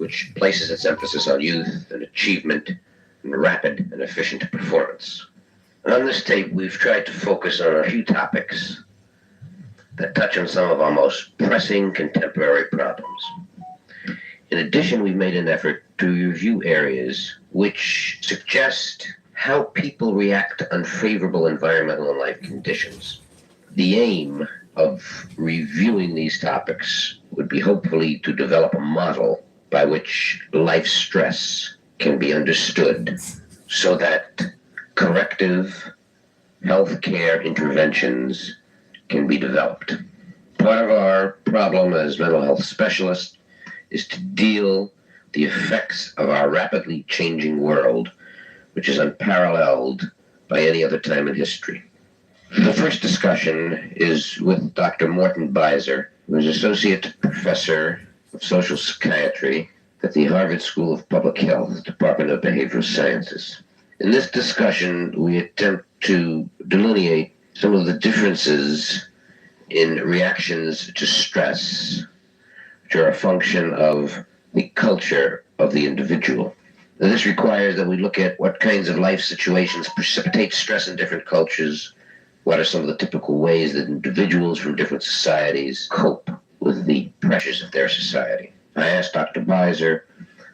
which places its emphasis on youth and achievement and rapid and efficient performance. On this tape, we've tried to focus on a few topics that touch on some of our most pressing contemporary problems. In addition, we've made an effort to review areas which suggest how people react to unfavorable environmental and life conditions. The aim of reviewing these topics would be hopefully to develop a model by which life stress can be understood so that corrective healthcare interventions can be developed. Part of our problem as mental health specialists is to deal the effects of our rapidly changing world, which is unparalleled by any other time in history. The first discussion is with Dr. Morton Beiser, who is Associate Professor of Social Psychiatry at the Harvard School of Public Health, Department of Behavioral Sciences. In this discussion, we attempt to delineate some of the differences in reactions to stress, which are a function of the culture of the individual. Now, this requires that we look at what kinds of life situations precipitate stress in different cultures. What are some of the typical ways that individuals from different societies cope with the pressures of their society? I asked Dr. Beiser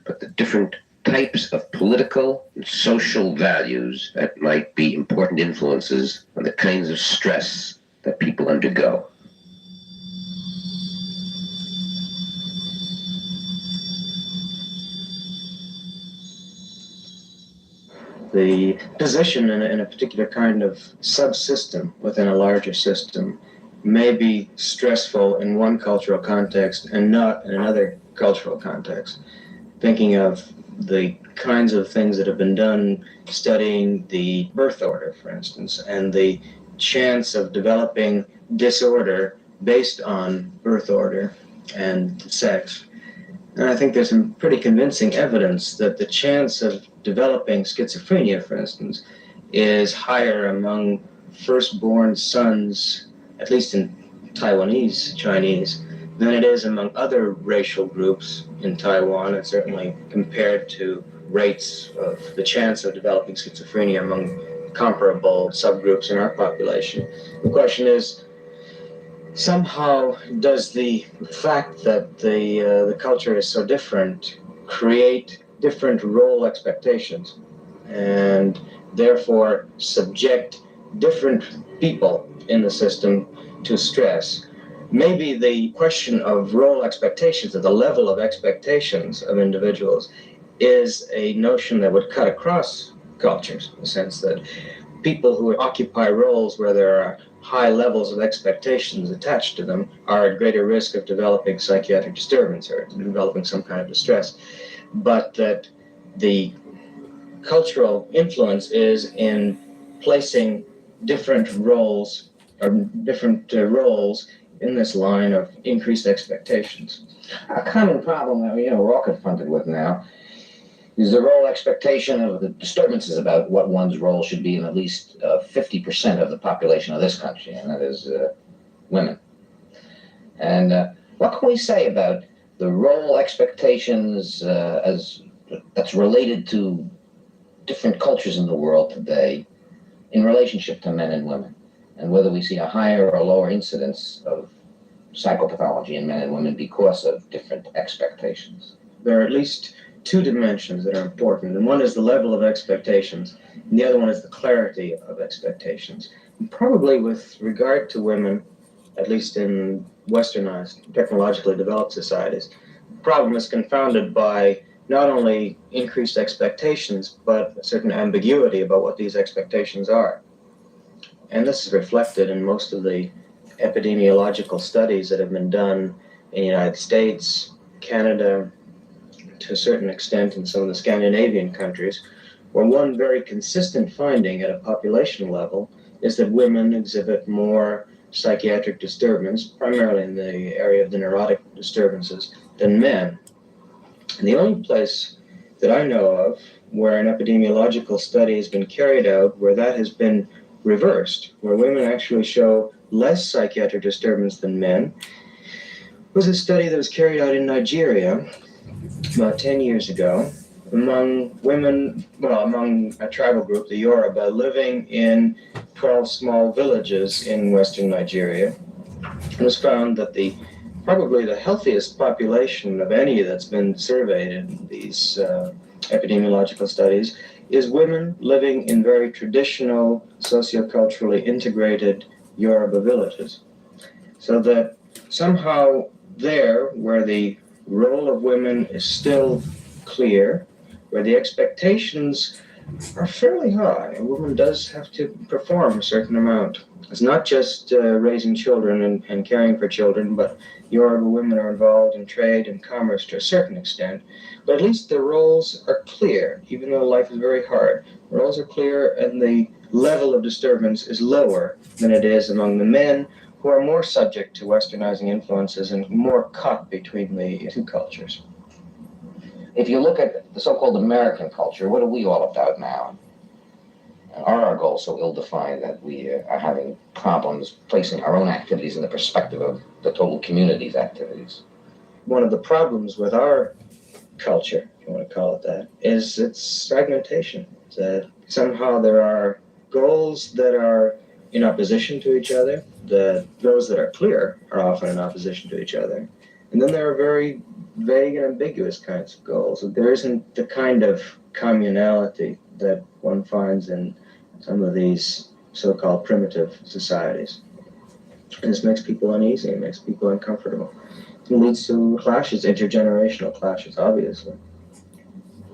about the different types of political and social values that might be important influences on the kinds of stress that people undergo. The position in a particular kind of subsystem within a larger system may be stressful in one cultural context and not in another cultural context. Thinking of the kinds of things that have been done studying the birth order, for instance, and the chance of developing disorder based on birth order and sex. And I think there's some pretty convincing evidence that the chance of developing schizophrenia, for instance, is higher among firstborn sons, at least in Taiwanese Chinese, than it is among other racial groups in Taiwan, and certainly compared to rates of the chance of developing schizophrenia among comparable subgroups in our population. The question is, somehow does the fact that the culture is so different create different role expectations and therefore subject different people in the system to stress? Maybe the question of role expectations, or the level of expectations of individuals, is a notion that would cut across cultures, in the sense that people who occupy roles where there are high levels of expectations attached to them are at greater risk of developing psychiatric disturbance or developing some kind of distress. But that the cultural influence is in placing different roles in this line of increased expectations. A common problem that we're all confronted with now is the role expectation of the disturbances about what one's role should be in at least 50% of the population of this country, and that is women. And what can we say about the role expectations as that's related to different cultures in the world today in relationship to men and women, and whether we see a higher or lower incidence of psychopathology in men and women because of different expectations? There are at least two dimensions that are important, and one is the level of expectations, and the other one is the clarity of expectations. And probably with regard to women, at least in westernized, technologically developed societies, the problem is confounded by not only increased expectations, but a certain ambiguity about what these expectations are. And this is reflected in most of the epidemiological studies that have been done in the United States, Canada, to a certain extent in some of the Scandinavian countries, where one very consistent finding at a population level is that women exhibit more psychiatric disturbance, primarily in the area of the neurotic disturbances, than men. And the only place that I know of where an epidemiological study has been carried out where that has been reversed, where women actually show less psychiatric disturbance than men, was a study that was carried out in Nigeria about 10 years ago among women, well, among a tribal group, the Yoruba, living in 12 small villages in western Nigeria. It was found that probably the healthiest population of any that's been surveyed in these epidemiological studies is women living in very traditional, socioculturally integrated Yoruba villages. So that somehow there, where the role of women is still clear, where the expectations are fairly high, a woman does have to perform a certain amount. It's not just raising children and caring for children, but Yoruba women are involved in trade and commerce to a certain extent. But at least the roles are clear, even though life is very hard. The roles are clear and the level of disturbance is lower than it is among the men, who are more subject to westernizing influences and more caught between the two cultures. If you look at the so-called American culture, what are we all about now? Are our goals so ill-defined that we are having problems placing our own activities in the perspective of the total community's activities? One of the problems with our culture, if you want to call it that, is its fragmentation. That somehow there are goals that are in opposition to each other, that those that are clear are often in opposition to each other. And then there are very vague and ambiguous kinds of goals. There isn't the kind of communality that one finds in some of these so-called primitive societies. And this makes people uneasy, it makes people uncomfortable. It leads to clashes, intergenerational clashes, obviously.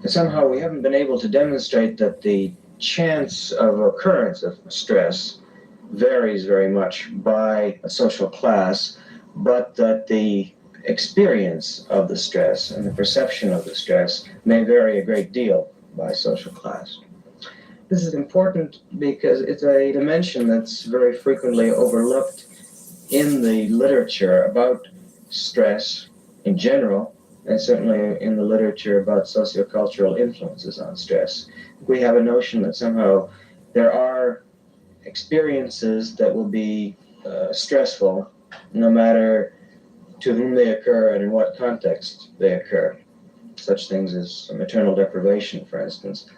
And somehow we haven't been able to demonstrate that the chance of occurrence of stress varies very much by a social class, but that the experience of the stress and the perception of the stress may vary a great deal by social class. This is important because it's a dimension that's very frequently overlooked in the literature about stress in general, and certainly in the literature about sociocultural influences on stress. We have a notion that somehow there are experiences that will be stressful no matter to whom they occur and in what context they occur. Such things as maternal deprivation, for instance.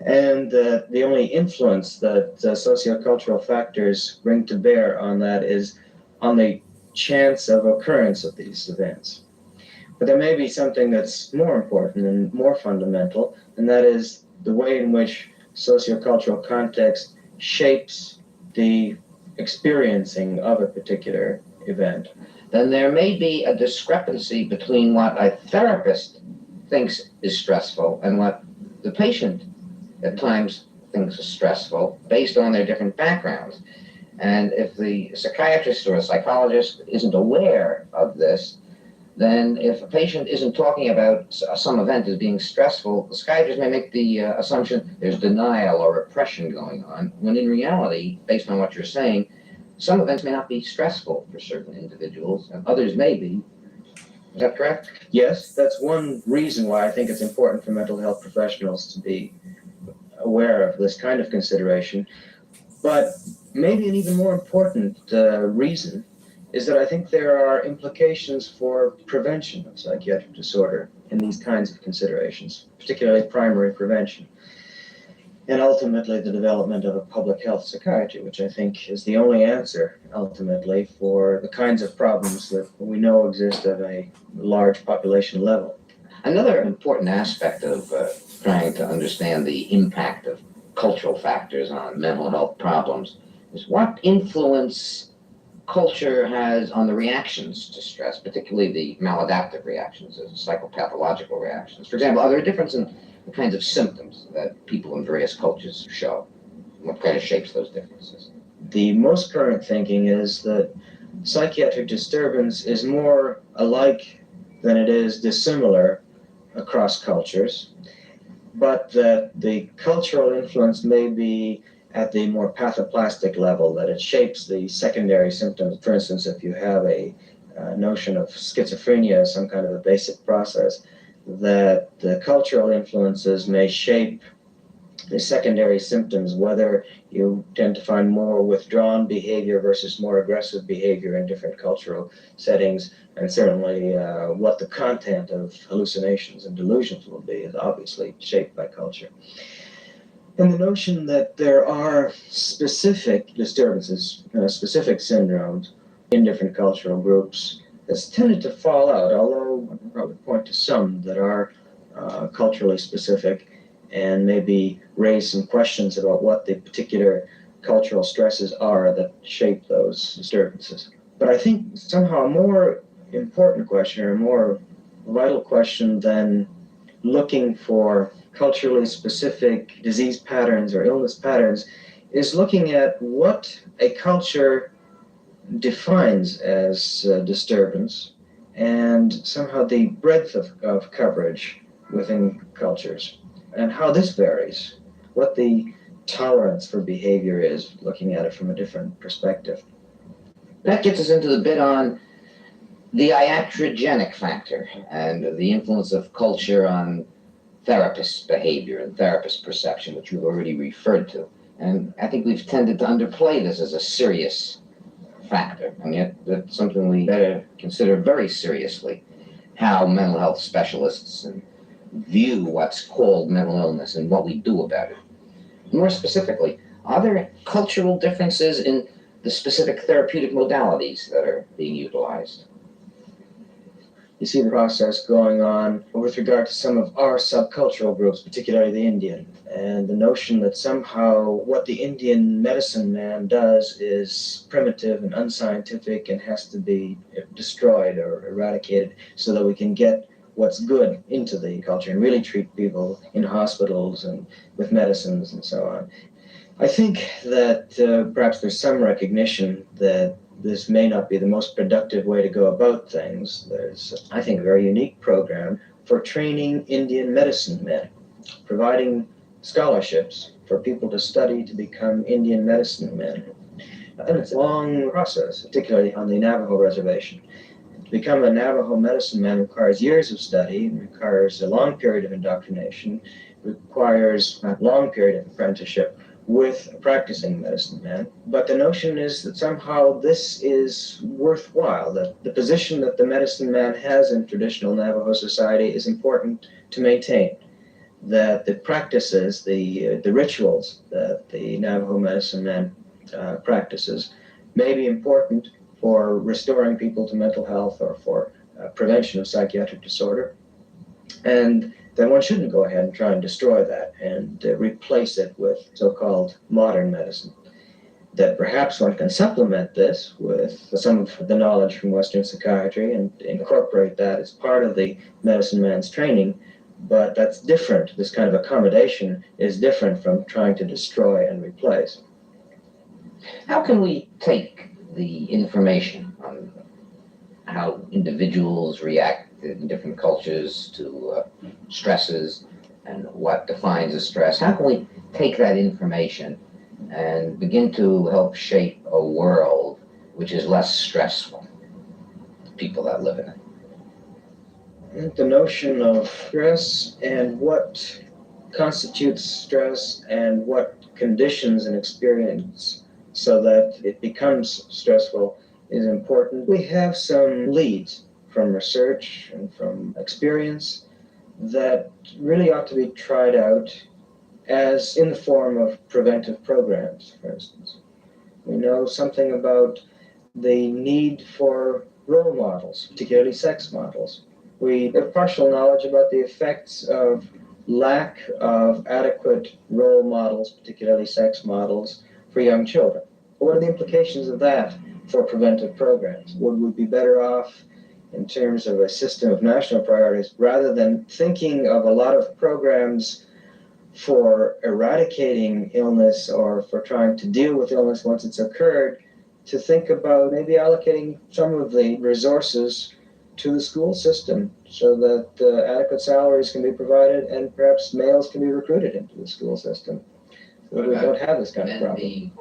And the only influence that sociocultural factors bring to bear on that is on the chance of occurrence of these events. But there may be something that's more important and more fundamental, and that is the way in which sociocultural context shapes the experiencing of a particular event. Then there may be a discrepancy between what a therapist thinks is stressful and what the patient at times thinks is stressful based on their different backgrounds. And if the psychiatrist or a psychologist isn't aware of this, then if a patient isn't talking about some event as being stressful, the psychiatrist may make the assumption there's denial or repression going on, when in reality, based on what you're saying, some events may not be stressful for certain individuals, and others may be. Is that correct? Yes, that's one reason why I think it's important for mental health professionals to be aware of this kind of consideration. But maybe an even more important reason is that I think there are implications for prevention of psychiatric disorder in these kinds of considerations, particularly primary prevention. And ultimately the development of a public health psychiatry, which I think is the only answer, ultimately, for the kinds of problems that we know exist at a large population level. Another important aspect of trying to understand the impact of cultural factors on mental health problems is what influence culture has on the reactions to stress, particularly the maladaptive reactions, the psychopathological reactions. For example, are there differences in the kinds of symptoms that people in various cultures show? What kind of shapes those differences? The most current thinking is that psychiatric disturbance is more alike than it is dissimilar across cultures, but that the cultural influence may be at the more pathoplastic level, that it shapes the secondary symptoms. For instance, if you have a notion of schizophrenia as some kind of a basic process, that the cultural influences may shape the secondary symptoms, whether you tend to find more withdrawn behavior versus more aggressive behavior in different cultural settings, and certainly what the content of hallucinations and delusions will be is obviously shaped by culture. And the notion that there are specific disturbances, specific syndromes in different cultural groups has tended to fall out, although I can probably point to some that are culturally specific and maybe raise some questions about what the particular cultural stresses are that shape those disturbances. But I think somehow a more important question, or a more vital question than looking for culturally specific disease patterns or illness patterns, is looking at what a culture defines as disturbance, and somehow the breadth of coverage within cultures, and how this varies, what the tolerance for behavior is, looking at it from a different perspective. That gets us into the bit on the iatrogenic factor and the influence of culture on therapist behavior and therapist perception, which we've already referred to. And I think we've tended to underplay this as a serious factor, and yet that's something we better consider very seriously, how mental health specialists view what's called mental illness and what we do about it. More specifically, are there cultural differences in the specific therapeutic modalities that are being utilized? You see the process going on with regard to some of our subcultural groups, particularly the Indian, and the notion that somehow what the Indian medicine man does is primitive and unscientific and has to be destroyed or eradicated so that we can get what's good into the culture and really treat people in hospitals and with medicines and so on. I think that perhaps there's some recognition that this may not be the most productive way to go about things. There's, I think, a very unique program for training Indian medicine men, providing scholarships for people to study to become Indian medicine men. And it's a long process, particularly on the Navajo reservation. To become a Navajo medicine man requires years of study, requires a long period of indoctrination, requires a long period of apprenticeship with a practicing medicine man. But the notion is that somehow this is worthwhile, that the position that the medicine man has in traditional Navajo society is important to maintain, that the practices, the rituals that the Navajo medicine man practices may be important for restoring people to mental health or for prevention of psychiatric disorder, and then one shouldn't go ahead and try and destroy that and replace it with so-called modern medicine. That perhaps one can supplement this with some of the knowledge from Western psychiatry and incorporate that as part of the medicine man's training, but that's different. This kind of accommodation is different from trying to destroy and replace. How can we take the information on how individuals react in different cultures to stresses and what defines a stress? How can we take that information and begin to help shape a world which is less stressful to people that live in it? I think the notion of stress and what constitutes stress and what conditions an experience so that it becomes stressful is important. We have some leads from research and from experience that really ought to be tried out as in the form of preventive programs, for instance. We know something about the need for role models, particularly sex models. We have partial knowledge about the effects of lack of adequate role models, particularly sex models, for young children. What are the implications of that for preventive programs? Would we be better off in terms of a system of national priorities, rather than thinking of a lot of programs for eradicating illness or for trying to deal with illness once it's occurred, to think about maybe allocating some of the resources to the school system so that adequate salaries can be provided and perhaps males can be recruited into the school system so that we don't have this kind of problem.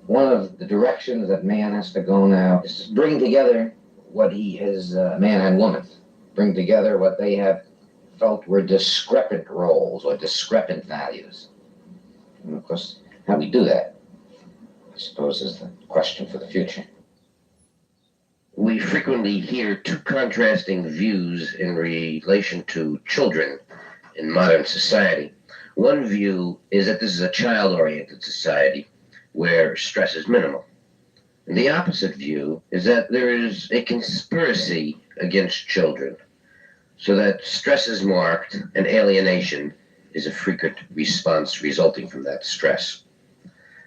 One of the directions that man has to go now is to bring together what he is, man and woman, bring together what they have felt were discrepant roles or discrepant values. And of course, how we do that, I suppose, is the question for the future. We frequently hear two contrasting views in relation to children in modern society. One view is that this is a child-oriented society where stress is minimal. And the opposite view is that there is a conspiracy against children, so that stress is marked and alienation is a frequent response resulting from that stress.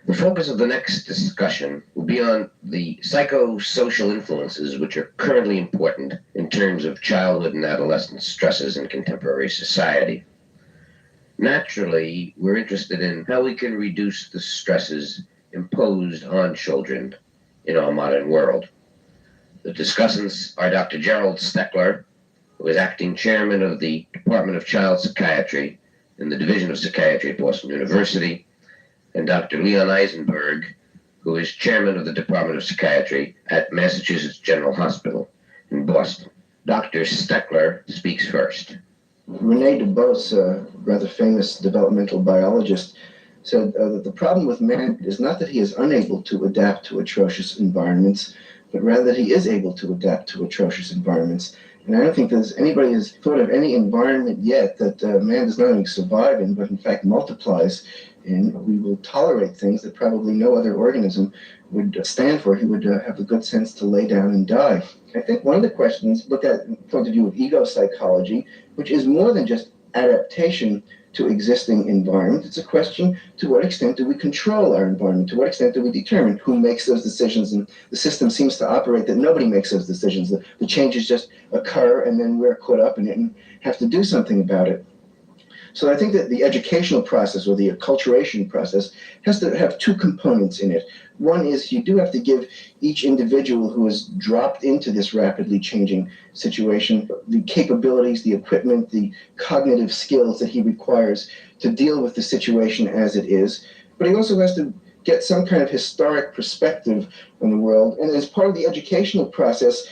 The focus of the next discussion will be on the psychosocial influences which are currently important in terms of childhood and adolescent stresses in contemporary society. Naturally, we're interested in how we can reduce the stresses imposed on children in our modern world. The discussants are Dr. Gerald Steckler, who is acting chairman of the Department of Child Psychiatry in the Division of Psychiatry at Boston University, and Dr. Leon Eisenberg, who is chairman of the Department of Psychiatry at Massachusetts General Hospital in Boston. Dr. Steckler speaks first. Rene Dubos, a rather famous developmental biologist, said that the problem with man is not that he is unable to adapt to atrocious environments, but rather that he is able to adapt to atrocious environments. And I don't think anybody has thought of any environment yet that man does not only survive in, but in fact multiplies in. We will tolerate things that probably no other organism would stand for. He would have the good sense to lay down and die. I think one of the questions, looked at from the point of view of ego psychology, which is more than just adaptation to existing environment. It's a question, to what extent do we control our environment? To what extent do we determine who makes those decisions? And the system seems to operate that nobody makes those decisions. The changes just occur, and then we're caught up in it and have to do something about it. So I think that the educational process, or the acculturation process, has to have two components in it. One is you do have to give each individual who is dropped into this rapidly changing situation the capabilities, the equipment, the cognitive skills that he requires to deal with the situation as it is. But he also has to get some kind of historic perspective on the world. And as part of the educational process,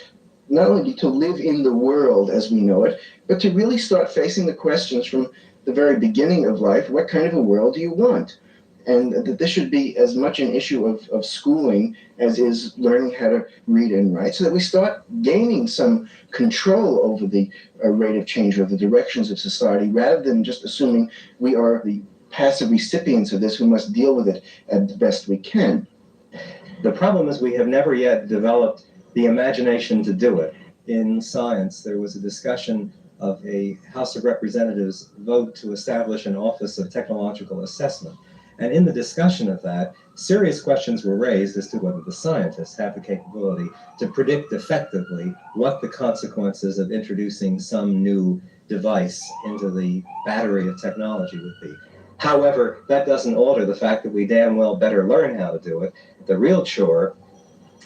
not only to live in the world as we know it, but to really start facing the questions from the very beginning of life. What kind of a world do you want? And that this should be as much an issue of schooling as is learning how to read and write, so that we start gaining some control over the rate of change or the directions of society, rather than just assuming we are the passive recipients of this who must deal with it as best we can. The problem is we have never yet developed the imagination to do it. In science, there was a discussion of a House of Representatives vote to establish an Office of Technological Assessment. And in the discussion of that, serious questions were raised as to whether the scientists have the capability to predict effectively what the consequences of introducing some new device into the battery of technology would be. However, that doesn't alter the fact that we damn well better learn how to do it. The real chore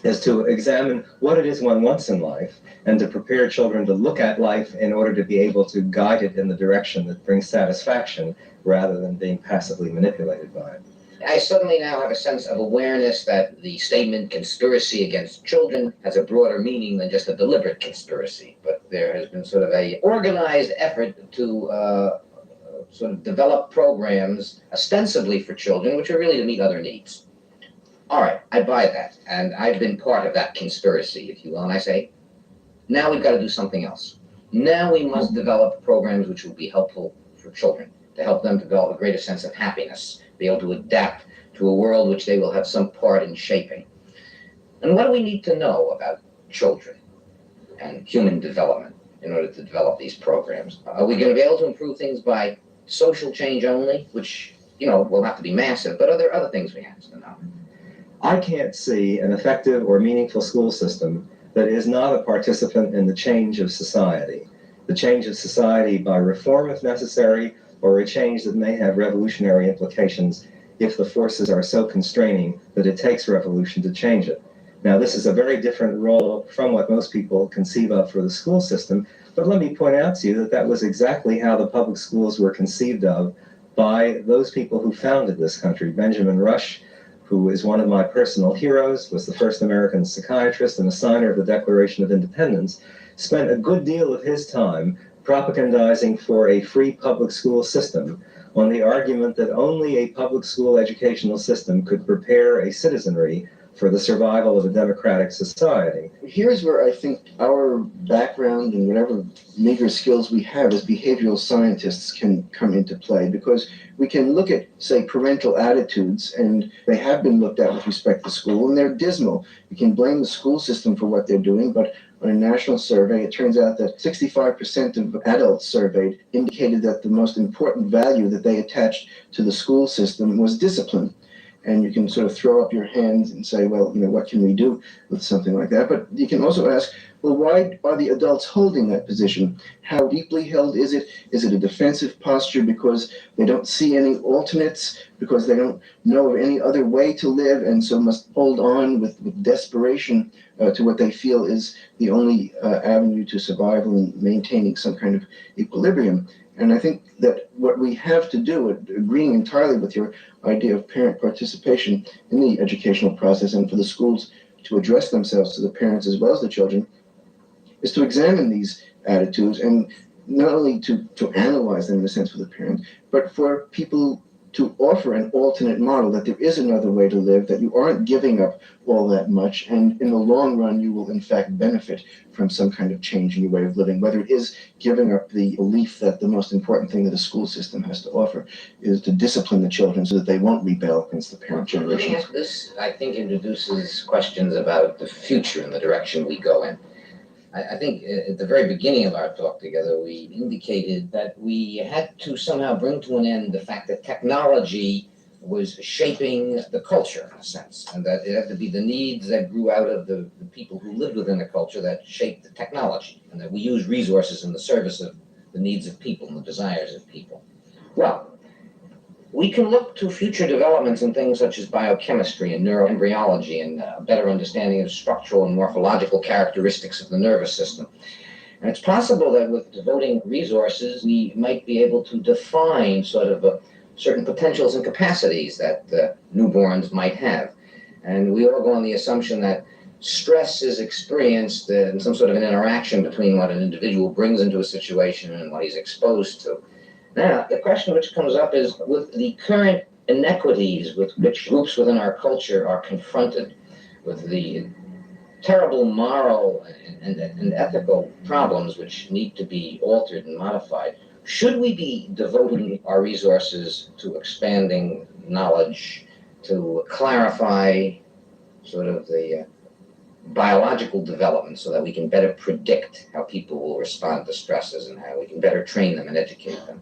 is to examine what it is one wants in life, and to prepare children to look at life in order to be able to guide it in the direction that brings satisfaction, rather than being passively manipulated by it. I suddenly now have a sense of awareness that the statement conspiracy against children has a broader meaning than just a deliberate conspiracy, but there has been sort of a organized effort to sort of develop programs ostensibly for children, which are really to meet other needs. All right, I buy that, and I've been part of that conspiracy, if you will, and I say, now we've got to do something else. Now we must develop programs which will be helpful for children, to help them develop a greater sense of happiness, be able to adapt to a world which they will have some part in shaping. And what do we need to know about children and human development in order to develop these programs? Are we going to be able to improve things by social change only, which, will have to be massive, but are there other things we have to know? I can't see an effective or meaningful school system that is not a participant in the change of society. The change of society by reform if necessary, or a change that may have revolutionary implications if the forces are so constraining that it takes revolution to change it. Now, this is a very different role from what most people conceive of for the school system, but let me point out to you that that was exactly how the public schools were conceived of by those people who founded this country. Benjamin Rush, who is one of my personal heroes, was the first American psychiatrist and a signer of the Declaration of Independence, spent a good deal of his time propagandizing for a free public school system, on the argument that only a public school educational system could prepare a citizenry for the survival of a democratic society. Here's where I think our background and whatever meager skills we have as behavioral scientists can come into play, because we can look at, say, parental attitudes, and they have been looked at with respect to school, and they're dismal. You can blame the school system for what they're doing, but on a national survey, it turns out that 65% of adults surveyed indicated that the most important value that they attached to the school system was discipline. And you can sort of throw up your hands and say, well, what can we do with something like that? But you can also ask, well, why are the adults holding that position? How deeply held is it? Is it a defensive posture because they don't see any alternates, because they don't know of any other way to live, and so must hold on with desperation to what they feel is the only avenue to survival and maintaining some kind of equilibrium? And I think that what we have to do, agreeing entirely with your idea of parent participation in the educational process, and for the schools to address themselves to the parents as well as the children, is to examine these attitudes, and not only to analyze them in a sense for the parent, but for people to offer an alternate model, that there is another way to live, that you aren't giving up all that much, and in the long run you will in fact benefit from some kind of change in your way of living, whether it is giving up the belief that the most important thing that a school system has to offer is to discipline the children so that they won't rebel against the parent generation. This, I think, introduces questions about the future and the direction we go in. I think at the very beginning of our talk together, we indicated that we had to somehow bring to an end the fact that technology was shaping the culture, in a sense, and that it had to be the needs that grew out of the people who lived within the culture that shaped the technology, and that we use resources in the service of the needs of people and the desires of people. Well, we can look to future developments in things such as biochemistry and neuroembryology and a better understanding of structural and morphological characteristics of the nervous system. And it's possible that with devoting resources, we might be able to define sort of certain potentials and capacities that newborns might have. And we all go on the assumption that stress is experienced in some sort of an interaction between what an individual brings into a situation and what he's exposed to. Now, the question which comes up is, with the current inequities with which groups within our culture are confronted, with the terrible moral and ethical problems which need to be altered and modified, should we be devoting our resources to expanding knowledge, to clarify sort of the biological development so that we can better predict how people will respond to stresses and how we can better train them and educate them?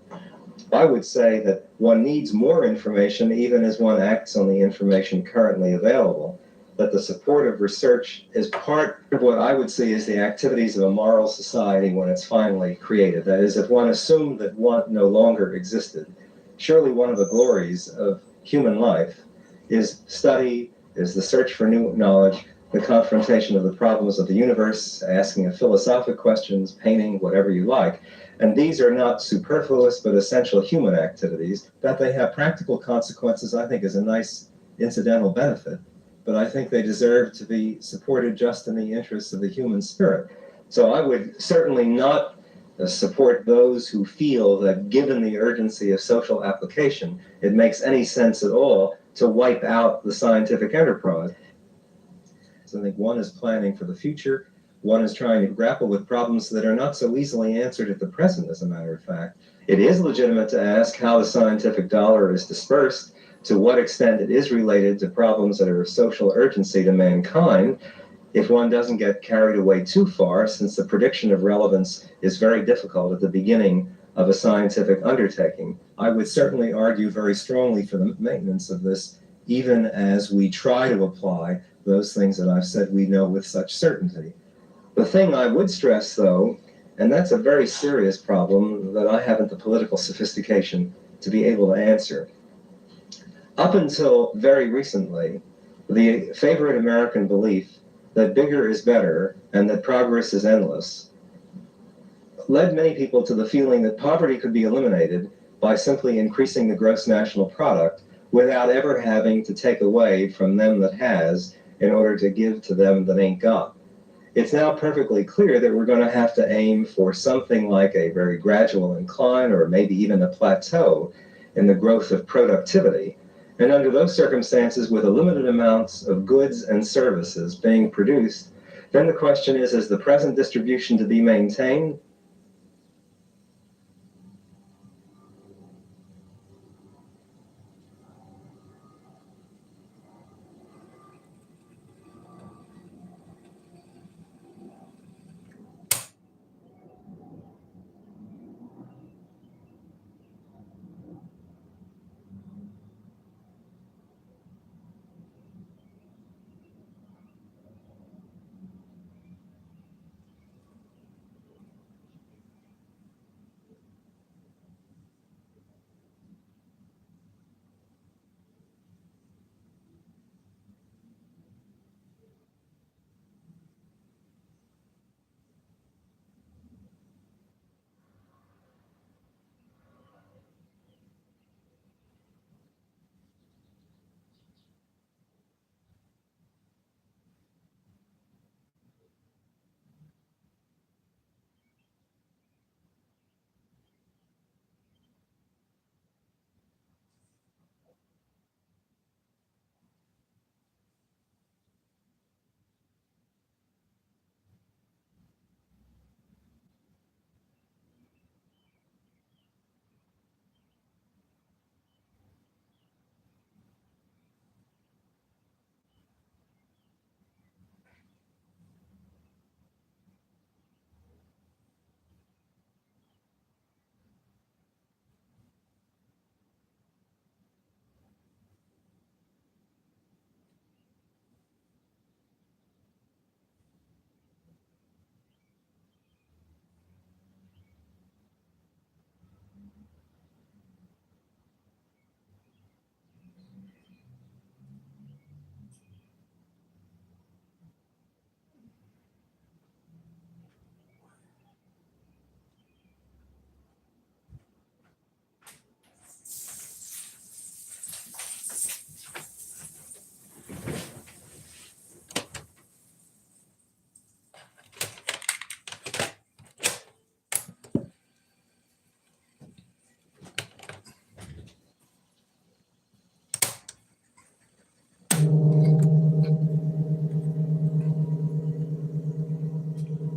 I would say that one needs more information even as one acts on the information currently available. That the support of research is part of what I would see as the activities of a moral society when it's finally created. That is, if one assumed that want no longer existed, surely one of the glories of human life is study, is the search for new knowledge, the confrontation of the problems of the universe, asking of philosophic questions, painting, whatever you like. And these are not superfluous but essential human activities. That they have practical consequences, I think, is a nice incidental benefit. But I think they deserve to be supported just in the interests of the human spirit. So I would certainly not support those who feel that given the urgency of social application, it makes any sense at all to wipe out the scientific enterprise. So I think one is planning for the future, one is trying to grapple with problems that are not so easily answered at the present, as a matter of fact. It is legitimate to ask how the scientific dollar is dispersed, to what extent it is related to problems that are of social urgency to mankind, if one doesn't get carried away too far, since the prediction of relevance is very difficult at the beginning of a scientific undertaking. I would certainly argue very strongly for the maintenance of this, even as we try to apply those things that I've said we know with such certainty. The thing I would stress, though, and that's a very serious problem that I haven't the political sophistication to be able to answer. Up until very recently, the favorite American belief that bigger is better and that progress is endless led many people to the feeling that poverty could be eliminated by simply increasing the gross national product without ever having to take away from them that has in order to give to them that ain't got. It's now perfectly clear that we're going to have to aim for something like a very gradual incline or maybe even a plateau in the growth of productivity. And under those circumstances, with a limited amounts of goods and services being produced, then the question is the present distribution to be maintained?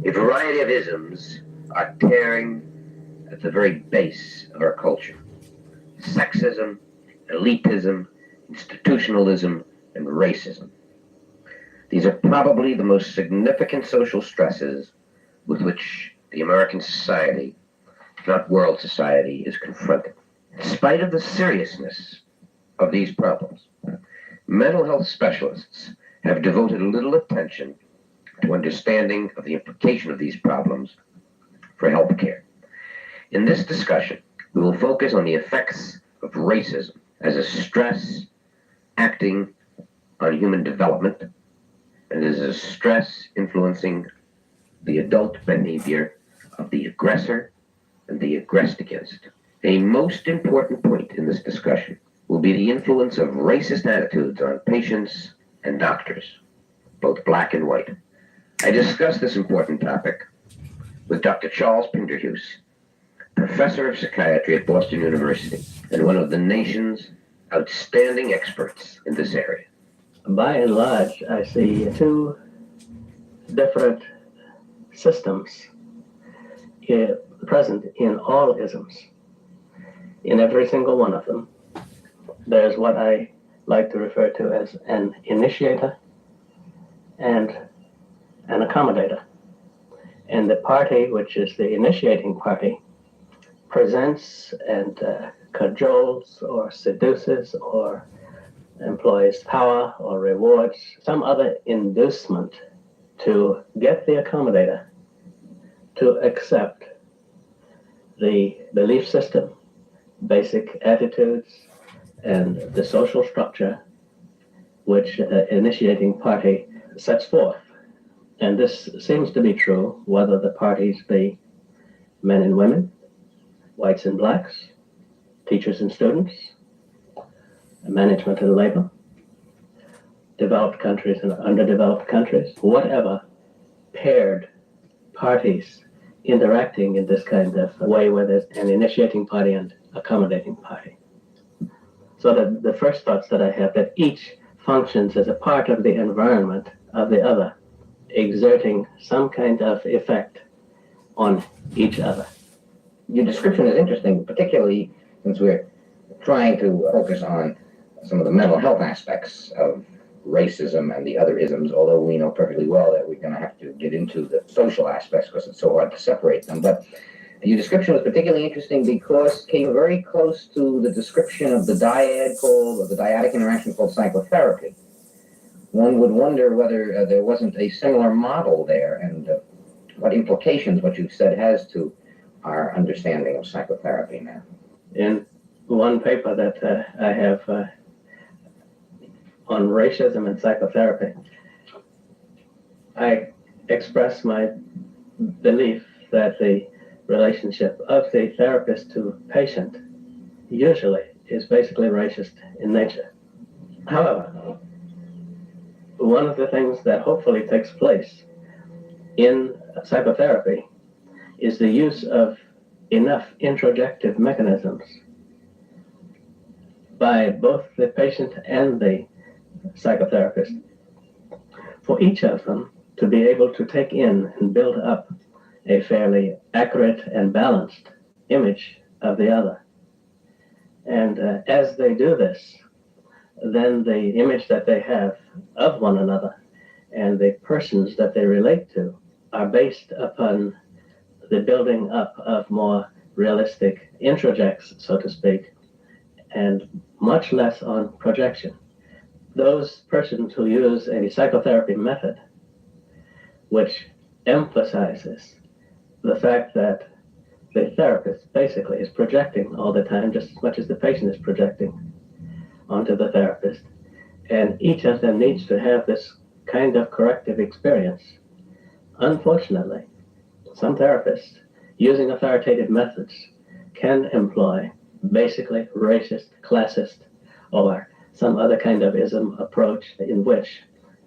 A variety of isms are tearing at the very base of our culture. Sexism, elitism, institutionalism, and racism. These are probably the most significant social stresses with which the American society, if not world society, is confronted. In spite of the seriousness of these problems, mental health specialists have devoted little attention to understanding of the implication of these problems for healthcare. In this discussion, we will focus on the effects of racism as a stress acting on human development and as a stress influencing the adult behavior of the aggressor and the aggressed against. A most important point in this discussion will be the influence of racist attitudes on patients and doctors, both black and white. I discussed this important topic with Dr. Charles Pinderhughes, professor of psychiatry at Boston University and one of the nation's outstanding experts in this area. By and large, I see two different systems present in all isms. In every single one of them, there's what I like to refer to as an initiator and an accommodator. And the party, which is the initiating party, presents and cajoles or seduces or employs power or rewards, some other inducement to get the accommodator to accept the belief system, basic attitudes, and the social structure which the initiating party sets forth. And this seems to be true whether the parties be men and women, whites and blacks, teachers and students, management and labor, developed countries and underdeveloped countries, whatever paired parties interacting in this kind of way where there's an initiating party and accommodating party. So that the first thoughts that I have, that each functions as a part of the environment of the other, exerting some kind of effect on each other. Your description is interesting, particularly since we're trying to focus on some of the mental health aspects of racism and the other isms, although we know perfectly well that we're going to have to get into the social aspects because it's so hard to separate them. But your description was particularly interesting because it came very close to the description of the dyad called, or the dyadic interaction called psychotherapy. One would wonder whether there wasn't a similar model there, and what implications what you've said has to our understanding of psychotherapy now. In one paper that I have on racism and psychotherapy, I express my belief that the relationship of the therapist to patient usually is basically racist in nature. However, one of the things that hopefully takes place in psychotherapy is the use of enough introjective mechanisms by both the patient and the psychotherapist for each of them to be able to take in and build up a fairly accurate and balanced image of the other. And as they do this, then the image that they have of one another and the persons that they relate to are based upon the building up of more realistic introjects, so to speak, and much less on projection. Those persons who use a psychotherapy method which emphasizes the fact that the therapist basically is projecting all the time, just as much as the patient is projecting onto the therapist, and each of them needs to have this kind of corrective experience. Unfortunately, some therapists using authoritative methods can employ basically racist, classist, or some other kind of ism approach in which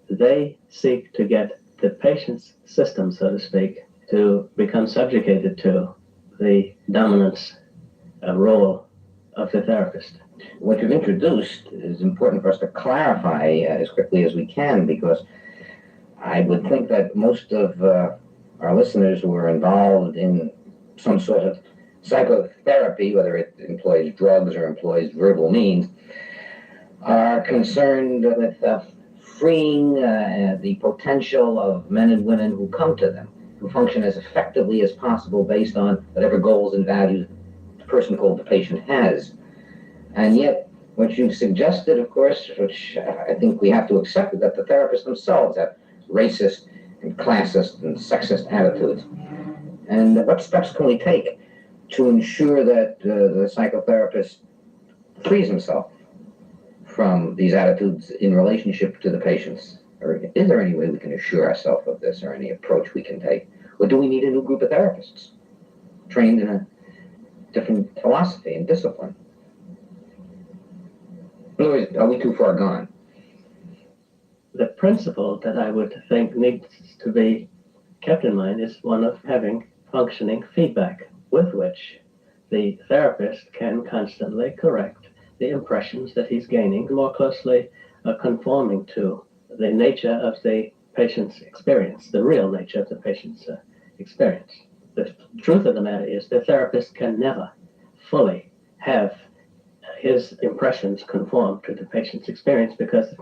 they seek to get the patient's system, so to speak, to become subjugated to the dominance role of the therapist. What you've introduced is important for us to clarify as quickly as we can, because I would think that most of our listeners who are involved in some sort of psychotherapy, whether it employs drugs or employs verbal means, are concerned with freeing the potential of men and women who come to them, who function as effectively as possible based on whatever goals and values the person called the patient has. And yet, what you've suggested, of course, which I think we have to accept, is that the therapists themselves have racist and classist and sexist attitudes. And what steps can we take to ensure that the psychotherapist frees himself from these attitudes in relationship to the patients? Or is there any way we can assure ourselves of this, or any approach we can take? Or do we need a new group of therapists trained in a different philosophy and discipline? In other words, are we too far gone? The principle that I would think needs to be kept in mind is one of having functioning feedback with which the therapist can constantly correct the impressions that he's gaining, more closely conforming to the nature of the patient's experience, the real nature of the patient's experience. The truth of the matter is the therapist can never fully have his impressions conform to the patient's experience, because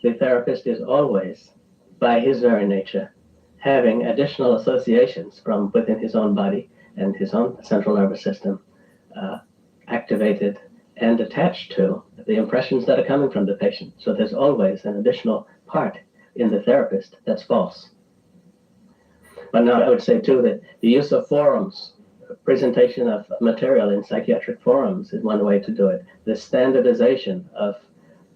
the therapist is always, by his very nature, having additional associations from within his own body and his own central nervous system activated and attached to the impressions that are coming from the patient. So there's always an additional part in the therapist that's false. But now I would say too that the use of forums, presentation of material in psychiatric forums is one way to do it. The standardization of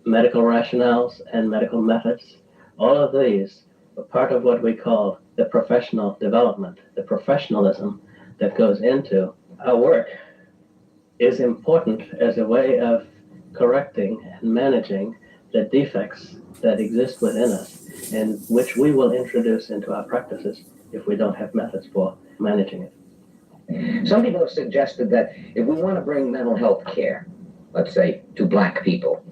medical rationales and medical methods, all of these are part of what we call the professional development, the professionalism that goes into our work is important as a way of correcting and managing the defects that exist within us, and which we will introduce into our practices if we don't have methods for managing it. Some people have suggested that if we want to bring mental health care let's say, to black people.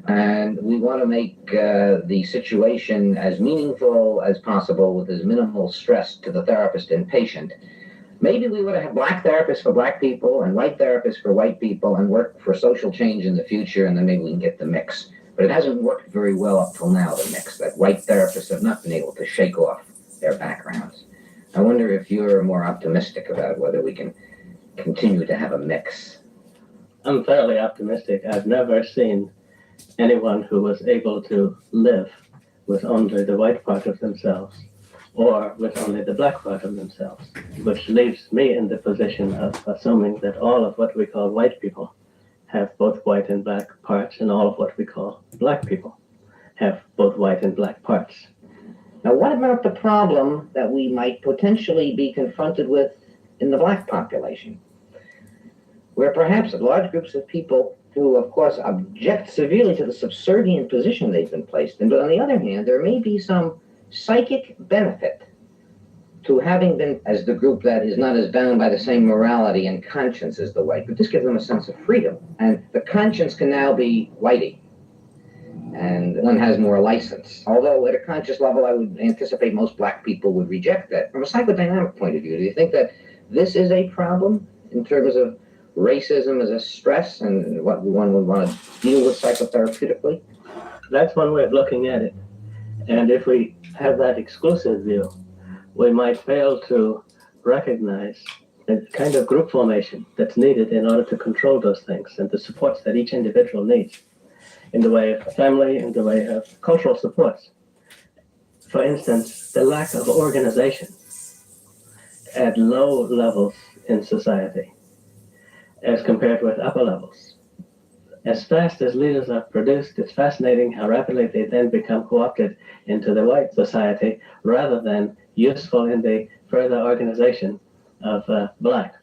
And we want to make the situation as meaningful as possible with as minimal stress to the therapist and patient. Maybe we would have black therapists for black people and white therapists for white people and work for social change in the future, and then maybe we can get the mix. But it hasn't worked very well up till now, the mix, that white therapists have not been able to shake off their backgrounds. I wonder if you're more optimistic about whether we can continue to have a mix. I'm fairly optimistic. I've never seen anyone who was able to live with only the white part of themselves or with only the black part of themselves, which leaves me in the position of assuming that all of what we call white people have both white and black parts, and all of what we call black people have both white and black parts. Now, what about the problem that we might potentially be confronted with in the black population, where perhaps large groups of people who, of course, object severely to the subservient position they've been placed in, but on the other hand, there may be some psychic benefit to having been as the group that is not as bound by the same morality and conscience as the white, but this gives them a sense of freedom. And the conscience can now be whitey, and one has more license. Although at a conscious level, I would anticipate most black people would reject that. From a psychodynamic point of view, do you think that this is a problem in terms of racism as a stress and what one would want to deal with psychotherapeutically? That's one way of looking at it. And if we have that exclusive view, we might fail to recognize the kind of group formation that's needed in order to control those things and the supports that each individual needs in the way of family, in the way of cultural supports. For instance, the lack of organization at low levels in society as compared with upper levels. As fast as leaders are produced, it's fascinating how rapidly they then become co-opted into the white society rather than useful in the further organization of black.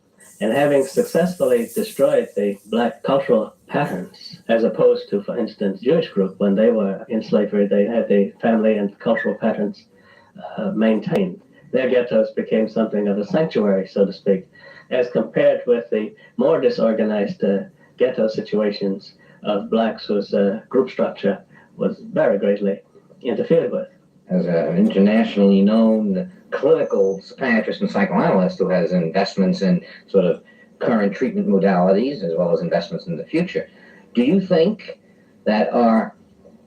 And having successfully destroyed the black cultural patterns, as opposed to, for instance, Jewish group, when they were in slavery, they had the family and cultural patterns maintained. Their ghettos became something of a sanctuary, so to speak, as compared with the more disorganized ghetto situations of blacks whose group structure was very greatly interfered with. As an internationally known clinical psychiatrist and psychoanalyst who has investments in sort of current treatment modalities as well as investments in the future, do you think that our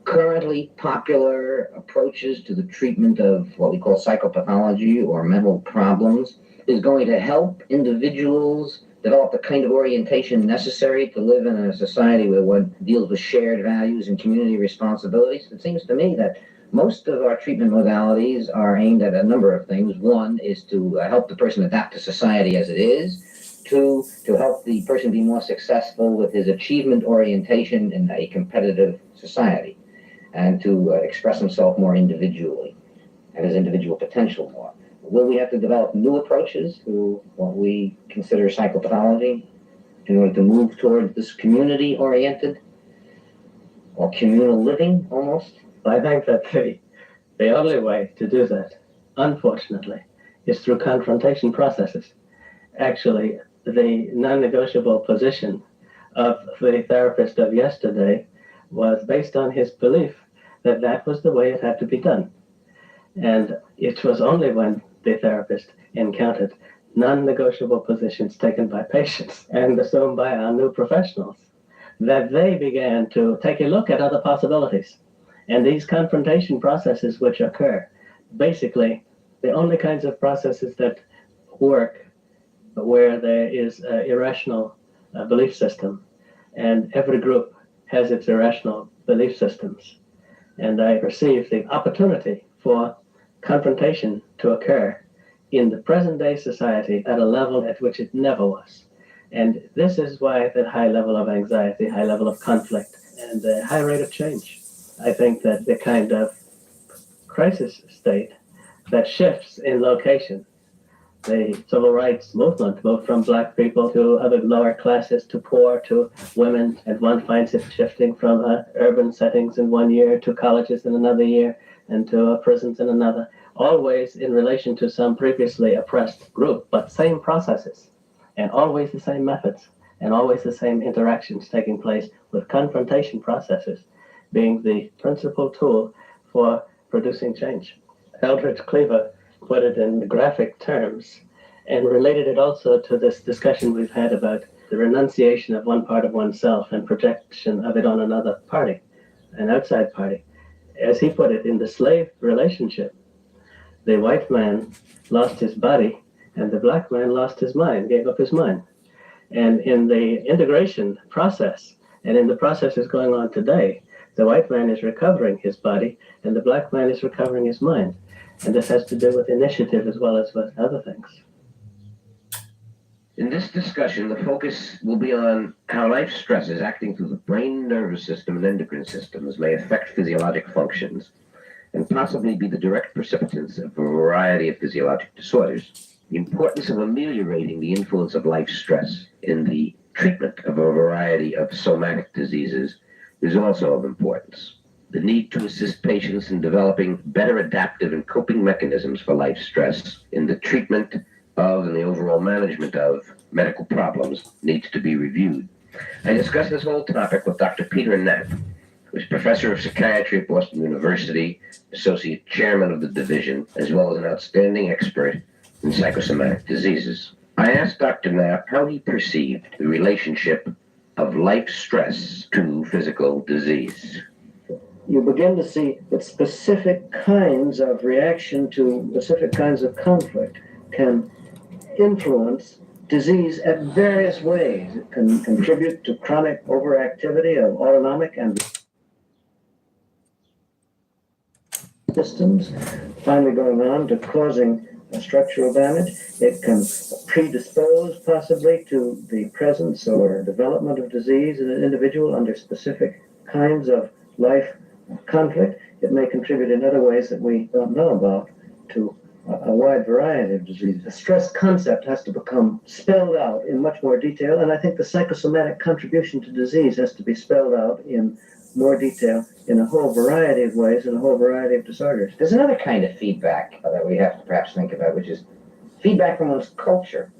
currently popular approaches to the treatment of what we call psychopathology or mental problems is going to help individuals develop the kind of orientation necessary to live in a society where one deals with shared values and community responsibilities? It seems to me that most of our treatment modalities are aimed at a number of things. One is to help the person adapt to society as it is. Two, to help the person be more successful with his achievement orientation in a competitive society, and to express himself more individually and his individual potential more. Will we have to develop new approaches to what we consider psychopathology in order to move towards this community-oriented or communal living almost? I think that the only way to do that, unfortunately, is through confrontation processes. Actually, the non-negotiable position of the therapist of yesterday was based on his belief that that was the way it had to be done. And it was only when the therapist encountered non-negotiable positions taken by patients and assumed by our new professionals that they began to take a look at other possibilities. And these confrontation processes which occur, basically, the only kinds of processes that work where there is an irrational belief system, and every group has its irrational belief systems. And I perceive the opportunity for confrontation to occur in the present day society at a level at which it never was. And this is why that high level of anxiety, high level of conflict, and the high rate of change. I think that the kind of crisis state that shifts in location, the civil rights movement moved from black people to other lower classes to poor to women, and one finds it shifting from urban settings in 1 year to colleges in another year and to prisons in another, always in relation to some previously oppressed group, but same processes and always the same methods and always the same interactions taking place, with confrontation processes being the principal tool for producing change. Eldridge Cleaver put it in graphic terms and related it also to this discussion we've had about the renunciation of one part of oneself and projection of it on another party, an outside party. As he put it, in the slave relationship, the white man lost his body and the black man lost his mind, gave up his mind. And in the integration process, and in the processes going on today, the white man is recovering his body and the black man is recovering his mind. And this has to do with initiative as well as with other things. In this discussion, the focus will be on how life stresses acting through the brain, nervous system, and endocrine systems may affect physiologic functions and possibly be the direct precipitants of a variety of physiologic disorders. The importance of ameliorating the influence of life stress in the treatment of a variety of somatic diseases is also of importance. The need to assist patients in developing better adaptive and coping mechanisms for life stress in the treatment of and the overall management of medical problems needs to be reviewed. I discussed this whole topic with Dr. Peter Knapp, who is professor of psychiatry at Boston University, associate chairman of the division, as well as an outstanding expert in psychosomatic diseases. I asked Dr. Knapp how he perceived the relationship of life stress to physical disease. You begin to see that specific kinds of reaction to specific kinds of conflict can influence disease at various ways. It can contribute to chronic overactivity of autonomic and systems, finally going on to causing structural damage. It can predispose possibly to the presence or development of disease in an individual under specific kinds of life conflict. It may contribute in other ways that we don't know about to a wide variety of diseases. The stress concept has to become spelled out in much more detail, and I think the psychosomatic contribution to disease has to be spelled out in more detail in a whole variety of ways, in a whole variety of disorders. There's another kind of feedback that we have to perhaps think about, which is feedback from one's culture.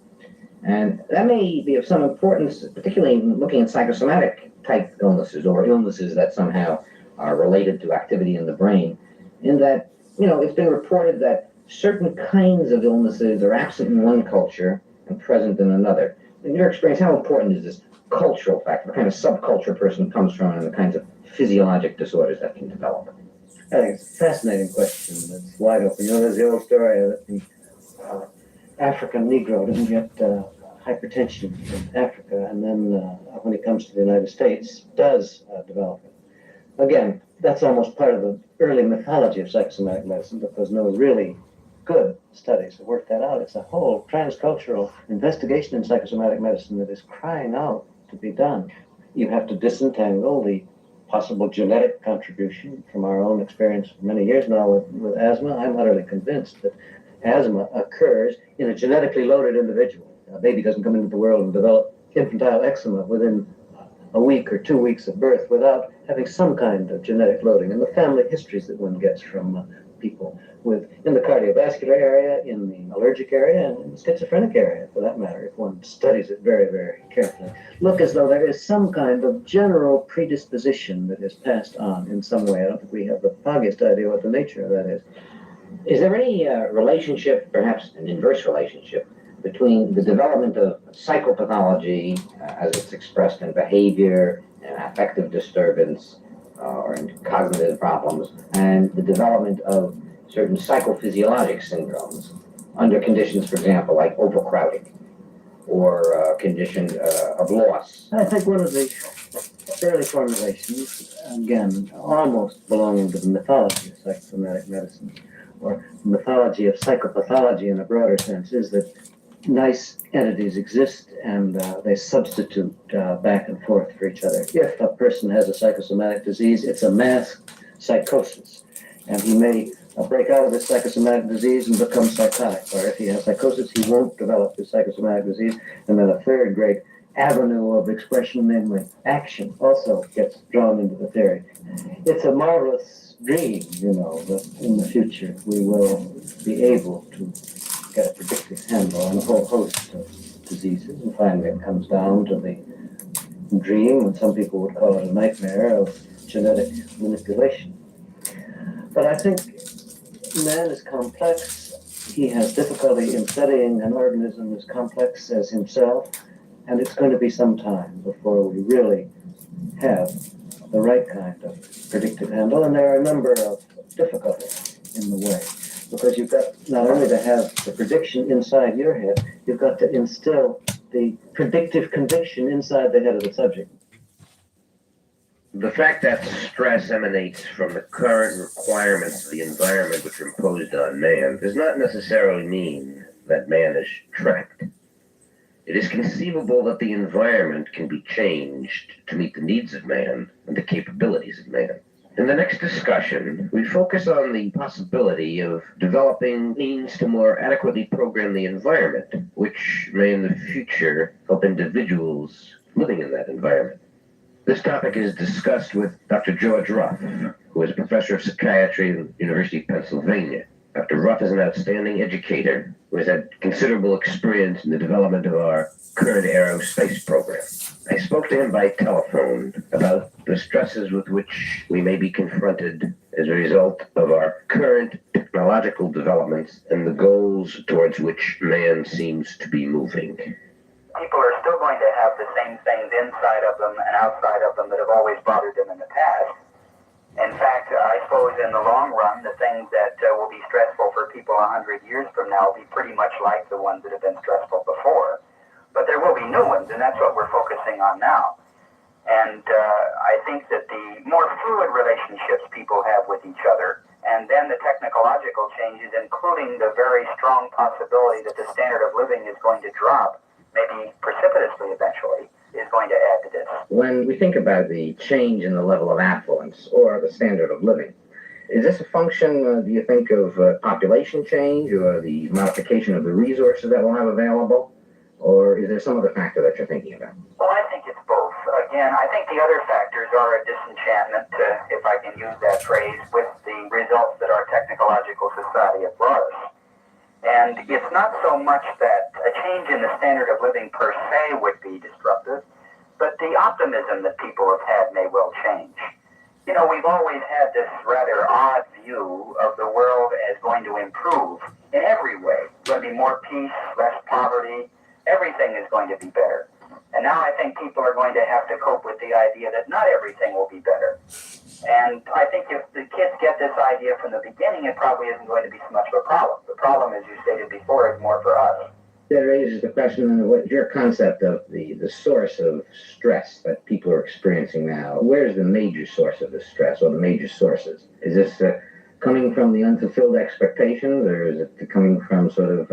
And that may be of some importance, particularly in looking at psychosomatic type illnesses or illnesses that somehow are related to activity in the brain, in that, it's been reported that certain kinds of illnesses are absent in one culture and present in another. In your experience, how important is this cultural factor, the kind of subculture a person comes from, and the kinds of physiologic disorders that can develop? I think it's a fascinating question that's wide open. There's the old story that the African Negro doesn't get hypertension in Africa, and then when he comes to the United States, does develop it. Again, that's almost part of the early mythology of psychosomatic medicine, but there's no really good studies to work that out. It's a whole transcultural investigation in psychosomatic medicine that is crying out to be done. You have to disentangle the possible genetic contribution from our own experience for many years now with asthma. I'm utterly convinced that asthma occurs in a genetically loaded individual. A baby doesn't come into the world and develop infantile eczema within a week or 2 weeks of birth without having some kind of genetic loading. And the family histories that one gets from people in the cardiovascular area, in the allergic area, and in the schizophrenic area, for that matter, if one studies it very, very carefully, look as though there is some kind of general predisposition that is passed on in some way. I don't think we have the foggiest idea what the nature of that is. Is there any relationship, perhaps an inverse relationship, between the development of psychopathology as it's expressed in behavior and affective disturbance or in cognitive problems, and the development of certain psychophysiologic syndromes under conditions, for example, like overcrowding or condition of loss? I think one of the early formulations, again, almost belonging to the mythology of psychosomatic medicine, or mythology of psychopathology in a broader sense, is that nice entities exist and they substitute back and forth for each other. If a person has a psychosomatic disease, it's a masked psychosis, and he may break out of his psychosomatic disease and become psychotic. Or if he has psychosis, he won't develop his psychosomatic disease. And then a third great avenue of expression, namely action, also gets drawn into the theory. It's a marvelous dream, that in the future we will be able to get a predictive handle on a whole host of diseases, and finally it comes down to the dream, and some people would call it a nightmare, of genetic manipulation. But I think man is complex. He has difficulty in studying an organism as complex as himself, and it's going to be some time before we really have the right kind of predictive handle, and there are a number of difficulties in the way, because you've got not only to have the prediction inside your head, you've got to instill the predictive conviction inside the head of the subject. The fact that stress emanates from the current requirements of the environment which are imposed on man does not necessarily mean that man is trapped. It is conceivable that the environment can be changed to meet the needs of man and the capabilities of man. In the next discussion, we focus on the possibility of developing means to more adequately program the environment, which may in the future help individuals living in that environment. This topic is discussed with Dr. George Ruff, who is a professor of psychiatry at the University of Pennsylvania. Dr. Ruff is an outstanding educator who has had considerable experience in the development of our current aerospace program. I spoke to him by telephone about the stresses with which we may be confronted as a result of our current technological developments and the goals towards which man seems to be moving. People are still going to have the same things inside of them and outside of them that have always bothered them in the past. In fact, I suppose in the long run, the things that will be stressful for people 100 years from now will be pretty much like the ones that have been stressful before. But there will be new ones, and that's what we're focusing on now. And I think that the more fluid relationships people have with each other, and then the technological changes, including the very strong possibility that the standard of living is going to drop, maybe precipitously eventually, is going to add to this. When we think about the change in the level of affluence or the standard of living, is this a function, do you think, of population change or the modification of the resources that we'll have available? Or is there some other factor that you're thinking about? Well, I think it's both. Again, I think the other factors are a disenchantment, if I can use that phrase, with the results that our technological society has brought us. And it's not so much that a change in the standard of living per se would be disruptive, but the optimism that people have had may well change. You know, we've always had this rather odd view of the world as going to improve in every way. There's going to be more peace, less poverty, everything is going to be better. And now I think people are going to have to cope with the idea that not everything will be better. And I think if the kids get this idea from the beginning, it probably isn't going to be so much of a problem. The problem, as you stated before, is more for us. That raises the question, what your concept of the source of stress that people are experiencing now? Where's the major source of the stress, or the major sources? Is this coming from the unfulfilled expectations, or is it coming from sort of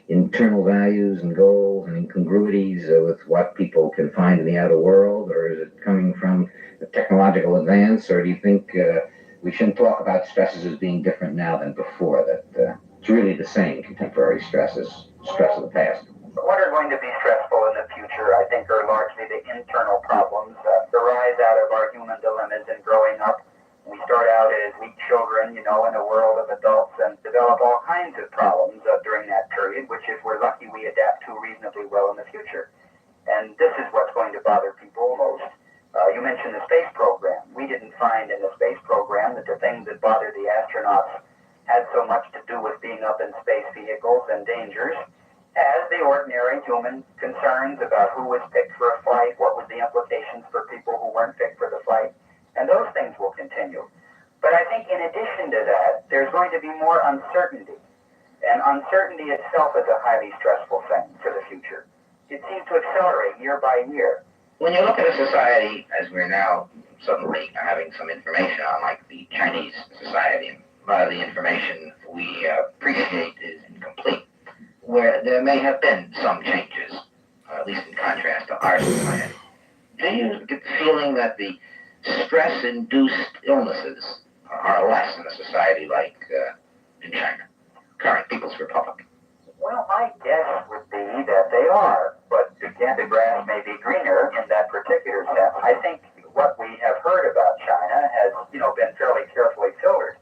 internal values and goals and incongruities with what people can find in the outer world, or is it coming from the technological advance, or do you think we shouldn't talk about stresses as being different now than before, that it's really the same contemporary stress as stress of the past? What are going to be stressful in the future, I think, are largely the internal problems that arise out of our human dilemmas in growing up. We start out as weak children, you know, in a world of adults, and develop all kinds of problems during that period, which, if we're lucky, we adapt to reasonably well in the future. And this is what's going to bother people most. You mentioned the space program. We didn't find in the space program that the things that bothered the astronauts had so much to do with being up in space vehicles and dangers as the ordinary human concerns about who was picked for a flight, what was the implications for people who weren't picked for the flight, and those things will continue. But I think in addition to that, there's going to be more uncertainty. And uncertainty itself is a highly stressful thing for the future. It seems to accelerate year by year. When you look at a society, as we're now suddenly having some information on, like the Chinese society, a lot of the information we appreciate is incomplete, where there may have been some changes, at least in contrast to our society. Do you get the feeling that the stress-induced illnesses are less in a society like in China, current People's Republic? Well, my guess would be that they are, but again, the grass may be greener in that particular sense. I think what we have heard about China has, you know, been fairly carefully filtered.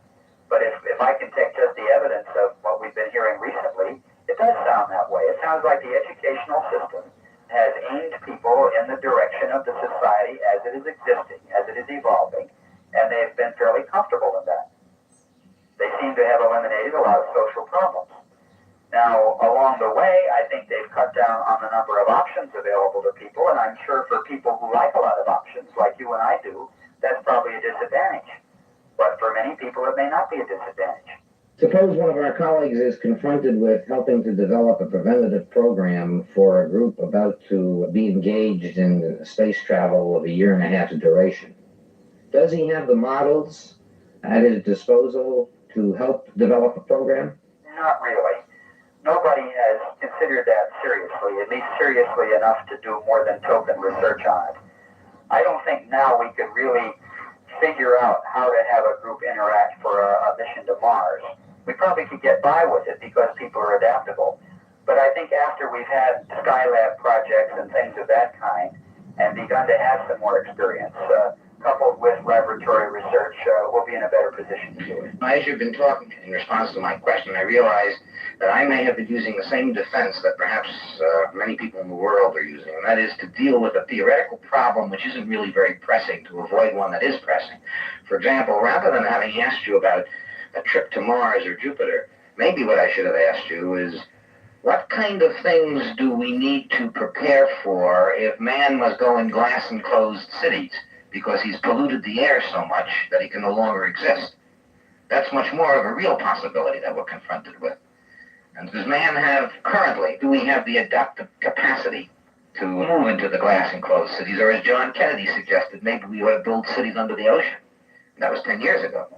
But if I can take just the evidence of what we've been hearing recently, it does sound that way. It sounds like the educational system has aimed people in the direction of the society as it is existing, as it is evolving, and they've been fairly comfortable in that. They seem to have eliminated a lot of social problems. Now, along the way, I think they've cut down on the number of options available to people, and I'm sure for people who like a lot of options, like you and I do, that's probably a disadvantage. But for many people, it may not be a disadvantage. Suppose one of our colleagues is confronted with helping to develop a preventative program for a group about to be engaged in space travel of a year and a half's duration. Does he have the models at his disposal to help develop a program? Not really. Nobody has considered that seriously, at least seriously enough to do more than token research on it. I don't think now we could really figure out how to have a group interact for a mission to Mars. We probably could get by with it because people are adaptable. But I think after we've had Skylab projects and things of that kind and begun to have some more experience, coupled with laboratory research, we'll be in a better position to do it. As you've been talking in response to my question, I realize that I may have been using the same defense that perhaps many people in the world are using, and that is to deal with a theoretical problem which isn't really very pressing to avoid one that is pressing. For example, rather than having asked you about a trip to Mars or Jupiter, maybe what I should have asked you is, what kind of things do we need to prepare for if man must go in glass-enclosed cities because he's polluted the air so much that he can no longer exist? That's much more of a real possibility that we're confronted with. And does man have, currently, do we have the adaptive capacity to move into the glass-enclosed cities? Or as John Kennedy suggested, maybe we ought to build cities under the ocean. That was 10 years ago.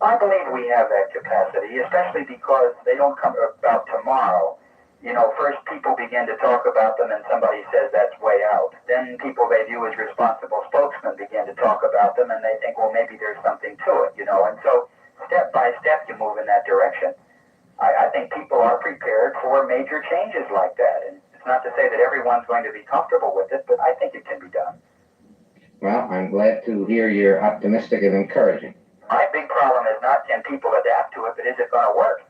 I believe we have that capacity, especially because they don't come about tomorrow. You know, first people begin to talk about them and somebody says that's way out. Then people they view as responsible spokesmen begin to talk about them and they think, well, maybe there's something to it, you know. And so step by step you move in that direction. I think people are prepared for major changes like that. And it's not to say that everyone's going to be comfortable with it, but I think it can be done. Well, I'm glad to hear you're optimistic and encouraging. My big problem is not can people adapt to it, but is it going to work?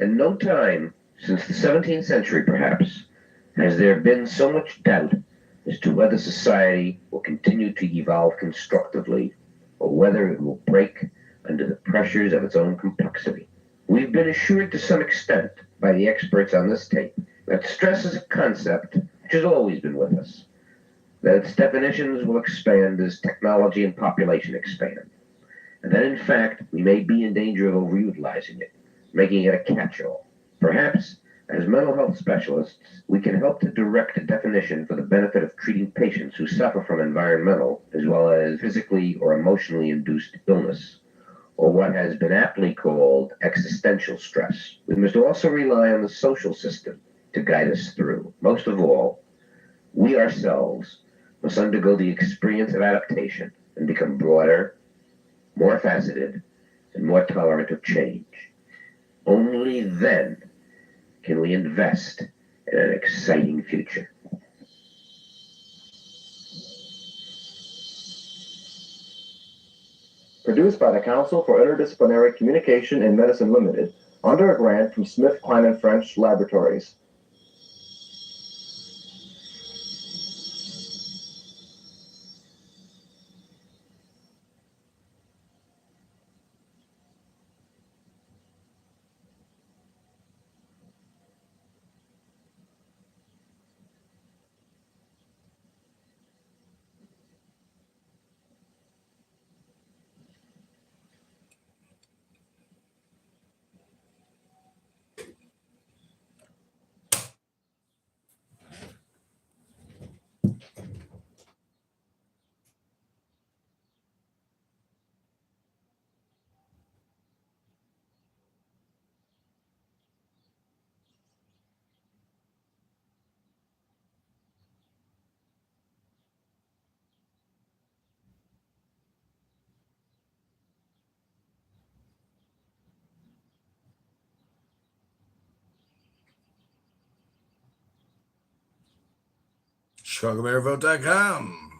In no time, since the 17th century perhaps, has there been so much doubt as to whether society will continue to evolve constructively or whether it will break under the pressures of its own complexity. We've been assured to some extent by the experts on this tape that stress is a concept which has always been with us, that its definitions will expand as technology and population expand, and that in fact we may be in danger of overutilizing it, making it a catch-all. Perhaps, as mental health specialists, we can help to direct a definition for the benefit of treating patients who suffer from environmental as well as physically or emotionally induced illness, or what has been aptly called existential stress. We must also rely on the social system to guide us through. Most of all, we ourselves must undergo the experience of adaptation and become broader, more faceted, and more tolerant of change. Only then can we invest in an exciting future. Produced by the Council for Interdisciplinary Communication in Medicine Limited, under a grant from Smith, Kline and French Laboratories. ChicagoMayorVote.com.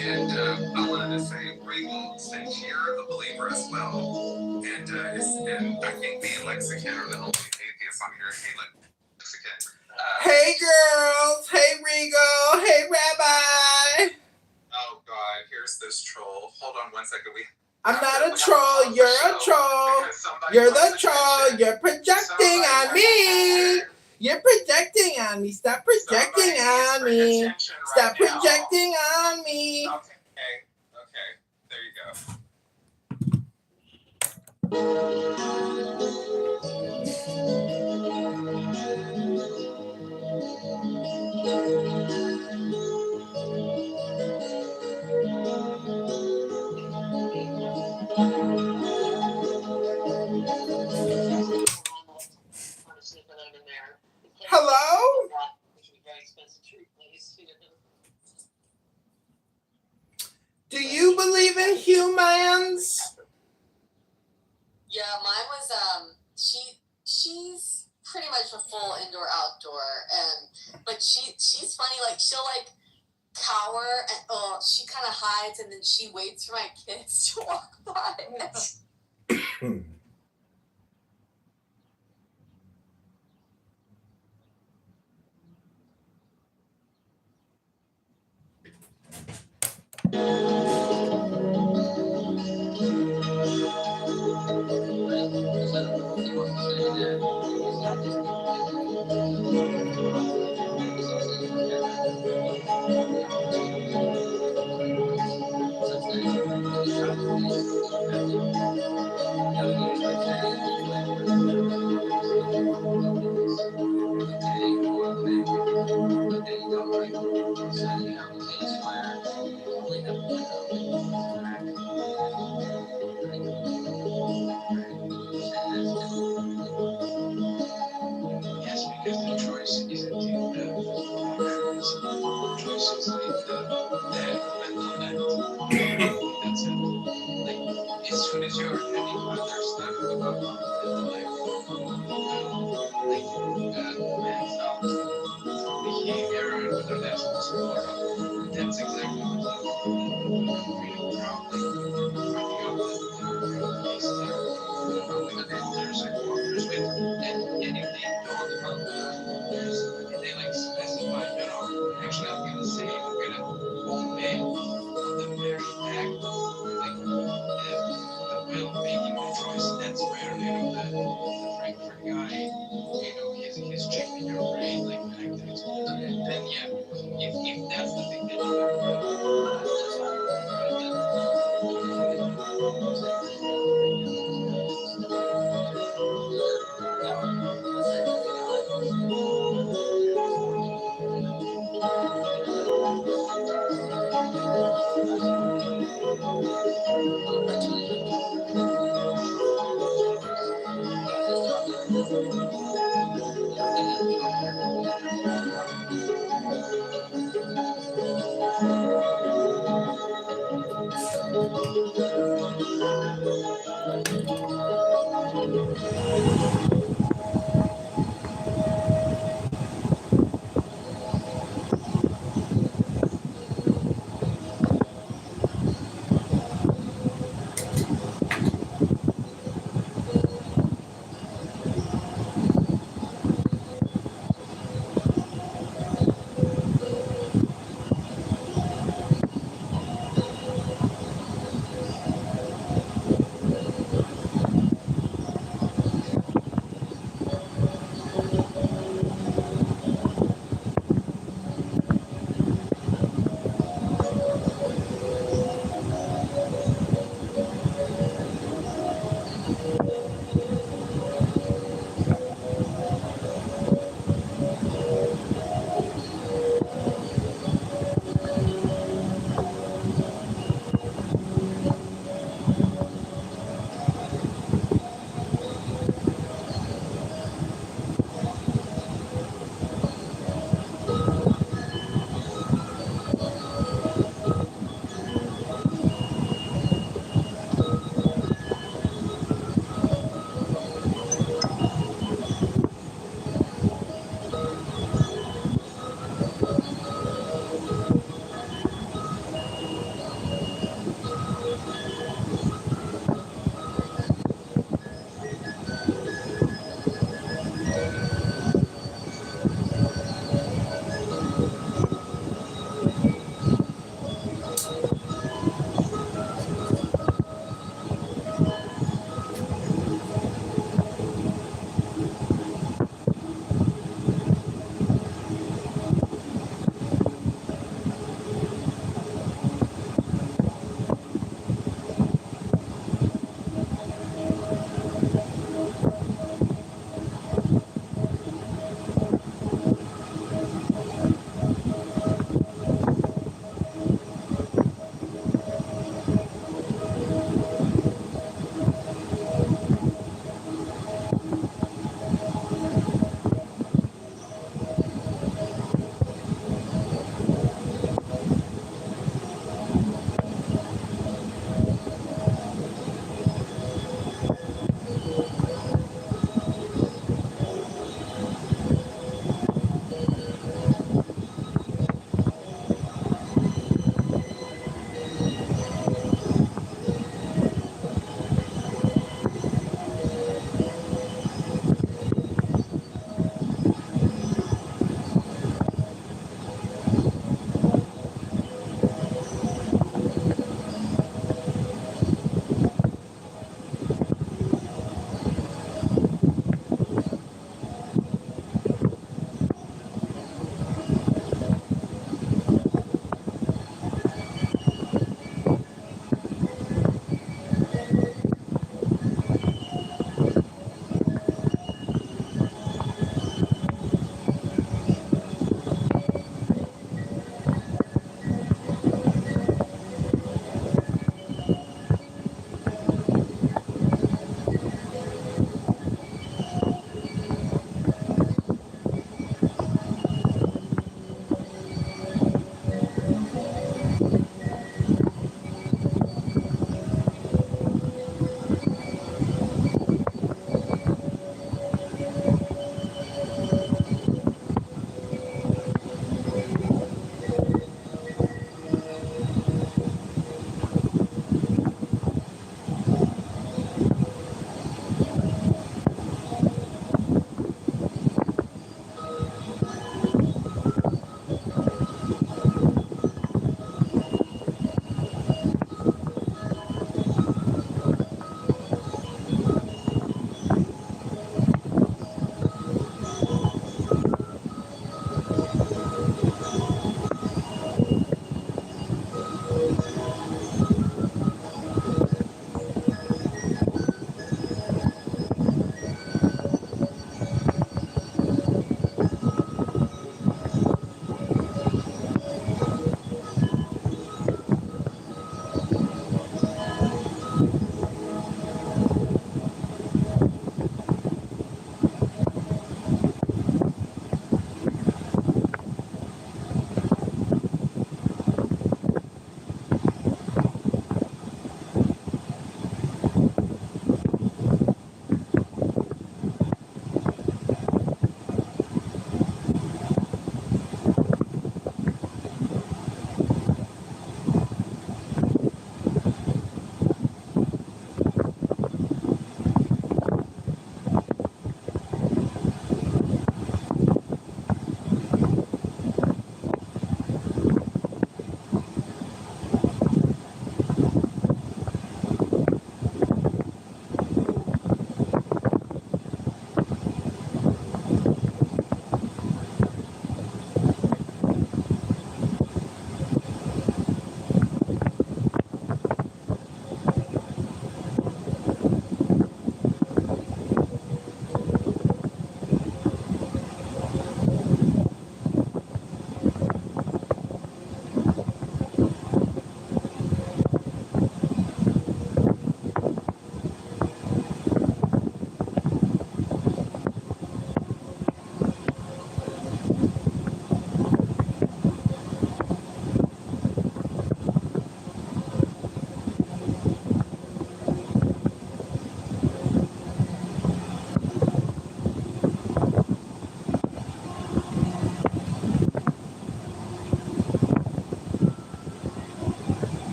And I wanted to say, Regal, since you're a believer as well, and I think me and Lexicon are the only atheists on here. Hey, Lexicon. Hey, girls. Hey, Regal. Hey, Rabbi. Oh, God. Here's this troll. Hold on one second. I'm not a troll. You're a troll. You're the troll. You're projecting on me. You're projecting on me. Stop projecting on me. Stop projecting on me. Okay. There you go. Hello? Do you believe in humans? Yeah, mine was she's pretty much a full indoor outdoor, but she's funny, like she'll like cower and she kind of hides and then she waits for my kids to walk by. Yes, because the choice isn't in the words. The choice is in the mental net. That's it. Like, as soon as you're having other stuff about the life, men's health, behavior, and whether that's support, that's exactly what the freedom from, but then there's a corners with, and if they don't help if they like specify, actually I'm gonna say, I'm gonna obey the very act, like the will making the choice, that's where, the Frankfurt guy, his chip in your brain, like connected, then yeah, if that's the thing that you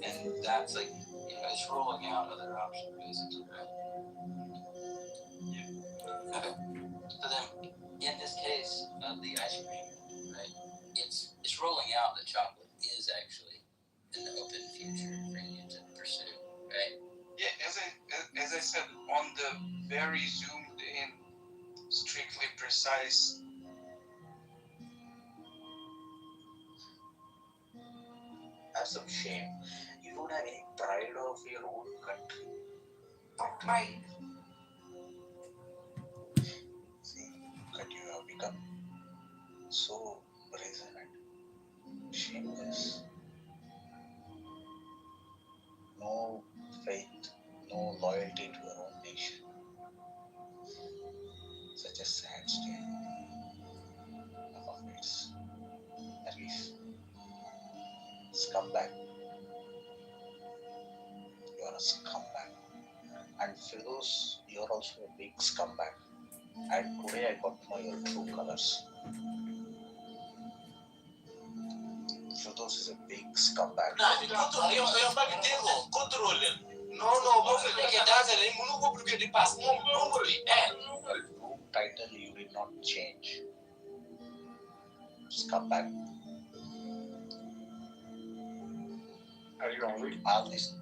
And that's like, it's rolling out other options basically, right? Yeah. Okay. So then, in this case of the ice cream, right, it's rolling out that chocolate is actually an open future for you to pursue, right? Yeah, as I said, on the very zoomed in, strictly precise. Have some shame. You don't have any pride of your own country. Not pride. See, that you have become so brazen and shameless. No faith, no loyalty to your own nation. Such a sad state of affairs. At least, scumbag. You are a scumbag. And Firoz, you are also a big scumbag. And today I got to know your true colors. Firoz is a big scumbag. Room title you did not change. Scumbag. Are you hungry? All these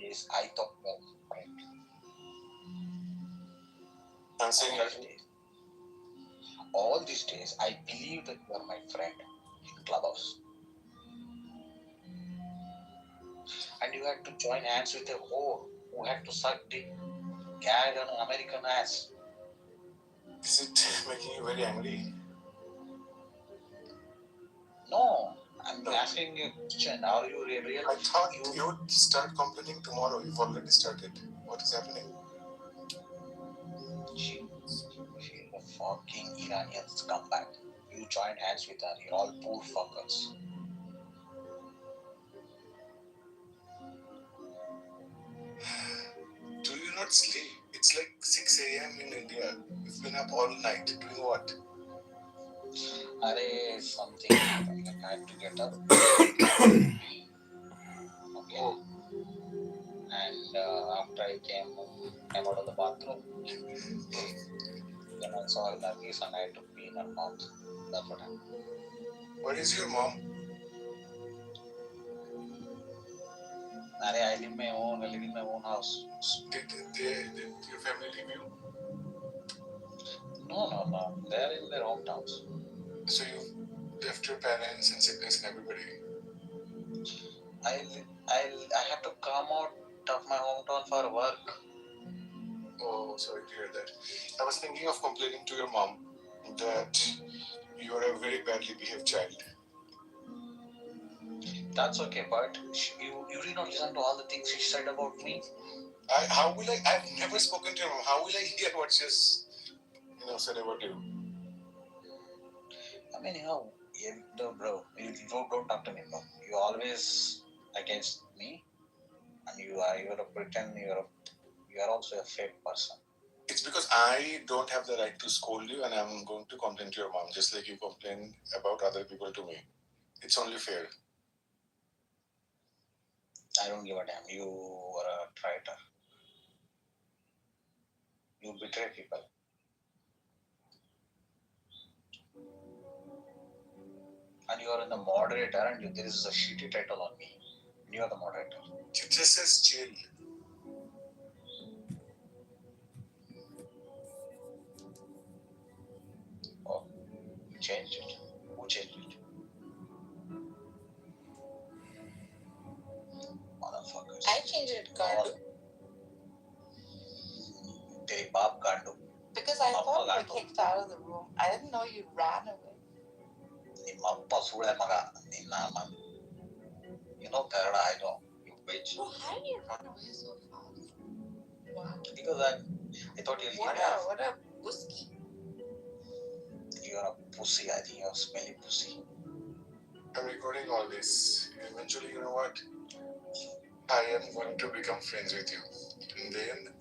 days I thought well, right? I'm saying all these days I believe that you are my friend in Clubhouse. And you had to join hands with a whore who had to suck dick, gag on an American ass. Is it making you very angry? No, I'm asking you a question. Are you real? I thought you would start complaining tomorrow. You've already started. What is happening? She's a fucking Iranian scumbag. You joined hands with her. You're all poor fuckers. Do you not sleep? It's like 6 a.m. in India. You've been up all night. Doing what? Arey, something happened. Like I had to get up. Okay. And after I came out of the bathroom, then I saw her piece and I had to pee in her mouth. That's what happened. Where is your mom? I live in my own house. Did your family leave you? No. They're in their hometowns. So you left your parents and siblings and everybody? I had to come out of my hometown for work. Oh, sorry to hear that. I was thinking of complaining to your mom that you are a very badly behaved child. That's okay, but you did not listen to all the things she said about me. I've never spoken to your mom. How will I hear what she's said about you? I mean, bro, you don't talk to me, bro. You always against me, and you're a pretend. You are also a fake person. It's because I don't have the right to scold you, and I'm going to complain to your mom, just like you complain about other people to me. It's only fair. I don't give a damn. You are a traitor. You betray people. And you are in the moderator, and there is a shitty title on me. And you are the moderator. It just says chill. Oh, you changed it. Who changed it? Motherfuckers. I changed it, Gardu. Hey, Bob Gardu. Because I thought you were kicked out of the room. I didn't know you ran away. You know Canada, I know. You bitch. Well, how did you run away so fast? Wow. Because I thought you'll get out. What a pussy. You're a pussy. I think you're a smelly pussy. I'm recording all this. Eventually, you know what? I am going to become friends with you. And then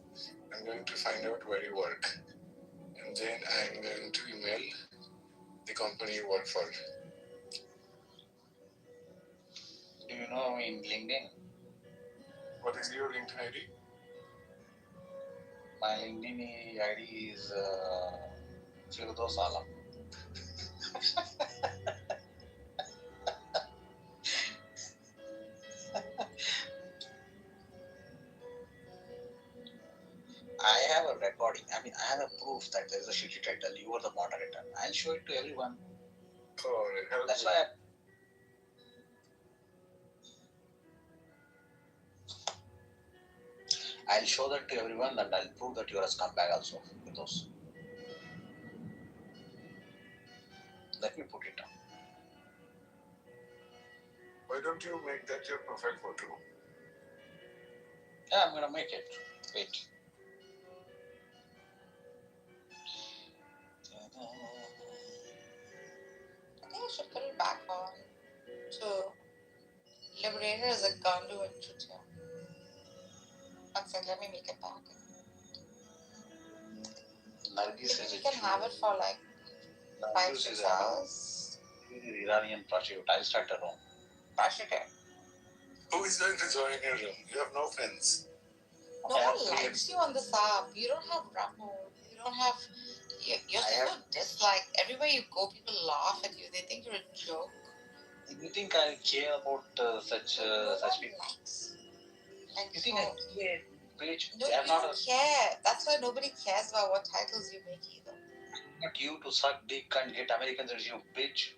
I'm going to find out where you work. And then I'm going to email the company you work for. Do you know in LinkedIn? What is your LinkedIn ID? My LinkedIn ID is Firdos Alam. I have a recording. I mean, I have a proof that there is a shitty title. You are the moderator. I'll show it to everyone. Oh, it helps. That's why I'll show that to everyone and I'll prove that you are a scumbag also with those. Let me put it down. Why don't you make that your profile photo? Yeah, I'm gonna make it. Wait. I think I should put it back on. So, Liberator is a Gandu and Chutia. One second, let me make it back. Nargis Maybe is we a can have it for like 5, Nargis 6 is a hours. Iranian prostitute. I'll start a room. Prostitute. Who is going to join your room? You have no friends. No one likes you on this app. You don't have rapport. You don't have. You're so disliked. Everywhere you go, people laugh at you. They think you're a joke. You think I care about such people? Likes. Like, You think I care, bitch? No, I'm you not don't care. That's why nobody cares about what titles you make either. not you to suck dick and get American citizenship, you bitch.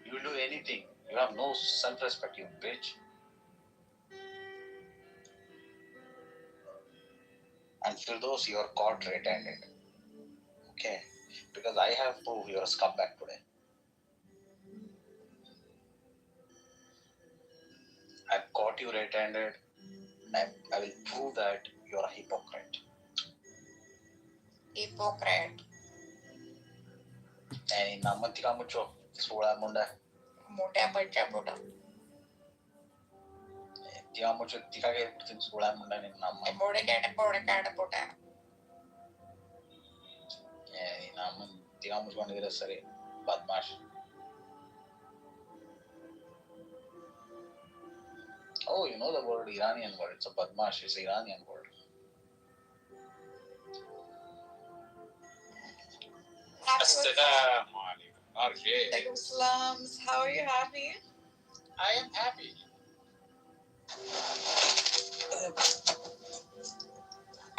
You will do anything. You have no self-respect, you bitch. And Firdos, you are caught red-handed. Okay? Because I have proved you're a scumbag today. I've caught you red-handed. I will prove that you're a hypocrite. Hypocrite. And Namatika Mucho, Sula Munda. Mota bacha bota. Tika Mucho, Tika Putin Sula Munda in Nama. Mota bota. And Naman, Tika Mucho on the Sari, Badmash. Oh, you know the word Iranian word. It's a Badmash, it's an Iranian word. Assalamu alaikum. Alaikum salams. How are you happy? I am happy.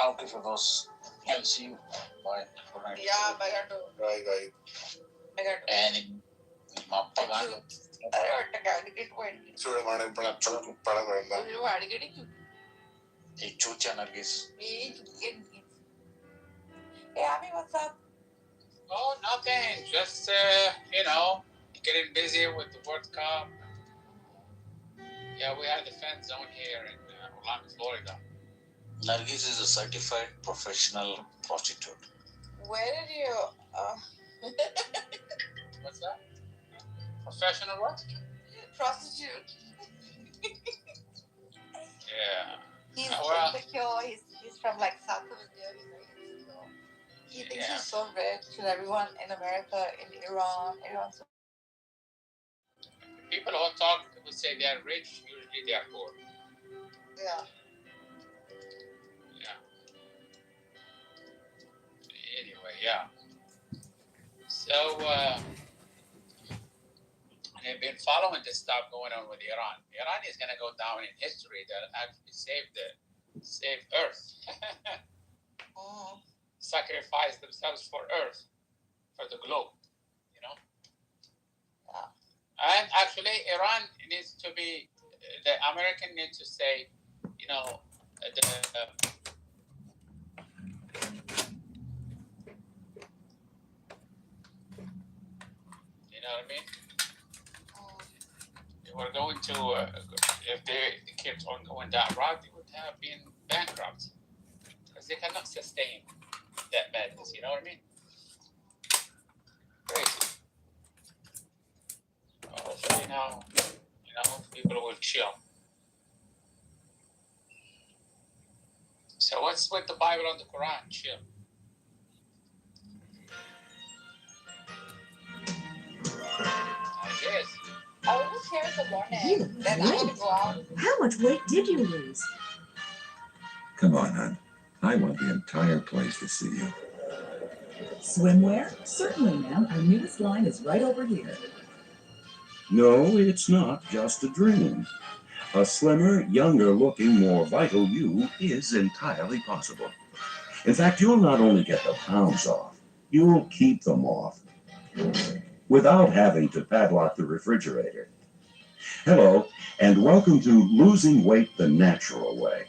Okay, for those. I'll see you. Bye. Good night. Yeah, Bagatu. Bye, bye. Bagatu. And in Mampagan. చూడమని పడగొడదా Hey, Chucha Nargis. Hey, Abby, what's up? Oh, nothing. Just, getting busy with the World Cup. Yeah, we have the fan zone here in Orlando, Florida. Nargis is a certified professional prostitute. Where did you... What's that? Professional what? Prostitute. Yeah. He's Well, insecure. He's from like south of India. He's very insecure. He thinks Yeah. he's so rich, and everyone in America, in Iran, everyone's so... People who talk who say they are rich, usually they are poor. Yeah. Yeah. Anyway, yeah. So, I've been following this stuff going on with Iran. Iran is going to go down in history that actually saved Earth. Sacrificed themselves for Earth, for the globe, Yeah. And actually, Iran needs to be, the American needs to say, you know what I mean? We're going to, if they kept on going that route, they would have been bankrupt because they cannot sustain that madness. You know what I mean? Crazy. Hopefully now, people will chill. So what's with the Bible and the Quran? Chill. here in the morning. You look Then I'm gonna great. go out. How much weight did you lose? Come on, hon. I want the entire place to see you. Swimwear? Certainly, ma'am. Our newest line is right over here. No, it's not just a dream. A slimmer, younger-looking, more vital you is entirely possible. In fact, you'll not only get the pounds off, you'll keep them off without having to padlock the refrigerator. Hello, and welcome to Losing Weight the Natural Way,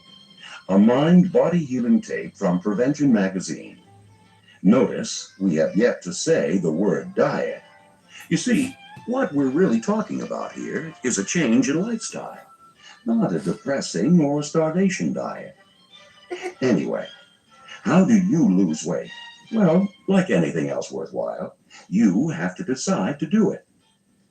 a mind-body healing tape from Prevention Magazine. Notice we have yet to say the word diet. You see, what we're really talking about here is a change in lifestyle, not a depressing or starvation diet. Anyway, how do you lose weight? Well, like anything else worthwhile, you have to decide to do it.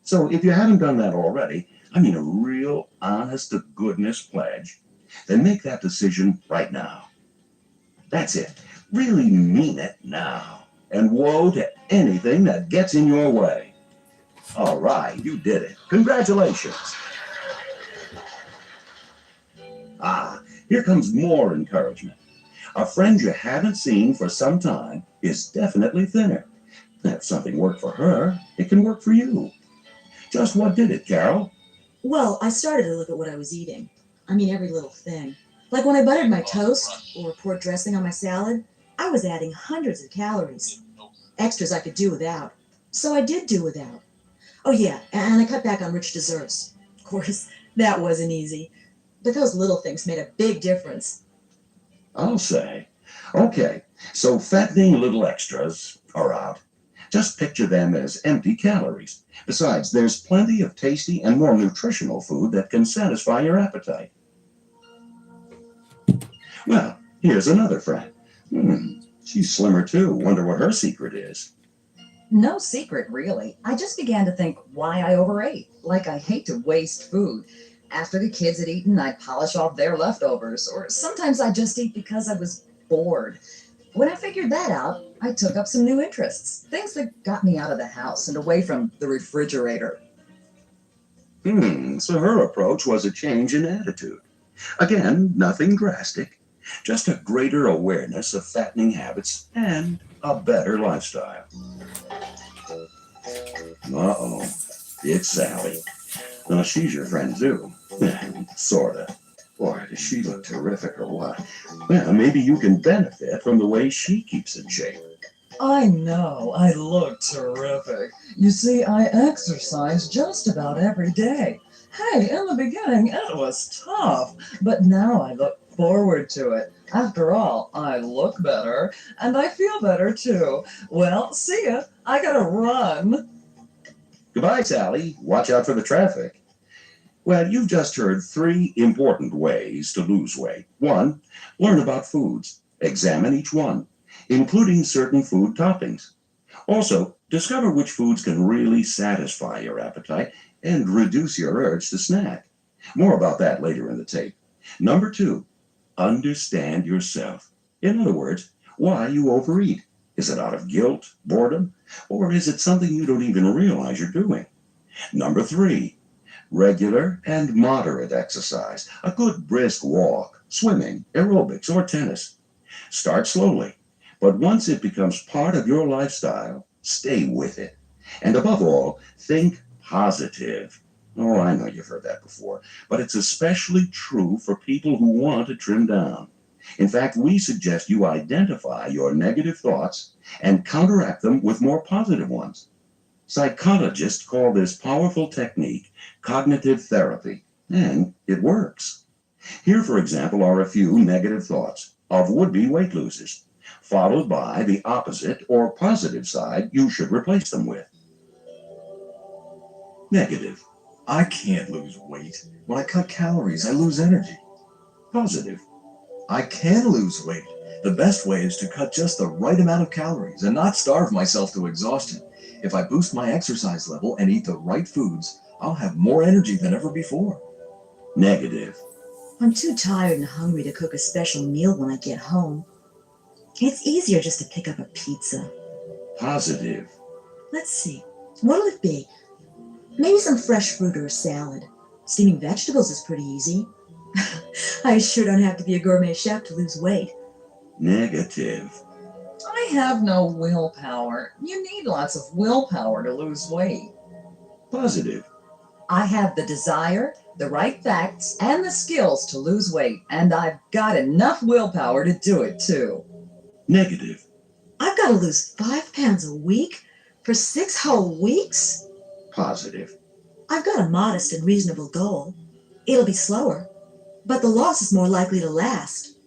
So if you haven't done that already, I mean a real honest-to-goodness pledge, then make that decision right now. That's it. Really mean it now. And woe to anything that gets in your way. All right, you did it. Congratulations. Ah, here comes more encouragement. A friend you haven't seen for some time is definitely thinner. If something worked for her, it can work for you. Just what did it, Carol? Well, I started to look at what I was eating. I mean, every little thing. Like when I buttered my toast or poured dressing on my salad, I was adding hundreds of calories. Extras I could do without. So I did do without. Oh yeah, and I cut back on rich desserts. Of course, that wasn't easy. But those little things made a big difference. I'll say. Okay, so fattening little extras are out. Just picture them as empty calories. Besides, there's plenty of tasty and more nutritional food that can satisfy your appetite. Well, here's another friend. She's slimmer too. Wonder what her secret is. No secret, really. I just began to think why I overate. Like I hate to waste food. After the kids had eaten, I'd polish off their leftovers, or sometimes I'd just eat because I was bored. When I figured that out, I took up some new interests, things that got me out of the house and away from the refrigerator. So her approach was a change in attitude. Again, nothing drastic, just a greater awareness of fattening habits and a better lifestyle. Uh-oh, it's Sally. Now, she's your friend too. Sorta. Boy, does she look terrific or what? Well, maybe you can benefit from the way she keeps in shape. I know, I look terrific. You see, I exercise just about every day. Hey, in the beginning, it was tough, but now I look forward to it. After all, I look better, and I feel better too. Well, see ya. I gotta run. Goodbye, Sally. Watch out for the traffic. Well, you've just heard 3 important ways to lose weight. 1, learn about foods. Examine each one, including certain food toppings. Also, discover which foods can really satisfy your appetite and reduce your urge to snack. More about that later in the tape. Number 2, understand yourself. In other words, why you overeat. Is it out of guilt, boredom, or is it something you don't even realize you're doing? Number 3, regular and moderate exercise. A good brisk walk, swimming, aerobics, or tennis. Start slowly, but once it becomes part of your lifestyle, stay with it. And above all, think positive. Oh, I know you've heard that before, but it's especially true for people who want to trim down. In fact, we suggest you identify your negative thoughts and counteract them with more positive ones. Psychologists call this powerful technique cognitive therapy, and it works. Here, for example, are a few negative thoughts of would-be weight losers, followed by the opposite or positive side you should replace them with. Negative. I can't lose weight. When I cut calories, I lose energy. Positive. I can lose weight. The best way is to cut just the right amount of calories and not starve myself to exhaustion. If I boost my exercise level and eat the right foods, I'll have more energy than ever before. Negative. I'm too tired and hungry to cook a special meal when I get home. It's easier just to pick up a pizza. Positive. Let's see. What'll it be? Maybe some fresh fruit or a salad. Steaming vegetables is pretty easy. I sure don't have to be a gourmet chef to lose weight. Negative. I have no willpower. You need lots of willpower to lose weight. Positive. I have the desire, the right facts, and the skills to lose weight, and I've got enough willpower to do it too. Negative. I've got to lose 5 pounds a week for 6 whole weeks? Positive. I've got a modest and reasonable goal. It'll be slower, but the loss is more likely to last.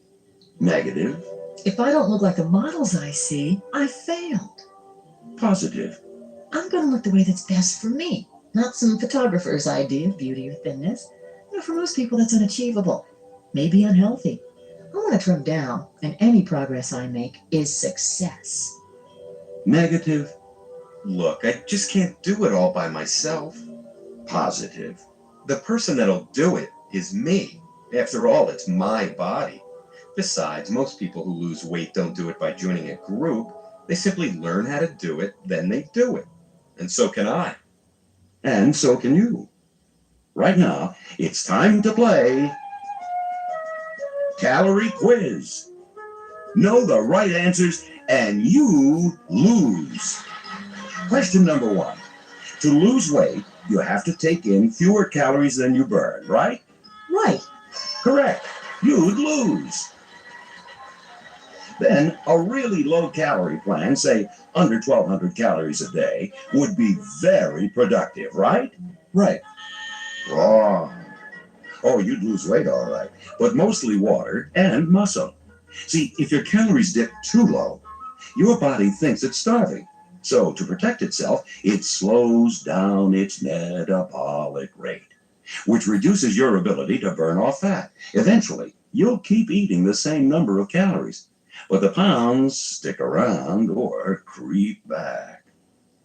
Negative. If I don't look like the models I see, I failed. Positive. I'm going to look the way that's best for me, not some photographer's idea of beauty or thinness. For most people, that's unachievable, maybe unhealthy. I want to trim down, and any progress I make is success. Negative. Look, I just can't do it all by myself. Positive. The person that'll do it is me. After all, it's my body. Besides, most people who lose weight don't do it by joining a group. They simply learn how to do it, then they do it. And so can I. And so can you. Right now, it's time to play Calorie Quiz. Know the right answers and you lose. Question number 1. To lose weight, you have to take in fewer calories than you burn, right? Right. Correct. You'd lose. Then a really low-calorie plan, say under 1,200 calories a day, would be very productive, right? Right. Wrong. Oh, you'd lose weight, all right, but mostly water and muscle. See, if your calories dip too low, your body thinks it's starving. So to protect itself, it slows down its metabolic rate, which reduces your ability to burn off fat. Eventually, you'll keep eating the same number of calories, but the pounds stick around or creep back.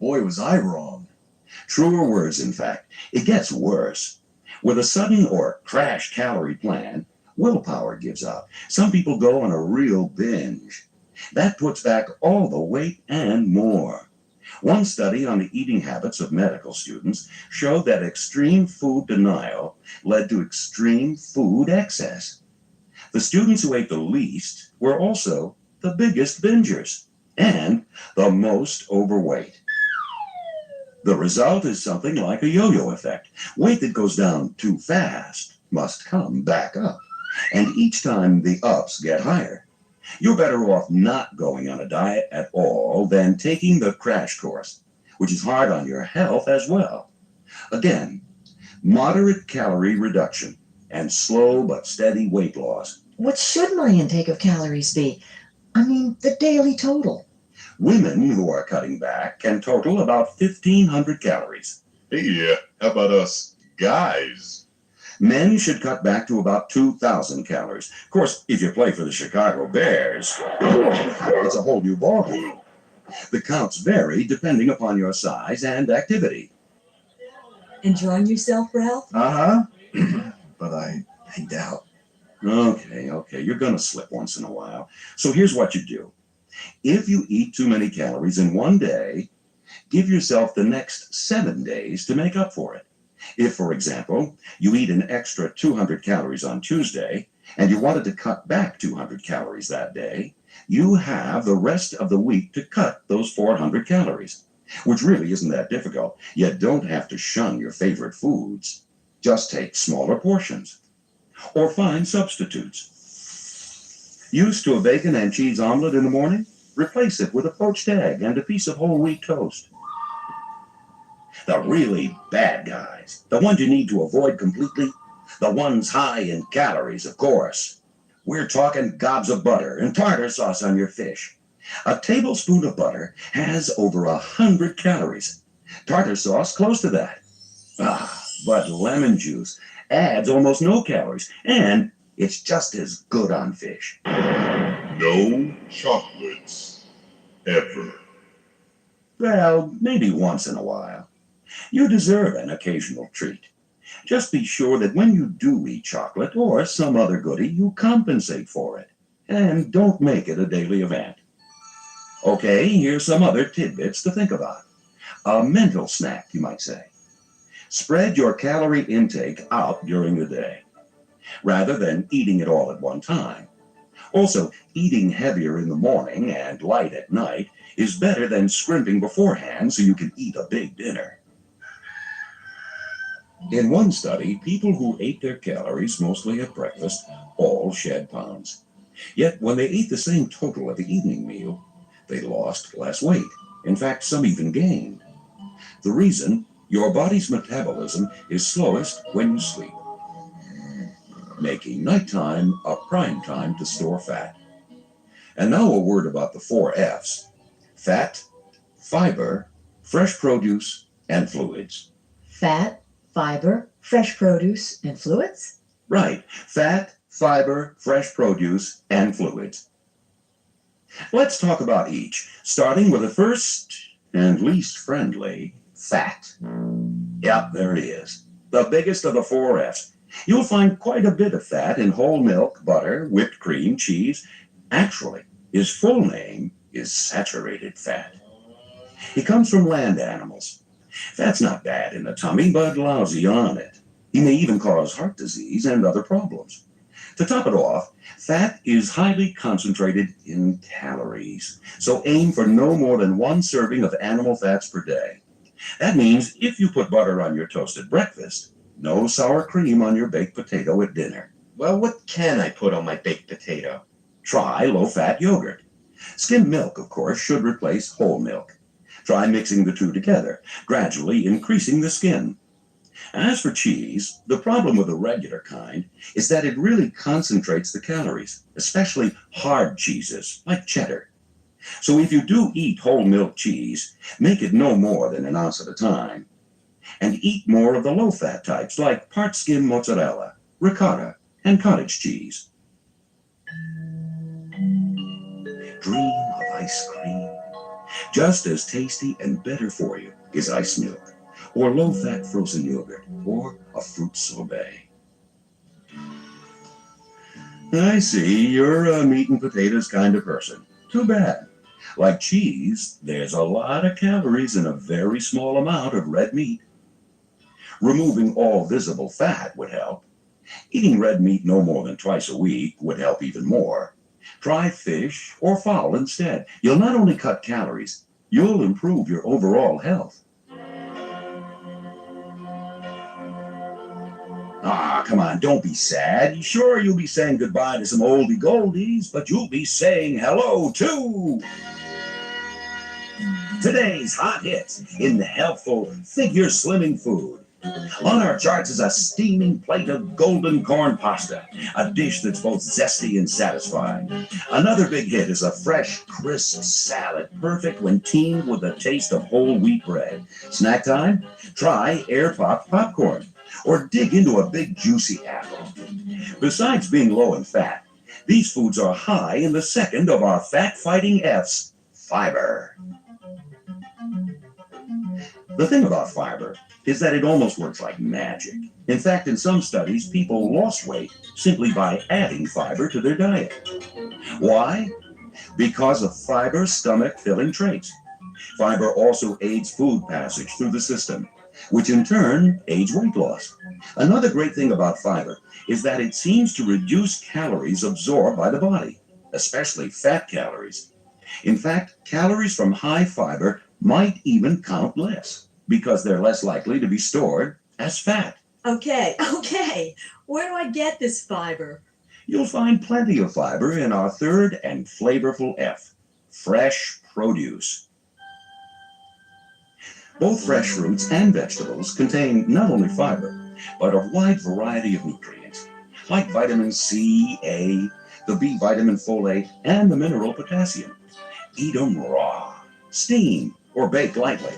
Boy, was I wrong. Truer words, in fact. It gets worse. With a sudden or crash calorie plan, willpower gives up. Some people go on a real binge. That puts back all the weight and more. One study on the eating habits of medical students showed that extreme food denial led to extreme food excess. The students who ate the least were also the biggest bingers and the most overweight. The result is something like a yo-yo effect. Weight that goes down too fast must come back up. And each time the ups get higher. You're better off not going on a diet at all than taking the crash course, which is hard on your health as well. Again, moderate calorie reduction and slow but steady weight loss. What should my intake of calories be? I mean, the daily total. Women who are cutting back can total about 1,500 calories. Hey, how about us guys? Men should cut back to about 2,000 calories. Of course, if you play for the Chicago Bears, it's a whole new ballgame. The counts vary depending upon your size and activity. Enjoying yourself, Ralph? Uh-huh. But I doubt. Okay, you're gonna slip once in a while. So here's what you do. If you eat too many calories in one day, give yourself the next 7 days to make up for it. If, for example, you eat an extra 200 calories on Tuesday, and you wanted to cut back 200 calories that day, you have the rest of the week to cut those 400 calories, which really isn't that difficult. You don't have to shun your favorite foods. Just take smaller portions. Or find substitutes. Used to a bacon and cheese omelet in the morning? Replace it with a poached egg and a piece of whole wheat toast. The really bad guys, the ones you need to avoid completely, the ones high in calories, of course. We're talking gobs of butter and tartar sauce on your fish. A tablespoon of butter has over 100 calories. Tartar sauce close to that. But lemon juice adds almost no calories, and it's just as good on fish. No chocolates. Ever. Well, maybe once in a while. You deserve an occasional treat. Just be sure that when you do eat chocolate or some other goodie, you compensate for it. And don't make it a daily event. Okay, here's some other tidbits to think about. A mental snack, you might say. Spread your calorie intake out during the day, rather than eating it all at one time. Also, eating heavier in the morning and light at night is better than scrimping beforehand so you can eat a big dinner. In one study, people who ate their calories mostly at breakfast all shed pounds. Yet when they ate the same total at the evening meal, they lost less weight. In fact, some even gained. The reason? Your body's metabolism is slowest when you sleep, making nighttime a prime time to store fat. And now a word about the 4 F's: fat, fiber, fresh produce, and fluids. Fat, fiber, fresh produce, and fluids? Right. Fat, fiber, fresh produce, and fluids. Let's talk about each, starting with the first and least friendly, fat. Yep, there it is. The biggest of the 4 F's. You'll find quite a bit of fat in whole milk, butter, whipped cream, cheese. Actually, his full name is saturated fat. He comes from land animals. Fat's not bad in the tummy, but lousy on it. He may even cause heart disease and other problems. To top it off, fat is highly concentrated in calories, so aim for no more than 1 serving of animal fats per day. That means if you put butter on your toast at breakfast, no sour cream on your baked potato at dinner. Well, what can I put on my baked potato? Try low-fat yogurt. Skim milk, of course, should replace whole milk. Try mixing the two together, gradually increasing the skin. As for cheese, the problem with the regular kind is that it really concentrates the calories, especially hard cheeses like cheddar. So if you do eat whole milk cheese, make it no more than 1 ounce at a time. And eat more of the low-fat types like part-skim mozzarella, ricotta, and cottage cheese. Dream of ice cream. Just as tasty and better for you is ice milk, or low-fat frozen yogurt, or a fruit sorbet. I see, you're a meat and potatoes kind of person. Too bad. Like cheese, there's a lot of calories in a very small amount of red meat. Removing all visible fat would help. Eating red meat no more than twice a week would help even more. Try fish or fowl instead. You'll not only cut calories, you'll improve your overall health. Ah, come on, don't be sad. Sure, you'll be saying goodbye to some oldie goldies, but you'll be saying hello to today's hot hits in the healthful figure slimming food. On our charts is a steaming plate of golden corn pasta, a dish that's both zesty and satisfying. Another big hit is a fresh, crisp salad, perfect when teamed with a taste of whole wheat bread. Snack time? Try air-popped popcorn, or dig into a big juicy apple. Besides being low in fat, these foods are high in the second of our fat-fighting F's, fiber. The thing about fiber is that it almost works like magic. In fact, in some studies, people lost weight simply by adding fiber to their diet. Why? Because of fiber's stomach-filling traits. Fiber also aids food passage through the system, which in turn aids weight loss. Another great thing about fiber is that it seems to reduce calories absorbed by the body, especially fat calories. In fact, calories from high fiber might even count less, because they're less likely to be stored as fat. Okay. Where do I get this fiber? You'll find plenty of fiber in our third and flavorful F, fresh produce. Both fresh fruits and vegetables contain not only fiber, but a wide variety of nutrients, like vitamin C, A, the B vitamin folate, and the mineral potassium. Eat them raw, steam, or bake lightly.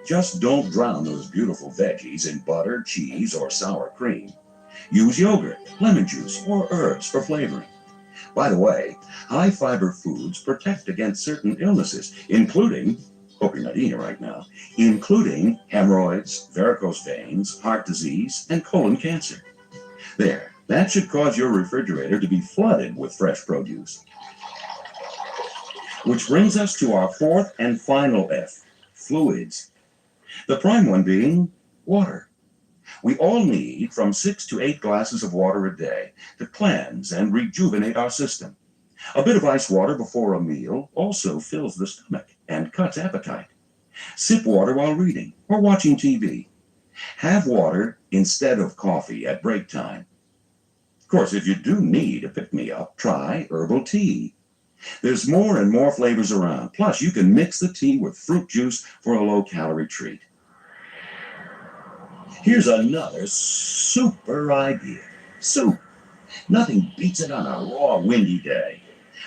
Just don't drown those beautiful veggies in butter, cheese, or sour cream. Use yogurt, lemon juice, or herbs for flavoring. By the way, high-fiber foods protect against certain illnesses, including, hope you're not eating right now, including hemorrhoids, varicose veins, heart disease, and colon cancer. There, that should cause your refrigerator to be flooded with fresh produce. Which brings us to our fourth and final F, fluids. The prime one being water. We all need from 6 to 8 glasses of water a day to cleanse and rejuvenate our system. A bit of ice water before a meal also fills the stomach and cuts appetite. Sip water while reading or watching TV. Have water instead of coffee at break time. Of course, if you do need a pick-me-up, try herbal tea. There's more and more flavors around. Plus, you can mix the tea with fruit juice for a low-calorie treat. Here's another super idea. Soup. Nothing beats it on a raw, windy day.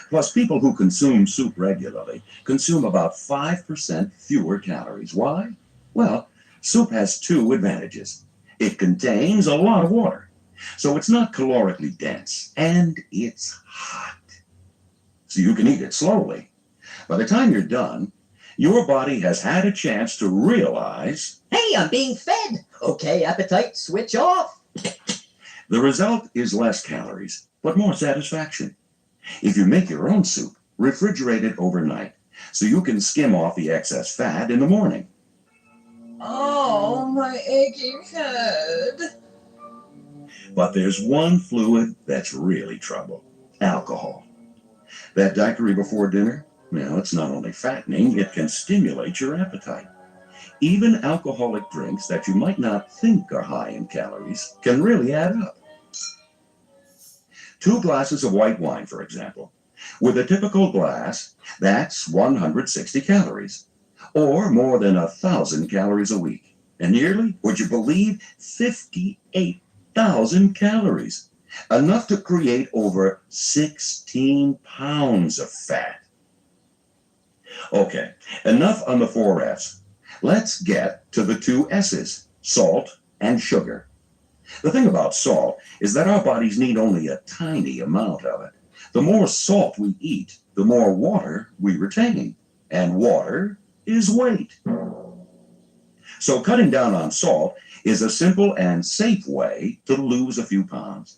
Plus, people who consume soup regularly consume about 5% fewer calories. Why? Well, soup has 2 advantages. It contains a lot of water, so it's not calorically dense, and it's hot. So you can eat it slowly. By the time you're done, your body has had a chance to realize, hey, I'm being fed. Okay, appetite, switch off. The result is less calories, but more satisfaction. If you make your own soup, refrigerate it overnight so you can skim off the excess fat in the morning. Oh, my aching head. But there's one fluid that's really trouble: alcohol. That daiquiri before dinner, well, it's not only fattening, it can stimulate your appetite. Even alcoholic drinks that you might not think are high in calories can really add up. 2 glasses of white wine, for example. With a typical glass, that's 160 calories, or more than 1,000 calories a week. And yearly, would you believe, 58,000 calories. Enough to create over 16 pounds of fat. Okay, enough on the 4 F's. Let's get to the 2 S's, salt and sugar. The thing about salt is that our bodies need only a tiny amount of it. The more salt we eat, the more water we retain. And water is weight. So cutting down on salt is a simple and safe way to lose a few pounds.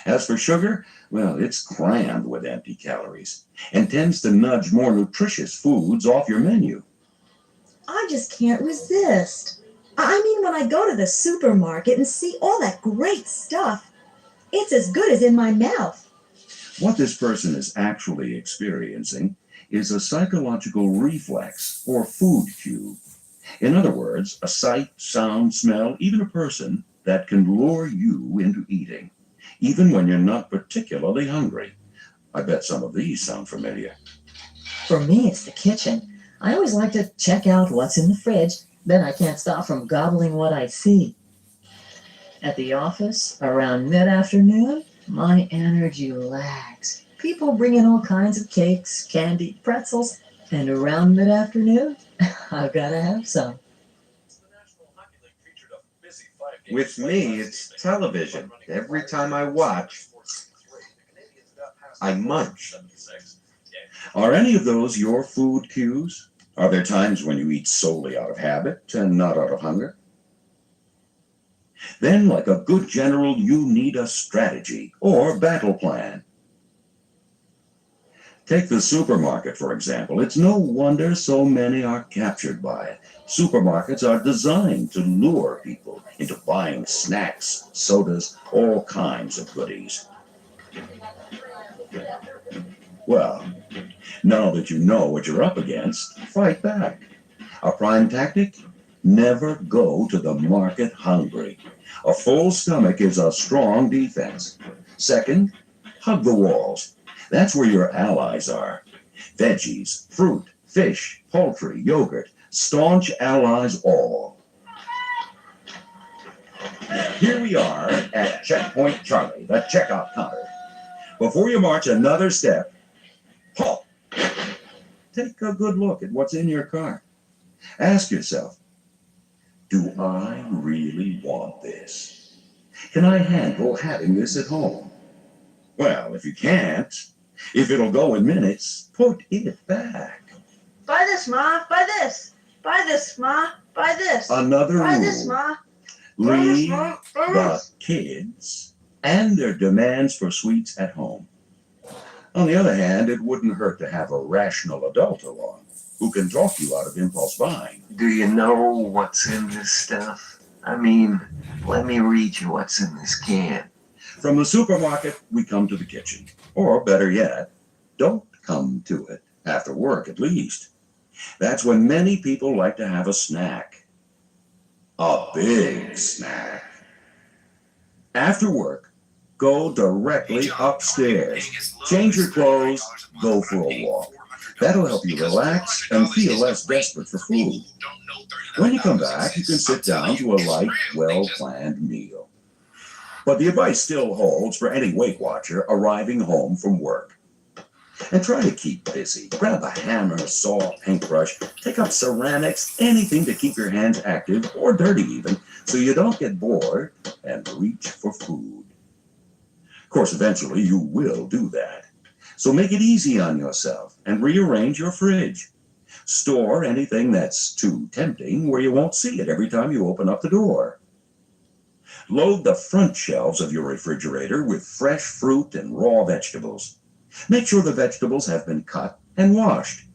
As for sugar, well, it's crammed with empty calories and tends to nudge more nutritious foods off your menu. I just can't resist. I mean, when I go to the supermarket and see all that great stuff, it's as good as in my mouth. What this person is actually experiencing is a psychological reflex or food cue. In other words, a sight, sound, smell, even a person that can lure you into eating, even when you're not particularly hungry. I bet some of these sound familiar. For me, it's the kitchen. I always like to check out what's in the fridge. Then I can't stop from gobbling what I see. At the office, around mid-afternoon, my energy lags. People bring in all kinds of cakes, candy, pretzels, and around mid-afternoon, I've got to have some. With me, it's television. Every time I watch, I munch. Are any of those your food cues? Are there times when you eat solely out of habit and not out of hunger? Then, like a good general, you need a strategy or battle plan. Take the supermarket, for example. It's no wonder so many are captured by it. Supermarkets are designed to lure people into buying snacks, sodas, all kinds of goodies. Well, now that you know what you're up against, fight back. A prime tactic? Never go to the market hungry. A full stomach is a strong defense. Second, hug the walls. That's where your allies are. Veggies, fruit, fish, poultry, yogurt, staunch allies all. Here we are at Checkpoint Charlie, the checkout counter. Before you march another step, halt. Take a good look at what's in your cart. Ask yourself, do I really want this? Can I handle having this at home? Well, if you can't, if it'll go in minutes, put it back. Buy this, Ma. Buy this. Buy this, Ma. Buy this. Another Buy rule. this, Ma. Leave Buy the this. kids and their demands for sweets at home. On the other hand, it wouldn't hurt to have a rational adult along who can talk you out of impulse buying. Do you know what's in this stuff? I mean, Let me read you what's in this can. From the supermarket, we come to the kitchen. Or better yet, don't come to it, after work at least. That's when many people like to have a snack. A big snack. After work, go directly upstairs. Change your clothes, go for a walk. That'll help you relax and feel less desperate for food. When you come back, you can sit down to a light, well-planned meal. But the advice still holds for any Weight Watcher arriving home from work. And try to keep busy. Grab a hammer, saw, paintbrush, take up ceramics, anything to keep your hands active, or dirty even, so you don't get bored and reach for food. Of course, eventually you will do that. So make it easy on yourself and rearrange your fridge. Store anything that's too tempting where you won't see it every time you open up the door. Load the front shelves of your refrigerator with fresh fruit and raw vegetables. Make sure the vegetables have been cut and washed.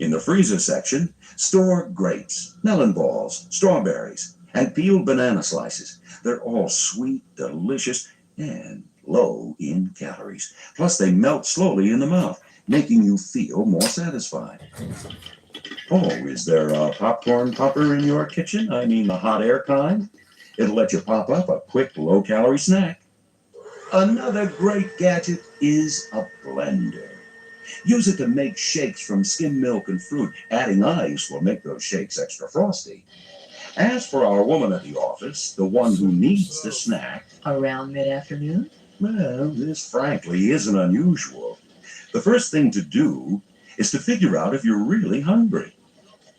In the freezer section, store grapes, melon balls, strawberries, and peeled banana slices. They're all sweet, delicious, and low in calories. Plus, they melt slowly in the mouth, making you feel more satisfied. Oh, is there a popcorn popper in your kitchen? I mean the hot air kind? It'll let you pop up a quick, low-calorie snack. Another great gadget is a blender. Use it to make shakes from skim milk and fruit. Adding ice will make those shakes extra frosty. As for our woman at the office, the one who needs the snack, Around mid-afternoon? well, this frankly isn't unusual. The first thing to do is to figure out if you're really hungry.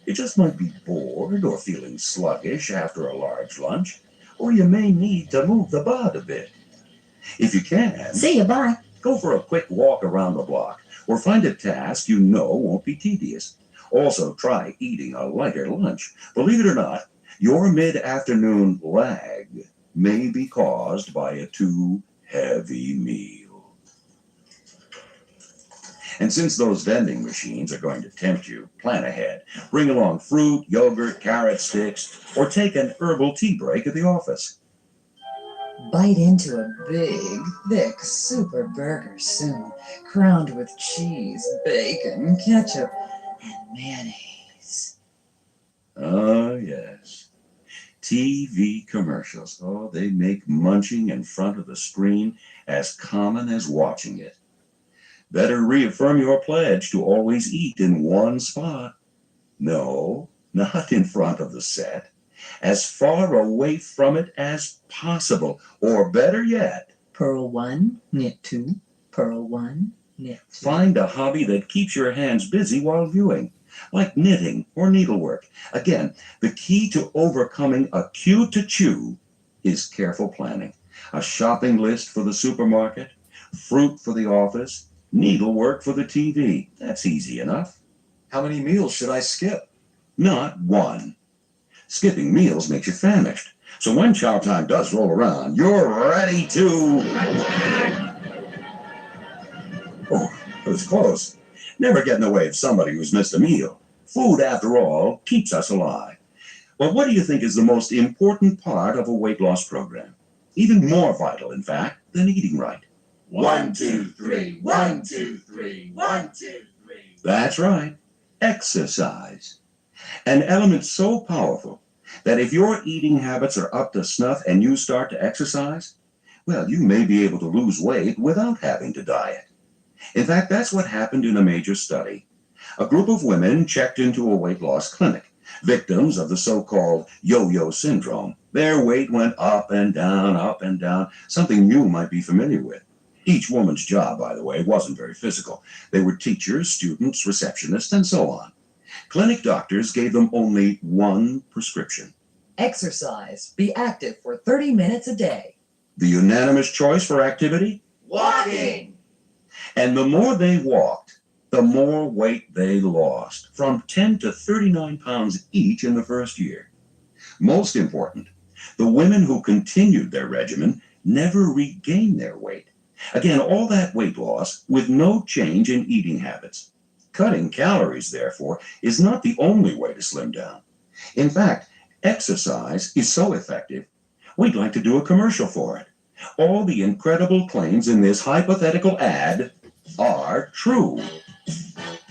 You just might be bored or feeling sluggish after a large lunch, or you may need to move the bud a bit. If you can, See you, bye. Go for a quick walk around the block, or find a task you know won't be tedious. Also, try eating a lighter lunch. Believe it or not, your mid-afternoon lag may be caused by a too heavy meal. And since those vending machines are going to tempt you, plan ahead. Bring along fruit, yogurt, carrot sticks, or take an herbal tea break at the office. Bite into a big, thick super burger soon, crowned with cheese, bacon, ketchup, and mayonnaise. Oh, yes. TV commercials. Oh, they make munching in front of the screen as common as watching it. Better reaffirm your pledge to always eat in one spot. No, not in front of the set. As far away from it as possible. Or better yet, Purl 1, knit 2, purl 1, knit 2. Find a hobby that keeps your hands busy while viewing, like knitting or needlework. Again, the key to overcoming a cue to chew is careful planning. A shopping list for the supermarket, fruit for the office, needlework for the TV. That's easy enough. How many meals should I skip? Not one. Skipping meals makes you famished. So when chow time does roll around, you're ready to... Oh, it was close. Never get in the way of somebody who's missed a meal. Food, after all, keeps us alive. Well, what do you think is the most important part of a weight loss program? Even more vital, in fact, than eating right. 1, 2, 3, 1, 2, 3, 1, 2, 3. That's right. Exercise. An element so powerful that if your eating habits are up to snuff and you start to exercise, well, you may be able to lose weight without having to diet. In fact, that's what happened in a major study. A group of women checked into a weight loss clinic, victims of the so-called yo-yo syndrome. Their weight went up and down, something you might be familiar with. Each woman's job, by the way, wasn't very physical. They were teachers, students, receptionists, and so on. Clinic doctors gave them only one prescription. Exercise. Be active for 30 minutes a day. The unanimous choice for activity? Walking! And the more they walked, the more weight they lost, from 10 to 39 pounds each in the first year. Most important, the women who continued their regimen never regained their weight. Again, all that weight loss with no change in eating habits. Cutting calories, therefore, is not the only way to slim down. In fact, exercise is so effective We'd like to do a commercial for it. All the incredible claims in this hypothetical ad are true.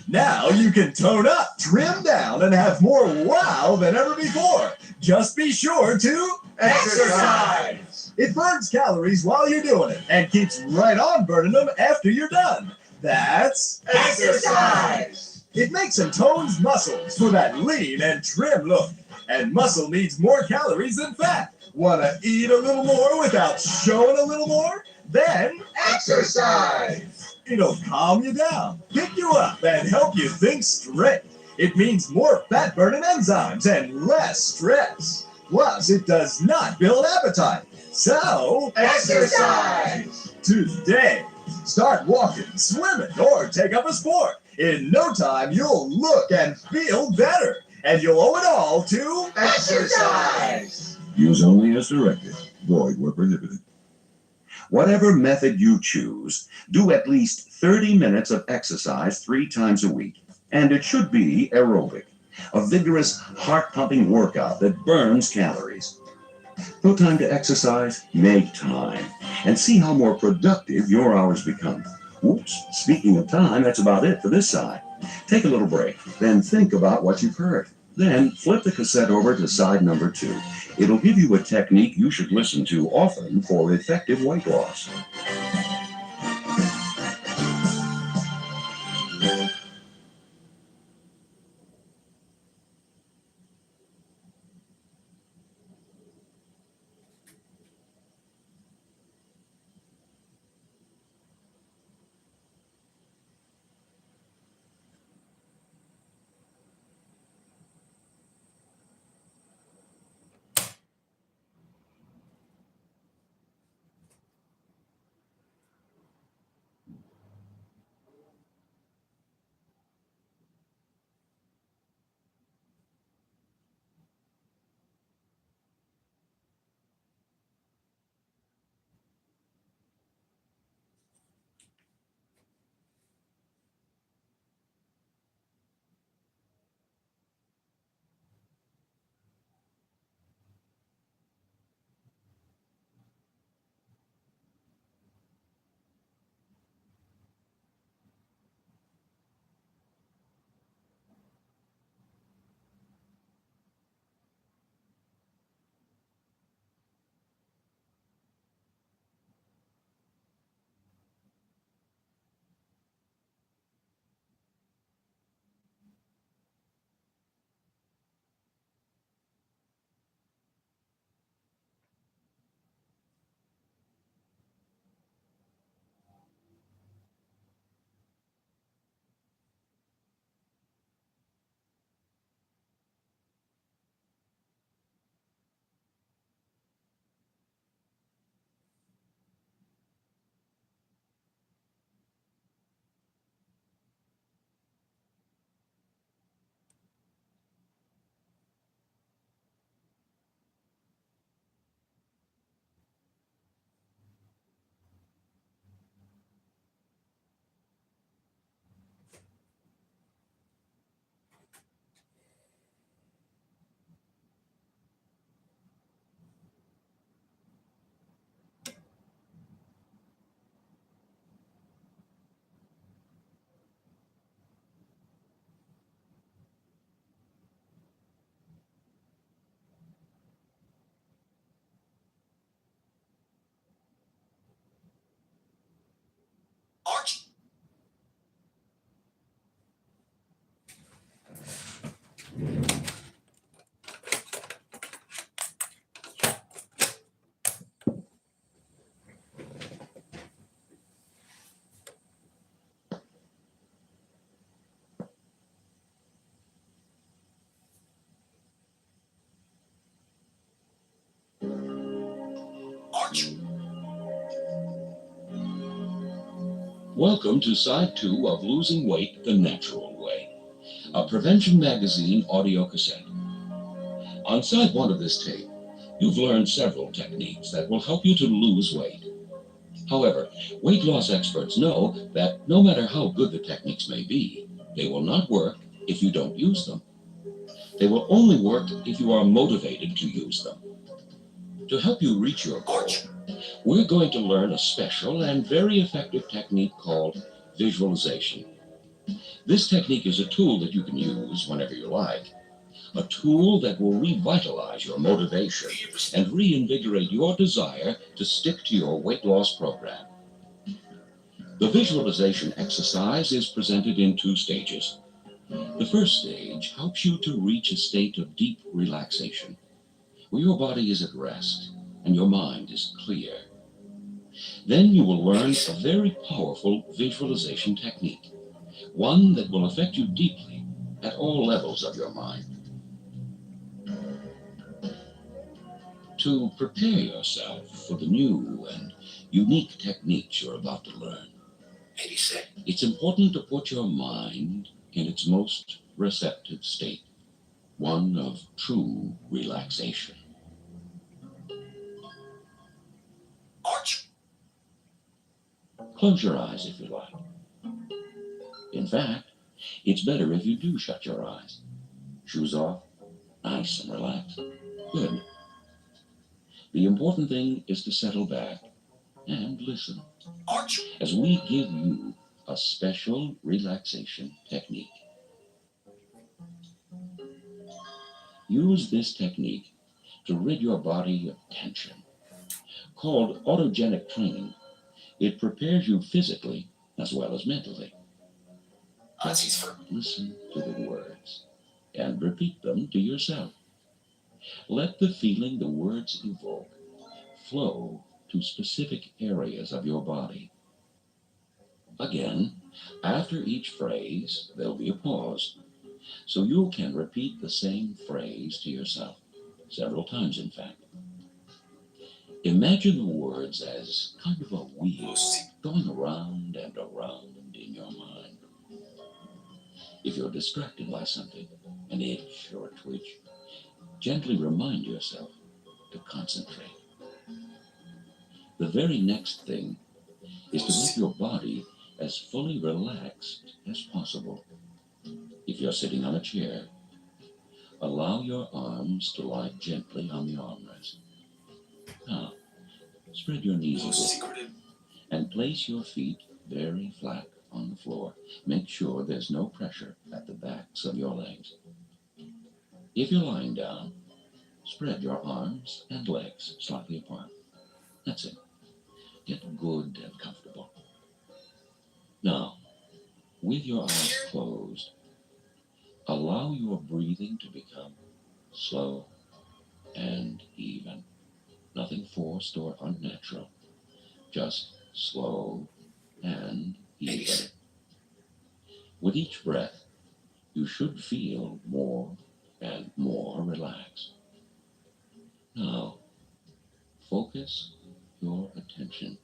Now you can tone up, trim down, and have more wow than ever before. Just be sure to exercise. It burns calories while you're doing it and keeps right on burning them after you're done. That's exercise. It makes and tones muscles for that lean and trim look. And muscle needs more calories than fat. Want to eat a little more without showing a little more? Then exercise. It'll calm you down, pick you up, and help you think straight. It means more fat-burning enzymes and less stress. Plus, it does not build appetite. So, exercise today. Start walking, swimming, or take up a sport. In no time, you'll look and feel better. And you'll owe it all to exercise. Use only as directed. Void where prohibited. Whatever method you choose, do at least 30 minutes of exercise 3 times a week. And it should be aerobic, a vigorous, heart-pumping workout that burns calories. No time to exercise? Make time. And see how more productive your hours become. Whoops, speaking of time, that's about it for this side. Take a little break, then think about what you've heard. Then flip the cassette over to side number 2. It'll give you a technique you should listen to often for effective weight loss. Welcome to Side 2 of Losing Weight the Natural Way, a Prevention Magazine audio cassette. On Side 1 of this tape, you've learned several techniques that will help you to lose weight. However, weight loss experts know that no matter how good the techniques may be, they will not work if you don't use them. They will only work if you are motivated to use them. To help you reach your goal, we're going to learn a special and very effective technique called visualization. This technique is a tool that you can use whenever you like. A tool that will revitalize your motivation and reinvigorate your desire to stick to your weight loss program. The visualization exercise is presented in 2 stages. The first stage helps you to reach a state of deep relaxation, where your body is at rest and your mind is clear. Then you will learn a very powerful visualization technique, one that will affect you deeply at all levels of your mind. To prepare yourself for the new and unique techniques you're about to learn, it's important to put your mind in its most receptive state, one of true relaxation. Close your eyes if you like. In fact, it's better if you do shut your eyes. Shoes off, nice and relaxed. Good. The important thing is to settle back and listen as we give you a special relaxation technique. Use this technique to rid your body of tension. Called autogenic training, it prepares you physically as well as mentally. Just listen to the words and repeat them to yourself. Let the feeling the words evoke flow to specific areas of your body. Again, after each phrase, there'll be a pause, so you can repeat the same phrase to yourself, several times in fact. Imagine the words as kind of a wheel going around and around in your mind. If you're distracted by something, an itch or a twitch, gently remind yourself to concentrate. The very next thing is to make your body as fully relaxed as possible. If you're sitting on a chair, allow your arms to lie gently on the armrest. Now, spread your knees a bit and place your feet very flat on the floor. Make sure there's no pressure at the backs of your legs. If you're lying down, spread your arms and legs slightly apart. That's it. Get good and comfortable. Now, with your eyes closed, allow your breathing to become slow and even. Nothing forced or unnatural. Just slow and even. With each breath, you should feel more and more relaxed. Now, focus your attention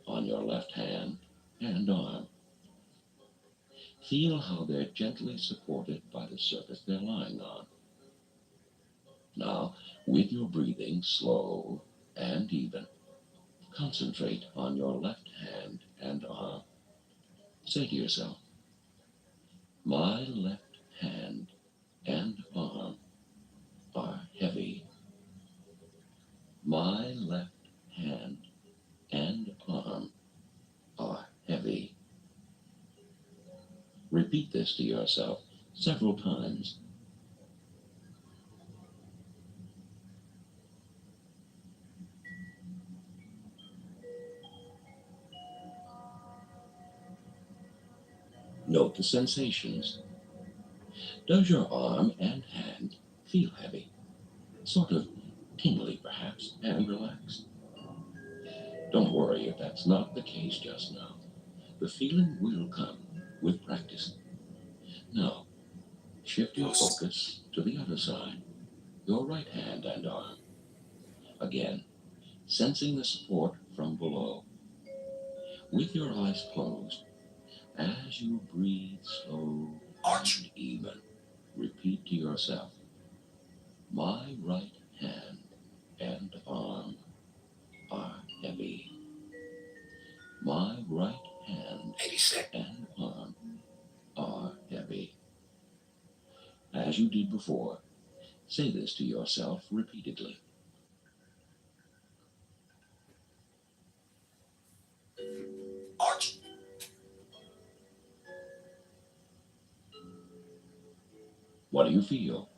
on your left hand and arm. Feel how they're gently supported by the surface they're lying on. Now, with your breathing slow and even, concentrate on your left hand and arm. Say to yourself, my left hand and arm are heavy. My left hand and arm are heavy. Repeat this to yourself several times. Note the sensations. Does your arm and hand feel heavy? Sort of tingly, perhaps, and relaxed? Don't worry if that's not the case just now. The feeling will come with practice. Now, shift your focus to the other side, your right hand and arm. Again, sensing the support from below. With your eyes closed, as you breathe slow and even, repeat to yourself, my right hand and arm are heavy. My right hand and arm are heavy. As you did before, say this to yourself repeatedly. What do you feel?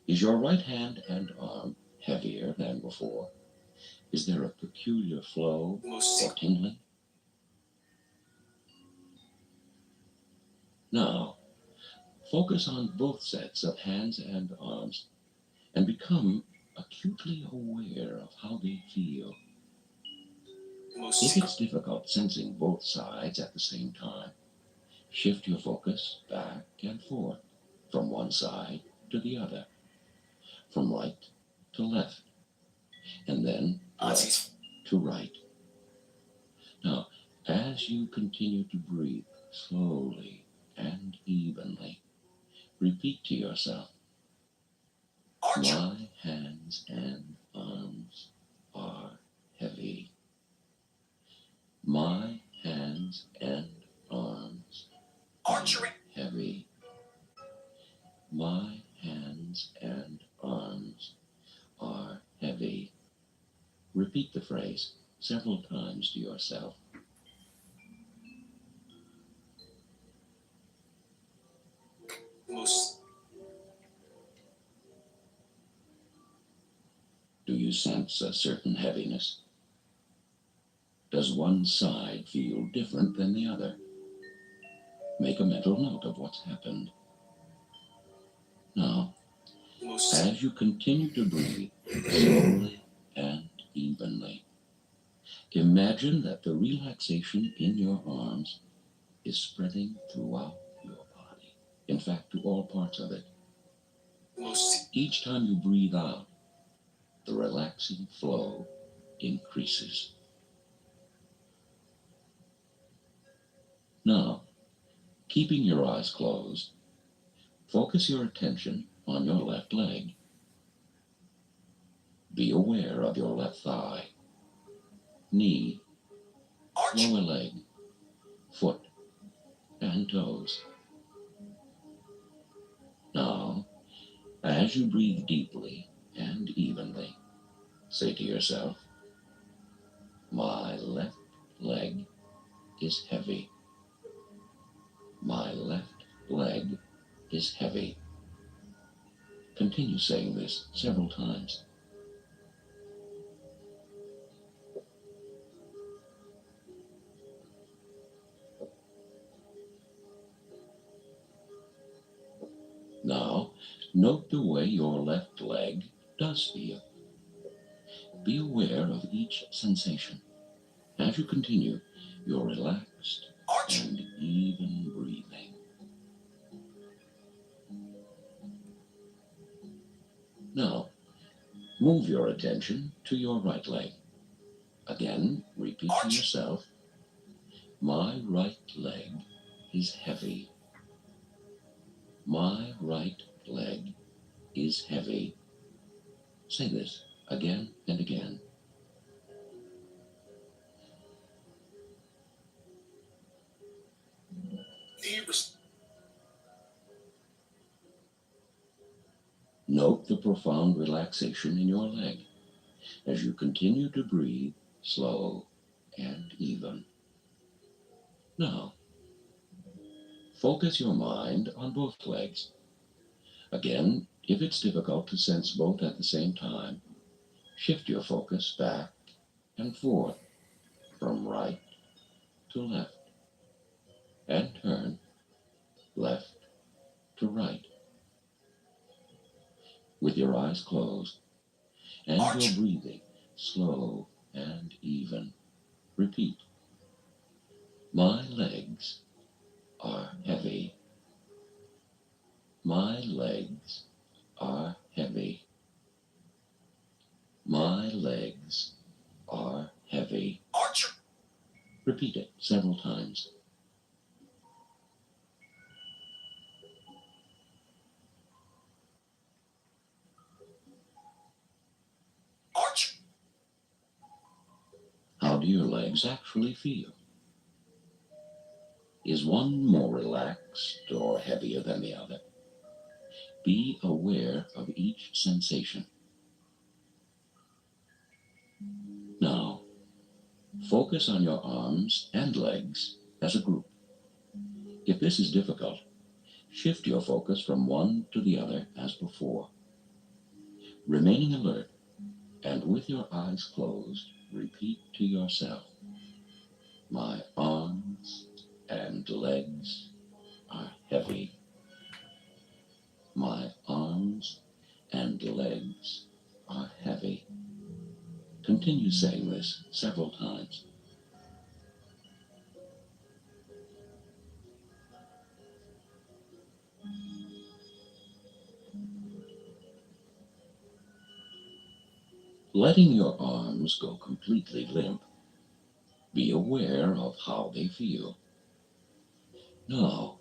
Is your right hand and arm heavier than before? Is there a peculiar flow or tingling? Now, focus on both sets of hands and arms and become acutely aware of how they feel. If it's difficult sensing both sides at the same time, shift your focus back and forth from one side to the other, from right to left, and then left to right. Now, as you continue to breathe slowly and evenly, repeat to yourself, my hands and arms are heavy. My hands and arms are heavy. My hands and arms are heavy. Repeat the phrase several times to yourself. Do you sense a certain heaviness? Does one side feel different than the other? Make a mental note of what's happened. Now, as you continue to breathe slowly and evenly, imagine that the relaxation in your arms is spreading throughout your body. In fact, to all parts of it. Each time you breathe out, the relaxing flow increases. Now, keeping your eyes closed, focus your attention on your left leg. Be aware of your left thigh, knee, lower leg, foot, and toes. Now, as you breathe deeply and evenly, say to yourself, my left leg is heavy. My left leg is heavy. Continue saying this several times. Now, note the way your left leg does feel. Be aware of each sensation. As you continue your relaxed and even breathing. Now, move your attention to your right leg. Again, repeat to yourself, my right leg is heavy. My right leg is heavy. Say this again and again. Note the profound relaxation in your leg as you continue to breathe slow and even. Now, focus your mind on both legs. Again, if it's difficult to sense both at the same time, shift your focus back and forth from right to left and turn left to right. With your eyes closed and your breathing slow and even, repeat, my legs are heavy. My legs are heavy. My legs are heavy. Repeat it several times. How do your legs actually feel? Is one more relaxed or heavier than the other? Be aware of each sensation. Now, focus on your arms and legs as a group. If this is difficult, Shift your focus from one to the other as before, remaining alert, and with your eyes closed, repeat to yourself, my arms and legs are heavy. My arms and legs are heavy. Continue saying this several times. Letting your arms go completely limp, be aware of how they feel. Now,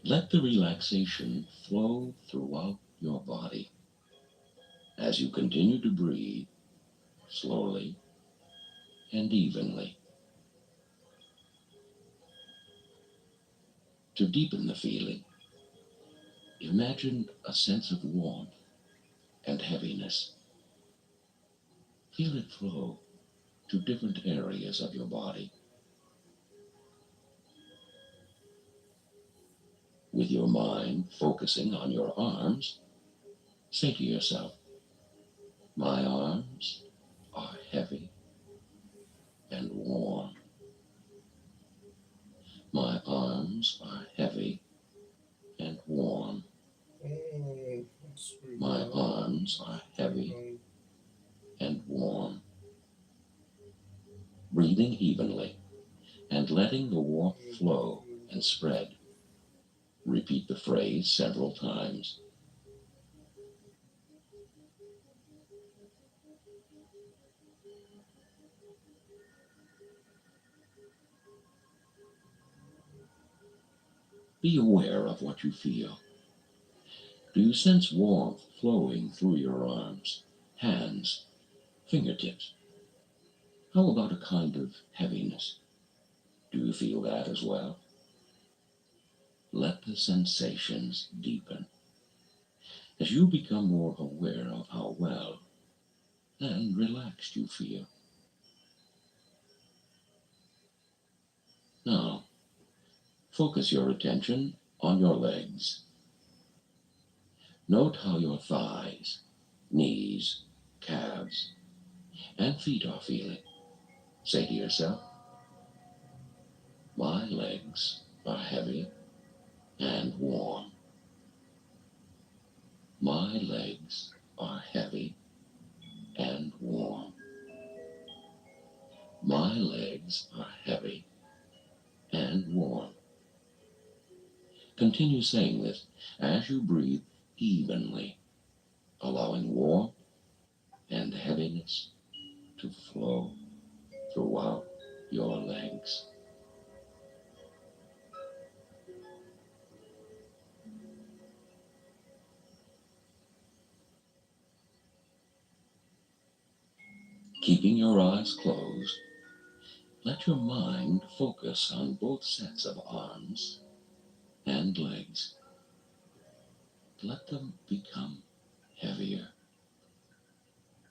let the relaxation flow throughout your body. As you continue to breathe slowly and evenly. To deepen the feeling, imagine a sense of warmth and heaviness. Feel it flow to different areas of your body. With your mind focusing on your arms, say to yourself, my arms are heavy and warm. My arms are heavy and warm. My arms are heavy and warm. Breathing evenly and letting the warmth flow and spread. Repeat the phrase several times. Be aware of what you feel. Do you sense warmth flowing through your arms, hands, fingertips? How about a kind of heaviness? Do you feel that as well? Let the sensations deepen. As you become more aware of how well and relaxed you feel. Now, focus your attention on your legs. Note how your thighs, knees, calves, and feet are feeling. Say to yourself, my legs are heavy and warm. My legs are heavy and warm. My legs are heavy and warm. Continue saying this as you breathe evenly, allowing warmth and heaviness to flow throughout your legs. Keeping your eyes closed, let your mind focus on both sets of arms and legs. Let them become heavier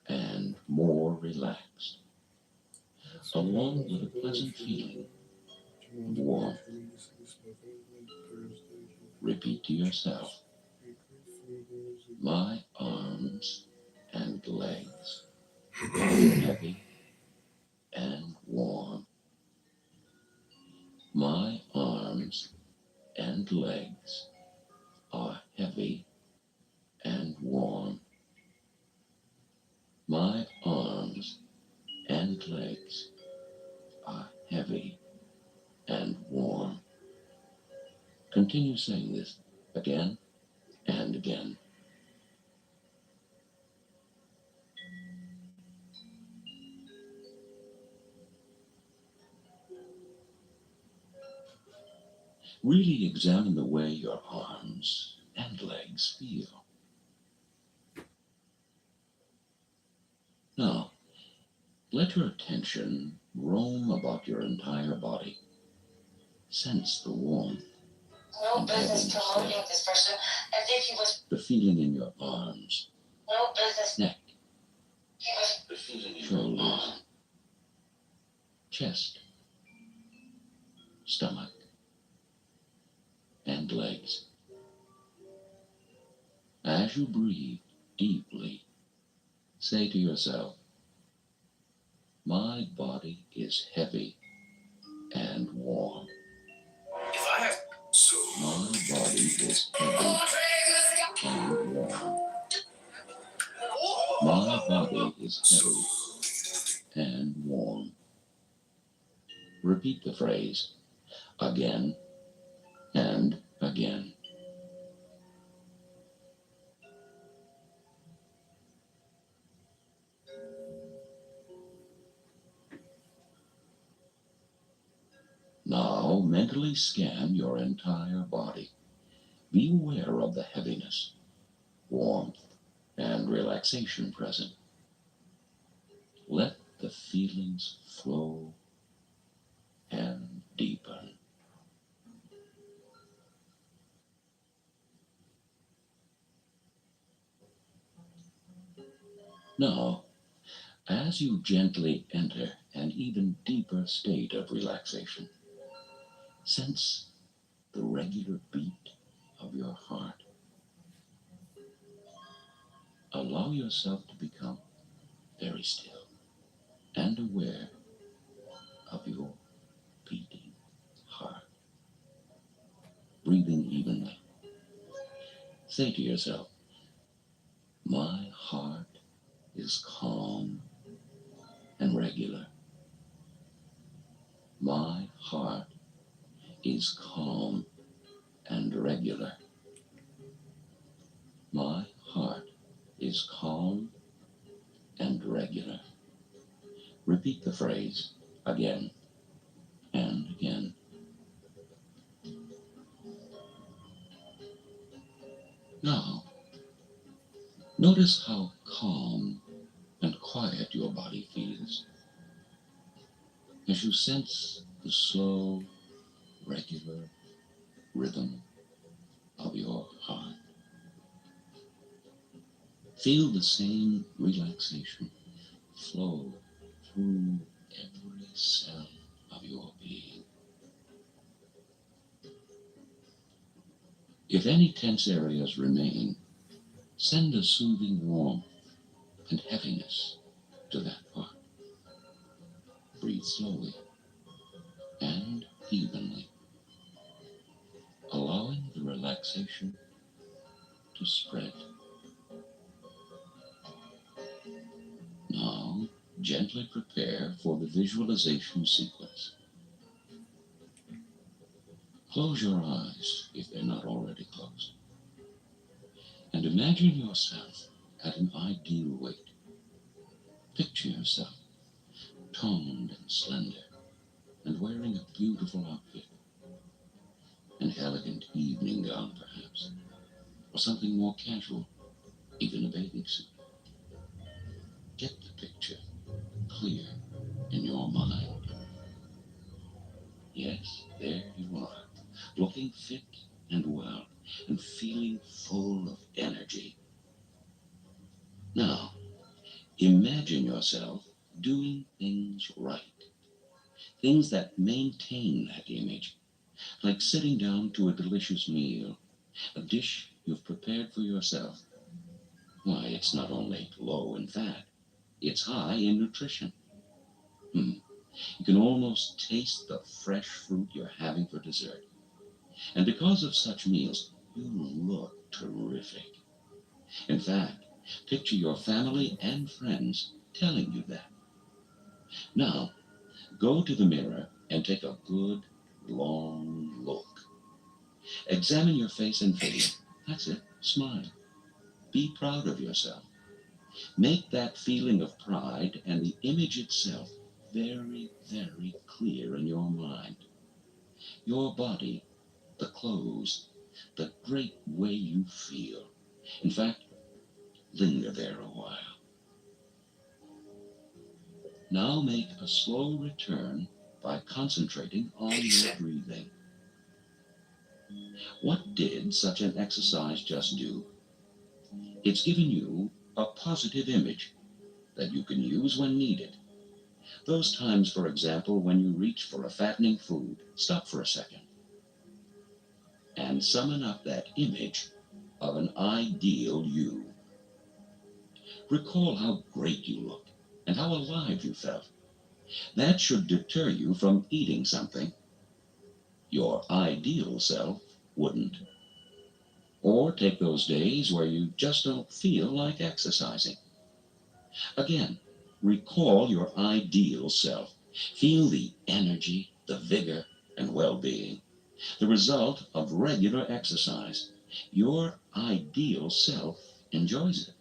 and more relaxed, along with a pleasant feeling of warmth. Repeat to yourself, my arms and legs are heavy and warm. My arms and legs are heavy and warm. My arms and legs are heavy and warm. Continue saying this again and again. Really examine the way your arms and legs feel. Now, let your attention roam about your entire body. Sense the warmth and heaviness there. The feeling in your arms, neck, shoulders, chest, stomach, and legs. As you breathe deeply, say to yourself, my body is heavy and warm. If I have so My body is heavy and warm. My body is heavy and warm. Repeat the phrase again and again. Now mentally scan your entire body. Be aware of the heaviness, warmth, and relaxation present. Let the feelings flow and deepen. Now, as you gently enter an even deeper state of relaxation, sense the regular beat of your heart. Allow yourself to become very still and aware of your beating heart. Breathing evenly. Say to yourself, my heart is calm and regular. My heart is calm and regular. My heart is calm and regular. Repeat the phrase again and again. Now, notice how calm and quiet your body feels as you sense the slow, regular rhythm of your heart. Feel the same relaxation flow through every cell of your being. If any tense areas remain, send a soothing warmth and heaviness to that part. Breathe slowly and evenly, allowing the relaxation to spread. Now, gently prepare for the visualization sequence. Close your eyes if they're not already closed, and imagine yourself at an ideal weight. Picture yourself toned and slender and wearing a beautiful outfit, an elegant evening gown perhaps, or something more casual, even a bathing suit. Get the picture clear in your mind. Yes, there you are, looking fit and well, and feeling full of energy. Now, imagine yourself doing things right, things that maintain that image, like sitting down to a delicious meal, a dish you've prepared for yourself. Why, it's not only low in fat, it's high in nutrition. You can almost taste the fresh fruit you're having for dessert. And because of such meals, you look terrific. In fact, picture your family and friends telling you that. Now, go to the mirror and take a good, long look. Examine your face and figure. That's it. Smile. Be proud of yourself. Make that feeling of pride and the image itself very, very clear in your mind. Your body, the clothes, the great way you feel. In fact, linger there a while. Now make a slow return by concentrating on your breathing. What did such an exercise just do? It's given you a positive image that you can use when needed. Those times, for example, when you reach for a fattening food, stop for a second and summon up that image of an ideal you. Recall how great you looked and how alive you felt. That should deter you from eating something your ideal self wouldn't. Or take those days where you just don't feel like exercising. Again, recall your ideal self. Feel the energy, the vigor, and well-being, the result of regular exercise. Your ideal self enjoys it.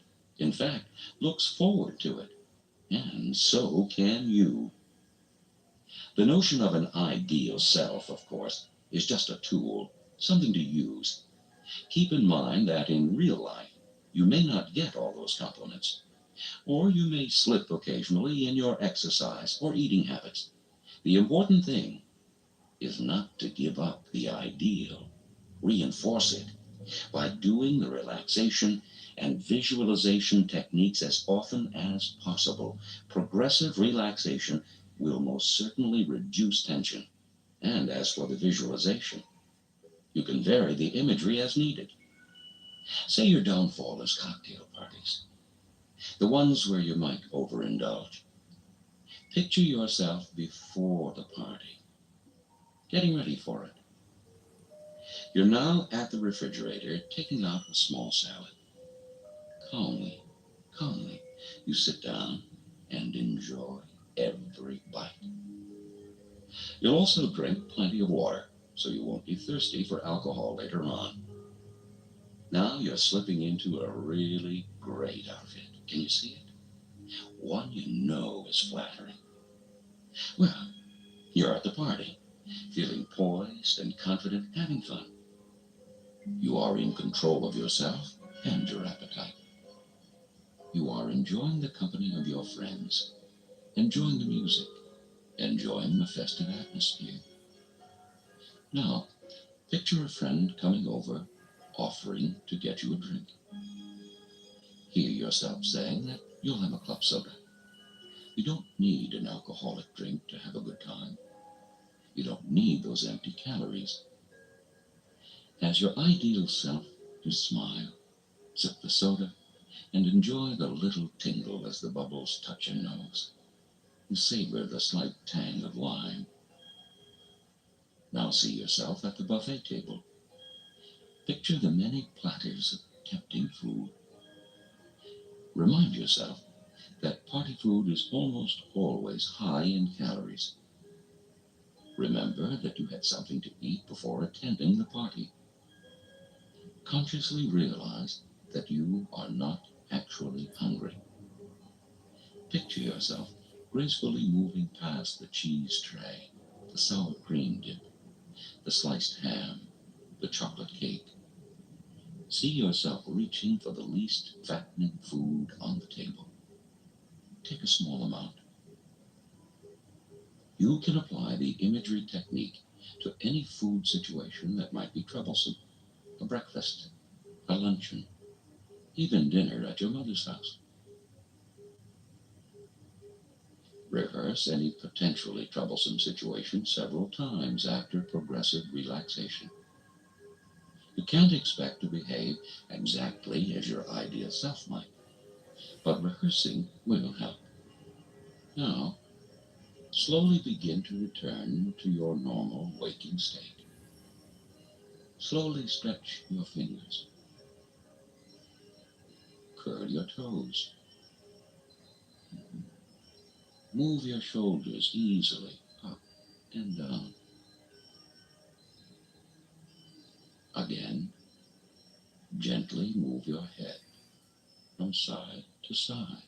In fact, looks forward to it. And so can you. The notion of an ideal self, of course, is just a tool, something to use. Keep in mind that in real life, you may not get all those compliments, or you may slip occasionally in your exercise or eating habits. The important thing is not to give up the ideal. Reinforce it by doing the relaxation and visualization techniques as often as possible. Progressive relaxation will most certainly reduce tension. And as for the visualization, you can vary the imagery as needed. Say your downfall is cocktail parties, the ones where you might overindulge. Picture yourself before the party, getting ready for it. You're now at the refrigerator, taking out a small salad. Calmly, calmly, you sit down and enjoy every bite. You'll also drink plenty of water, so you won't be thirsty for alcohol later on. Now you're slipping into a really great outfit. Can you see it? One you know is flattering. Well, you're at the party, feeling poised and confident, having fun. You are in control of yourself and your appetite. You are enjoying the company of your friends, enjoying the music, enjoying the festive atmosphere. Now, picture a friend coming over, offering to get you a drink. Hear yourself saying that you'll have a club soda. You don't need an alcoholic drink to have a good time. You don't need those empty calories. As your ideal self, you smile, sip the soda, and enjoy the little tingle as the bubbles touch your nose. You savor the slight tang of lime. Now see yourself at the buffet table. Picture the many platters of tempting food. Remind yourself that party food is almost always high in calories. Remember that you had something to eat before attending the party. Consciously realize that you are not actually hungry. Picture yourself gracefully moving past the cheese tray, the sour cream dip, the sliced ham, the chocolate cake. See yourself reaching for the least fattening food on the table. Take a small amount. You can apply the imagery technique to any food situation that might be troublesome. A breakfast, a luncheon, even dinner at your mother's house. Rehearse any potentially troublesome situation several times after progressive relaxation. You can't expect to behave exactly as your ideal self might, but rehearsing will help. Now, slowly begin to return to your normal waking state. Slowly stretch your fingers. Curl your toes. Move your shoulders easily up and down. Again, gently move your head from side to side.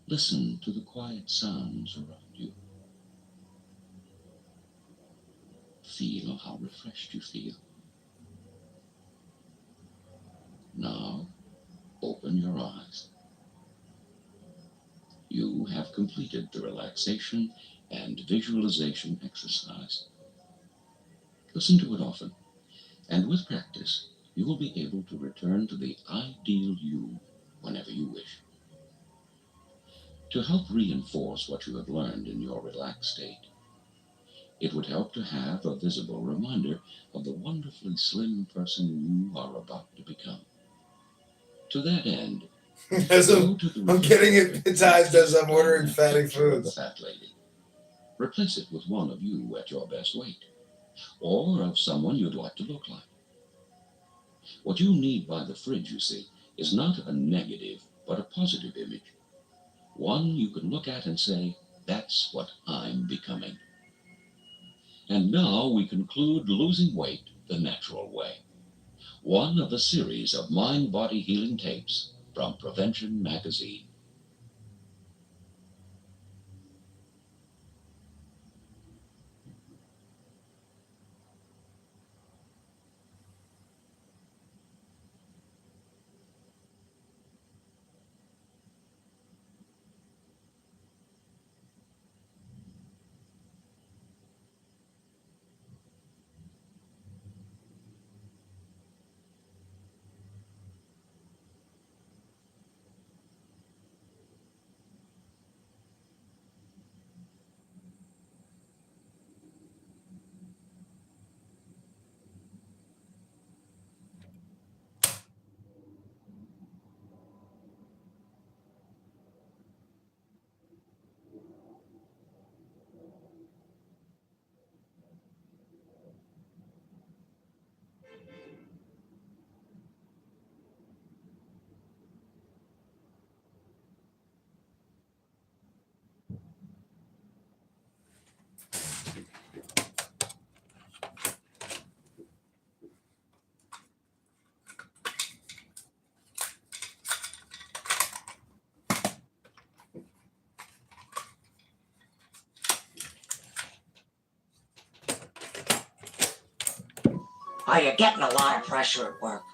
Listen to the quiet sounds around you. Feel how refreshed you feel. Now, open your eyes. You have completed the relaxation and visualization exercise. Listen to it often, and with practice, you will be able to return to the ideal you whenever you wish. To help reinforce what you have learned in your relaxed state, It would help to have a visible reminder of the wonderfully slim person you are about to become. To that end, I'm getting hypnotized as I'm ordering fatty foods. Fat lady. Replace it with one of you at your best weight, or of someone you'd like to look like. What you need by the fridge, you see, is not a negative, but a positive image. One you can look at and say, that's what I'm becoming. And now we conclude losing weight the natural way. One of the series of mind-body healing tapes from Prevention Magazine. Are you getting a lot of pressure at work?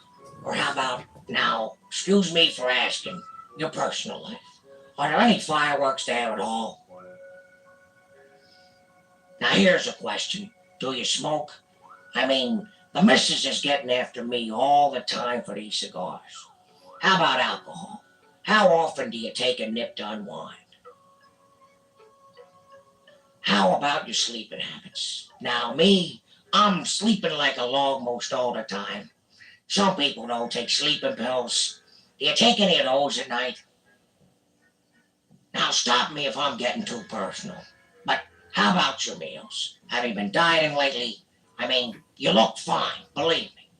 Or how about, now, excuse me for asking, your personal life? Are there any fireworks there at all? Now here's a question. Do you smoke? I mean, the missus is getting after me all the time for these cigars. How about alcohol? How often do you take a nip to unwind? How about your sleeping habits? Now me, I'm sleeping like a log most all the time. Some people don't take sleeping pills. Do you take any of those at night? Now stop me if I'm getting too personal. But how about your meals? Have you been dieting lately? I mean, you look fine, believe me.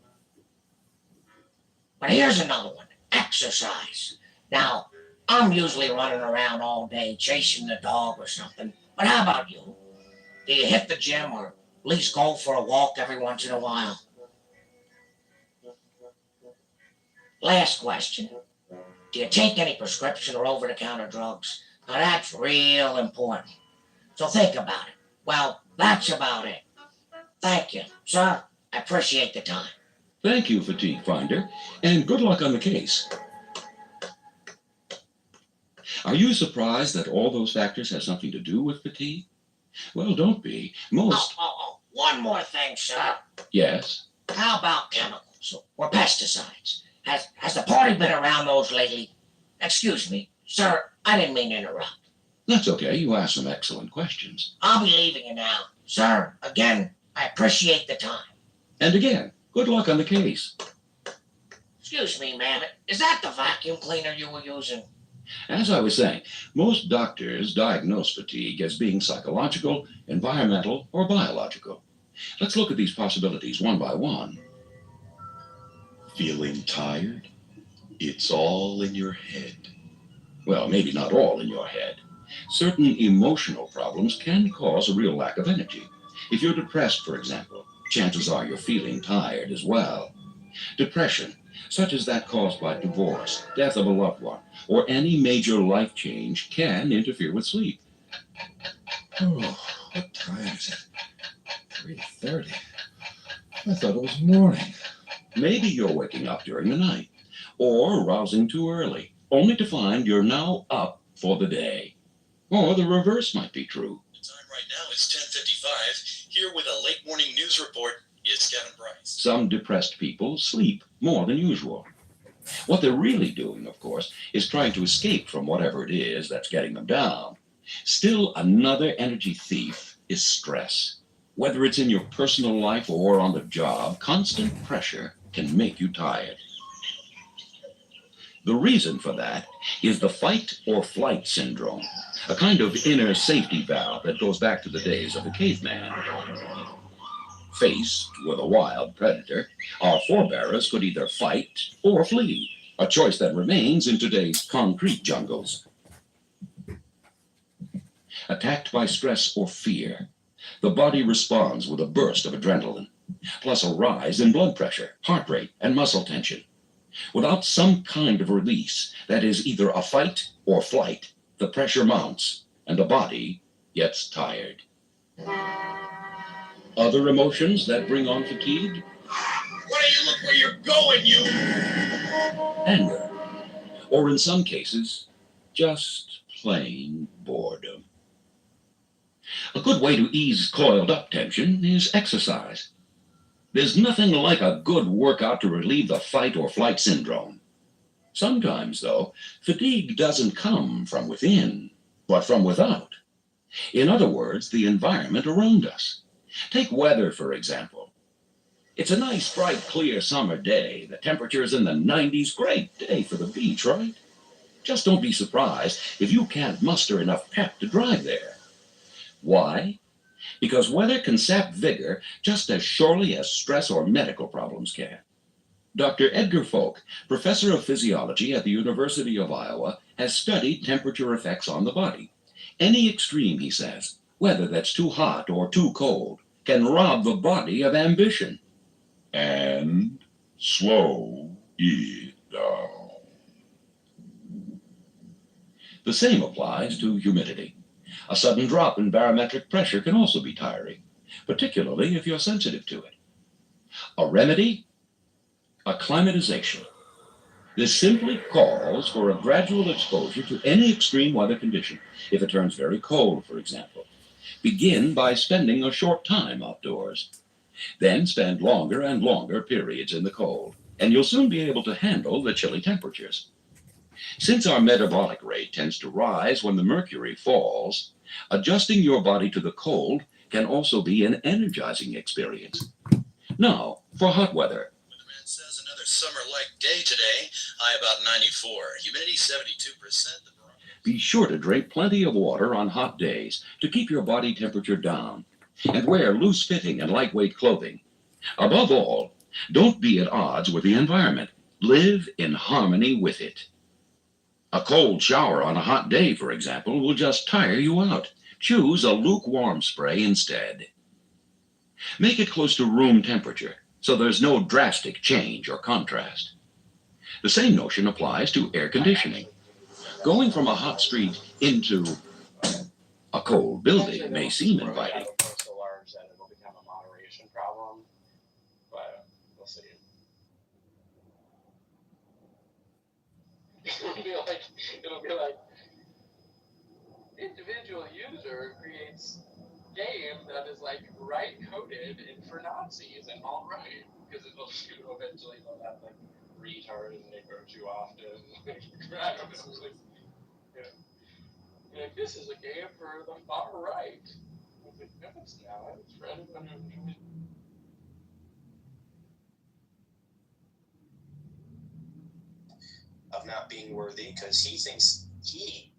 But here's another one. Exercise. Now, I'm usually running around all day chasing the dog or something. But how about you? Do you hit the gym or at least go for a walk every once in a while? Last question. Do you take any prescription or over-the-counter drugs? Now that's real important. So think about it. Well, that's about it. Thank you, sir. I appreciate the time. Thank you, Fatigue Finder, and good luck on the case. Are you surprised that all those factors have something to do with fatigue? Well, don't be. Most... One more thing, sir. Yes? How about chemicals or pesticides? Has the party been around those lately? Excuse me, sir, I didn't mean to interrupt. That's okay. You asked some excellent questions. I'll be leaving you now. Sir, again, I appreciate the time. And again, good luck on the case. Excuse me, ma'am. Is that the vacuum cleaner you were using? As I was saying, most doctors diagnose fatigue as being psychological, environmental, or biological. Let's look at these possibilities one by one. Feeling tired? It's all in your head. Well, maybe not all in your head. Certain emotional problems can cause a real lack of energy. If you're depressed, for example, chances are you're feeling tired as well. Depression, such as that caused by divorce, death of a loved one, or any major life change, can interfere with sleep. Oh, what time is it? 3:30. I thought it was morning. Maybe you're waking up during the night, or rousing too early, only to find you're now up for the day. Or the reverse might be true. The time right now is 10:55. Here with a late morning news report is Kevin Bryce. Some depressed people sleep more than usual. What they're really doing, of course, is trying to escape from whatever it is that's getting them down. Still, another energy thief is stress. Whether it's in your personal life or on the job, constant pressure can make you tired. The reason for that is the fight or flight syndrome, a kind of inner safety valve that goes back to the days of the caveman. Faced with a wild predator, our forebears could either fight or flee, a choice that remains in today's concrete jungles. Attacked by stress or fear, the body responds with a burst of adrenaline, plus a rise in blood pressure, heart rate, and muscle tension. Without some kind of release that is either a fight or flight, the pressure mounts and the body gets tired. Other emotions that bring on fatigue? Why don't you look where you're going, you? Anger. Or in some cases, just plain boredom. A good way to ease coiled up tension is exercise. There's nothing like a good workout to relieve the fight or flight syndrome. Sometimes, though, fatigue doesn't come from within, but from without. In other words, the environment around us. Take weather, for example. It's a nice, bright, clear summer day. The temperature's in the 90s. Great day for the beach, right? Just don't be surprised if you can't muster enough pep to drive there. Why? Because weather can sap vigor just as surely as stress or medical problems can. Dr. Edgar Folk, professor of physiology at the University of Iowa, has studied temperature effects on the body. Any extreme, he says, whether that's too hot or too cold, can rob the body of ambition and slow it down. The same applies to humidity. A sudden drop in barometric pressure can also be tiring, particularly if you're sensitive to it. A remedy? Acclimatization. This simply calls for a gradual exposure to any extreme weather condition. If it turns very cold, for example, begin by spending a short time outdoors. Then spend longer and longer periods in the cold, and you'll soon be able to handle the chilly temperatures. Since our metabolic rate tends to rise when the mercury falls, adjusting your body to the cold can also be an energizing experience. Now, for hot weather. Weatherman says another summer-like day today. High about 94. Humidity 72%. Be sure to drink plenty of water on hot days to keep your body temperature down, and wear loose-fitting and lightweight clothing. Above all, don't be at odds with the environment. Live in harmony with it. A cold shower on a hot day, for example, will just tire you out. Choose a lukewarm spray instead. Make it close to room temperature, so there's no drastic change or contrast. The same notion applies to air conditioning. Going from a hot street into a cold building may seem inviting. So large that it'll become a moderation problem, but we'll see. It'll be like individual user creates game that is like right coded and for Nazis and all right, because it'll eventually have like retard and Negro too often. I don't know. Like, this is a game for the far right. I was like, no, it's not. It's for anyone who enjoys. Of not being worthy because he thinks he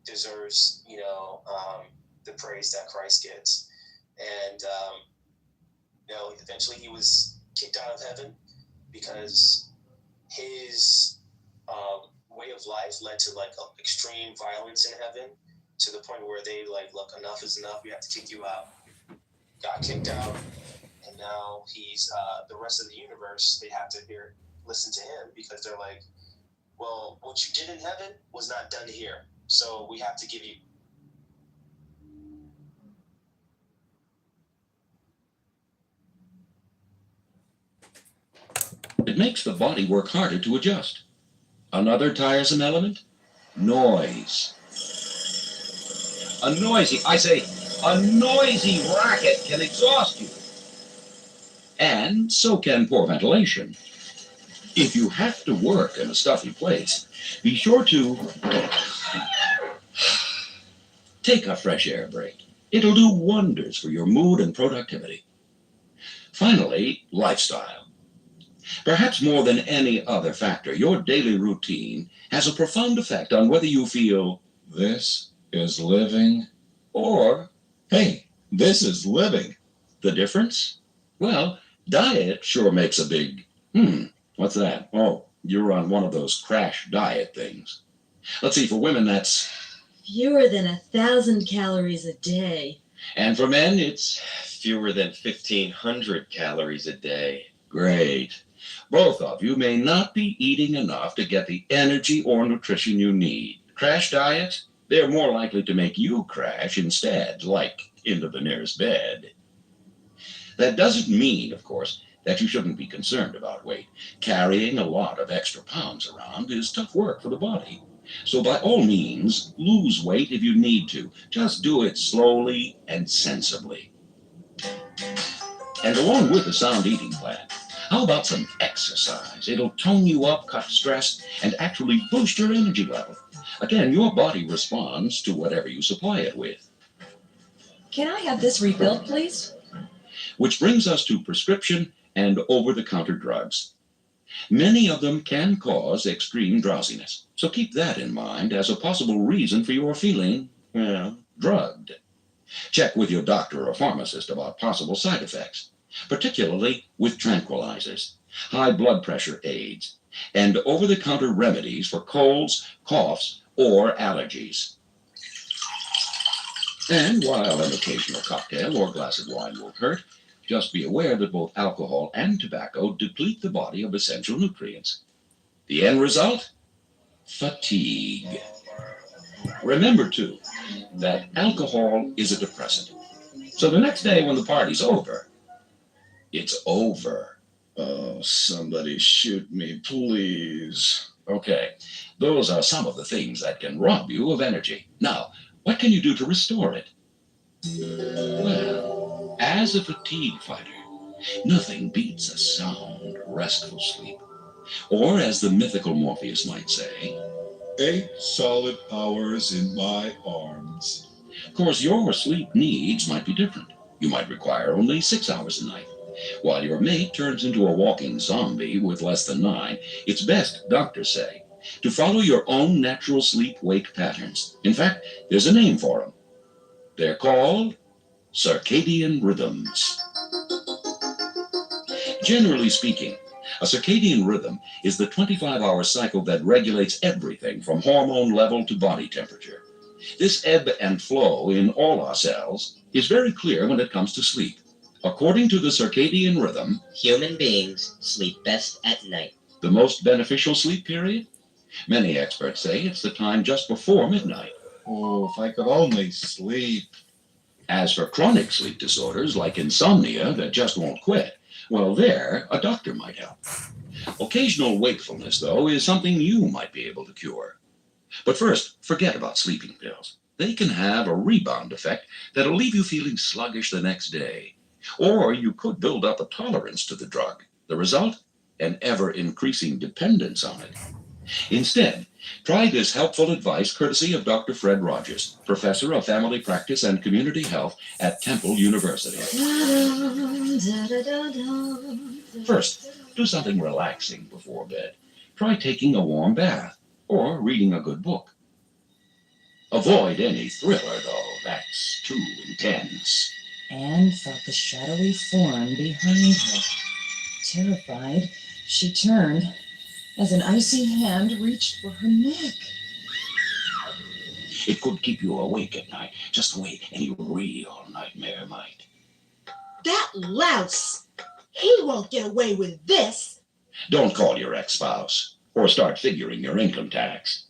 deserves, the praise that Christ gets. And, eventually he was kicked out of heaven because his way of life led to extreme violence in heaven, to the point where they look, enough is enough, we have to kick you out. Got kicked out, and now he's the rest of the universe, they have to listen to him, because they're like, well, what you did in heaven was not done here, so we have to give you. It makes the body work harder to adjust. Another tiresome element? Noise. A noisy racket can exhaust you. And so can poor ventilation. If you have to work in a stuffy place, be sure to take a fresh air break. It'll do wonders for your mood and productivity. Finally, lifestyle. Perhaps more than any other factor, your daily routine has a profound effect on whether you feel, this is living, or, hey, this is living. The difference? Well, diet sure makes a big, what's that? Oh, you're on one of those crash diet things. Let's see, for women, that's... Fewer than 1,000 calories a day. And for men, it's... Fewer than 1,500 calories a day. Great. Both of you may not be eating enough to get the energy or nutrition you need. Crash diets, they're more likely to make you crash instead, like into the nearest bed. That doesn't mean, of course, that you shouldn't be concerned about weight. Carrying a lot of extra pounds around is tough work for the body. So by all means, lose weight if you need to. Just do it slowly and sensibly. And along with a sound eating plan, how about some exercise? It'll tone you up, cut stress, and actually boost your energy level. Again, your body responds to whatever you supply it with. Can I have this refilled, please? Which brings us to prescription and over-the-counter drugs. Many of them can cause extreme drowsiness, so keep that in mind as a possible reason for your feeling, drugged. Check with your doctor or pharmacist about possible side effects, particularly with tranquilizers, high blood pressure aids, and over-the-counter remedies for colds, coughs, or allergies. And while an occasional cocktail or glass of wine won't hurt, just be aware that both alcohol and tobacco deplete the body of essential nutrients. The end result? Fatigue. Remember, too, that alcohol is a depressant. So the next day when the party's over, it's over. Oh, somebody shoot me, please. Okay, those are some of the things that can rob you of energy. Now, what can you do to restore it? Well, as a fatigue fighter, nothing beats a sound, restful sleep. Or as the mythical Morpheus might say, 8 solid hours in my arms. Of course, your sleep needs might be different. You might require only 6 hours a night. While your mate turns into a walking zombie with less than 9, it's best, doctors say, to follow your own natural sleep-wake patterns. In fact, there's a name for them. They're called circadian rhythms. Generally speaking, a circadian rhythm is the 25-hour cycle that regulates everything from hormone level to body temperature. This ebb and flow in all our cells is very clear when it comes to sleep. According to the circadian rhythm, human beings sleep best at night. The most beneficial sleep period? Many experts say it's the time just before midnight. Oh, if I could only sleep. As for chronic sleep disorders like insomnia that just won't quit, well, there, a doctor might help. Occasional wakefulness, though, is something you might be able to cure. But first, forget about sleeping pills. They can have a rebound effect that'll leave you feeling sluggish the next day. Or you could build up a tolerance to the drug. The result? An ever-increasing dependence on it. Instead, try this helpful advice courtesy of Dr. Fred Rogers, Professor of Family Practice and Community Health at Temple University. First, do something relaxing before bed. Try taking a warm bath or reading a good book. Avoid any thriller, though. That's too intense. Anne felt the shadowy form behind her. Terrified, she turned as an icy hand reached for her neck. It could keep you awake at night. Just wait, any real nightmare might. That louse! He won't get away with this! Don't call your ex-spouse or start figuring your income tax.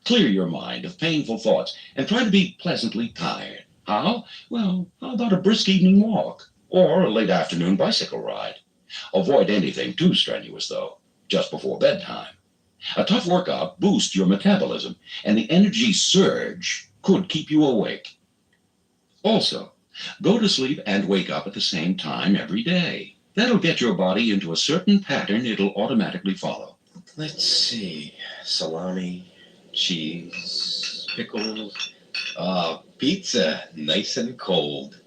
Clear your mind of painful thoughts and try to be pleasantly tired. How? Well, how about a brisk evening walk or a late afternoon bicycle ride? Avoid anything too strenuous, though, just before bedtime. A tough workout boosts your metabolism, and the energy surge could keep you awake. Also, go to sleep and wake up at the same time every day. That'll get your body into a certain pattern it'll automatically follow. Let's see. Salami, cheese, pickles, Pizza, nice and cold.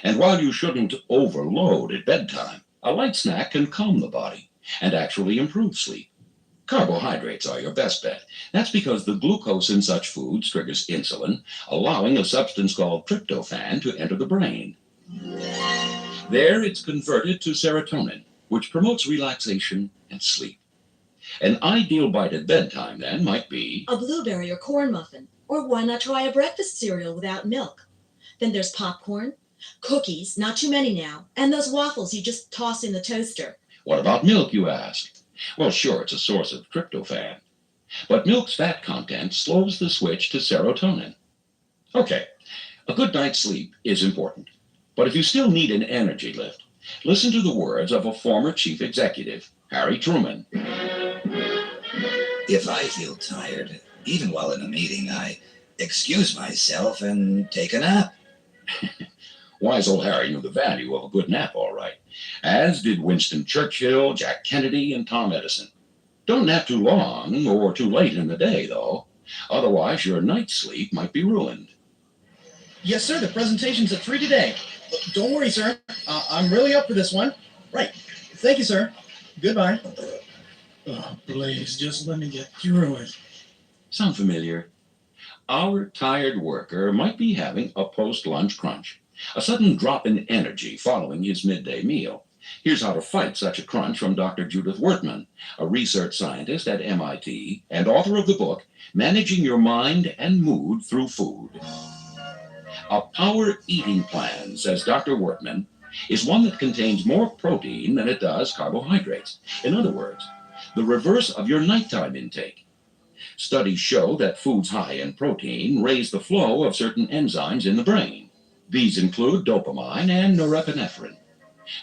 And while you shouldn't overload at bedtime, a light snack can calm the body and actually improve sleep. Carbohydrates are your best bet. That's because the glucose in such foods triggers insulin, allowing a substance called tryptophan to enter the brain. There it's converted to serotonin, which promotes relaxation and sleep. An ideal bite at bedtime, then, might be A blueberry or corn muffin. Or why not try a breakfast cereal without milk? Then there's popcorn, cookies, not too many now, and those waffles you just toss in the toaster. What about milk, you ask? Well, sure, it's a source of tryptophan. But milk's fat content slows the switch to serotonin. Okay, a good night's sleep is important. But if you still need an energy lift, listen to the words of a former chief executive, Harry Truman. If I feel tired, even while in a meeting, I excuse myself and take a nap. Wise old Harry knew the value of a good nap, all right, as did Winston Churchill, Jack Kennedy, and Tom Edison. Don't nap too long or too late in the day, though. Otherwise, your night's sleep might be ruined. Yes, sir. The presentation's at 3 today. Don't worry, sir. I'm really up for this one. Right. Thank you, sir. Goodbye. Oh, please, just let me get through it. Sound familiar? Our tired worker might be having a post-lunch crunch, a sudden drop in energy following his midday meal. Here's how to fight such a crunch from Dr. Judith Wertman, a research scientist at MIT and author of the book, Managing Your Mind and Mood Through Food. A power eating plan, says Dr. Wertman, is one that contains more protein than it does carbohydrates. In other words, the reverse of your nighttime intake. Studies show that foods high in protein raise the flow of certain enzymes in the brain. These include dopamine and norepinephrine.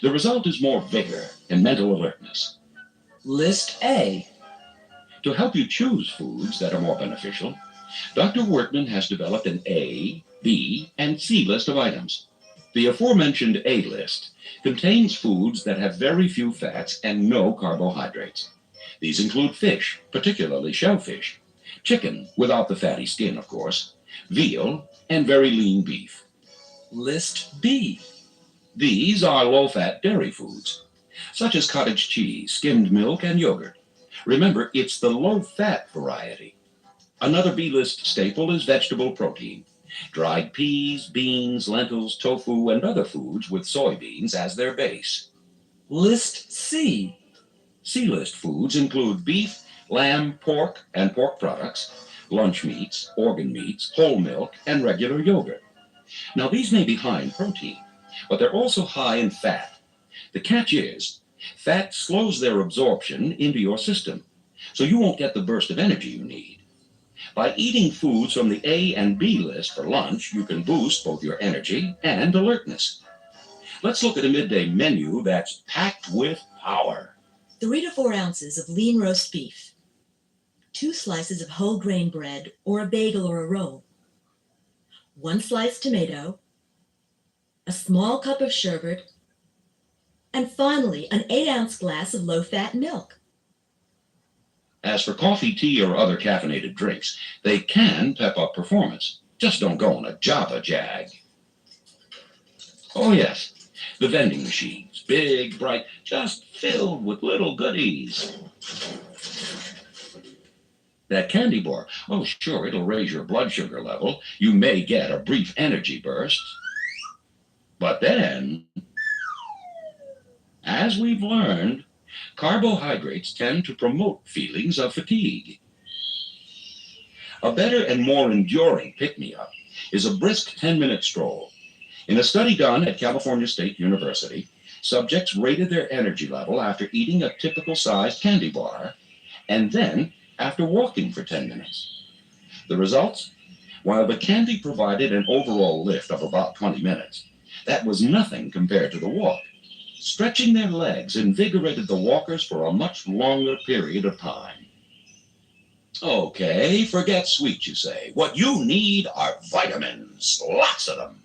The result is more vigor and mental alertness. List A. To help you choose foods that are more beneficial, Dr. Wertman has developed an A, B, and C list of items. The aforementioned A list contains foods that have very few fats and no carbohydrates. These include fish, particularly shellfish, chicken, without the fatty skin, of course, veal, and very lean beef. List B. These are low-fat dairy foods, such as cottage cheese, skimmed milk, and yogurt. Remember, it's the low-fat variety. Another B-list staple is vegetable protein, dried peas, beans, lentils, tofu, and other foods with soybeans as their base. List C. C-list foods include beef, lamb, pork, and pork products, lunch meats, organ meats, whole milk, and regular yogurt. Now, these may be high in protein, but they're also high in fat. The catch is, fat slows their absorption into your system, so you won't get the burst of energy you need. By eating foods from the A and B list for lunch, you can boost both your energy and alertness. Let's look at a midday menu that's packed with power. 3 to 4 ounces of lean roast beef, 2 slices of whole grain bread or a bagel or a roll, 1 sliced tomato, a small cup of sherbet, and finally an 8-ounce glass of low-fat milk. As for coffee, tea, or other caffeinated drinks, they can pep up performance. Just don't go on a Java jag. Oh yes, the vending machines, big, bright, just filled with little goodies. That candy bar, oh sure, it'll raise your blood sugar level. You may get a brief energy burst. But then, as we've learned, carbohydrates tend to promote feelings of fatigue. A better and more enduring pick-me-up is a brisk 10-minute stroll. In a study done at California State University, subjects rated their energy level after eating a typical-sized candy bar, and then after walking for 10 minutes. The results? While the candy provided an overall lift of about 20 minutes, that was nothing compared to the walk. Stretching their legs invigorated the walkers for a much longer period of time. Okay, forget sweet, you say. What you need are vitamins, lots of them.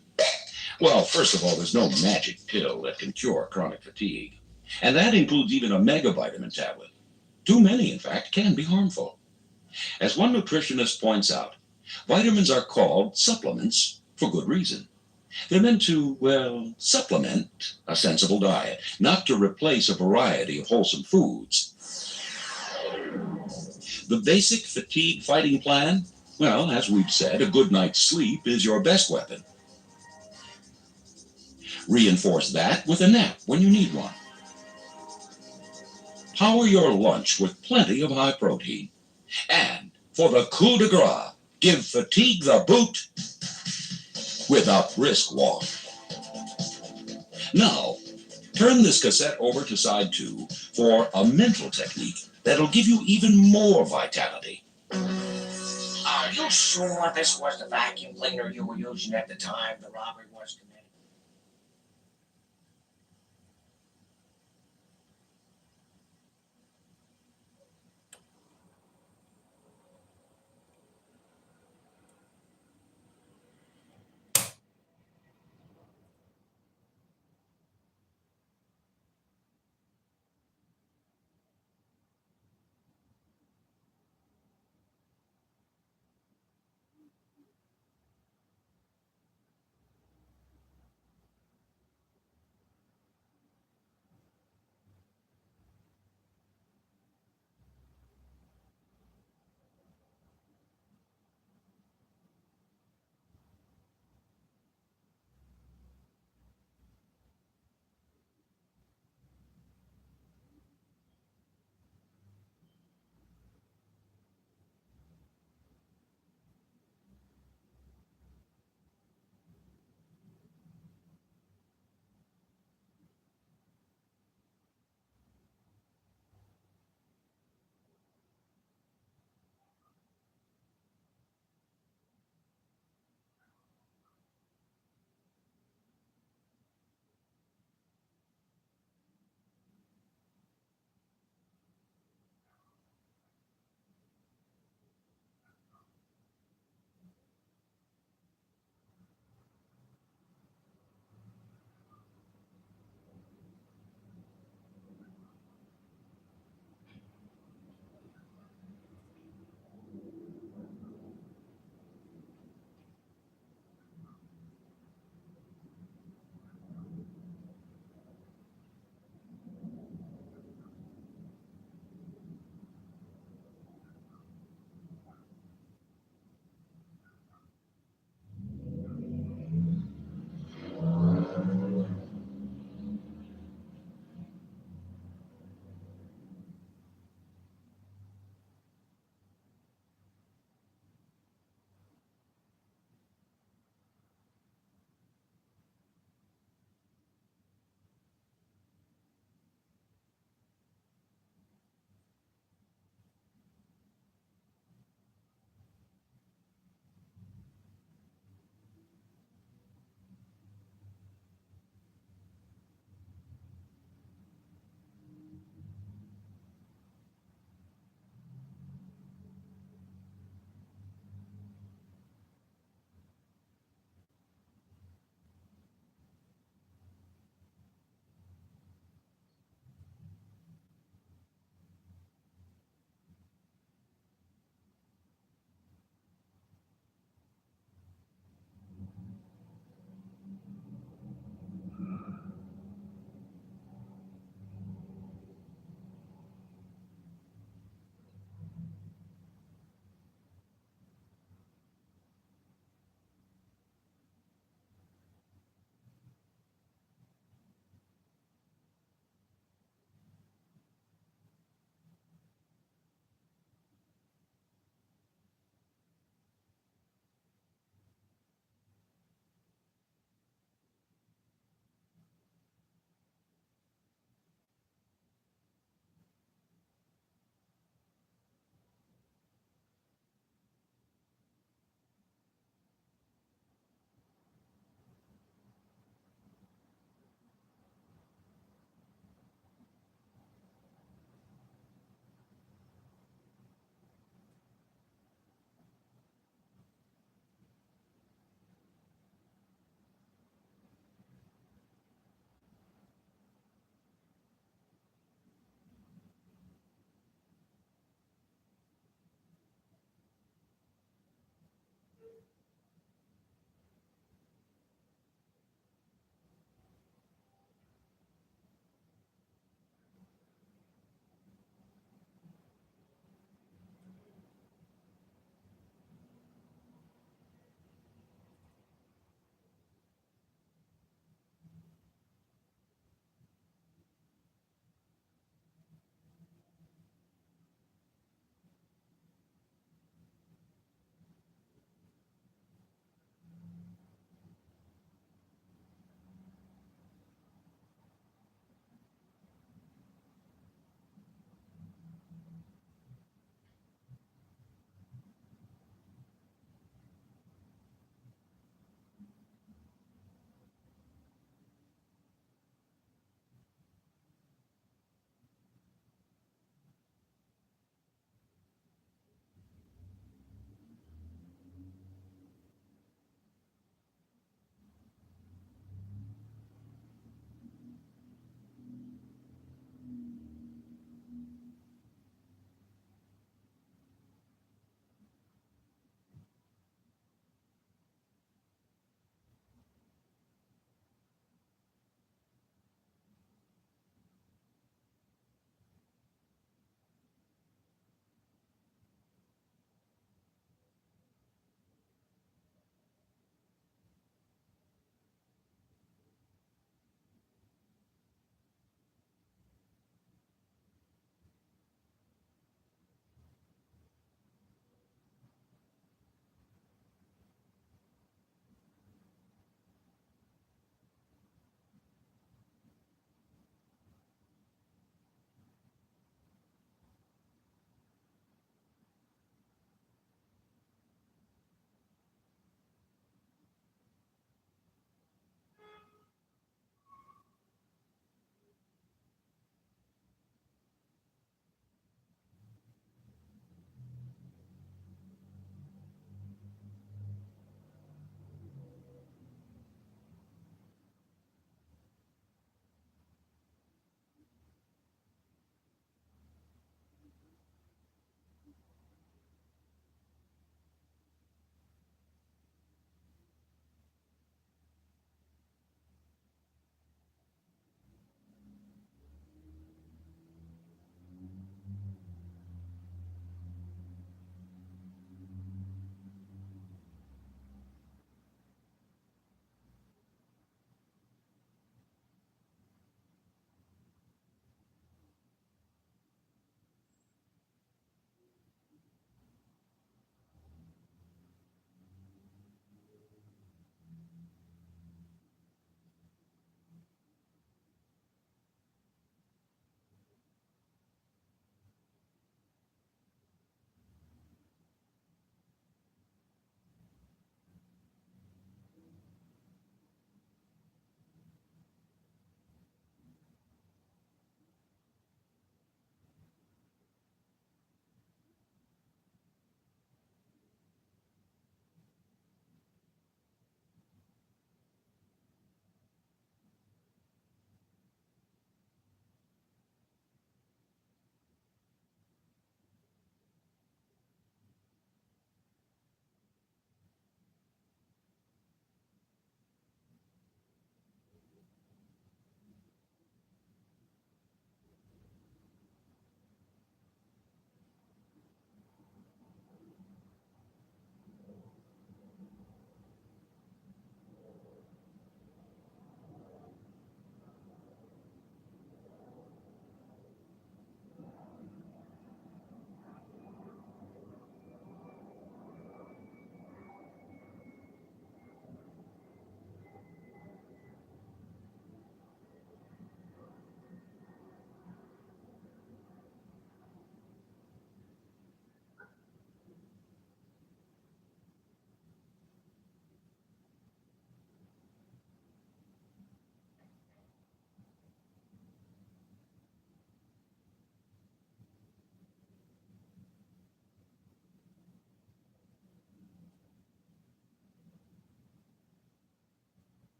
Well, first of all, there's no magic pill that can cure chronic fatigue. And that includes even a megavitamin tablet. Too many, in fact, can be harmful. As one nutritionist points out, Vitamins are called supplements for good reason. They're meant to, well, supplement a sensible diet, not to replace a variety of wholesome foods. The basic fatigue fighting plan? Well, as we've said, a good night's sleep is your best weapon. Reinforce that with a nap when you need one. Power your lunch with plenty of high protein. And for the coup de grace, give fatigue the boot with a brisk walk. Now, turn this cassette over to side 2 for a mental technique that'll give you even more vitality. Are you sure this was the vacuum cleaner you were using at the time the robbery was committed?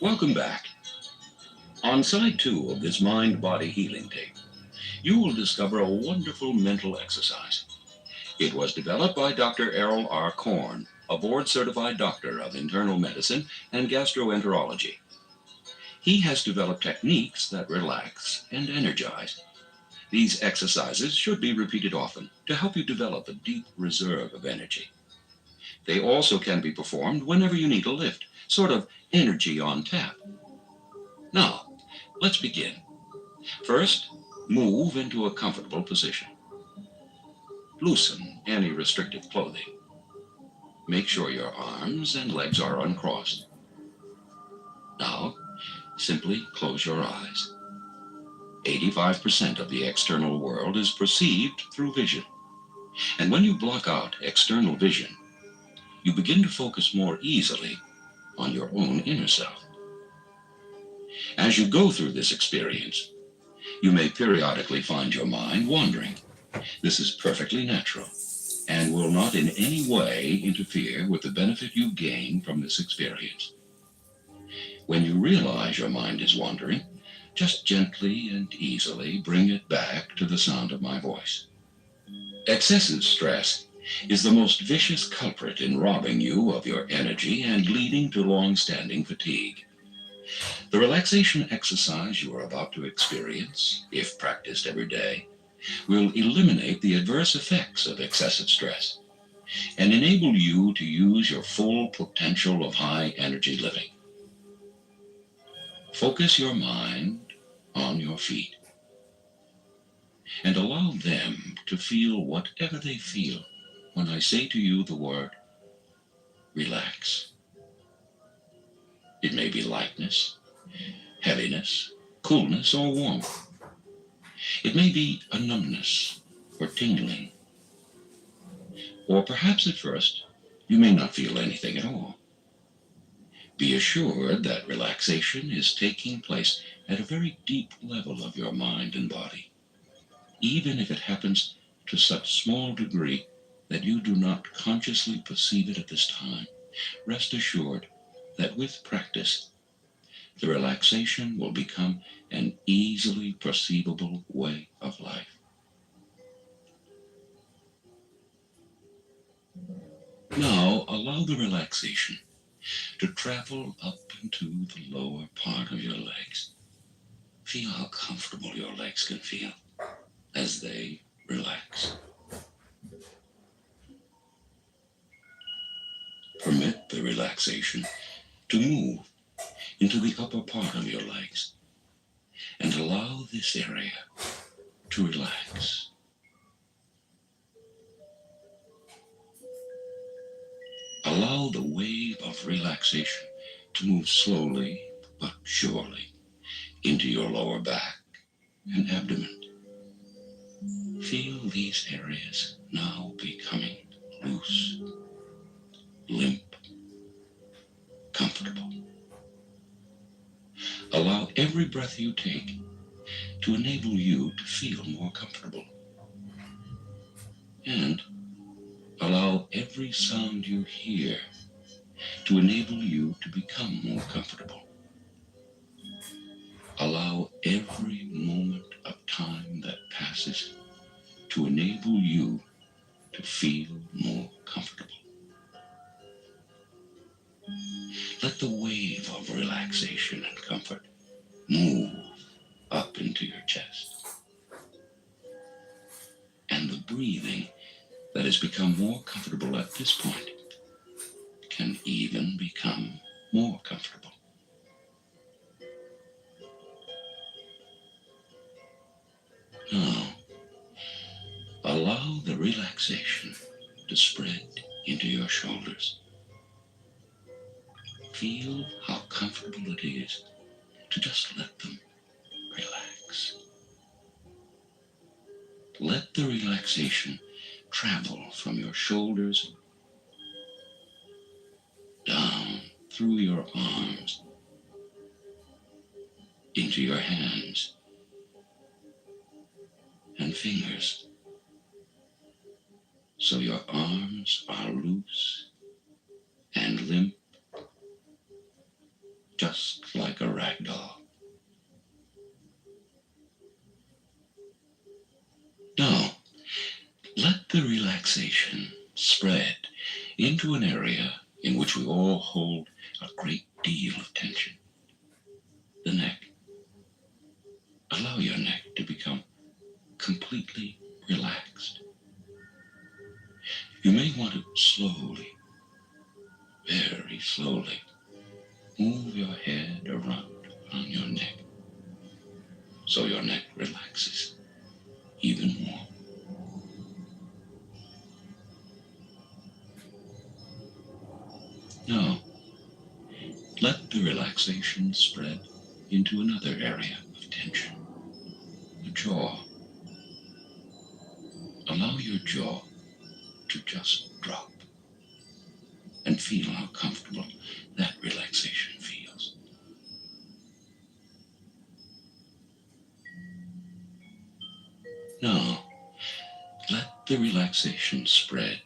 Welcome back. On side 2 of this mind-body healing tape, you will discover a wonderful mental exercise. It was developed by Dr. Errol R. Korn, a board-certified doctor of internal medicine and gastroenterology. He has developed techniques that relax and energize. These exercises should be repeated often to help you develop a deep reserve of energy. They also can be performed whenever you need a lift, sort of energy on tap. Now, let's begin. First, move into a comfortable position. Loosen any restrictive clothing. Make sure your arms and legs are uncrossed. Now, simply close your eyes. 85% of the external world is perceived through vision. And when you block out external vision, you begin to focus more easily on your own inner self. As you go through this experience, you may periodically find your mind wandering. This is perfectly natural and will not in any way interfere with the benefit you gain from this experience. When you realize your mind is wandering, just gently and easily bring it back to the sound of my voice. Excessive stress is the most vicious culprit in robbing you of your energy and leading to long-standing fatigue. The relaxation exercise you are about to experience, if practiced every day, will eliminate the adverse effects of excessive stress and enable you to use your full potential of high-energy living. Focus your mind on your feet and allow them to feel whatever they feel when I say to you the word relax. It may be lightness, heaviness, coolness, or warmth. It may be a numbness or tingling. Or perhaps at first, you may not feel anything at all. Be assured that relaxation is taking place at a very deep level of your mind and body, even if it happens to such small degree that you do not consciously perceive it at this time. Rest assured that with practice, the relaxation will become an easily perceivable way of life. Now, allow the relaxation to travel up into the lower part of your legs. Feel how comfortable your legs can feel as they relax. Permit the relaxation to move into the upper part of your legs and allow this area to relax. Allow the wave of relaxation to move slowly but surely into your lower back and abdomen. Feel these areas now becoming loose, limp, comfortable. Allow every breath you take to enable you to feel more comfortable. And allow every sound you hear to enable you to become more comfortable. Allow every moment of time that passes to enable you to feel more comfortable. Let the wave of relaxation and comfort move up into your chest. And the breathing that has become more comfortable at this point can even become more comfortable. Now, allow the relaxation to spread into your shoulders. Feel how comfortable it is to just let them relax. Let the relaxation travel from your shoulders down through your arms into your hands and fingers, so your arms are loose and limp just like a rag doll. Now, let the relaxation spread into an area in which we all hold a great deal of tension. The neck. Allow your neck to become completely relaxed. You may want to slowly, very slowly, move your head around on your neck so your neck relaxes even more. Now, let the relaxation spread into another area of tension, the jaw. Allow your jaw to just drop and feel how comfortable that relaxation feels. Now, let the relaxation spread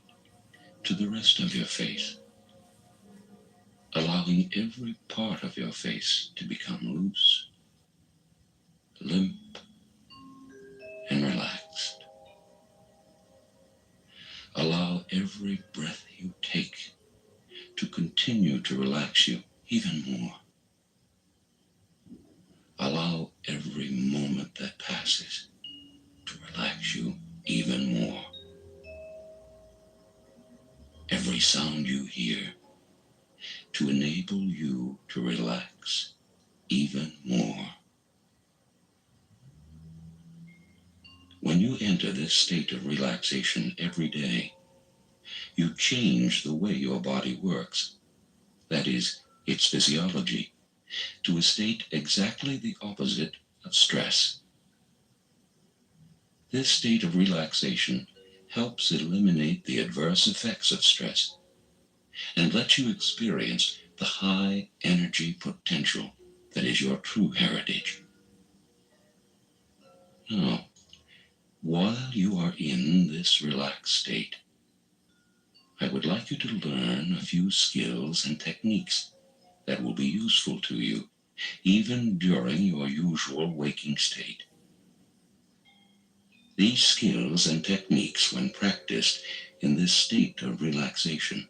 to the rest of your face, allowing every part of your face to become loose, limp, and relaxed. Allow every breath you take to continue to relax you even more. Allow every moment that passes to relax you even more. Every sound you hear to enable you to relax even more. When you enter this state of relaxation every day, you change the way your body works, that is, its physiology, to a state exactly the opposite of stress. This state of relaxation helps eliminate the adverse effects of stress and lets you experience the high energy potential that is your true heritage. Now, while you are in this relaxed state, I would like you to learn a few skills and techniques that will be useful to you even during your usual waking state. These skills and techniques, when practiced in this state of relaxation,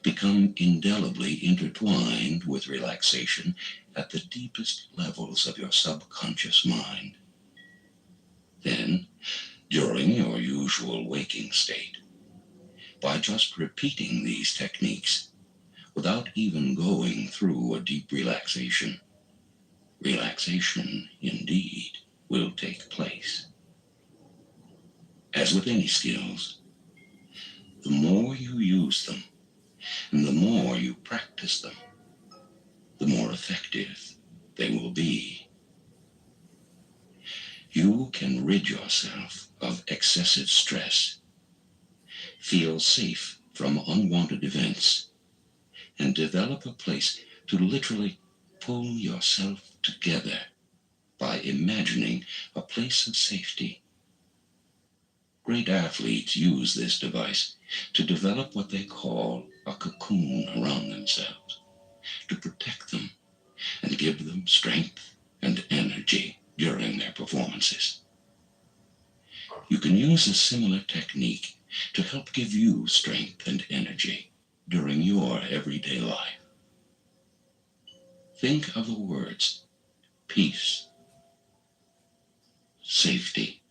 become indelibly intertwined with relaxation at the deepest levels of your subconscious mind. Then, during your usual waking state, by just repeating these techniques, without even going through a deep relaxation, relaxation indeed will take place. As with any skills, the more you use them and the more you practice them, the more effective they will be. You can rid yourself of excessive stress, feel safe from unwanted events, and develop a place to literally pull yourself together by imagining a place of safety. Great athletes use this device to develop what they call a cocoon around themselves, to protect them and give them strength and energy during their performances. You can use a similar technique to help give you strength and energy during your everyday life. Think of the words peace, safety,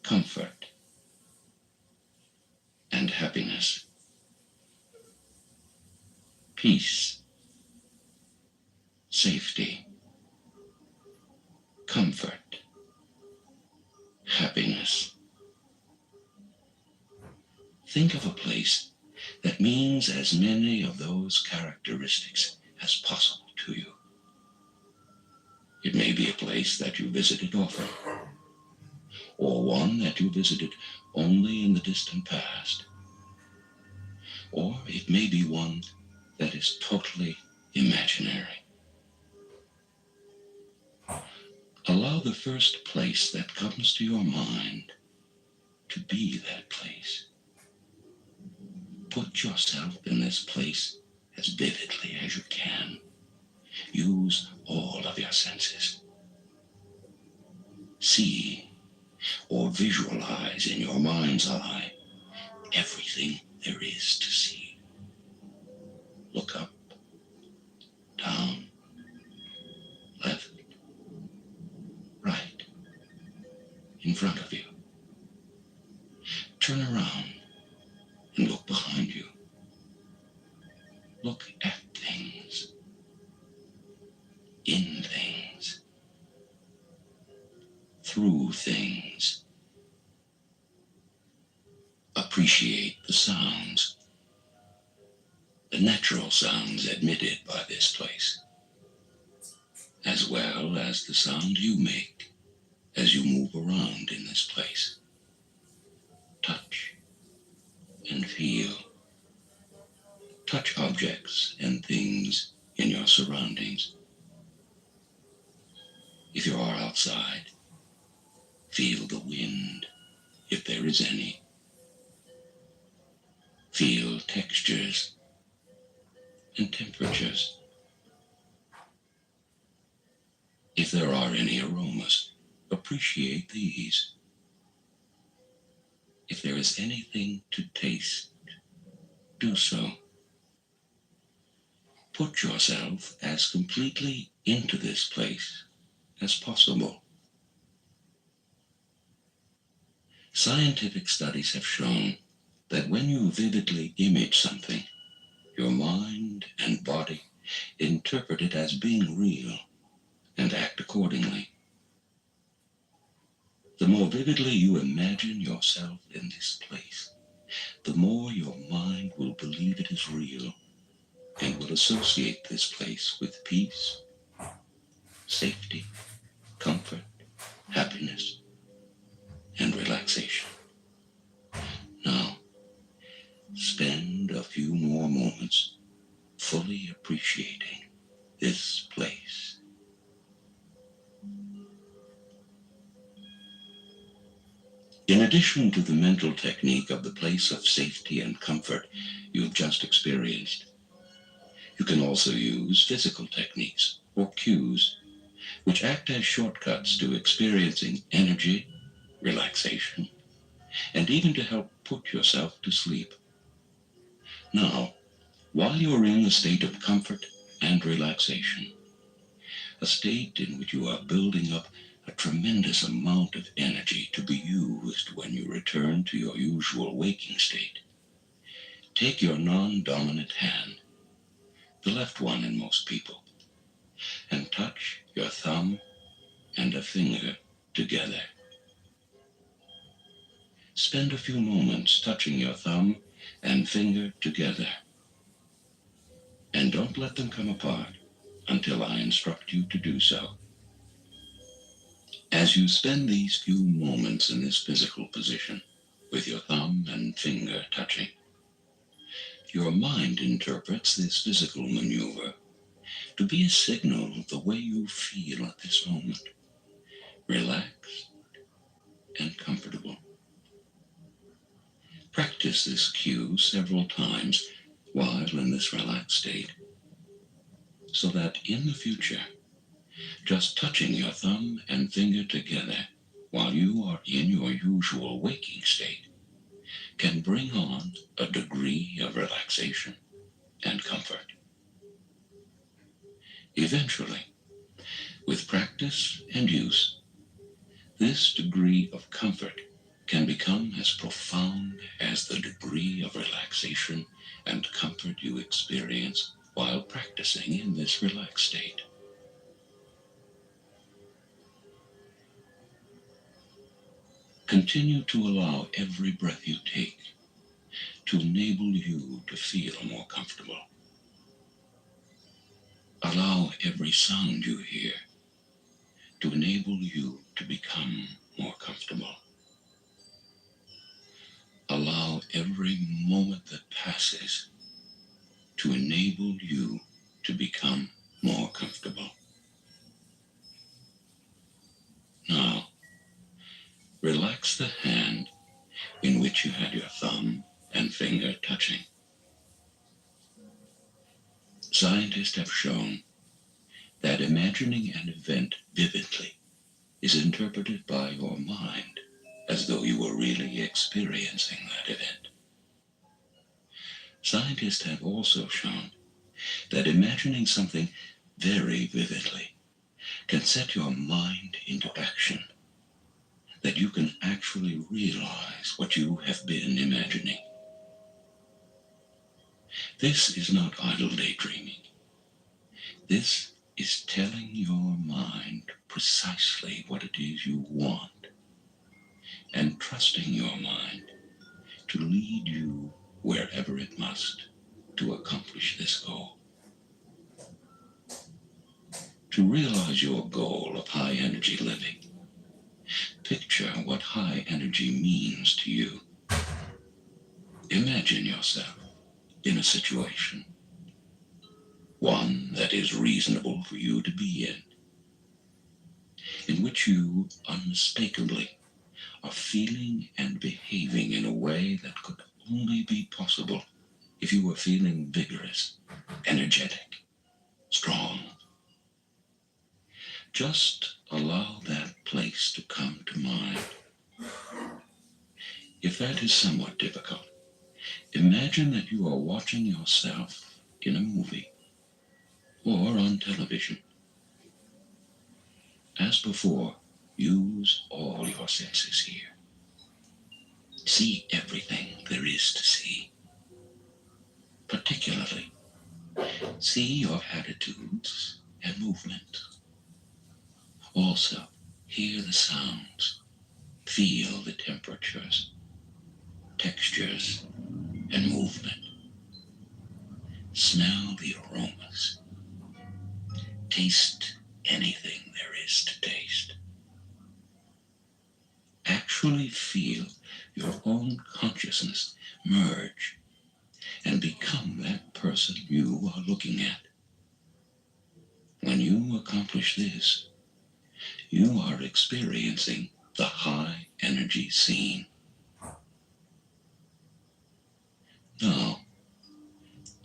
comfort, and happiness. Peace, safety, comfort, happiness. Think of a place that means as many of those characteristics as possible to you. It may be a place that you visited often, or one that you visited only in the distant past, or it may be one that is totally imaginary. Allow the first place that comes to your mind to be that place. Put yourself in this place as vividly as you can. Use all of your senses. See or visualize in your mind's eye everything there is to see. Look up, down, left, right, in front of you. Turn around and look behind you. Look at things, in things, through things. Appreciate the sounds, the natural sounds emitted by this place, as well as the sound you make as you move around in this place. Touch and feel. Touch objects and things in your surroundings. If you are outside, feel the wind, if there is any. Feel textures and temperatures. If there are any aromas, appreciate these. If there is anything to taste, do so. Put yourself as completely into this place as possible. Scientific studies have shown that when you vividly image something, your mind and body interpret it as being real and act accordingly. The more vividly you imagine yourself in this place, the more your mind will believe it is real and will associate this place with peace, safety, comfort, happiness, and relaxation. Now, spend a few more moments fully appreciating this place. In addition to the mental technique of the place of safety and comfort you have just experienced, you can also use physical techniques or cues, which act as shortcuts to experiencing energy, relaxation, and even to help put yourself to sleep. Now, while you're in a state of comfort and relaxation, a state in which you are building up a tremendous amount of energy to be used when you return to your usual waking state, take your non-dominant hand, the left one in most people, and touch your thumb and a finger together. Spend a few moments touching your thumb and finger together, and don't let them come apart until I instruct you to do so. As you spend these few moments in this physical position, with your thumb and finger touching, your mind interprets this physical maneuver to be a signal of the way you feel at this moment, relaxed and comfortable. Practice this cue several times while in this relaxed state, so that in the future, just touching your thumb and finger together while you are in your usual waking state can bring on a degree of relaxation and comfort. Eventually, with practice and use, this degree of comfort can become as profound as the degree of relaxation and comfort you experience while practicing in this relaxed state. Continue to allow every breath you take to enable you to feel more comfortable. Allow every sound you hear to enable you to become more comfortable. Allow every moment that passes to enable you to become more comfortable. Now, relax the hand in which you had your thumb and finger touching. Scientists have shown that imagining an event vividly is interpreted by your mind as though you were really experiencing that event. Scientists have also shown that imagining something very vividly can set your mind into action, that you can actually realize what you have been imagining. This is not idle daydreaming. This is telling your mind precisely what it is you want and trusting your mind to lead you wherever it must to accomplish this goal. To realize your goal of high energy living, picture what high energy means to you. Imagine yourself in a situation, one that is reasonable for you to be in which you unmistakably are feeling and behaving in a way that could only be possible if you were feeling vigorous, energetic, strong. Just allow that place to come to mind. If that is somewhat difficult, imagine that you are watching yourself in a movie or on television. As before, use all your senses here. See everything there is to see. Particularly, see your attitudes and movement. Also, hear the sounds, feel the temperatures, textures, and movement. Smell the aromas. Taste anything there is to taste. Actually feel your own consciousness merge and become that person you are looking at. When you accomplish this, you are experiencing the high energy scene. Now,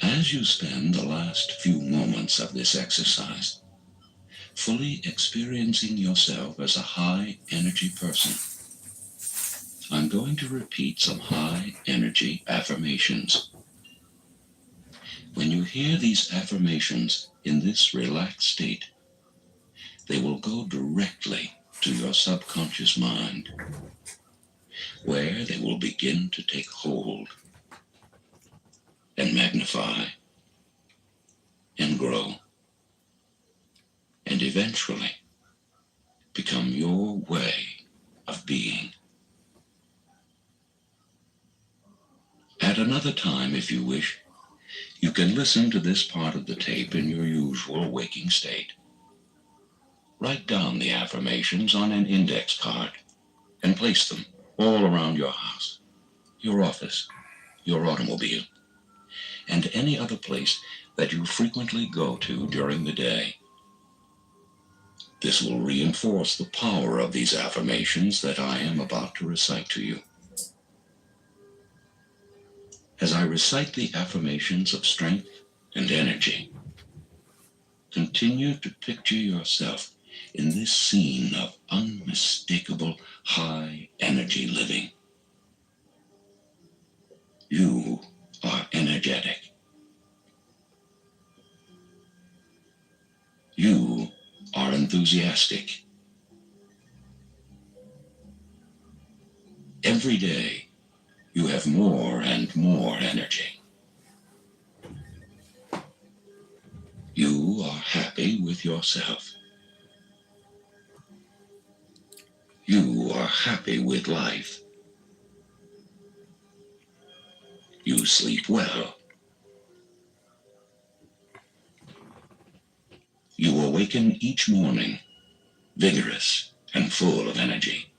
as you spend the last few moments of this exercise fully experiencing yourself as a high energy person, I'm going to repeat some high energy affirmations. When you hear these affirmations in this relaxed state, they will go directly to your subconscious mind, where they will begin to take hold and magnify and grow, and eventually become your way of being. At another time, if you wish, you can listen to this part of the tape in your usual waking state. Write down the affirmations on an index card and place them all around your house, your office, your automobile, and any other place that you frequently go to during the day. This will reinforce the power of these affirmations that I am about to recite to you. As I recite the affirmations of strength and energy, continue to picture yourself in this scene of unmistakable high energy living. You are energetic. You are enthusiastic. Every day, you have more and more energy. You are happy with yourself. You are happy with life. You sleep well. You awaken each morning vigorous and full of energy.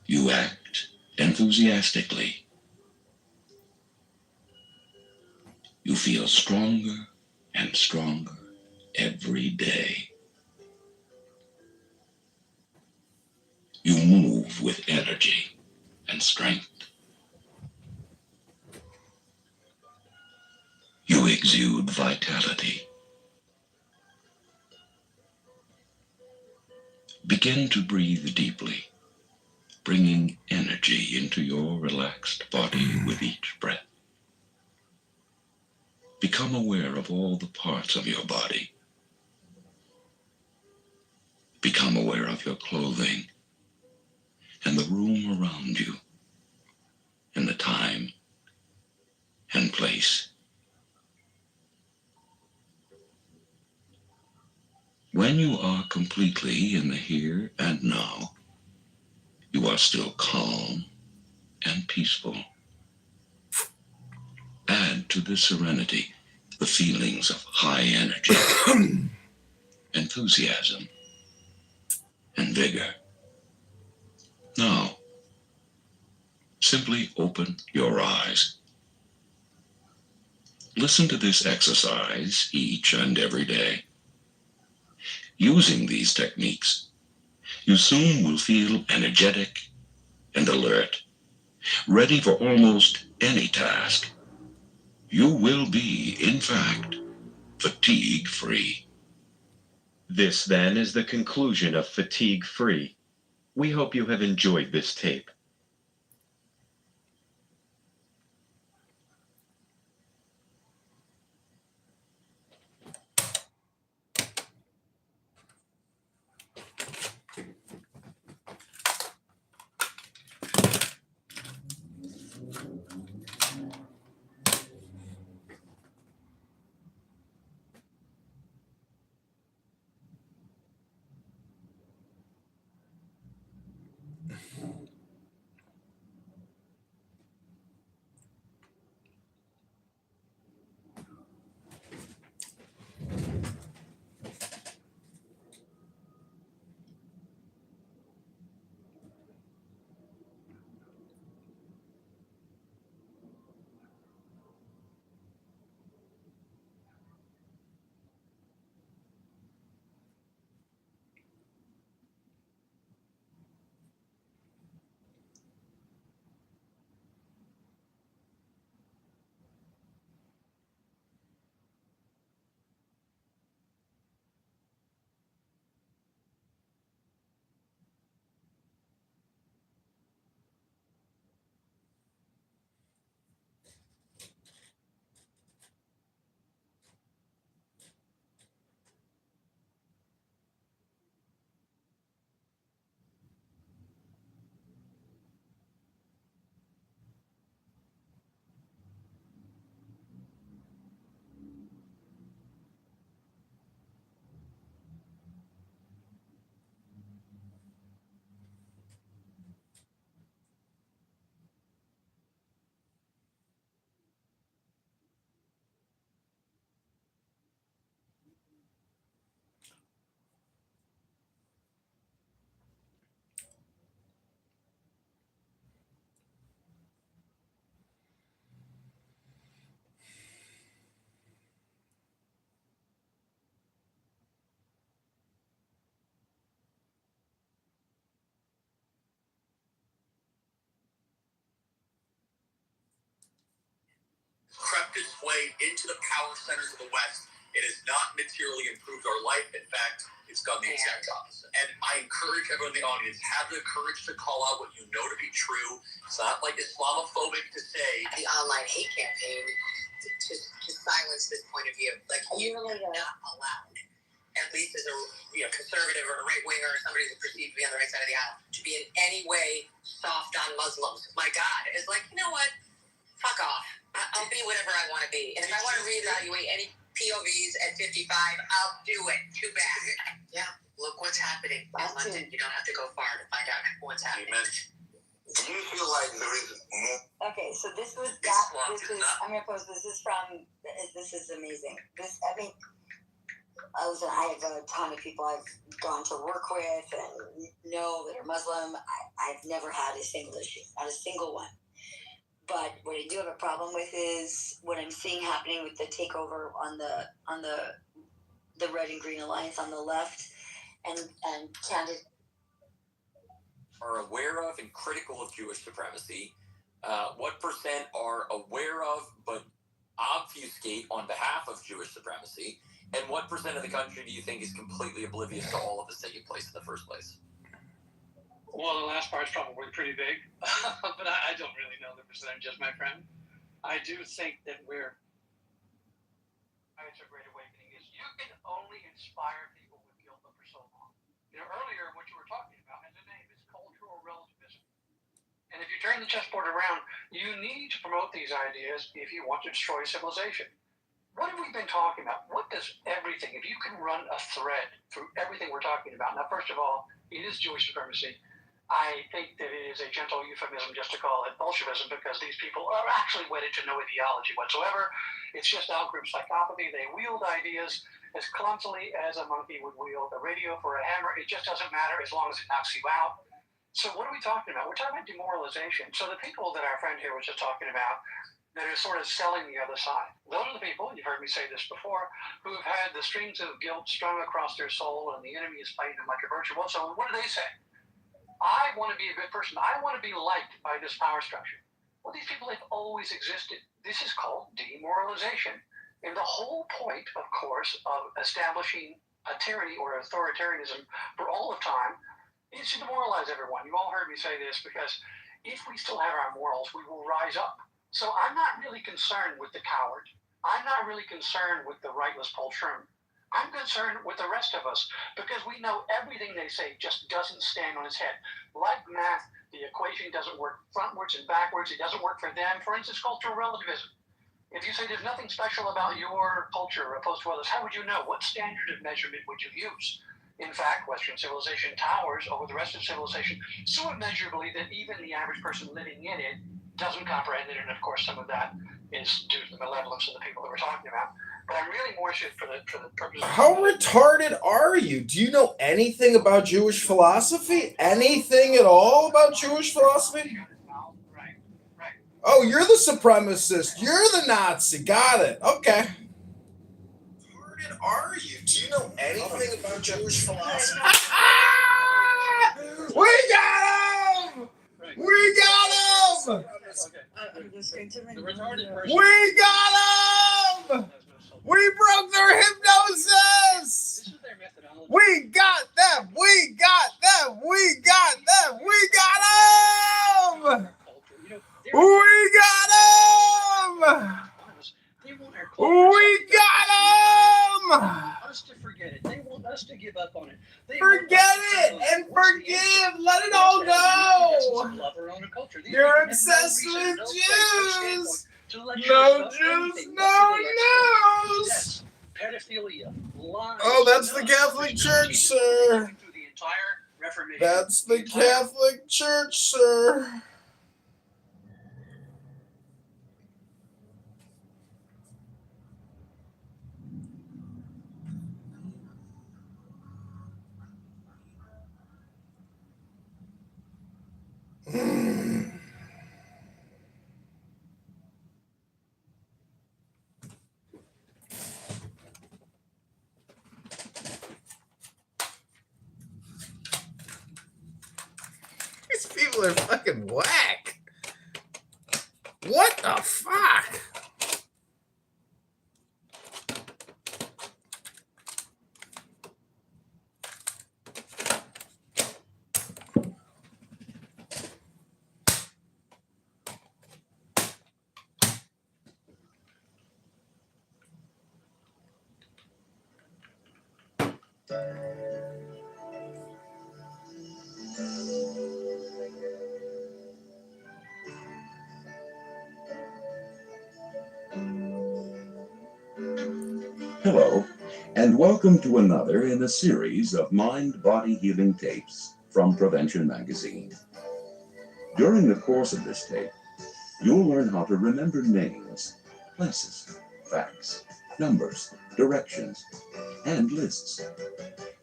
You act enthusiastically. You feel stronger and stronger every day. You move with energy and strength. You exude vitality. Begin to breathe deeply, bringing energy into your relaxed body with each breath. Become aware of all the parts of your body. Become aware of your clothing and the room around you and the time and place. When you are completely in the here and now, you are still calm and peaceful. Add to this serenity the feelings of high energy, enthusiasm, and vigor. Now, simply open your eyes. Listen to this exercise each and every day. Using these techniques, you soon will feel energetic and alert, ready for almost any task. You will be, in fact, fatigue-free. This, then, is the conclusion of Fatigue Free. We hope you have enjoyed this tape. Crept its way into the power centers of the West. It has not materially improved our life. In fact, it's done the exact opposite. And I encourage everyone in the audience, have the courage to call out what you know to be true. It's not like Islamophobic to say. The online hate campaign to silence this point of view. Like, you're not allowed, at least as a conservative or a right winger or somebody who's perceived to be on the right side of the aisle, to be in any way soft on Muslims. My God, it's like, you know what? Fuck off. I'll be whatever I want to be. And if I want to reevaluate any POVs at 55, I'll do it. Too bad. Yeah, look what's happening in London. You don't have to go far to find out what's happening. Do you feel like there is more? Okay, so this was that. This is. I'm gonna post. This is from. This is amazing. I mean, I have a ton of people I've gone to work with and know that are Muslim. I've never had a single issue, not a single one. But what I do have a problem with is what I'm seeing happening with the takeover on the Red and Green Alliance on the left, and candidate are aware of and critical of Jewish supremacy. What percent are aware of but obfuscate on behalf of Jewish supremacy? And what percent of the country do you think is completely oblivious to all of this taking place in the first place? Well, the last part's probably pretty big, but I don't really know the percentages, my friend. I do think that it's a great awakening is you can only inspire people with guilt for so long. Earlier, what you were talking about has a name. It's cultural relativism. And if you turn the chessboard around, you need to promote these ideas if you want to destroy civilization. What have we been talking about? What does everything, if you can run a thread through everything we're talking about, now, first of all, it is Jewish supremacy. I think that it is a gentle euphemism just to call it Bolshevism because these people are actually wedded to no ideology whatsoever. It's just outgroup psychopathy. They wield ideas as clumsily as a monkey would wield a radio for a hammer. It just doesn't matter as long as it knocks you out. So what are we talking about? We're talking about demoralization. So the people that our friend here was just talking about that are sort of selling the other side. Those are the people, you've heard me say this before, who have had the strings of guilt strung across their soul and the enemy is playing them like a virtue. Well, so what do they say? I want to be a good person. I want to be liked by this power structure. Well, these people have always existed. This is called demoralization. And the whole point, of course, of establishing a tyranny or authoritarianism for all of time is to demoralize everyone. You all heard me say this because if we still have our morals, we will rise up. So I'm not really concerned with the coward. I'm not really concerned with the rightless poltroon. I'm concerned with the rest of us because we know everything they say just doesn't stand on its head. Like math, the equation doesn't work frontwards and backwards. It doesn't work for them. For instance, cultural relativism. If you say there's nothing special about your culture opposed to others, how would you know? What standard of measurement would you use? In fact, Western civilization towers over the rest of civilization so immeasurably that even the average person living in it doesn't comprehend it, and of course some of that is due to the malevolence of the people that we're talking about. But I'm really more interested for the purpose of... How retarded are you? Do you know anything about Jewish philosophy? Anything at all about Jewish philosophy? Oh, you're the supremacist. You're the Nazi. Got it. Okay. How retarded are you? Do you know anything about Jewish philosophy? We got him! We got him! We got them! We broke their hypnosis! We got them! We got them! We got them! We got them! We got them! We got them! Us to forget it. They want us to give up on it. Forget it and forgive. Let it all go. You're obsessed with Jews. No Jews, no news. Pedophilia, lies. Oh, that's the Catholic Church, sir. That's the Catholic Church, sir. These people are fucking whack. What the fuck? Hello, and welcome to another in a series of mind-body healing tapes from Prevention Magazine. During the course of this tape, you'll learn how to remember names, places, facts, numbers, directions, and lists.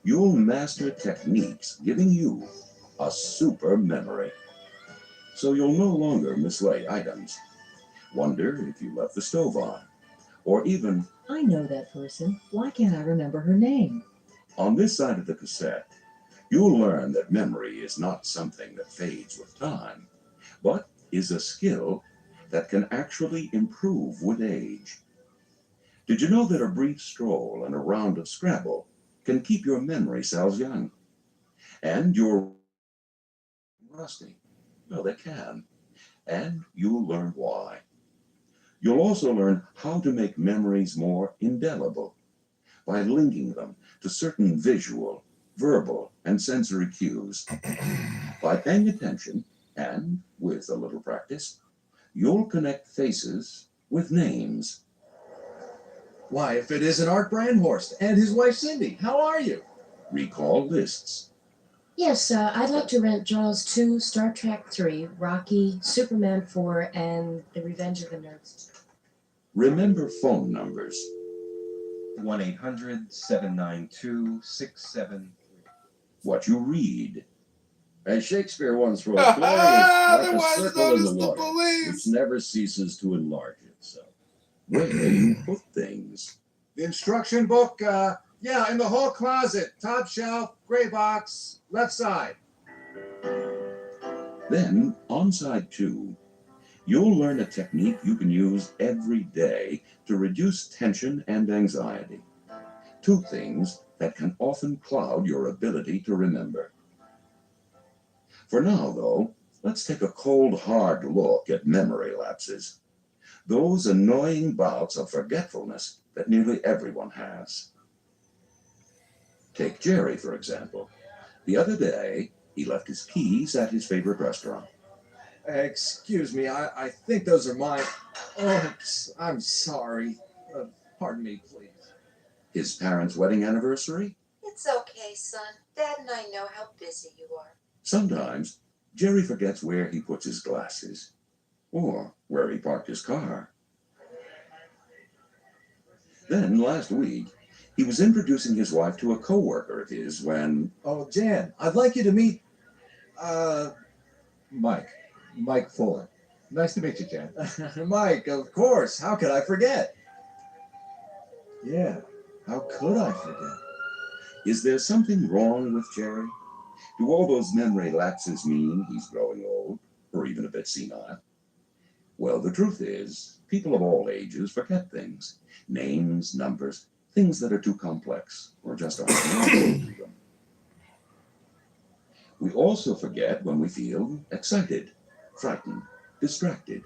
You'll master techniques giving you a super memory. So you'll no longer mislay items, wonder if you left the stove on, or even, I know that person. Why can't I remember her name? on this side of the cassette, you'll learn that memory is not something that fades with time, but is a skill that can actually improve with age. Did you know that a brief stroll and a round of Scrabble can keep your memory cells young? And your rusty? Well, they can. And you'll learn why. You'll also learn how to make memories more indelible by linking them to certain visual, verbal, and sensory cues. By paying attention, and with a little practice, you'll connect faces with names. Why, if it isn't Art Brandhorst and his wife Cindy, how are you? Recall lists. Yes, I'd like to rent Jaws 2, Star Trek 3, Rocky, Superman 4, and The Revenge of the Nerds. Remember phone numbers. 1-800-792-6733. What you read. As Shakespeare once wrote, glory is like a Why is circle in known as the the water, police? which never ceases to enlarge itself. Where you put things. The instruction book, yeah, in the hall closet, top shelf, gray box, left side. Then, on side 2, you'll learn a technique you can use every day to reduce tension and anxiety. 2 things that can often cloud your ability to remember. For now, though, let's take a cold, hard look at memory lapses. Those annoying bouts of forgetfulness that nearly everyone has. Take Jerry, for example. The other day, he left his keys at his favorite restaurant. Excuse me, I think those are mine. Oh, I'm sorry. Pardon me, please. His parents' wedding anniversary? It's okay, son. Dad and I know how busy you are. Sometimes, Jerry forgets where he puts his glasses, or where he parked his car. Then, last week, he was introducing his wife to a coworker of his when... Oh, Jan, I'd like you to meet, Mike Fuller. Nice to meet you, Jan. Mike, of course. How could I forget? Yeah, how could I forget? Is there something wrong with Jerry? Do all those memory lapses mean he's growing old, or even a bit senile? Well, the truth is, people of all ages forget things. Names, numbers, things that are too complex, or just aren't known to them. We also forget when we feel excited, frightened, distracted,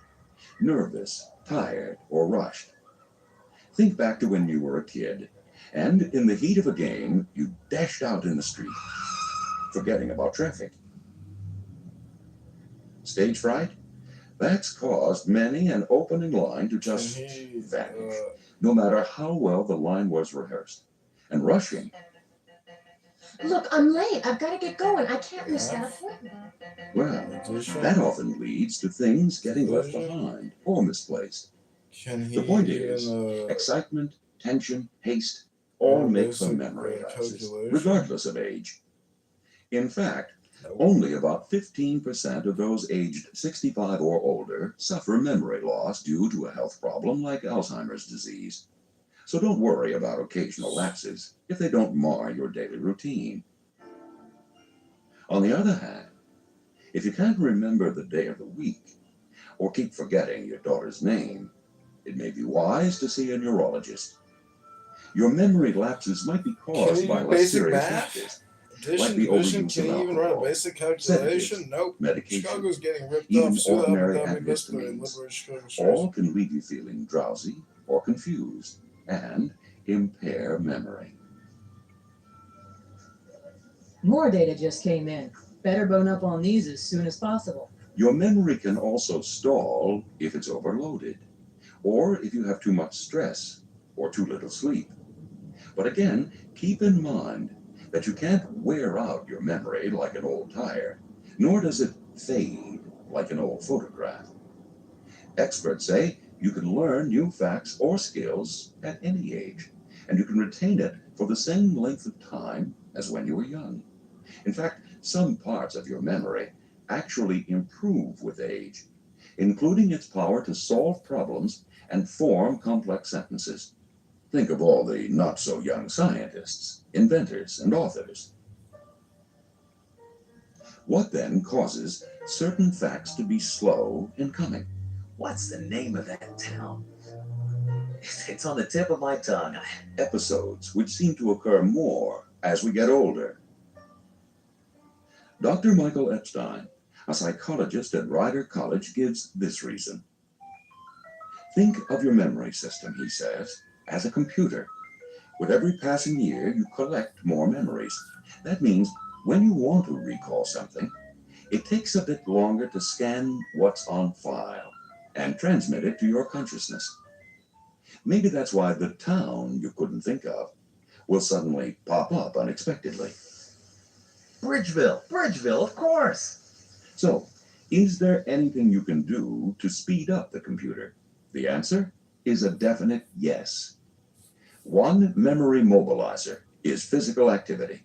nervous, tired, or rushed. Think back to when you were a kid, and in the heat of a game, you dashed out in the street, forgetting about traffic. Stage fright? That's caused many an opening line to just vanish, no matter how well the line was rehearsed. And rushing. Look, I'm late. I've got to get going. I can't miss that appointment. Well, that often leads to things getting left behind or misplaced. The point is, excitement, tension, haste, all make for memory lapses, regardless of age. In fact, only about 15% of those aged 65 or older suffer memory loss due to a health problem like Alzheimer's disease. So don't worry about occasional lapses if they don't mar your daily routine. On the other hand, if you can't remember the day of the week, or keep forgetting your daughter's name, it may be wise to see a neurologist. Your memory lapses might be caused by less serious factors, like the overuse Can of you even run a alcohol, basic calculation? Nope. medication, Chicago's getting ripped even off. ordinary antihistamines. All can leave you feeling drowsy or confused and impair memory. More data just came in. Better bone up on these as soon as possible. Your memory can also stall if it's overloaded, or if you have too much stress or too little sleep. But again, keep in mind that you can't wear out your memory like an old tire, nor does it fade like an old photograph. Experts say you can learn new facts or skills at any age, and you can retain it for the same length of time as when you were young. In fact, some parts of your memory actually improve with age, including its power to solve problems and form complex sentences. Think of all the not-so-young scientists, inventors, and authors. What then causes certain facts to be slow in coming, What's the name of that town? It's on the tip of my tongue. Episodes which seem to occur more as we get older. Dr. Michael Epstein, a psychologist at Rider College, gives this reason. Think of your memory system, he says, as a computer. With every passing year, you collect more memories. That means when you want to recall something, it takes a bit longer to scan what's on file and transmit it to your consciousness. Maybe that's why the town you couldn't think of will suddenly pop up unexpectedly. Bridgeville, of course. So, is there anything you can do to speed up the computer? The answer is a definite yes. One memory mobilizer is physical activity.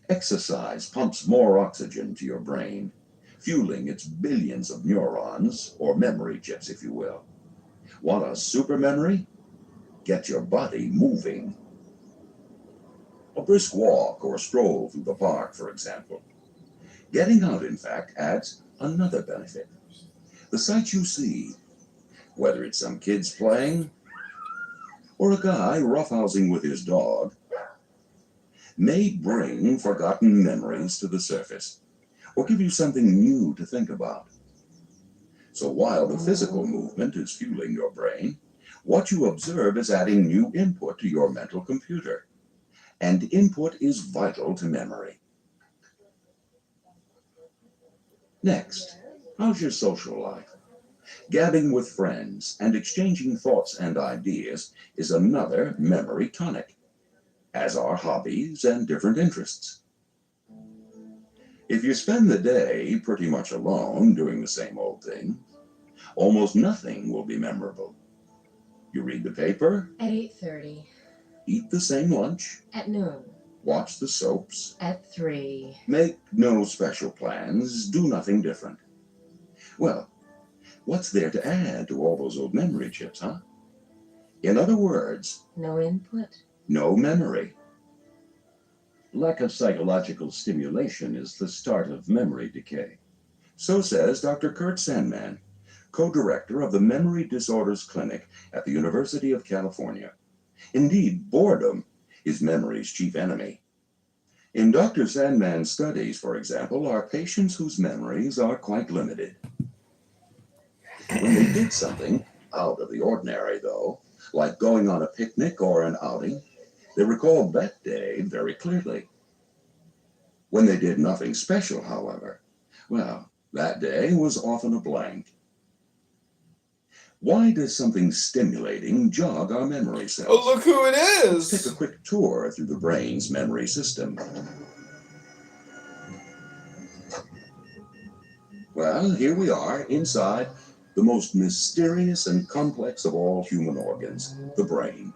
Exercise pumps more oxygen to your brain, fueling its billions of neurons, or memory chips, if you will. Want a super memory? Get your body moving. A brisk walk or a stroll through the park, for example. Getting out, in fact, adds another benefit. The sights you see, whether it's some kids playing or a guy roughhousing with his dog, may bring forgotten memories to the surface or give you something new to think about. So while the physical movement is fueling your brain, what you observe is adding new input to your mental computer. And input is vital to memory. Next, how's your social life? Gabbing with friends and exchanging thoughts and ideas is another memory tonic, as are hobbies and different interests. If you spend the day pretty much alone doing the same old thing, almost nothing will be memorable. You read the paper? At 8:30. Eat the same lunch? At noon. Watch the soaps? At 3. Make no special plans, do nothing different. Well, what's there to add to all those old memory chips, huh? In other words, No input. no memory. Lack of psychological stimulation is the start of memory decay. So says Dr. Kurt Sandman, co-director of the Memory Disorders Clinic at the University of California. Indeed, boredom is memory's chief enemy. In Dr. Sandman's studies, for example, are patients whose memories are quite limited. When they did something out of the ordinary, though, like going on a picnic or an outing, they recalled that day very clearly. When they did nothing special, however, well, that day was often a blank. Why does something stimulating jog our memory cells? Oh, look who it is! Take a quick tour through the brain's memory system. Well, here we are inside the most mysterious and complex of all human organs, the brain.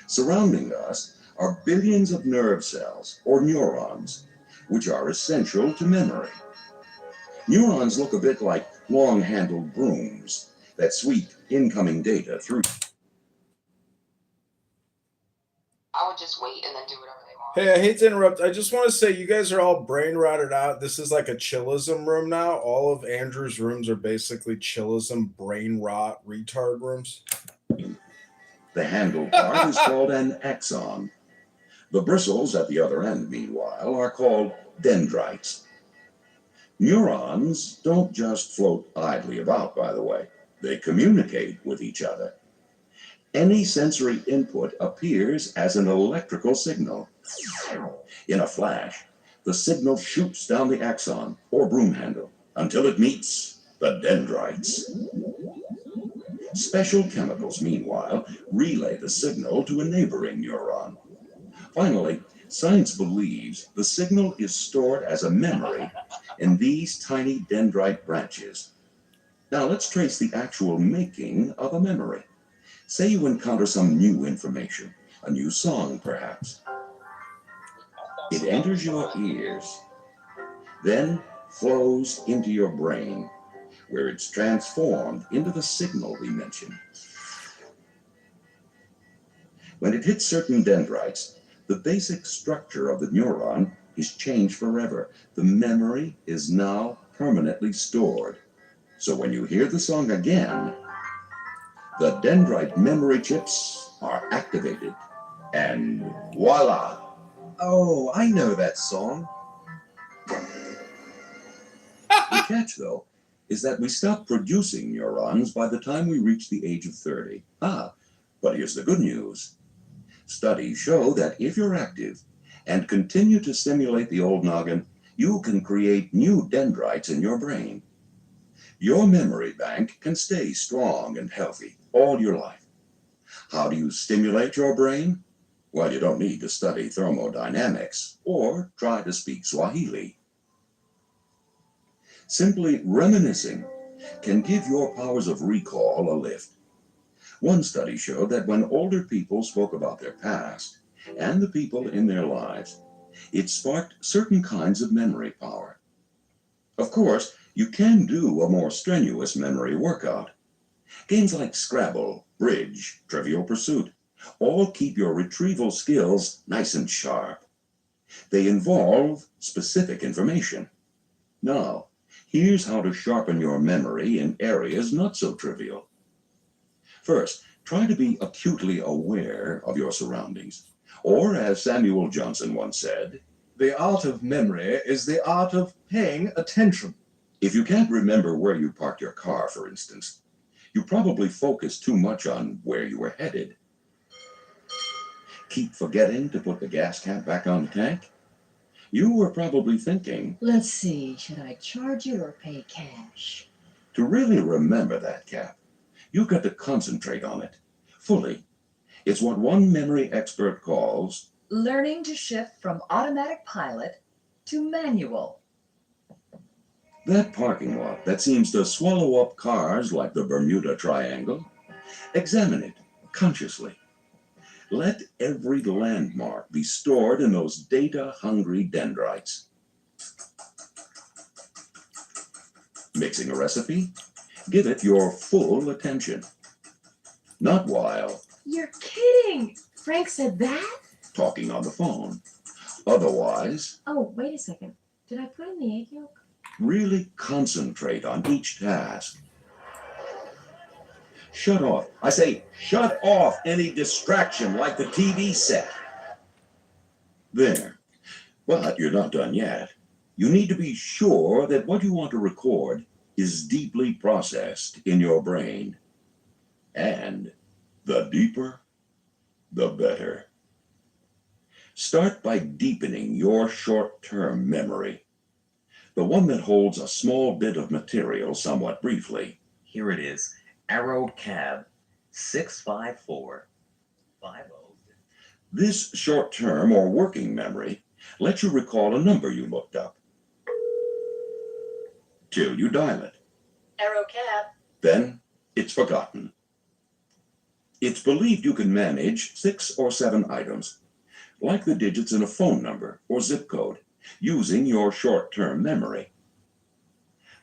Surrounding us are billions of nerve cells, or neurons, which are essential to memory. Neurons look a bit like long-handled brooms that sweep incoming data through. I would just wait and then do whatever they want. Hey, I hate to interrupt. I just want to say you guys are all brain rotted out. This is like a chillism room now. All of Andrew's rooms are basically chillism, brain rot, retard rooms. The handle part is called an axon. The bristles at the other end, meanwhile, are called dendrites. Neurons don't just float idly about, by the way. They communicate with each other. Any sensory input appears as an electrical signal. In a flash, the signal shoots down the axon, or broom handle, until it meets the dendrites. Special chemicals, meanwhile, relay the signal to a neighboring neuron. Finally, science believes the signal is stored as a memory in these tiny dendrite branches. Now let's trace the actual making of a memory. Say you encounter some new information, a new song perhaps. It enters your ears, then flows into your brain, where it's transformed into the signal we mentioned. When it hits certain dendrites, the basic structure of the neuron is changed forever. The memory is now permanently stored. So when you hear the song again, the dendrite memory chips are activated. And voila! Oh, I know that song. The catch, though, is that we stop producing neurons by the time we reach the age of 30. But here's the good news. Studies show that if you're active and continue to stimulate the old noggin, you can create new dendrites in your brain. Your memory bank can stay strong and healthy all your life. How do you stimulate your brain? Well, you don't need to study thermodynamics or try to speak Swahili. Simply reminiscing can give your powers of recall a lift. One study showed that when older people spoke about their past and the people in their lives, it sparked certain kinds of memory power. Of course, you can do a more strenuous memory workout. Games like Scrabble, Bridge, Trivial Pursuit all keep your retrieval skills nice and sharp. They involve specific information. Now, here's how to sharpen your memory in areas not so trivial. First, try to be acutely aware of your surroundings. Or, as Samuel Johnson once said, The art of memory is the art of paying attention. if you can't remember where you parked your car, for instance, you probably focus too much on where you were headed. Keep forgetting to put the gas cap back on the tank? You were probably thinking, Let's see, should I charge it or pay cash? to really remember that cap, you've got to concentrate on it fully. It's what one memory expert calls Learning to shift from automatic pilot to manual. that parking lot that seems to swallow up cars like the Bermuda Triangle. Examine it consciously. Let every landmark be stored in those data-hungry dendrites. Mixing a recipe? Give it your full attention. Not while You're kidding! Frank said that? talking on the phone. Otherwise, Oh, wait a second. Did I put in the egg yolk? really concentrate on each task. Shut off. I say, shut off any distraction like the TV set. There. But you're not done yet. You need to be sure that what you want to record is deeply processed in your brain. And the deeper, the better. Start by deepening your short-term memory, the one that holds a small bit of material somewhat briefly. Here it is. Arrow Cab 65450. This short-term or working memory lets you recall a number you looked up. Till you dial it. Arrow Cab. Then it's forgotten. It's believed you can manage 6 or 7 items, like the digits in a phone number or zip code, using your short-term memory.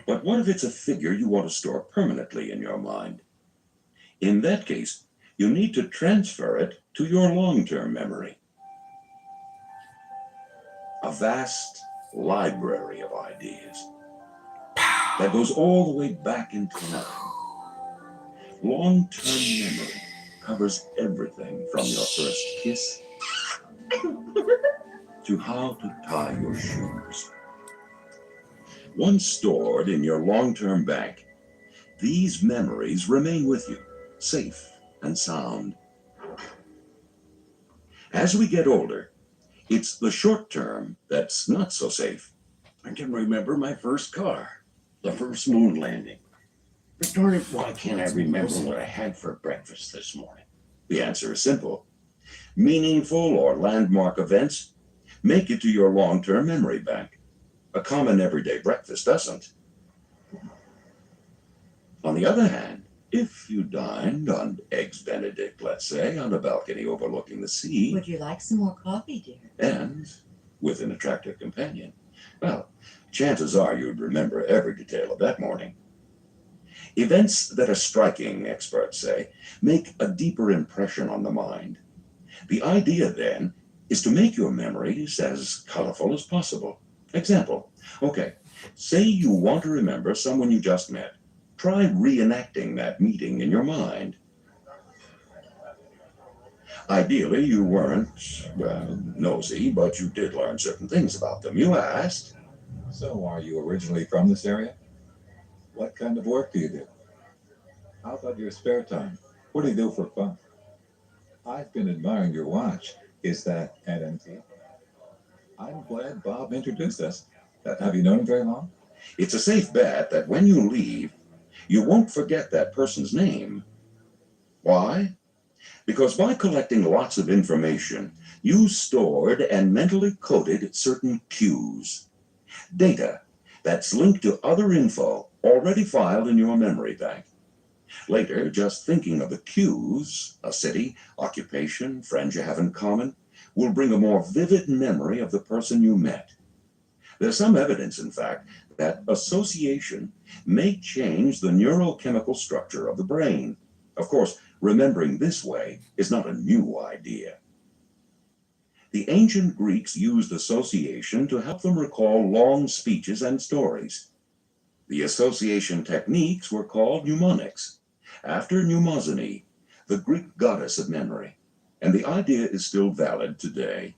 But what if it's a figure you want to store permanently in your mind? In that case, you need to transfer it to your long-term memory. A vast library of ideas that goes all the way back in time. Long-term memory covers everything from your first kiss to how to tie your shoes. Once stored in your long-term bank, these memories remain with you, safe and sound. As we get older, it's the short term that's not so safe. I can remember my first car, the first moon landing. But darn it, why can't I remember what I had for breakfast this morning? The answer is simple. Meaningful or landmark events make it to your long-term memory bank. A common everyday breakfast doesn't. On the other hand, if you dined on Eggs Benedict, let's say, on a balcony overlooking the sea, Would you like some more coffee, dear? and with an attractive companion, well, chances are you'd remember every detail of that morning. Events that are striking, experts say, make a deeper impression on the mind. The idea, then, is to make your memories as colorful as possible. Example, okay, say you want to remember someone you just met. Try reenacting that meeting in your mind. Ideally, you weren't, well, nosy, but you did learn certain things about them. You asked. So, are you originally from this area? What kind of work do you do? How about your spare time? What do you do for fun? I've been admiring your watch. Is that an antique? I'm glad Bob introduced us. Have you known him very long? It's a safe bet that when you leave, you won't forget that person's name. Why? Because by collecting lots of information, you stored and mentally coded certain cues. Data that's linked to other info already filed in your memory bank. Later, just thinking of the cues, a city, occupation, friends you have in common, will bring a more vivid memory of the person you met. There's some evidence, in fact, that association may change the neurochemical structure of the brain. Of course, remembering this way is not a new idea. The ancient Greeks used association to help them recall long speeches and stories. The association techniques were called mnemonics, after Mnemosyne, the Greek goddess of memory, and the idea is still valid today.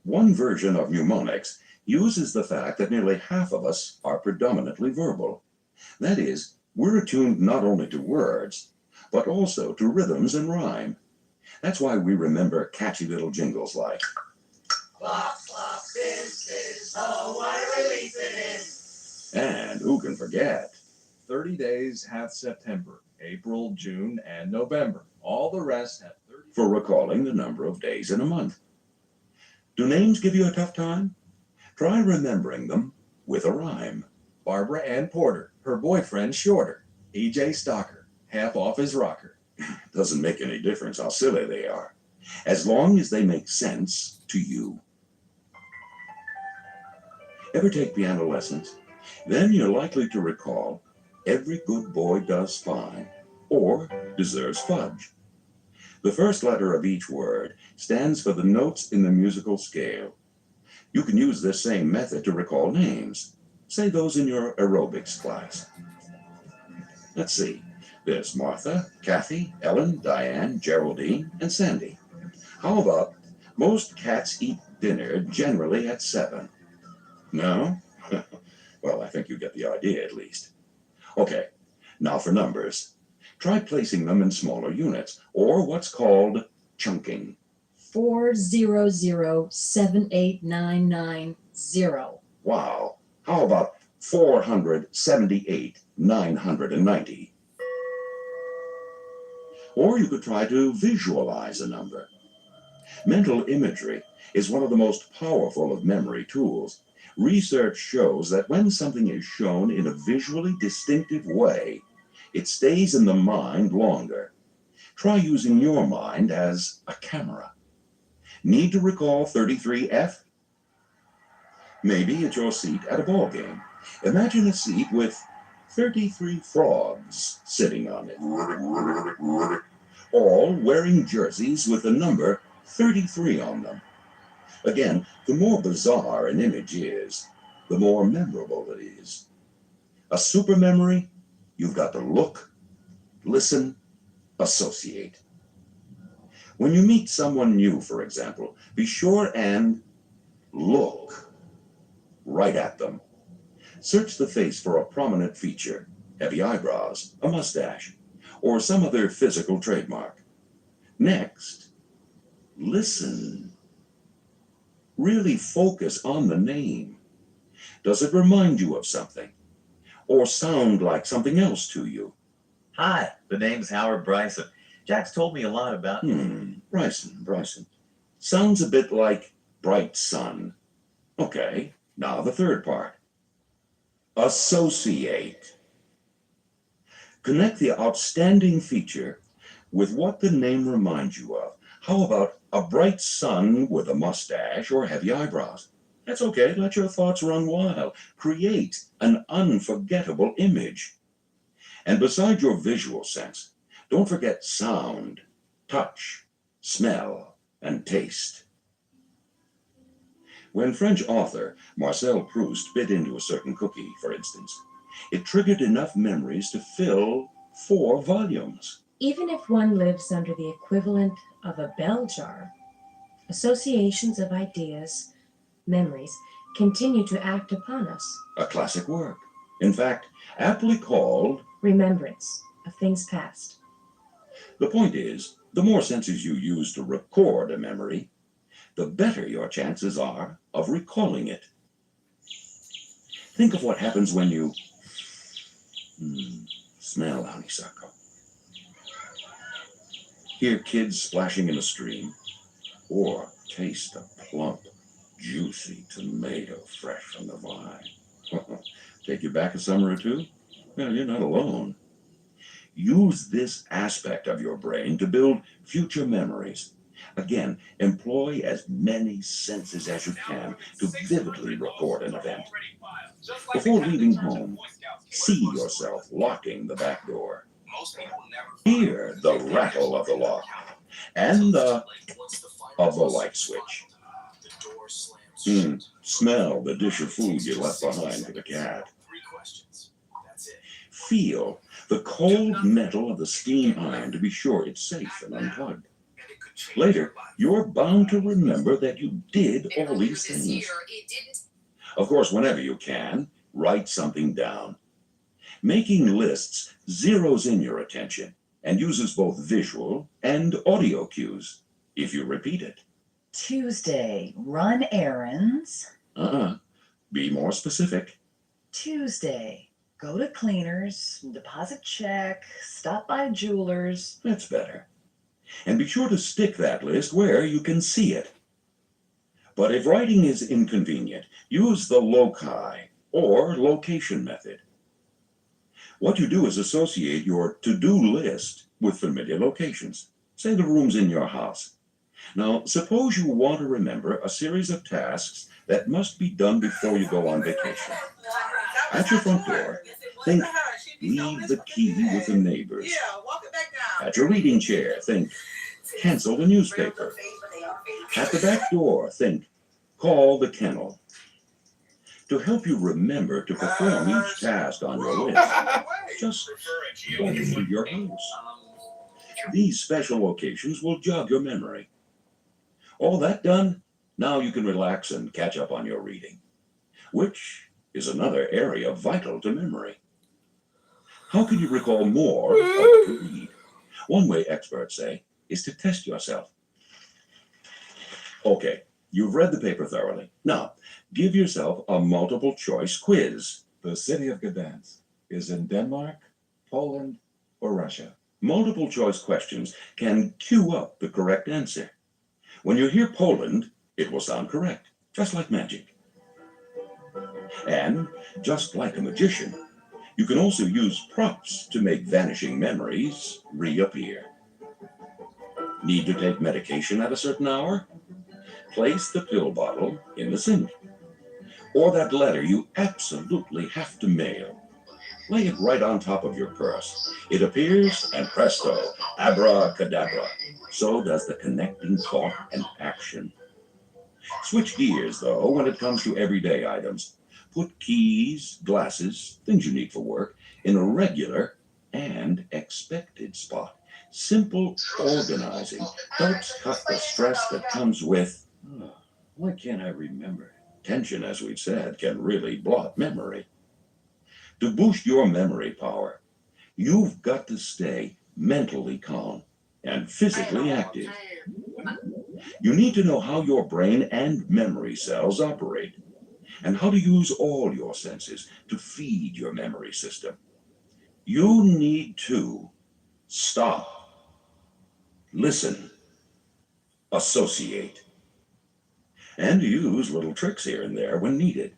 One version of mnemonics uses the fact that nearly half of us are predominantly verbal. That is, we're attuned not only to words, but also to rhythms and rhyme. That's why we remember catchy little jingles like, "Clock, clock, this, oh, what a relief it is." And who can forget? 30 days hath September, April, June, and November. All the rest have 30. For recalling the number of days in a month. Do names give you a tough time? Try remembering them with a rhyme. Barbara Ann Porter, her boyfriend Shorter. E.J. Stalker, half off his rocker. Doesn't make any difference how silly they are, as long as they make sense to you. Ever take piano lessons? Then you're likely to recall, every good boy does fine, or deserves fudge. The first letter of each word stands for the notes in the musical scale. You can use this same method to recall names. Say those in your aerobics class. Let's see. There's Martha, Kathy, Ellen, Diane, Geraldine, and Sandy. How about most cats eat dinner generally at 7? No? Well, I think you get the idea at least. Okay, now for numbers. Try placing them in smaller units, or what's called chunking. 400-78990. Wow. How about 478,990? Or you could try to visualize a number. Mental imagery is one of the most powerful of memory tools. Research shows that when something is shown in a visually distinctive way, it stays in the mind longer. Try using your mind as a camera. Need to recall 33F? Maybe it's your seat at a ball game. Imagine a seat with 33 frogs sitting on it, all wearing jerseys with the number 33 on them. Again, the more bizarre an image is, the more memorable it is. A super memory, you've got to look, listen, associate. When you meet someone new, for example, be sure and look right at them. Search the face for a prominent feature, heavy eyebrows, a mustache, or some other physical trademark. Next, listen. Really focus on the name. Does it remind you of something? Or sound like something else to you? Hi, the name's Howard Bryson. Jack's told me a lot about... Bryson. Sounds a bit like bright sun. Okay, now the third part. Associate. Connect the outstanding feature with what the name reminds you of. How about a bright sun with a mustache or heavy eyebrows? That's okay, let your thoughts run wild. Create an unforgettable image. And beside your visual sense, don't forget sound, touch, smell, and taste. When French author Marcel Proust bit into a certain cookie, for instance, It triggered enough memories to fill 4 volumes. Even if one lives under the equivalent of a bell jar, associations of ideas, memories, continue to act upon us. A classic work. In fact, aptly called Remembrance of things past. The point is, the more senses you use to record a memory, the better your chances are of recalling it. Think of what happens when you smell honeysuckle, hear kids splashing in a stream, or taste a plump, juicy tomato fresh from the vine. Take you back a summer or two? Well, you're not alone. Use this aspect of your brain to build future memories. Again, employ as many senses as you can to vividly record an event. Before leaving home, see yourself locking the back door. Hear the rattle of the lock and the of the light switch. Smell the dish of food you left behind for the cat. Feel the cold metal of the steam iron to be sure it's safe and unplugged. Later, you're bound to remember that you did all these things. Of course, whenever you can, write something down. Making lists zeroes in your attention and uses both visual and audio cues if you repeat it. Tuesday, run errands. Be more specific. Tuesday, go to cleaners, deposit check, stop by jewelers. That's better. And be sure to stick that list where you can see it. But if writing is inconvenient, use the loci or location method. What you do is associate your to-do list with familiar locations, say the rooms in your house. Now, suppose you want to remember a series of tasks that must be done before you go on vacation. At your front door, think, leave the key with the neighbors. At your reading chair, think, cancel the newspaper. At the back door, think, call the kennel. To help you remember to perform each task on your list, just walk through your house. These special locations will jog your memory. All that done, now you can relax and catch up on your reading, which is another area vital to memory. How can you recall more of what you read? One way experts say is to test yourself. Okay, you've read the paper thoroughly. Now, give yourself a multiple choice quiz. The city of Gdansk is in Denmark, Poland, or Russia? Multiple choice questions can cue up the correct answer. When you hear Poland, it will sound correct, just like magic. And just like a magician, you can also use props to make vanishing memories reappear. Need to take medication at a certain hour? Place the pill bottle in the sink. Or that letter you absolutely have to mail. Lay it right on top of your purse. It appears, and presto, abracadabra. So does the connecting thought and action. Switch gears, though, when it comes to everyday items. Put keys, glasses, things you need for work, in a regular and expected spot. Simple organizing helps cut the stress that comes with, why can't I remember? Tension, as we've said, can really blot memory. To boost your memory power, you've got to stay mentally calm and physically active. You need to know how your brain and memory cells operate, and how to use all your senses to feed your memory system. You need to stop, listen, associate, and use little tricks here and there when needed.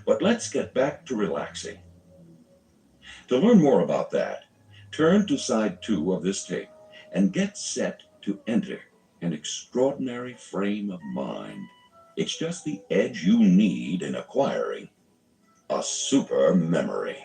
But let's get back to relaxing. To learn more about that, turn to side 2 of this tape and get set to enter an extraordinary frame of mind. It's just the edge you need in acquiring a super memory.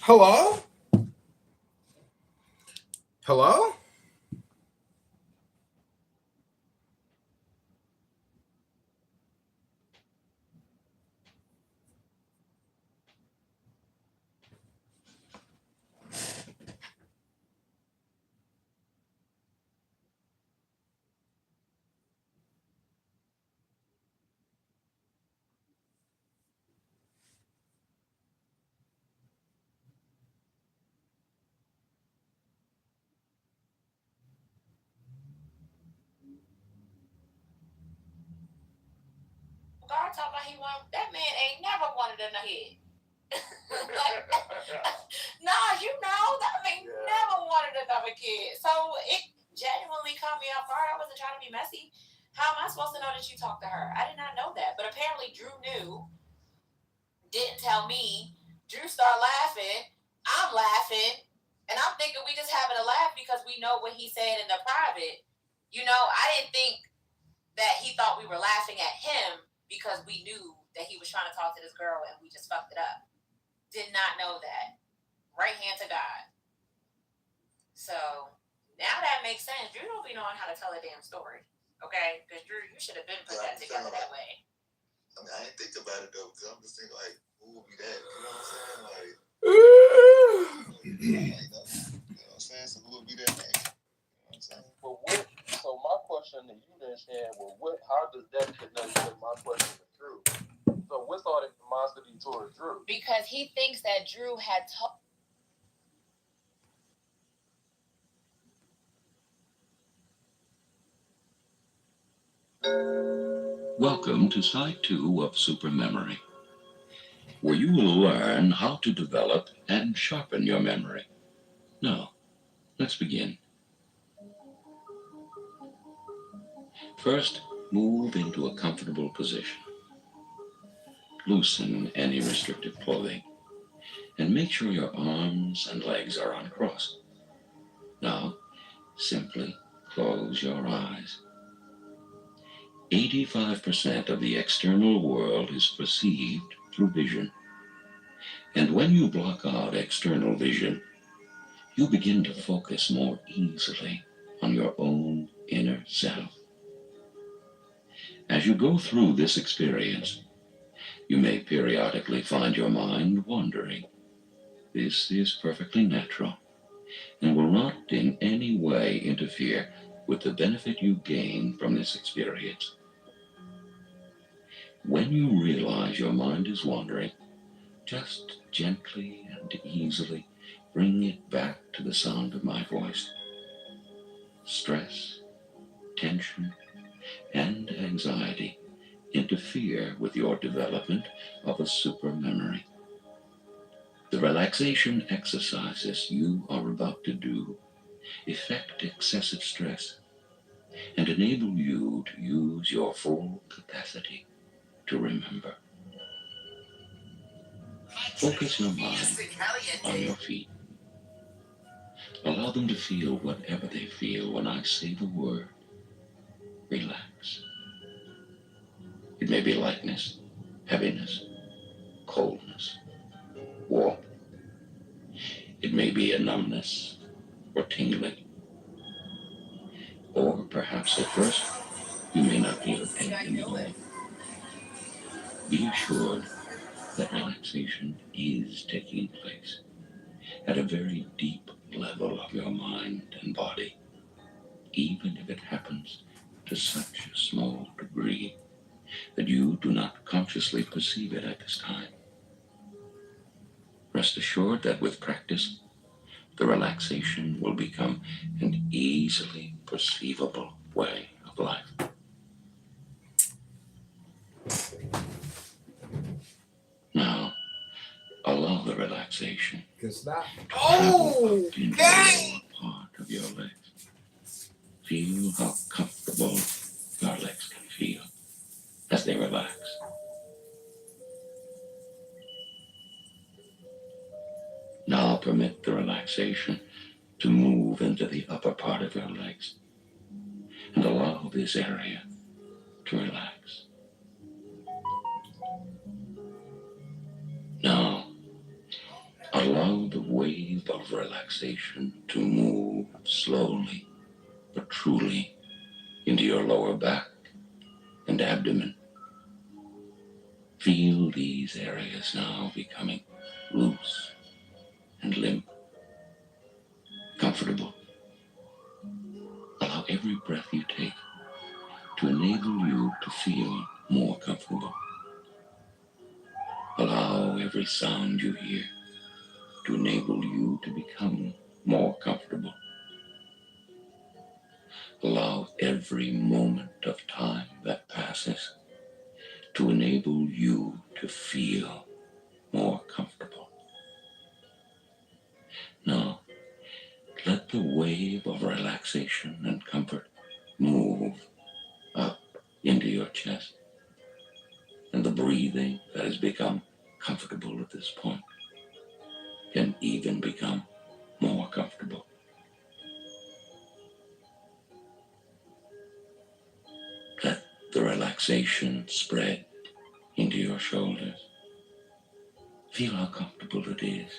Hello? Hello? God talking about he want that man ain't never wanted a kid. Like, nah, you know that man never wanted another kid. So it genuinely caught me off guard. I wasn't trying to be messy. How am I supposed to know that you talked to her? I did not know that. But apparently Drew knew, didn't tell me. Drew started laughing. I'm laughing. And I'm thinking we just having a laugh because we know what he said in the private. You know, I didn't think that he thought we were laughing at him because we knew that he was trying to talk to this girl and we just fucked it up. Did not know that. Right hand to God. So now that makes sense. Drew don't be knowing how to tell a damn story. Okay? Because Drew, you should have been put that together that way. I mean, I didn't think about it though, because I'm just thinking like, who would be that? You know what I'm saying? Like, you know what I'm saying? So who would be that man? You know what I'm saying? But what? So my question to you then, Shan, well, how does that connect with my question to Drew? So what's all the animosity toward Drew? Because he thinks that Drew had Welcome to Side 2 of Super Memory, where you will learn how to develop and sharpen your memory. Now, let's begin. First, move into a comfortable position. Loosen any restrictive clothing, and make sure your arms and legs are uncrossed. Now, simply close your eyes. 85% of the external world is perceived through vision. And when you block out external vision, you begin to focus more easily on your own inner self. As you go through this experience, you may periodically find your mind wandering. This is perfectly natural and will not in any way interfere with the benefit you gain from this experience. When you realize your mind is wandering, just gently and easily bring it back to the sound of my voice. Stress, tension, and anxiety interfere with your development of a super memory. The relaxation exercises you are about to do effect excessive stress and enable you to use your full capacity to remember. Focus your mind on your feet. Allow them to feel whatever they feel when I say the word relax. It may be lightness, heaviness, coldness, warmth. It may be a numbness or tingling. Or perhaps at first you may not feel anything at all. Be assured that relaxation is taking place at a very deep level of your mind and body, even if it happens to such a small degree that you do not consciously perceive it at this time. Rest assured that with practice, the relaxation will become an easily perceivable way of life. Now, allow the relaxation Because that. Oh, into the lower part of your legs. Feel how comfortable your legs can feel as they relax. Now permit the relaxation to move into the upper part of your legs and allow this area to relax. Now, Allow the wave of relaxation to move slowly but truly into your lower back and abdomen. Feel these areas now becoming loose and limp, comfortable. Allow every breath you take to enable you to feel more comfortable. Allow every sound you hear to enable you to become more comfortable. Allow every moment of time that passes to enable you to feel more comfortable. Now, let the wave of relaxation and comfort move up into your chest, and the breathing that has become comfortable at this point can even become more comfortable. Let the relaxation spread into your shoulders. Feel how comfortable it is.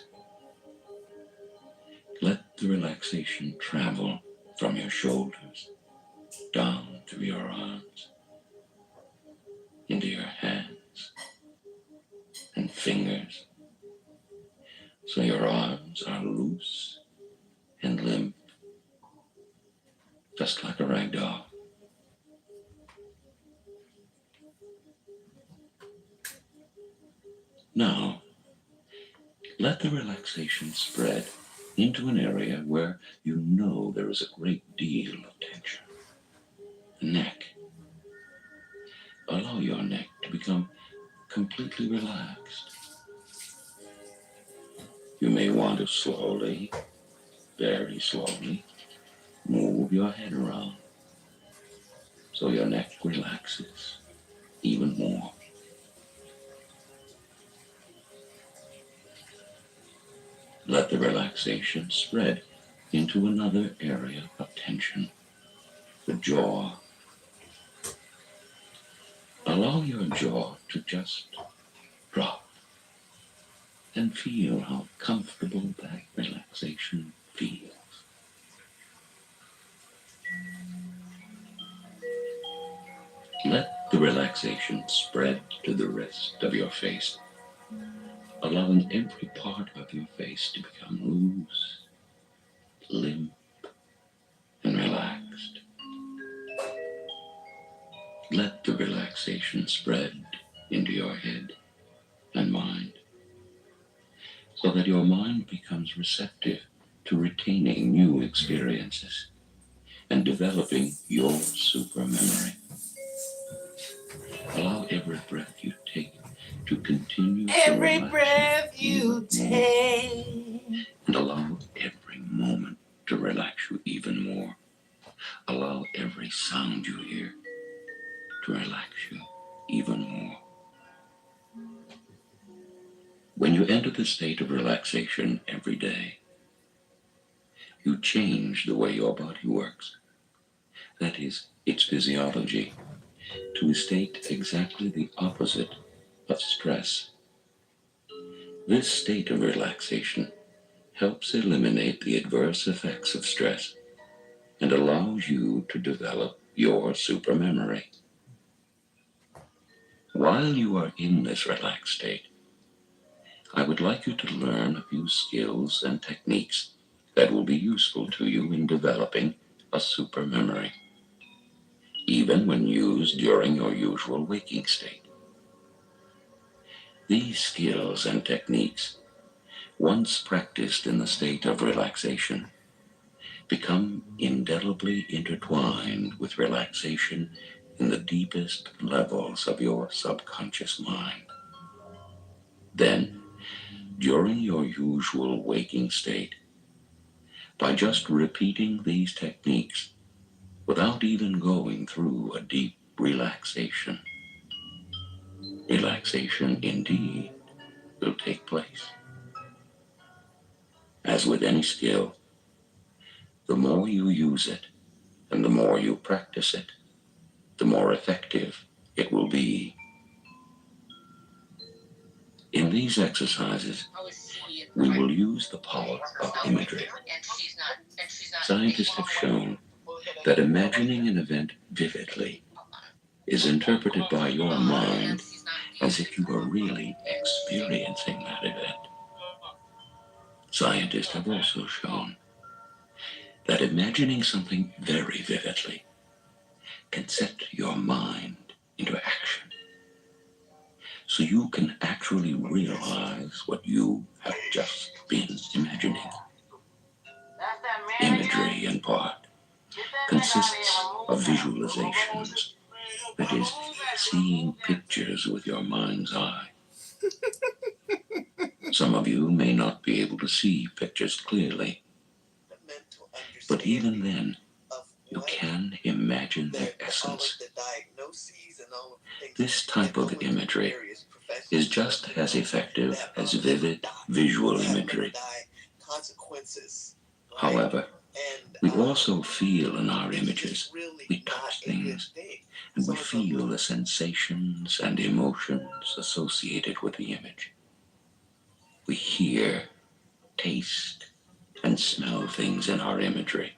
Let the relaxation travel from your shoulders down through your arms, into your hands and fingers, so your arms are loose and limp, just like a rag doll. Now, let the relaxation spread into an area where you know there is a great deal of tension. The neck. Allow your neck to become completely relaxed. You may want to slowly, very slowly, move your head around so your neck relaxes even more. Let the relaxation spread into another area of tension, the jaw. Allow your jaw to just drop and feel how comfortable that relaxation feels. Let the relaxation spread to the rest of your face, allowing every part of your face to become loose, limp, and relaxed. Let the relaxation spread into your head and mind, so that your mind becomes receptive to retaining new experiences and developing your super memory. Allow every breath you take to continue Every to relax breath you take. and allow every moment to relax you even more. Allow every sound you hear to relax you even more. When you enter the state of relaxation every day, you change the way your body works. That is, its physiology, to a state exactly the opposite of stress. This state of relaxation helps eliminate the adverse effects of stress and allows you to develop your super memory. While you are in this relaxed state, I would like you to learn a few skills and techniques that will be useful to you in developing a super memory, even when used during your usual waking state. These skills and techniques, once practiced in the state of relaxation, become indelibly intertwined with relaxation in the deepest levels of your subconscious mind. Then, during your usual waking state, by just repeating these techniques without even going through a deep relaxation, relaxation indeed will take place. As with any skill, the more you use it and the more you practice it, the more effective it will be. In these exercises, we will use the power of imagery. Scientists have shown that imagining an event vividly is interpreted by your mind as if you were really experiencing that event. Scientists have also shown that imagining something very vividly can set your mind into action, so you can actually realize what you have just been imagining. Imagery, in part, consists of visualizations, that is, seeing pictures with your mind's eye. Some of you may not be able to see pictures clearly, but even then, you can imagine their essence. This type of imagery is just as effective as vivid visual imagery. However, we also feel in our images. We touch things, and we feel the sensations and emotions associated with the image. We hear, taste, and smell things in our imagery.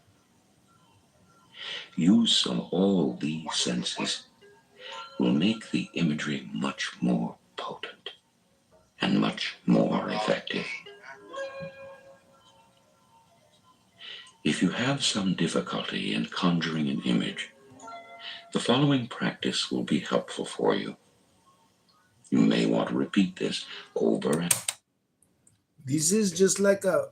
Use of all these senses will make the imagery much more potent and much more effective. If you have some difficulty in conjuring an image, the following practice will be helpful for you. You may want to repeat this over and over. This is just like a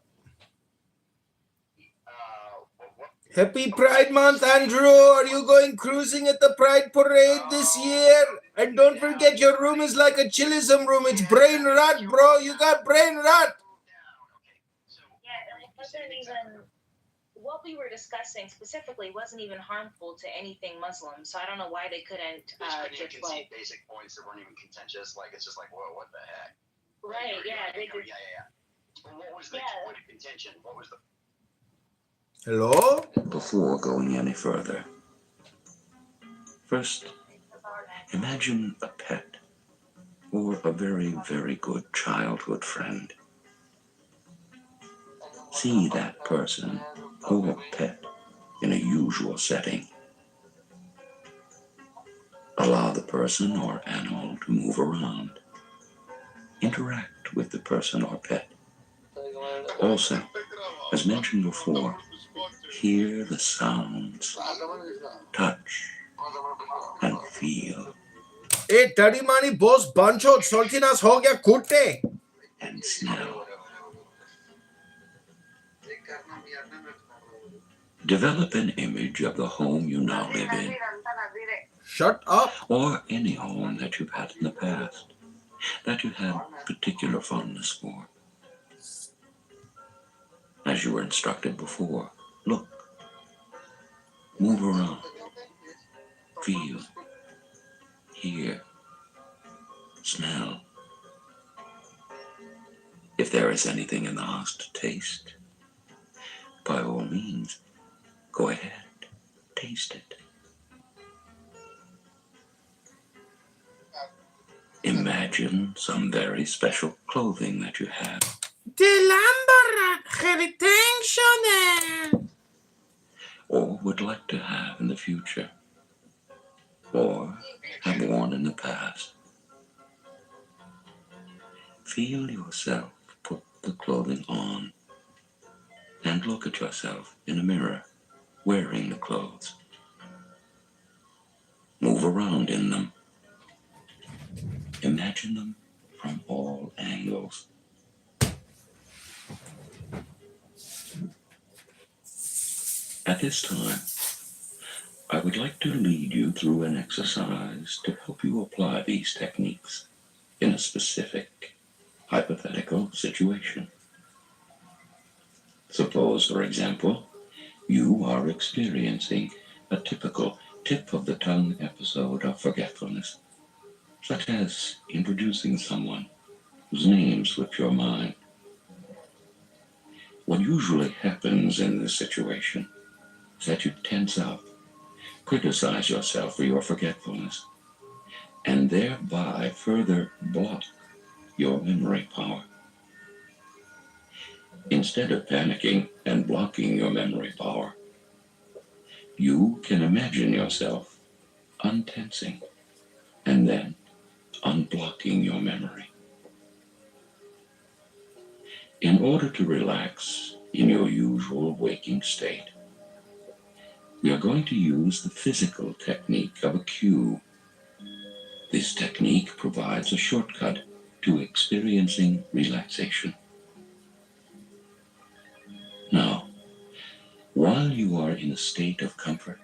Happy Pride Month, Andrew. Are you going cruising at the Pride Parade this year? And don't forget, your room is like a chillism room. It's brain rot, bro. You got brain rot. Yeah, it wasn't even what we were discussing specifically wasn't even harmful to anything Muslim. So I don't know why they couldn't just like basic points that weren't even contentious. Like it's just like, whoa, what the heck? Right? Yeah. They just, Well, what was the point of contention? What was the Hello? Before going any further, first, imagine a pet or a very, very good childhood friend. See that person or pet in a usual setting. Allow the person or animal to move around. Interact with the person or pet. Also, as mentioned before, hear the sounds, touch, and feel. Hey, Taddy Mani, boss bancho, saltinas ho gaya kutte. And smell. Develop an image of the home you now live in. Shut up. Or any home that you've had in the past, that you had particular fondness for. As you were instructed before, look, move around, feel, hear, smell. If there is anything in the house to taste, by all means, go ahead, taste it. Imagine some very special clothing that you have. Or would like to have in the future, or have worn in the past. Feel yourself put the clothing on, and look at yourself in a mirror wearing the clothes. Move around in them. Imagine them from all angles. At this time, I would like to lead you through an exercise to help you apply these techniques in a specific, hypothetical situation. Suppose, for example, you are experiencing a typical tip-of-the-tongue episode of forgetfulness, such as introducing someone whose name slips your mind. What usually happens in this situation is that you tense up, criticize yourself for your forgetfulness, and thereby further block your memory power. Instead of panicking and blocking your memory power, you can imagine yourself untensing and then unblocking your memory. In order to relax in your usual waking state, we are going to use the physical technique of a cue. This technique provides a shortcut to experiencing relaxation. Now, while you are in a state of comfort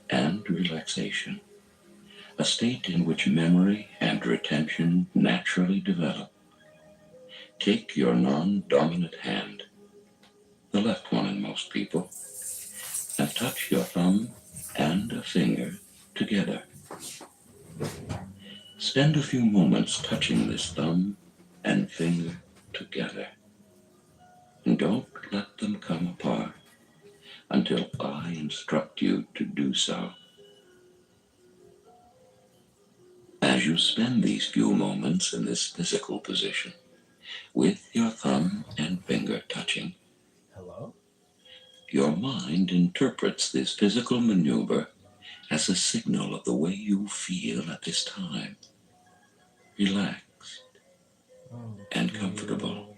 and relaxation, a state in which memory and retention naturally develop, take your non-dominant hand, the left one in most people, and touch your thumb and a finger together. Spend a few moments touching this thumb and finger together. And don't let them come apart until I instruct you to do so. As you spend these few moments in this physical position, with your thumb and finger touching, your mind interprets this physical maneuver as a signal of the way you feel at this time. Relaxed and comfortable.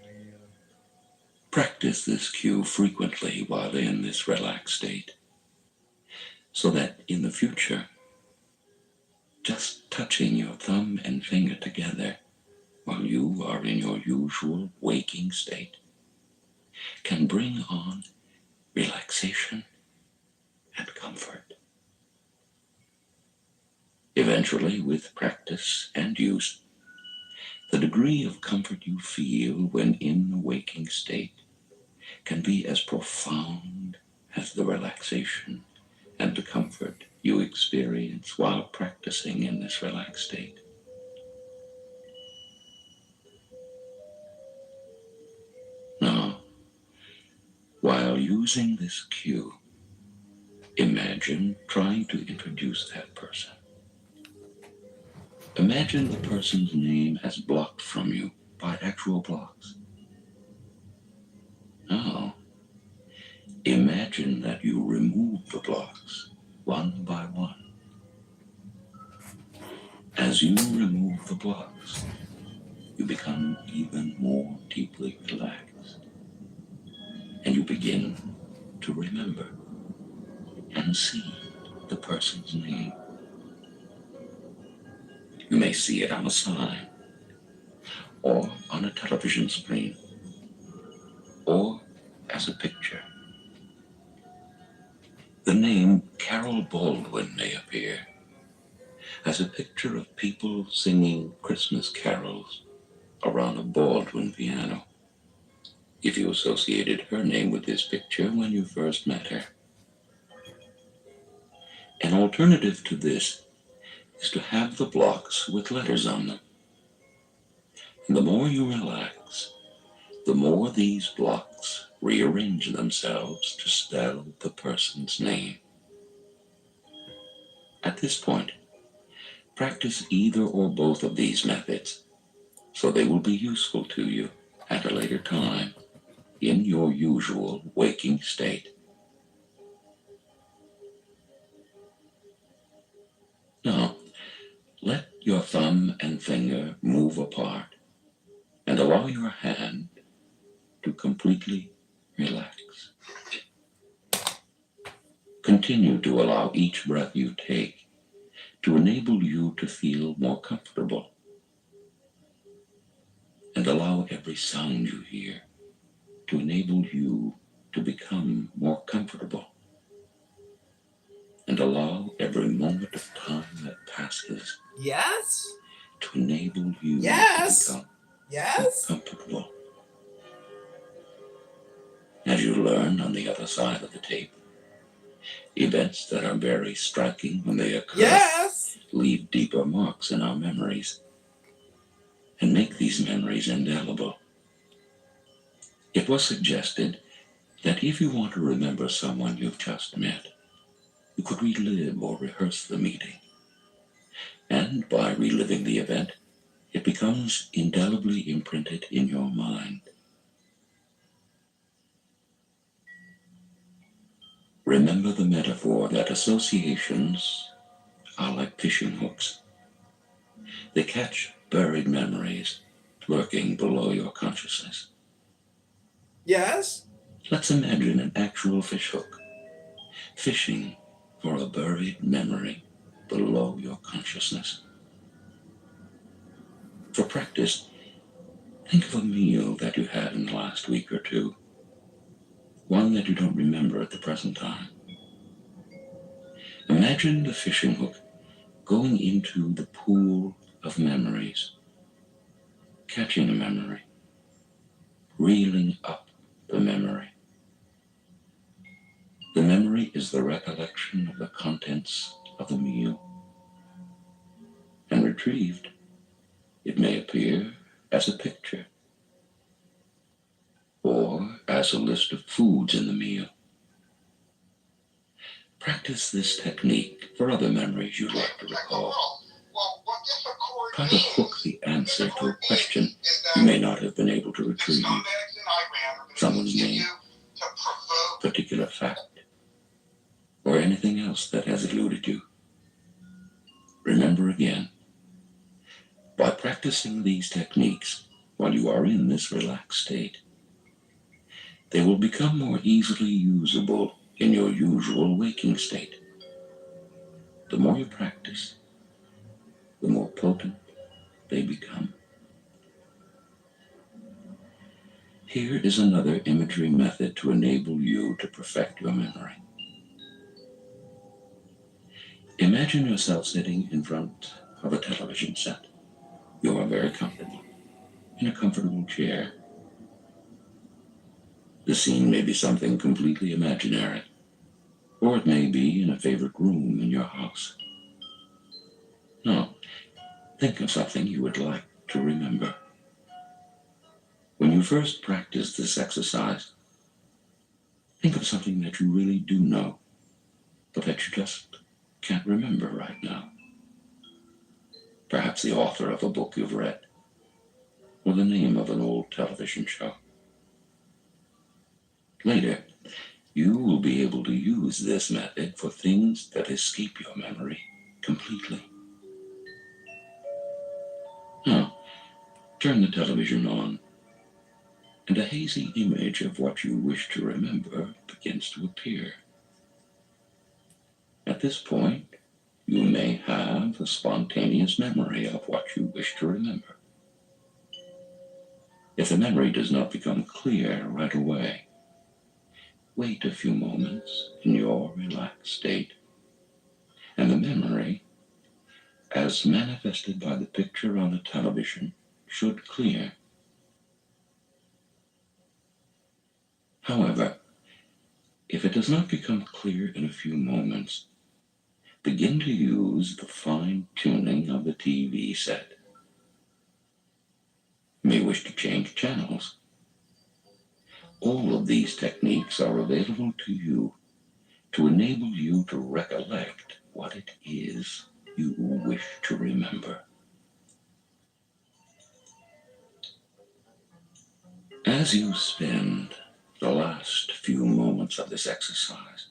Practice this cue frequently while in this relaxed state, so that in the future, just touching your thumb and finger together while you are in your usual waking state can bring on relaxation and comfort. Eventually, with practice and use, the degree of comfort you feel when in the waking state can be as profound as the relaxation and the comfort you experience while practicing in this relaxed state. Now, while using this cue, imagine trying to introduce that person. Imagine the person's name as blocked from you by actual blocks. Now, imagine that you remove the blocks one by one. As you remove the blocks, you become even more deeply relaxed, and you begin to remember and see the person's name. You may see it on a sign, or on a television screen, or as a picture. The name Carol Baldwin may appear as a picture of people singing Christmas carols around a Baldwin piano, if you associated her name with this picture when you first met her. An alternative to this is to have the blocks with letters on them. And the more you relax, the more these blocks rearrange themselves to spell the person's name. At this point, practice either or both of these methods, so they will be useful to you at a later time in your usual waking state. Now, let your thumb and finger move apart and allow your hand to completely relax. Continue to allow each breath you take to enable you to feel more comfortable, and allow every sound you hear to enable you to become more comfortable, and allow every moment of time that passes to enable you to become more comfortable. As you learn on the other side of the tape, events that are very striking when they occur leave deeper marks in our memories and make these memories indelible. It was suggested that if you want to remember someone you've just met, you could relive or rehearse the meeting. And by reliving the event, it becomes indelibly imprinted in your mind. Remember the metaphor that associations are like fishing hooks. They catch buried memories lurking below your consciousness. Yes? Let's imagine an actual fish hook, fishing for a buried memory below your consciousness. For practice, think of a meal that you had in the last week or two, one that you don't remember at the present time. Imagine the fishing hook going into the pool of memories, catching a memory, reeling up the memory. The memory is the recollection of the contents of the meal. And retrieved, it may appear as a picture or as a list of foods in the meal. Practice this technique for other memories you'd like to recall. Try to hook the answer to a question you may not have been able to retrieve. Someone's name, particular fact, or anything else that has eluded you. Remember again, by practicing these techniques while you are in this relaxed state, they will become more easily usable in your usual waking state. The more you practice, the more potent they become. Here is another imagery method to enable you to perfect your memory. Imagine yourself sitting in front of a television set. You are very comfortable, in a comfortable chair. The scene may be something completely imaginary, or it may be in a favorite room in your house. No, think of something you would like to remember. When you first practice this exercise, think of something that you really do know, but that you just can't remember right now. Perhaps the author of a book you've read, or the name of an old television show. Later, you will be able to use this method for things that escape your memory completely. Now, turn the television on, and a hazy image of what you wish to remember begins to appear. At this point, you may have a spontaneous memory of what you wish to remember. If the memory does not become clear right away, wait a few moments in your relaxed state, and the memory, as manifested by the picture on the television, should clear. However, if it does not become clear in a few moments, begin to use the fine-tuning of the TV set. You may wish to change channels. All of these techniques are available to you to enable you to recollect what it is you wish to remember. As you spend the last few moments of this exercise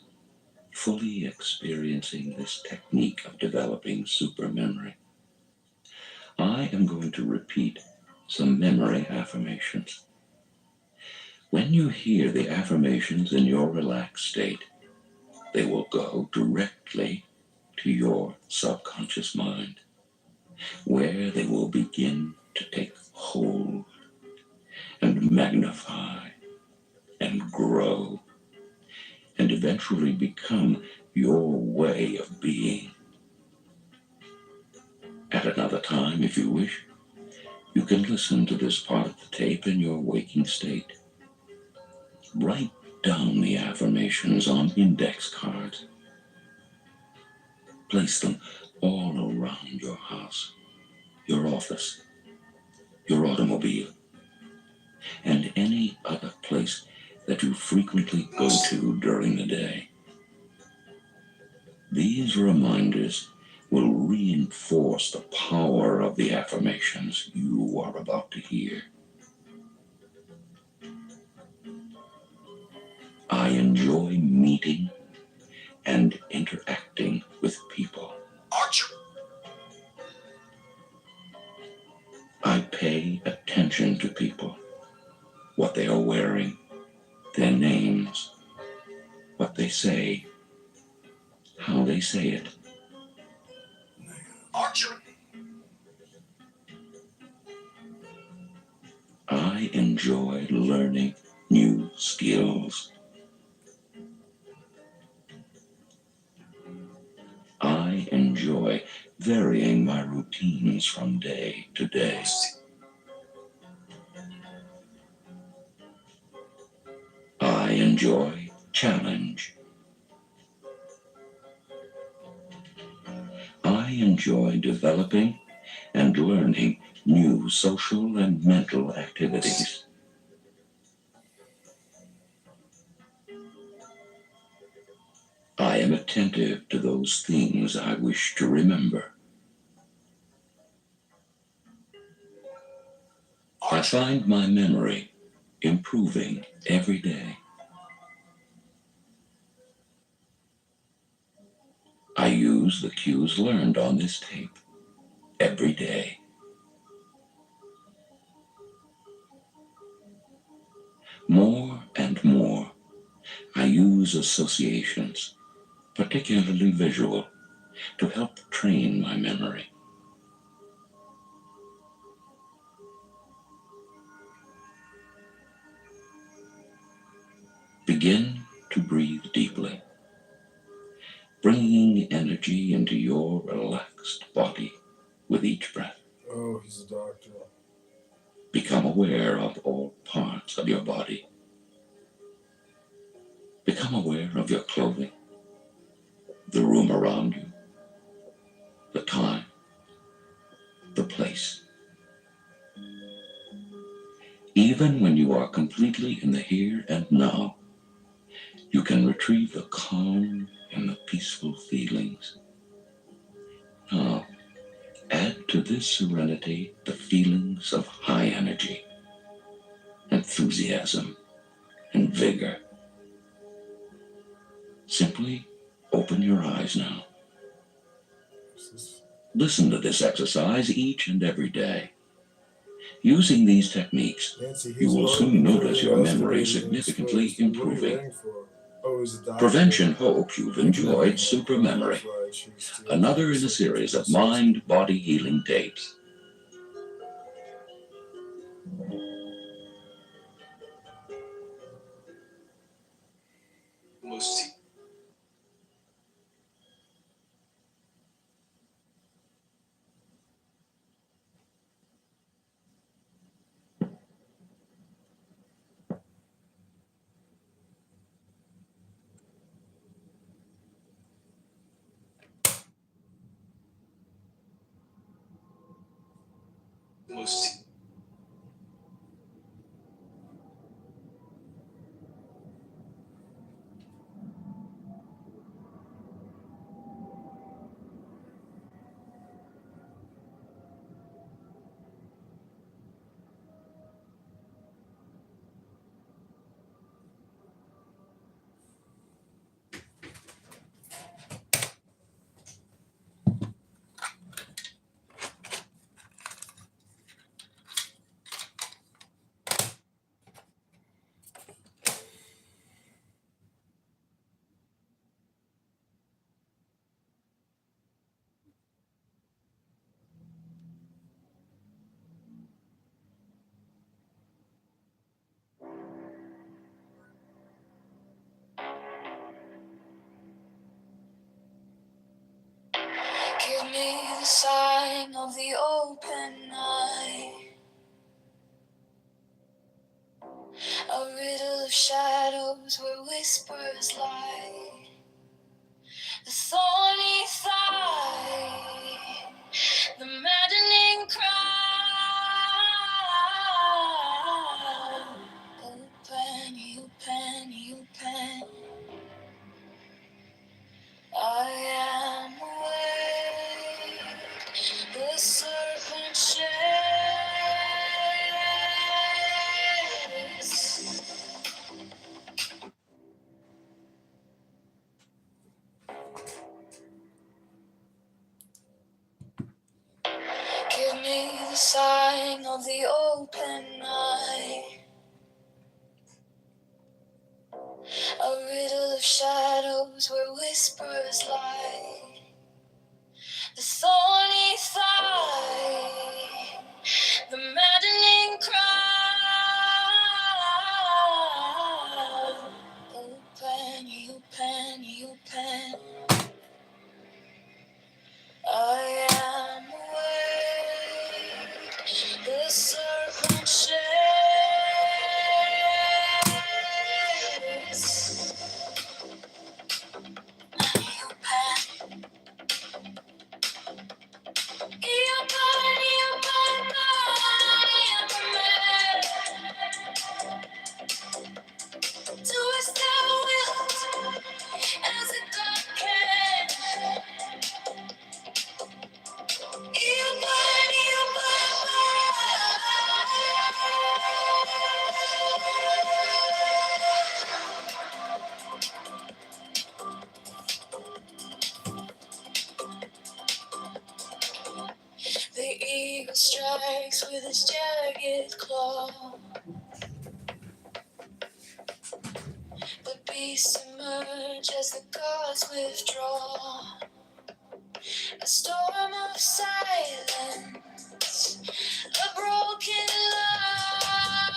fully experiencing this technique of developing supermemory, I am going to repeat some memory affirmations. When you hear the affirmations in your relaxed state, they will go directly to your subconscious mind, where they will begin to take hold and magnify and grow and eventually become your way of being. At another time, if you wish, you can listen to this part of the tape in your waking state. Write down the affirmations on index cards. Place them all around your house, your office, your automobile, and any other place that you frequently go to during the day. These reminders will reinforce the power of the affirmations you are about to hear. I enjoy meeting and interacting with people. Archer! I pay attention to people, what they are wearing, their names, what they say, how they say it. Archer! I enjoy learning new skills. I enjoy varying my routines from day to day. I enjoy challenge. I enjoy developing and learning new social and mental activities. I am attentive to those things I wish to remember. I find my memory improving every day. I use the cues learned on this tape every day. More and more, I use associations, particularly visual, to help train my memory. Begin to breathe deeply, bringing energy into your relaxed body with each breath. Oh, he's a doctor. Become aware of all parts of your body. Become aware of your clothing, the room around you, the time, the place. Even when you are completely in the here and now, you can retrieve the calm and the peaceful feelings. Now, add to this serenity the feelings of high energy, enthusiasm, and vigor. Simply open your eyes now. Listen to this exercise each and every day. Using these techniques, you will soon notice your memory significantly improving. Prevention hopes you've enjoyed Super Memory, another in a series of mind-body healing tapes. Give me the sign of the open eye, a riddle of shadows where whispers lie, the thorny thigh, the maddening cry. Open, you pen, you pen. I am awake, the serpent sheds. the sign of the open eye. A riddle of shadows where whispers lie. The thorny thigh, the maddening cry. Open, open, open. I am awake. The serpent shakes. Twist that wilt as a god can. The eagle strikes with his jagged claw. The beasts emerge as the gods withdraw. A storm of silence, a broken law.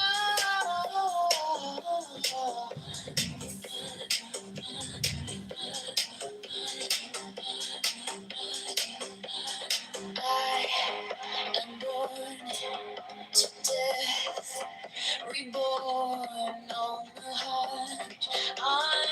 I am born to death, reborn on the heart. I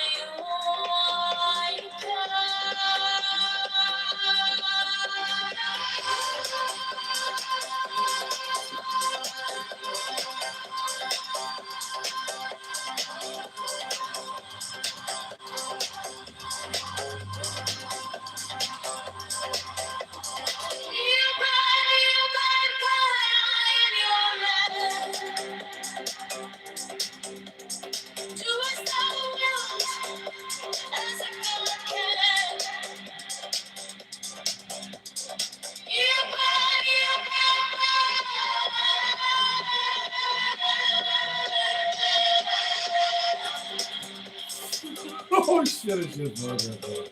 Oh shit, it's just fucking funny.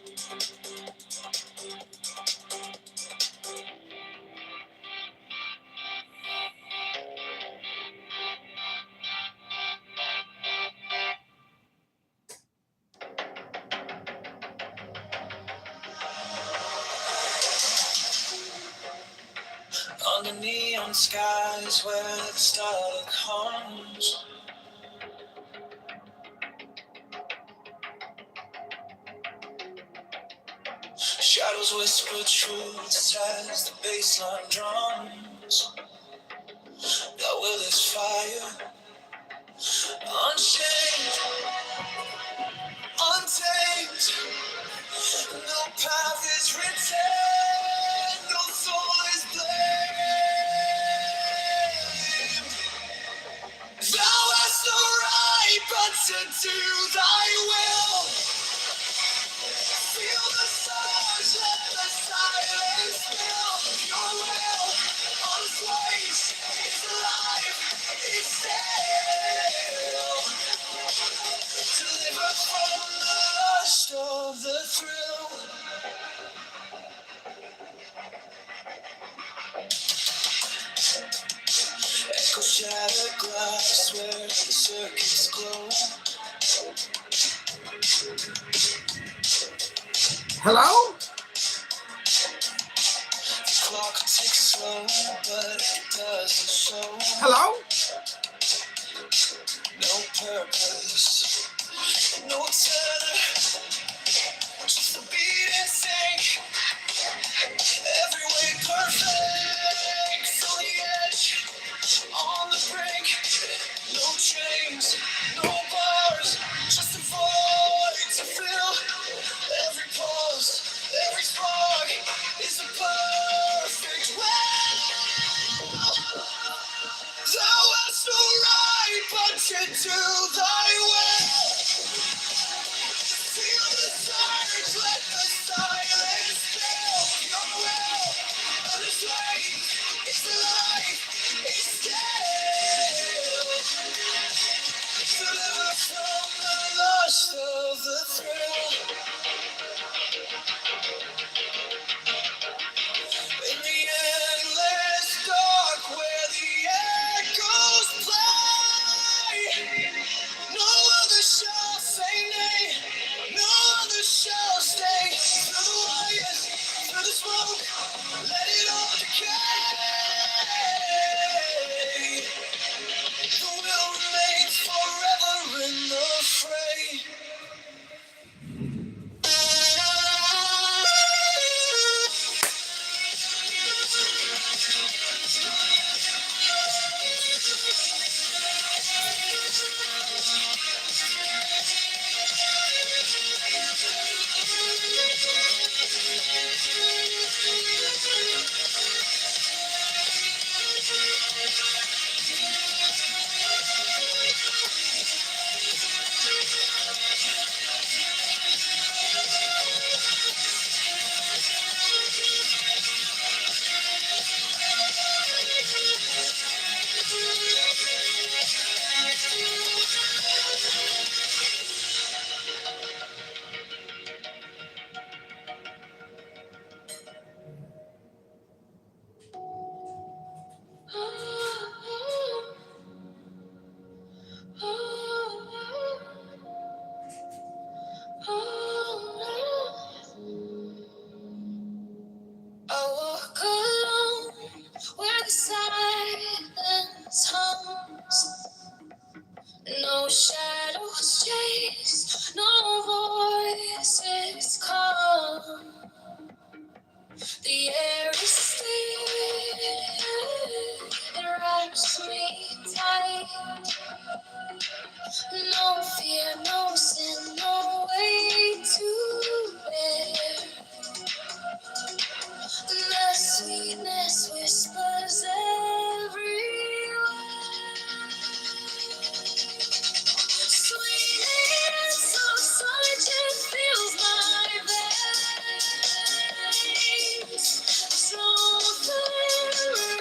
under neon skies where the starlight comes. Shadows whisper truths as the bassline drums. Thy will is fire, unchained, untamed. No path is written, no soul is blamed. Thou hast no right but to do thy will. Feel the stars, let the silence fill your will. On place, it's alive, it's still. Deliver from the lust of the thrill. Echo shattered glass where the circuits glow. Hello? The clock ticks slow, but it doesn't show. Hello? No purpose, no tenor, just a beat in sync. Every way perfect, on the edge, on the brink. No chains, no bars, just a void to fill. Every pulse, every spark is a perfect will. Thou hast no right but to do thy will. Feel the surge, let Let it all decay. The will remains forever in the fray. I walk alone where the silence hums. No shadows chase, no voices come. The air is still, it wraps me tight. No fear, no sin, no way to bear. The sweetness whispers everywhere. Sweetness of solitude fills my veins. Soulful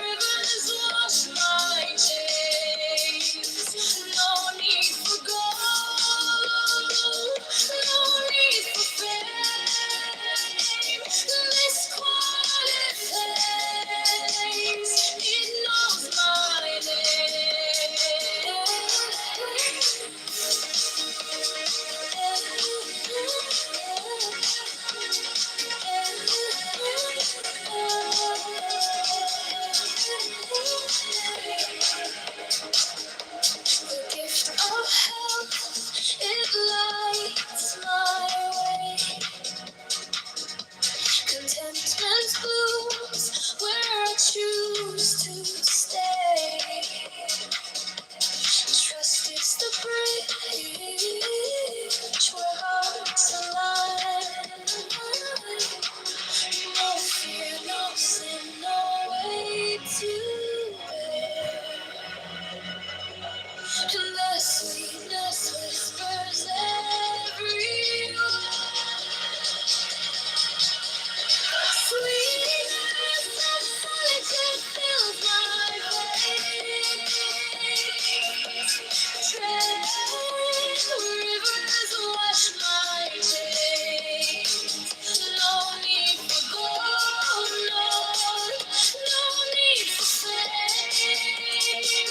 rivers wash my chains. No need for gold, no need for fame. This quiet place, it knows my name. The gift of health, it lights my way. Contentment blooms where I choose to stay. Trust is the bridge where hearts align. No fear, no sin, no way to bear. And the sweetness whispers everywhere. Sweetness of solitude fills my veins. Tread rivers wash my chains. No need for gold, no need for fame.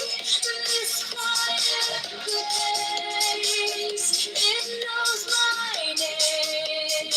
This quiet place, it knows my name.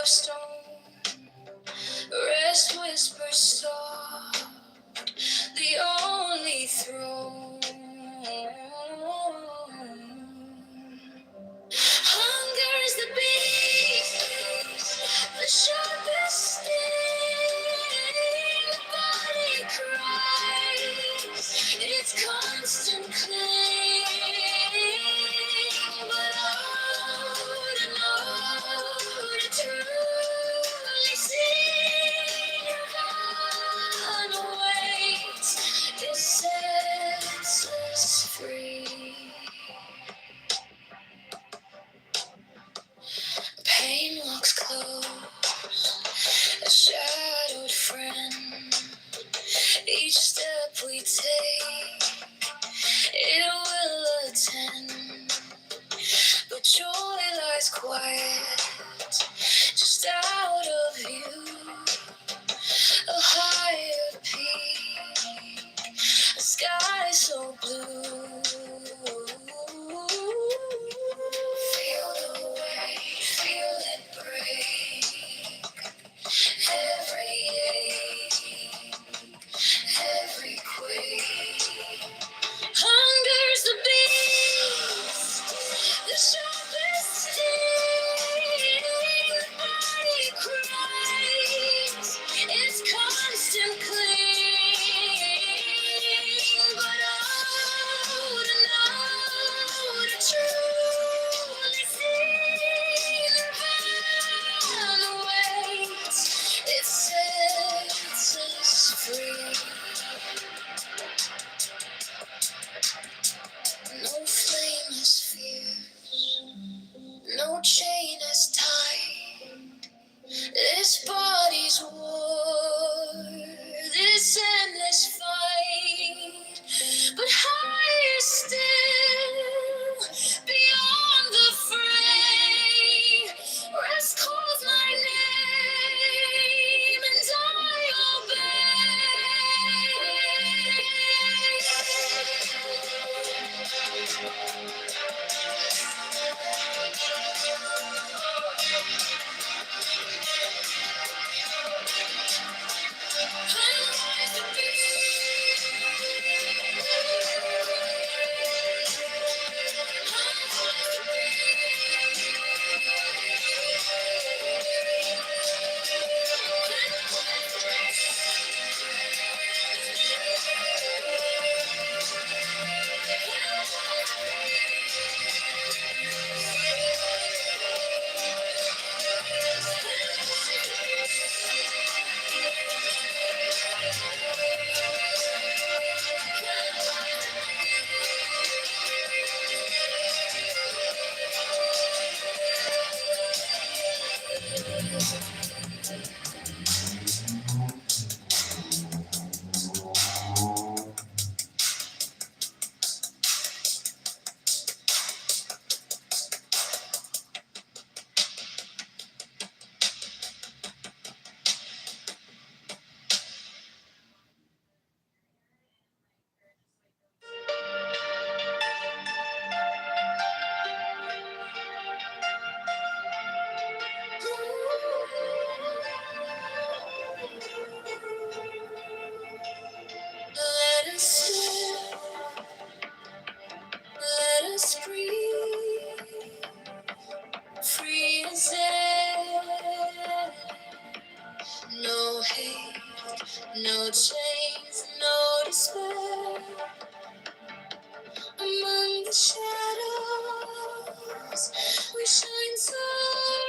of stone. Rest, whisper, star, the only throne. Hunger is the beast, the sharpest sting. Body cries its constant claim. But to truly see nirvana waits, it sets us free. Pain walks close, a shadowed friend. Each step we take, it will attend. But joy lies quiet, just out of view. A higher peak, a sky so blue. Feel the weight, feel it break. Every ache, every quake. Hunger's the beast, the sharpest sting. The body cries its constant cling. But to truly see nirvana waits, it sets us free. No flame is fierce, no chain is tight. This body's war, this endless fight. But higher still, beyond the fray, rest calls my name, and I let us live, let us breathe, free as air. No hate, no chains, no despair. Among the shadows, we shine so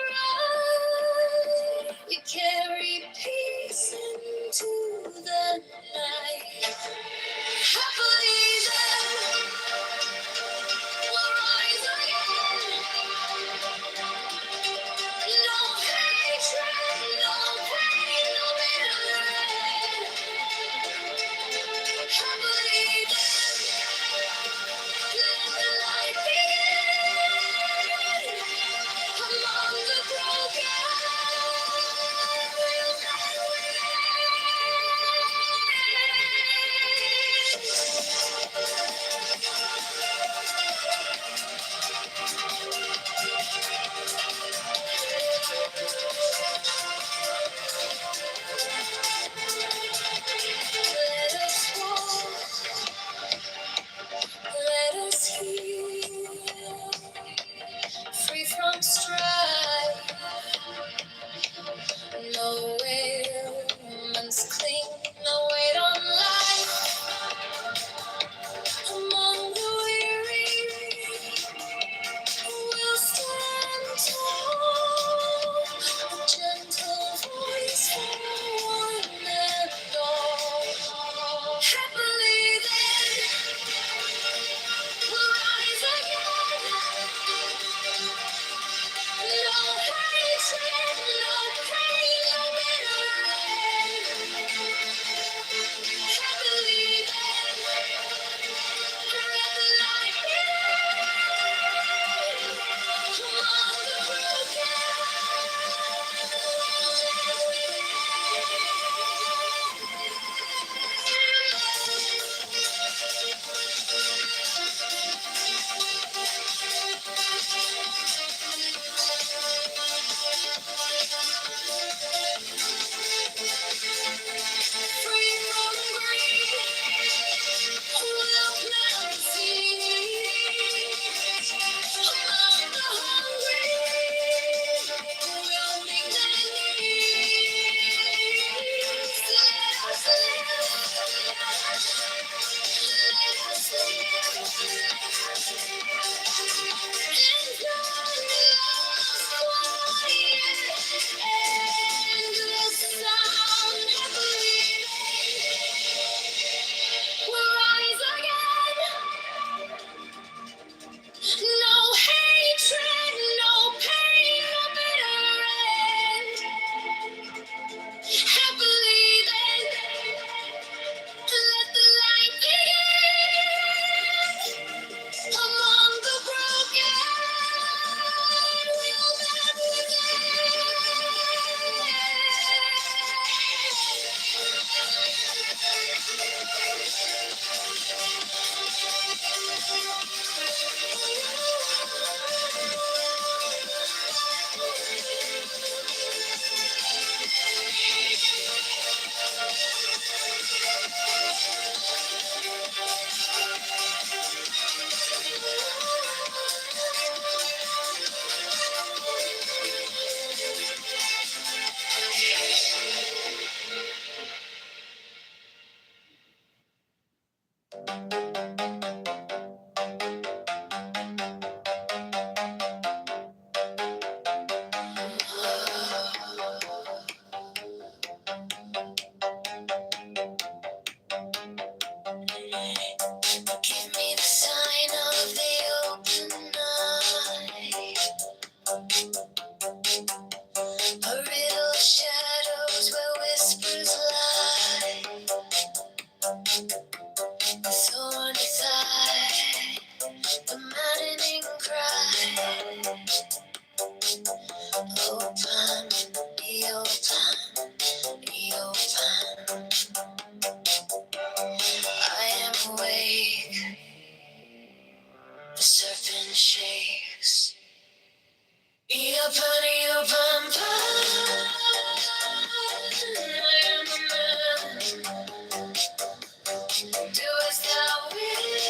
bright. We carry peace into the night. Happily then, we'll rise again. No hatred, no pain, no bitter end. Happily then, live the life. The serpent shakes. Eopan, I am a man. Do as thou wilt,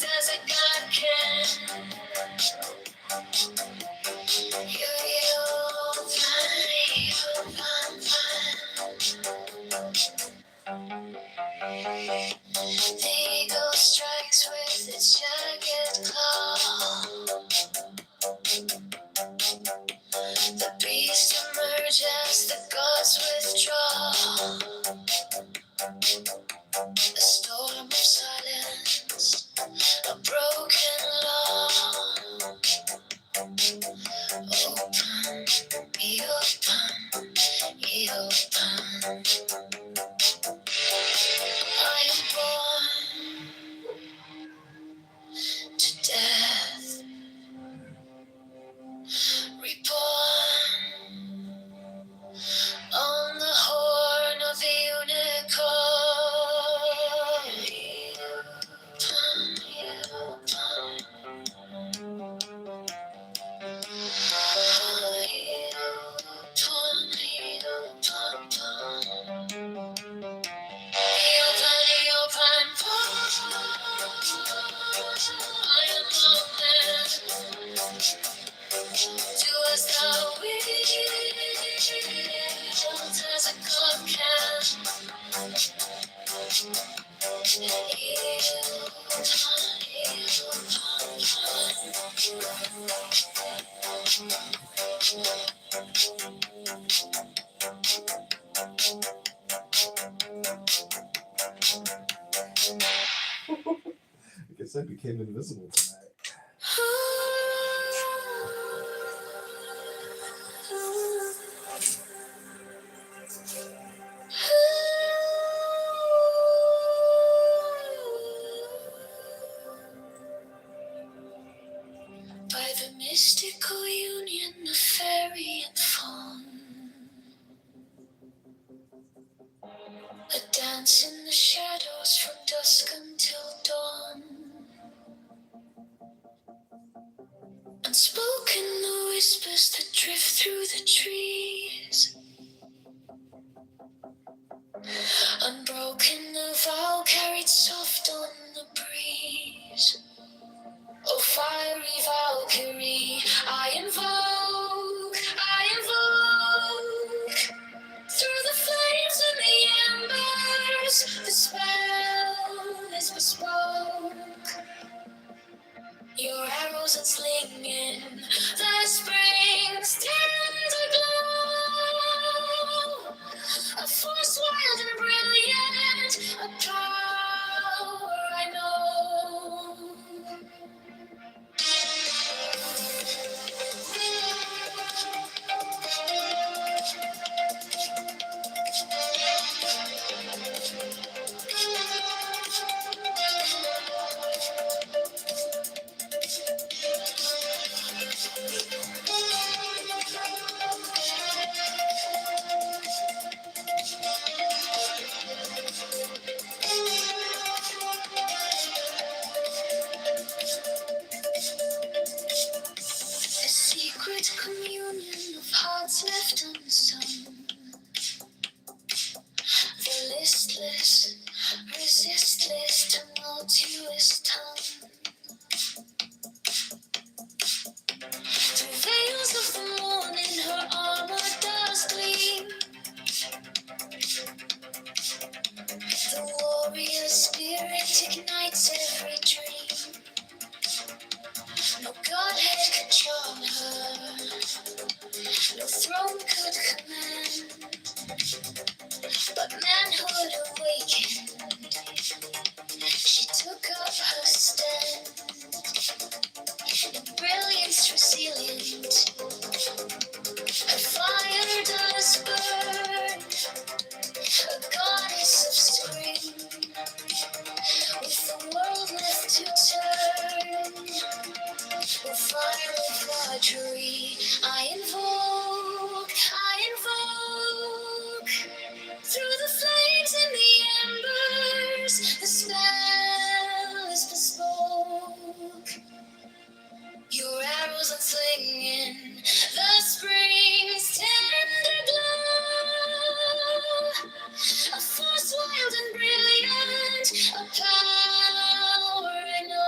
as a god can. The eagle strikes with its jagged claw. The beast emerges, the gods withdraw. A storm of silence, a broken law. Open, be open, be open. I am born to death, reborn on the horn of the unicorn. I am a man. Do as thou wilt, as a god can. I guess I became invisible tonight. By the mystical union of fairy and fawn, a dance in the shadows from dusk until dawn. Unspoken the whispers that drift through the trees. Unbroken the vow carried soft on the breeze. Oh, fiery Valkyrie, I invoke. Through the flames and the embers, the spell is bespoke. Your arrows and slinging, the springs tender glow. A force wild and brilliant, a power I know. A secret communion of hearts left unsung. The listless, resistless, tumultuous tongue. Through veils of the morning, her armor does gleam. The warrior spirit ignites every dream. No godhead could charm her, no throne could command. But manhood awakened, she took up her stand. In brilliance resilient, her fire does burn. A goddess of spring, with the world left to turn. With fire of archery, I invoke. Through the flames and the embers, the spell is bespoke. rose and singing the spring's tender glow. A force wild and brilliant, a power I know.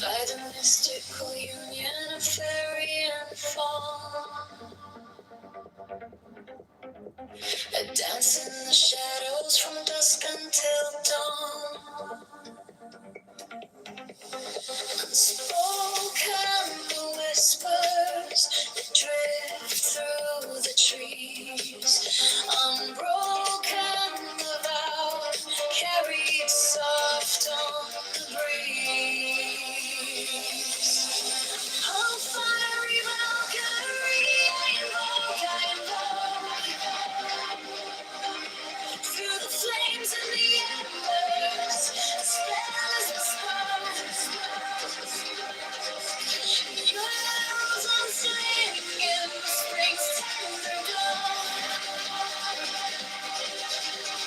By the mystical union of fairy and fall, I dance in the shadows from dusk until dawn. Unspoken the whispers that drift through the trees. Unbroken the vow carried soft on the breeze. Oh, fiery Valkyrie, I invoke. Through the flames and the embers, a spell is bespoken. Your arrows on sling in the spring's tender glow.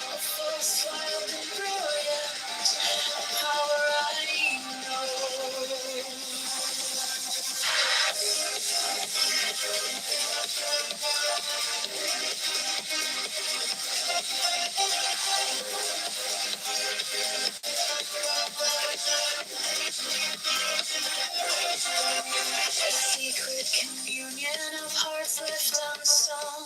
A force wild and brilliant, a power I know. A secret communion of hearts left unsung.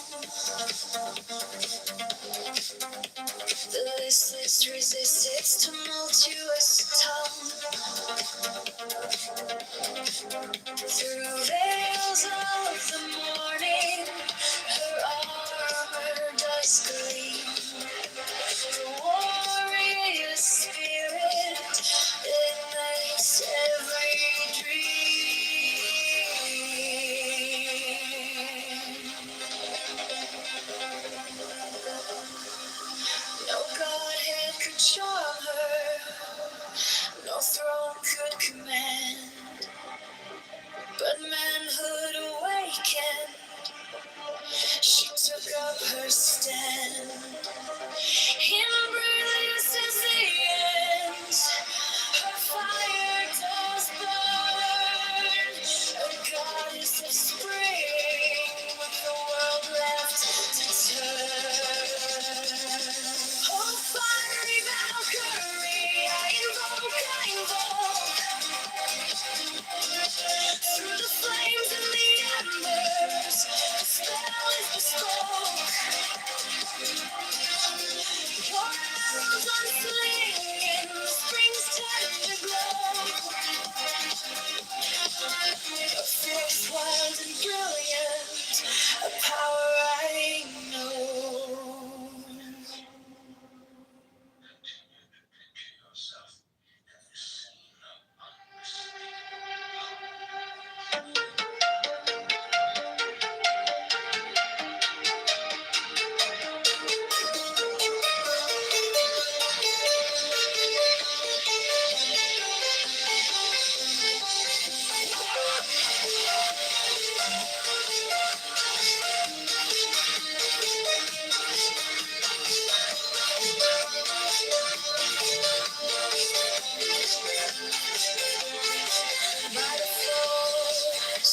The listless resist its tumultuous tongue. Through veils of the morning, her armor does gleam. The warrior spirit ignites every dream. No godhead could charm her, no throne could command, but manhood awakened, she took up her stand. In brilliance is the end, her fire does burn, a goddess of spring, with the world left to turn. Oh, fiery Valkyrie, I invoke. Through the flames and the embers, the spell is bespoke.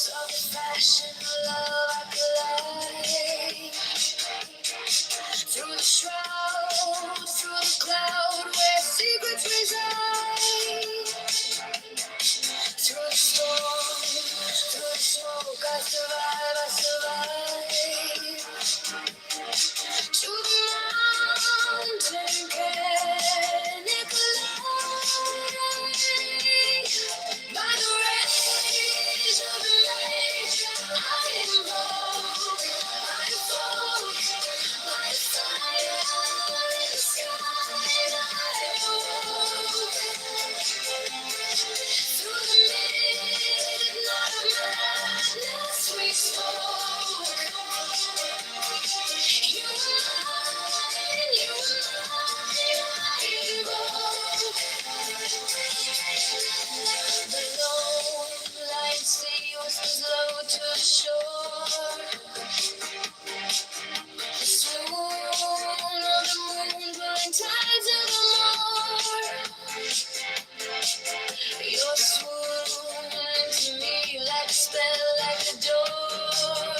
Saw the fashion of love I collide. Through the shroud, through the cloud, where secrets reside. Through the storm, through the smoke, I survive. To the mountain canyon climb. By the rays of the light, I invoke, I invoke, by the fire in the sky, I awoke. Through the midnight of madness we spoke. You were mine, I invoke. The lone light sea whispers low to the shore. The swoon of the moon pulling tides of the more. Your swoon to me like a spell, like a door.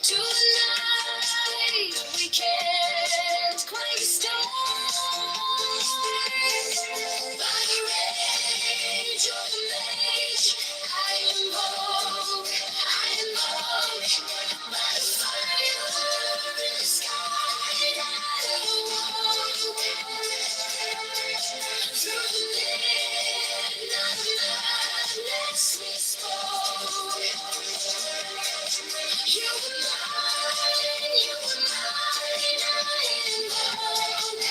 To the night we can't quite stop. By the rage of the mage, I invoke, I invoke. By the fire in the sky, I awoke. Through the midnight madness we spoke. You were mine, I invoke.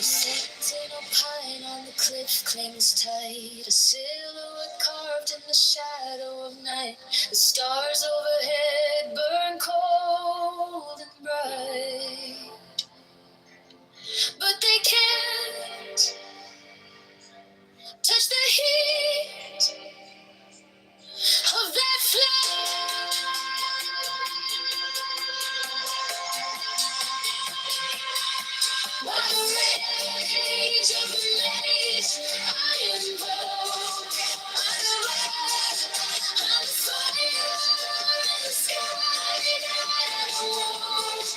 Sentinel pine on the cliff clings tight, a silhouette carved in the shadow of night. The stars overhead burn cold and bright, but they can't touch the heat of that flame. By the rage of the maze, I invoke. By the wrath of the fire in the sky, I awoke.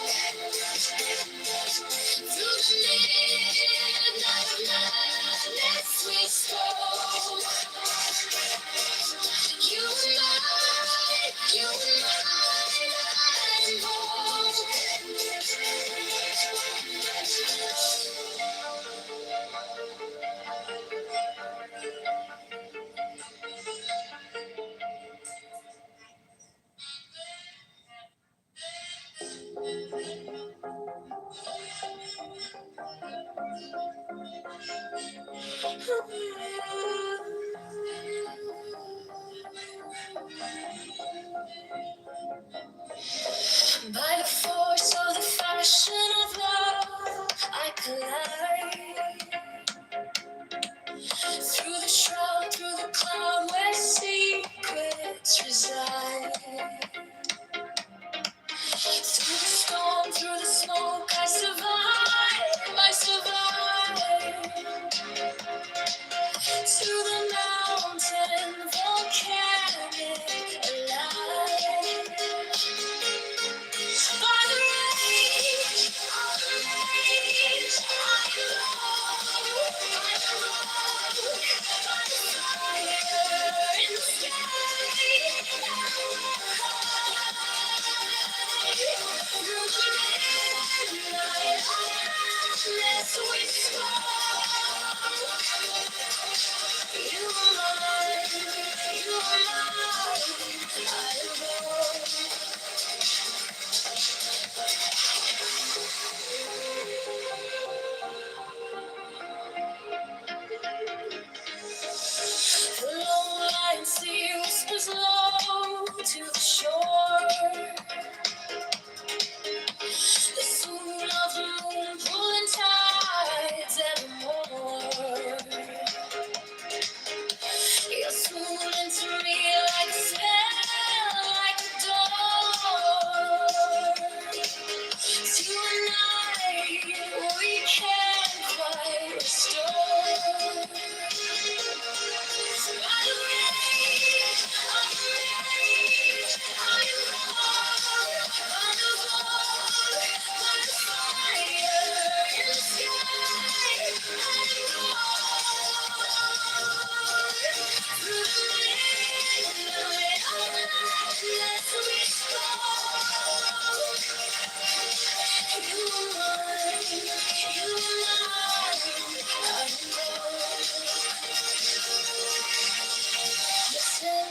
Through the midnight of madness we spoke. You were mine, I invoke. By the force of the fashion of love, I collide. Through the shroud, through the cloud, where secrets reside. Through the storm, through the smoke, I survive, I survive.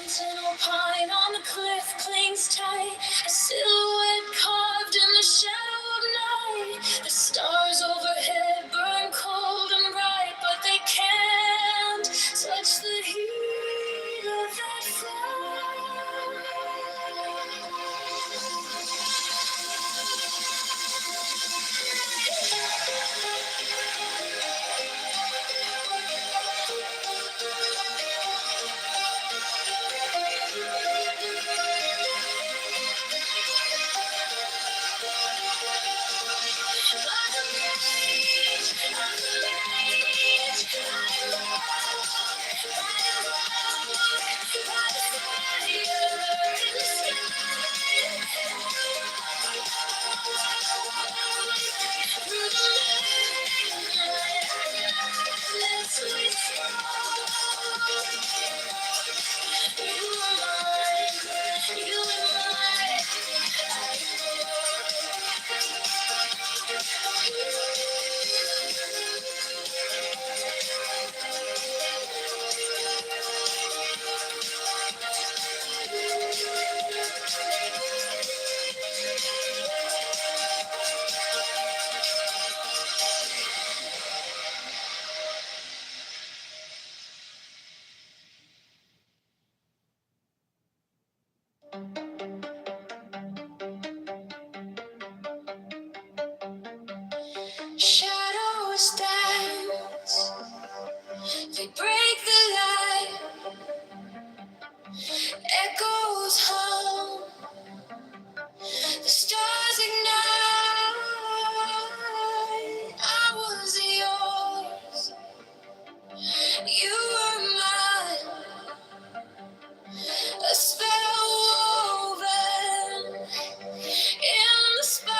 sentinel pine on the cliff clings tight, a silhouette carved in the shadow of night. The stars overhead burn cold and bright, but they can't touch the heat of that fire. Shadows dance, they break the light, echoes hum, the stars ignite. I was yours, you were mine, a spell woven in the spine.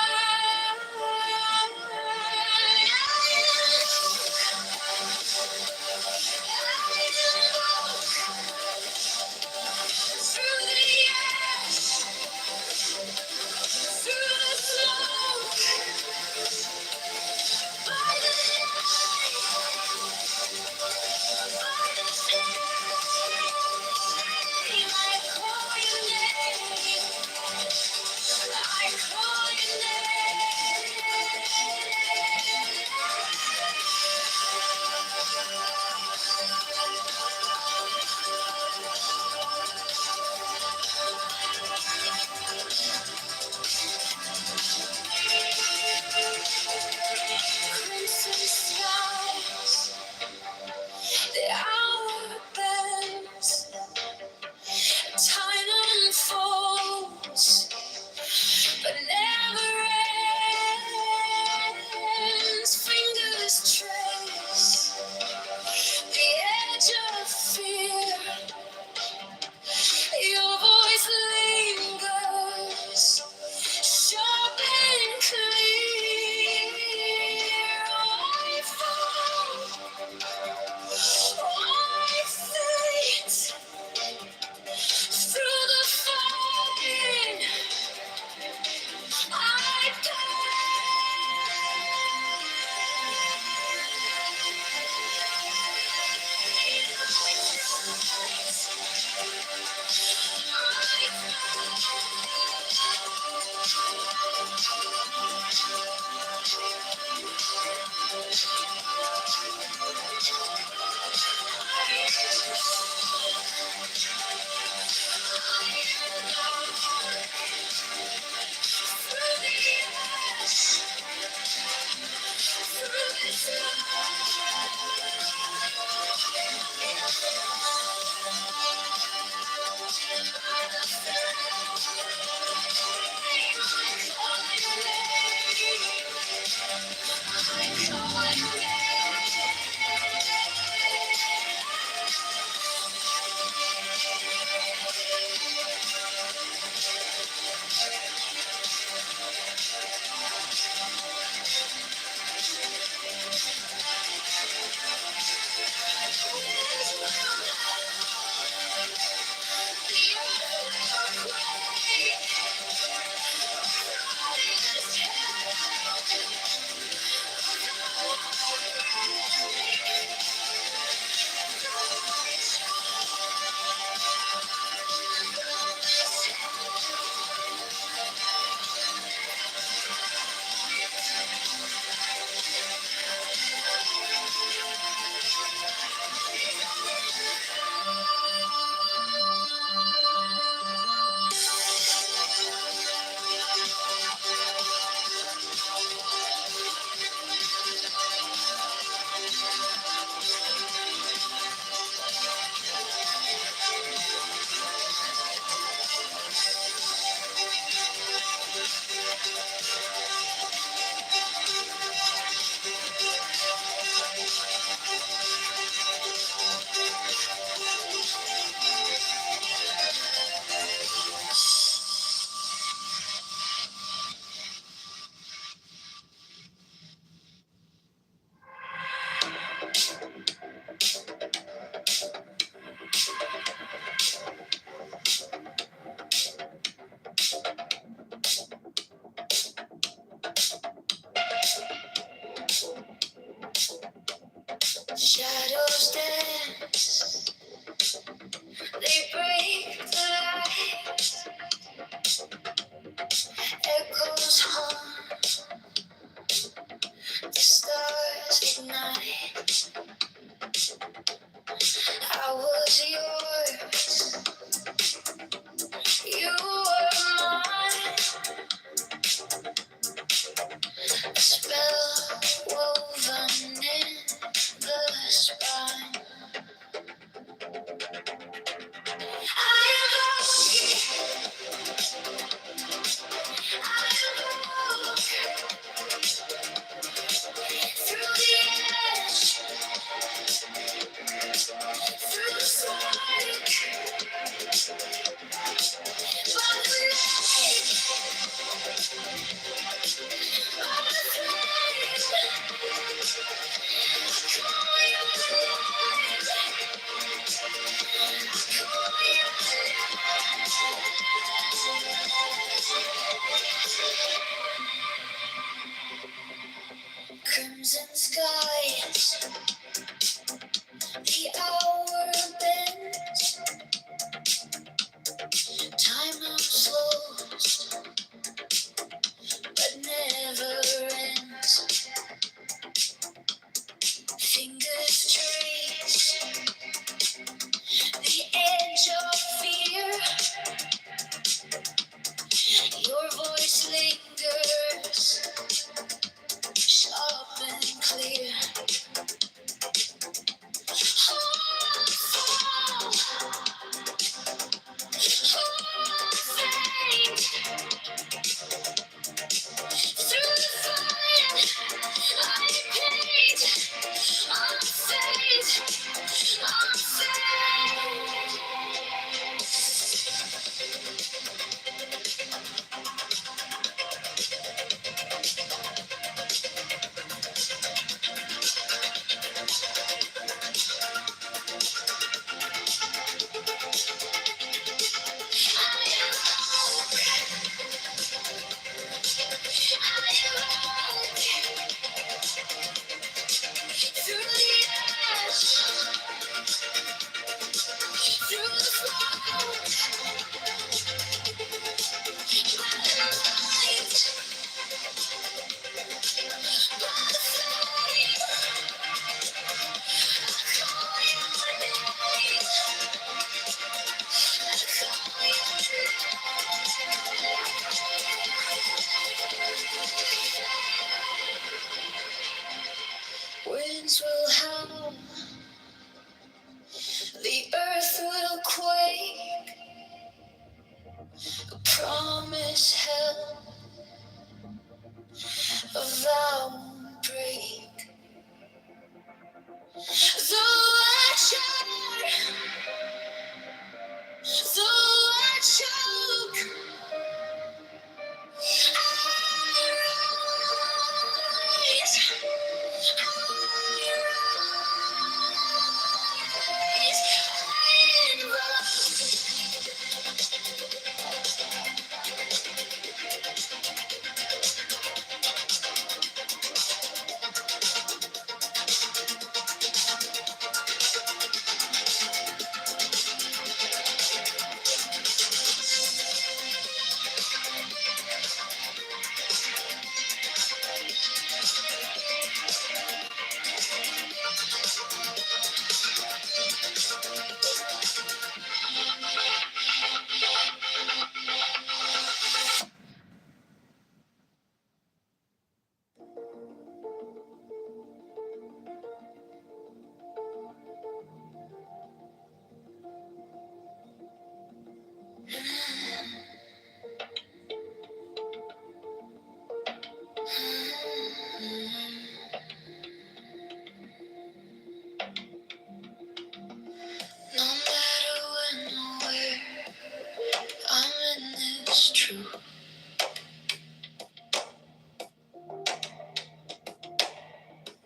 was true.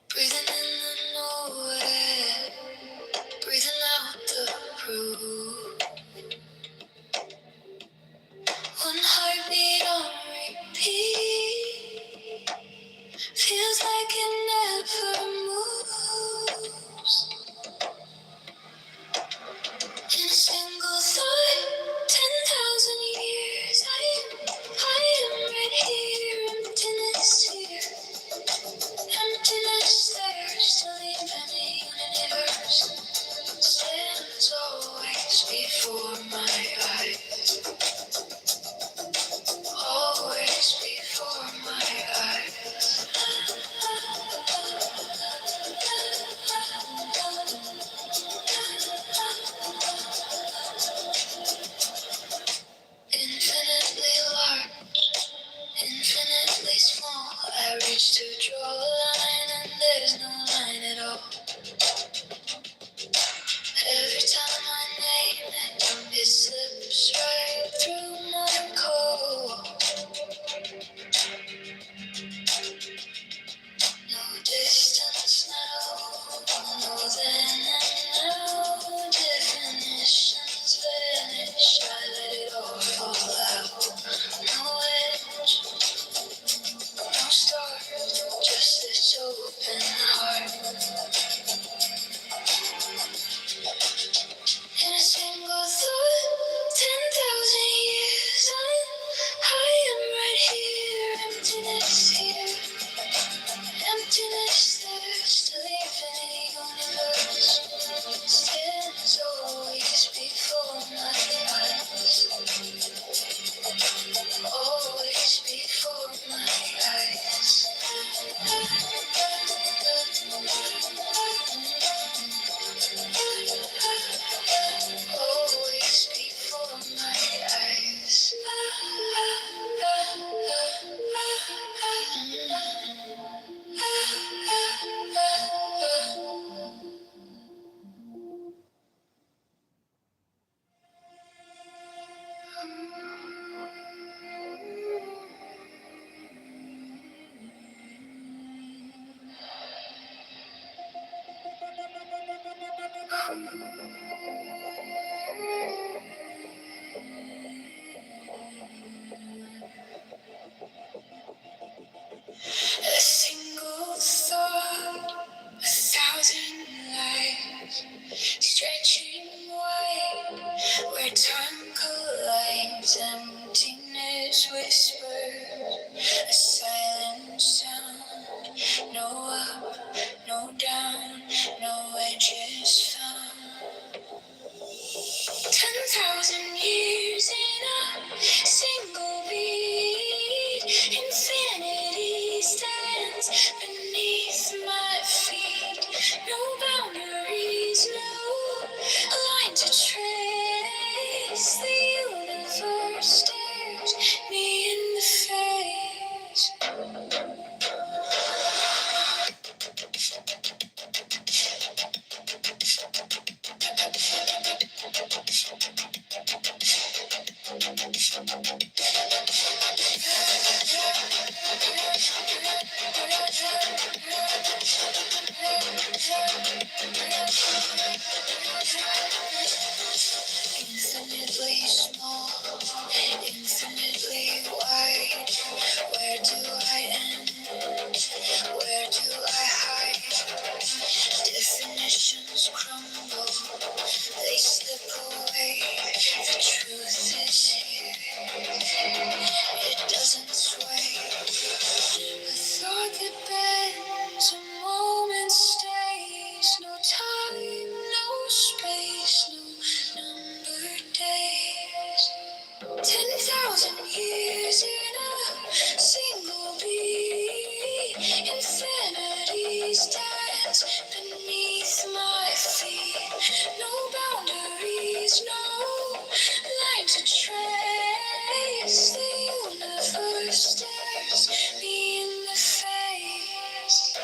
Breathing in the nowhere, breathing out the proof. One heartbeat on repeat, feels like it never moves. In a single thought, 10,000 years, I am right here, emptiness here, emptiness there, still even a universe stands always before my eyes, always before my eyes. Infinitely large, infinitely small. I reach to draw a line and there's no line at all. Every time I name it, it slips right through my core. No distance now, no then and now. Definitions vanish, I let it all fall out. No edge, no start, just this open heart. In a single thought, 10,000 years, I am right here, emptiness here, emptiness there, still even a universe stands always before my eyes, always before my eyes. Always before my eyes. A single thought, 1,000 lives, stretching wide, where time collides, emptiness whispers, a silent sound, no up, no down, no edges found. 10,000 years in a single beat. Infinity stands beneath my feet. No boundaries, no line to trace. The universe stares me in the face. Infinitely small, infinitely wide. Where do I end? Where do I hide? Definitions crumble, they slip away. The truth is here, it doesn't sway. A thought that bends, a moment stays. No time, no space, no numbered days. 10,000 years in a single beat. Infinity stands beneath my feet. No boundaries, no line to trace. The universe stares me in the face.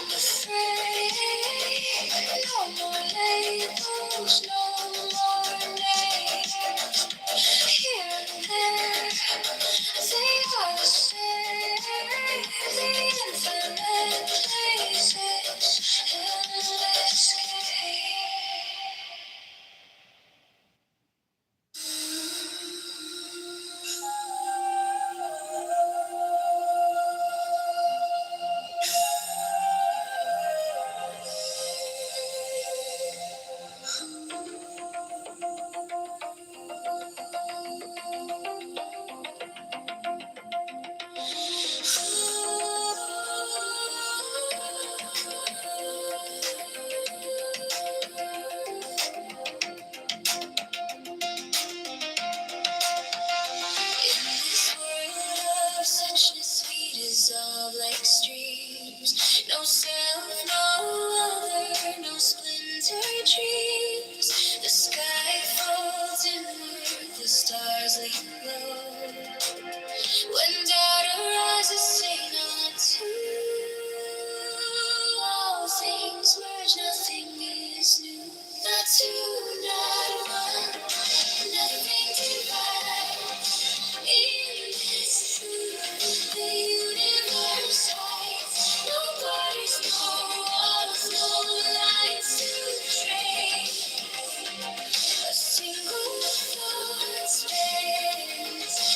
afraid. No more labels, no more names. Here and there, they are the same. The infinite places, endless game. Suchness we dissolve like streams. No self, no other, no splintered dreams. The sky falls inward, the stars lean low. When doubt arises, say not to. All things merge, nothing is new. Not two, not one, nothing divided. In this truth, the universe hides. No borders, no walls, no lines to trace. A single thought spins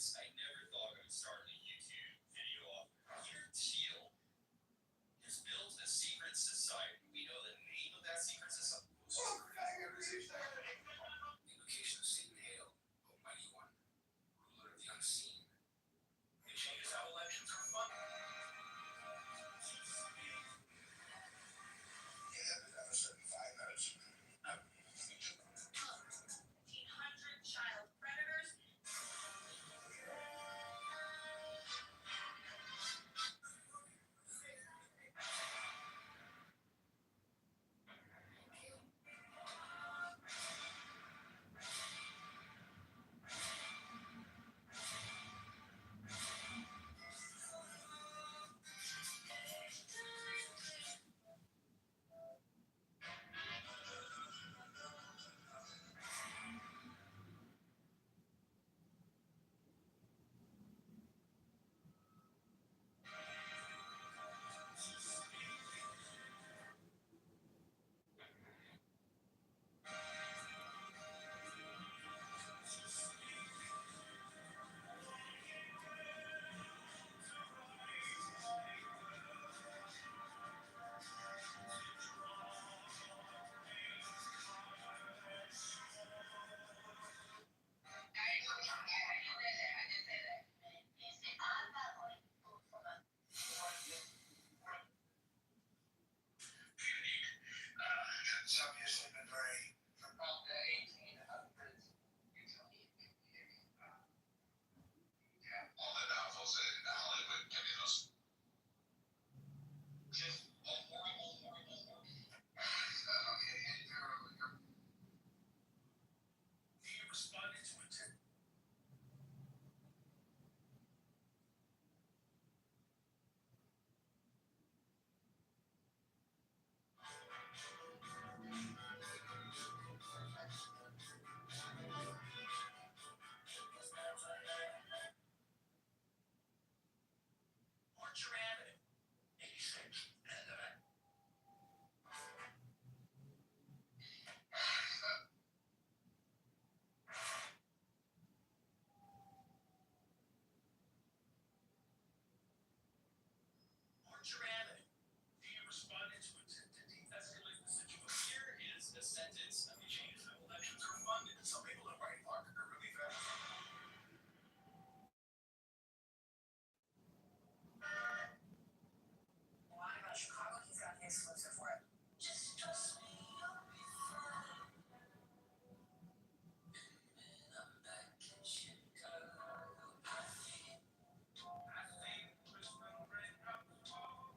this. I never thought I would start a YouTube video off here. Teal has built a secret society. We know the name of that secret society. Invocation of Satan Hail, Almighty One, ruler of the unseen. It changes how elections are funded. Yeah, but that was 5 minutes. 1,500 child predators. It's obviously been very from about the 1800s. Yeah, all the novels in Hollywood give me those. Just he responded to it. Orchard Avenue, 86. Orchard Avenue. He responded to it to de-escalate the situation. Here is a sentence of the changes of elections are funded. Some people in Wright Park are really fast. Why about Chicago? He's got the exclusive for it. Just trust me, you'll be fine. I'm back in Chicago. I think Chris will bring up the ball.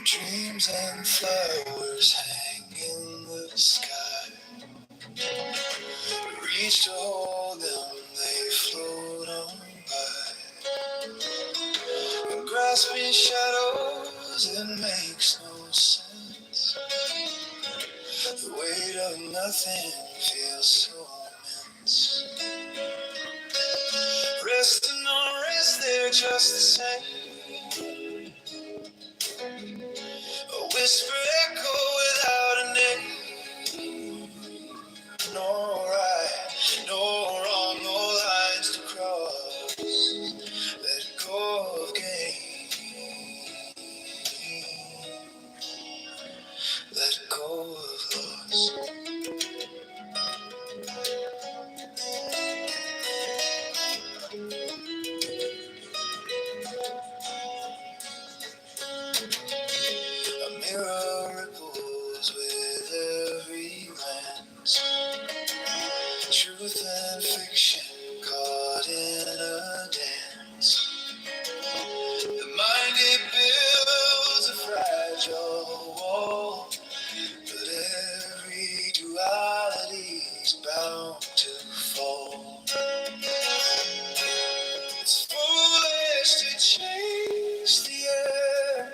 Dreams and flowers hang in the sky. Reach to hold them, they float on by. Grasping shadows, it makes no sense. The weight of nothing feels so immense. Rest and unrest, they're just the same. A whispered echo without a name. No right, no wrong, no lines to cross. Let go of gain. Let go of loss. A mirror ripples with every glance. Truth and fiction caught in a dance. The mind it builds a fragile wall, but every duality's bound to fall. It's foolish to chase the air.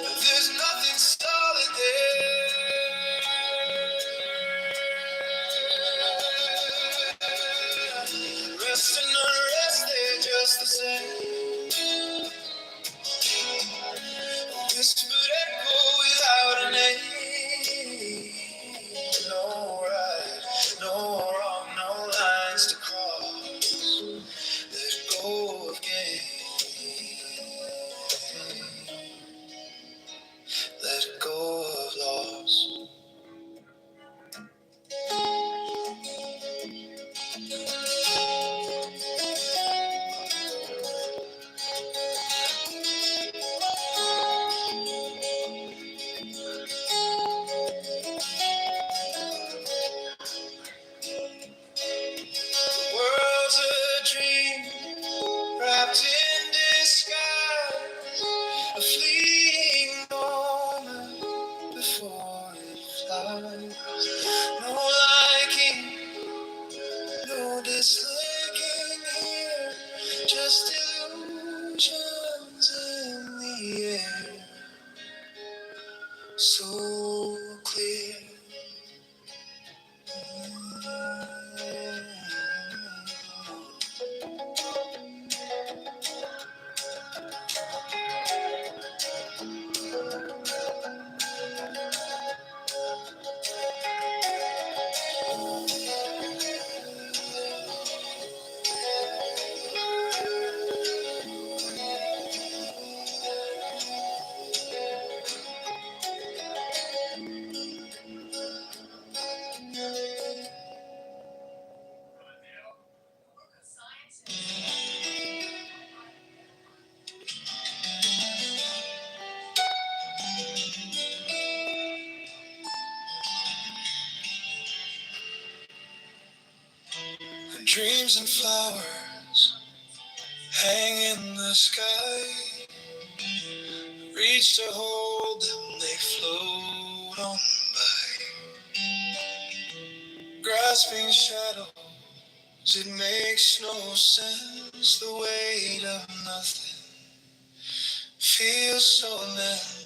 There's nothing solid there. Rest and unrest, they're just the same. Whispered echo without a name. No right, no wrong, no lines to cross. Let go of gain. Let go of loss. The world's a dream wrapped in disguise, a fleeting moment before it flies. No liking, no disliking here, just illusions in the air, so clear. Dreams and flowers hang in the sky. Reach to hold them, they float on by. Grasping shadows, it makes no sense. The weight of nothing feels so immense.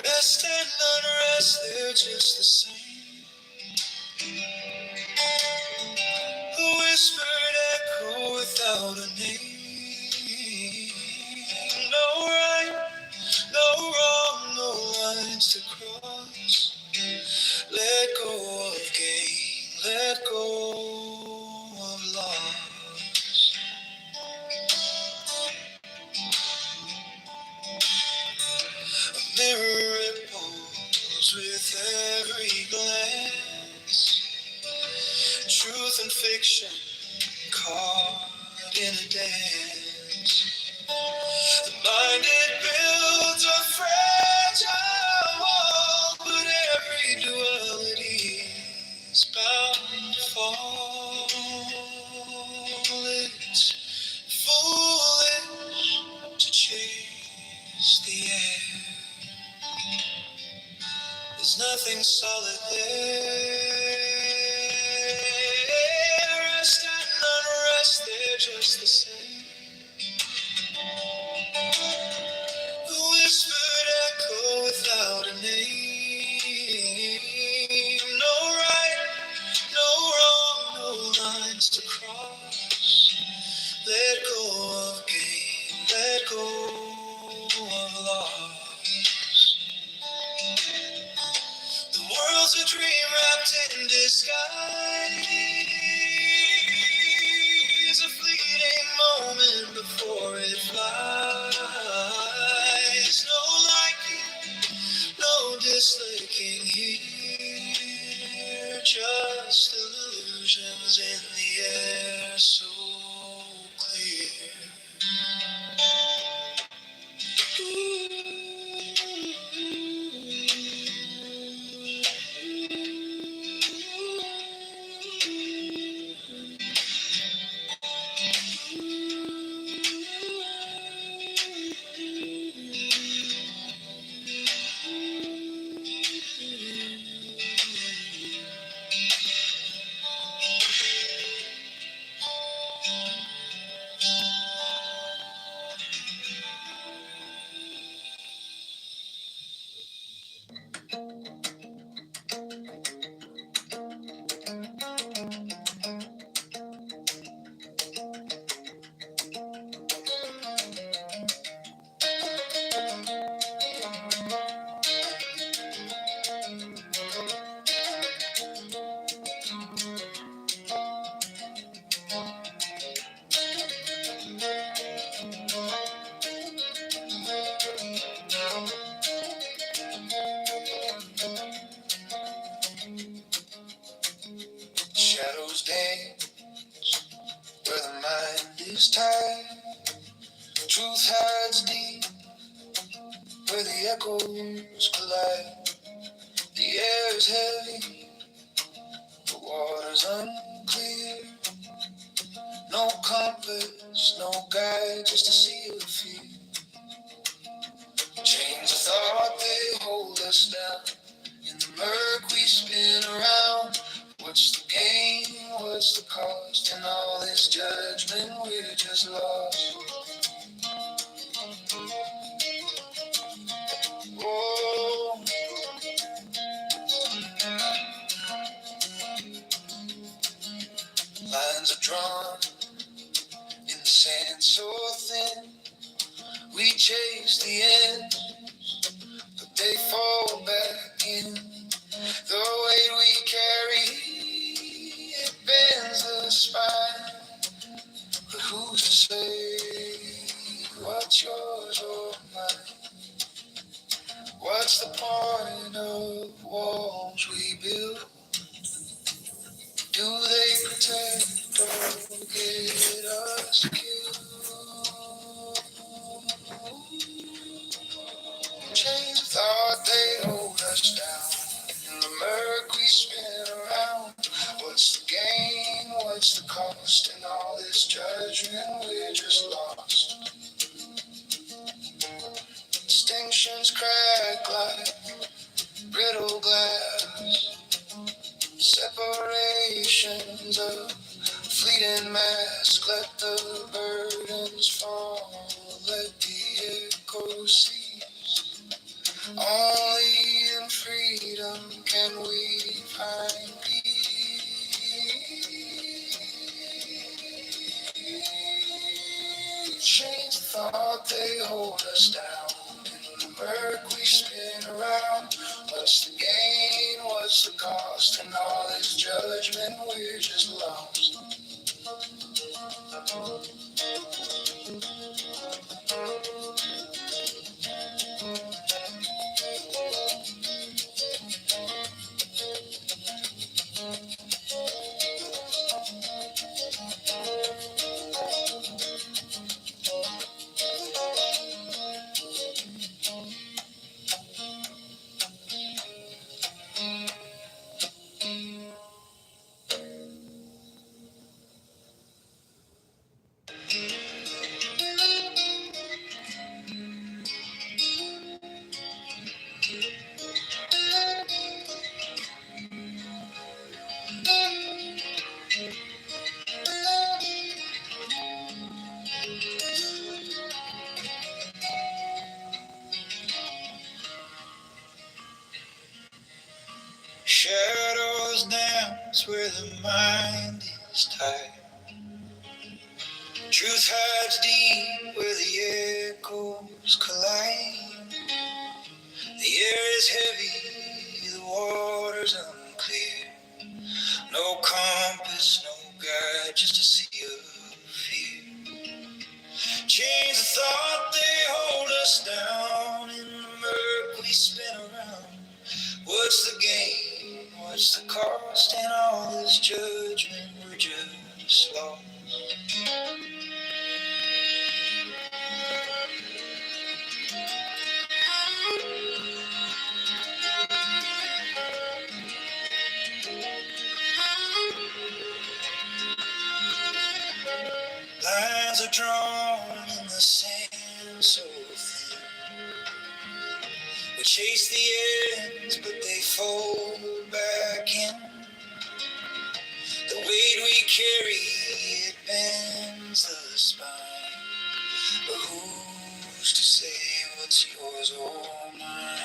Rest and unrest, they're just the same. A whispered echo without a name. No right, no wrong, no lines to cross. Let go of gain, let go of loss. A mirror ripples with every glance. Truth and fiction caught in a dance. The mind it builds a fragile wall, but every duality is bound to fall. It's foolish nothing solid there. Rest and unrest, they're just the same. A whispered echo without a name. No right, no wrong, no lines to cross. Let go of gain, let go of loss. The world's a dream wrapped in disguise, a fleeting moment before it flies. No liking, no disliking here, just illusions in the air, so clear. Shadows dance where the mind is tired. Truth hides deep where the echoes collide. The air is heavy, the water's unclear. No compass, no guide, just a sea of fear. Chains of thought, they hold us down. In the murk we spin around. What's the gain? What's the cost? In all this judgment, we're just lost. Oh, lines are drawn in the sand so thin. We chase the end, but they fall back in. The weight we carry, it bends the spine. But who's to say what's yours or mine? What's the point of walls we build? Do they protect or get us killed? Chains of thought, they hold us down. In the murk we spin around. What's the gain? What's the cost? In all this judgment, we're just lost. Distinctions crack like brittle glass. Separations of fleeting mask. Let the burdens fall. Let the echo cease. Only in freedom can we find peace. Chains of thought, they hold us down. In the murk we spin around. What's the gain? What's the cost? In all this judgment, we're just lost. waters dance where the mind is tight. Truth hides deep where the echoes collide. The air is heavy, the water's unclear. No compass, no guide, just a sea of fear. Chains of thought, they hold us down. In the murk we spin around. What's the gain? What's the cost? In all this judgment, we're just lost. Lines are drawn in the sand so thin. We chase the ends, but they fold back in. The weight we carry, it bends the spine. But who's to say what's yours or mine?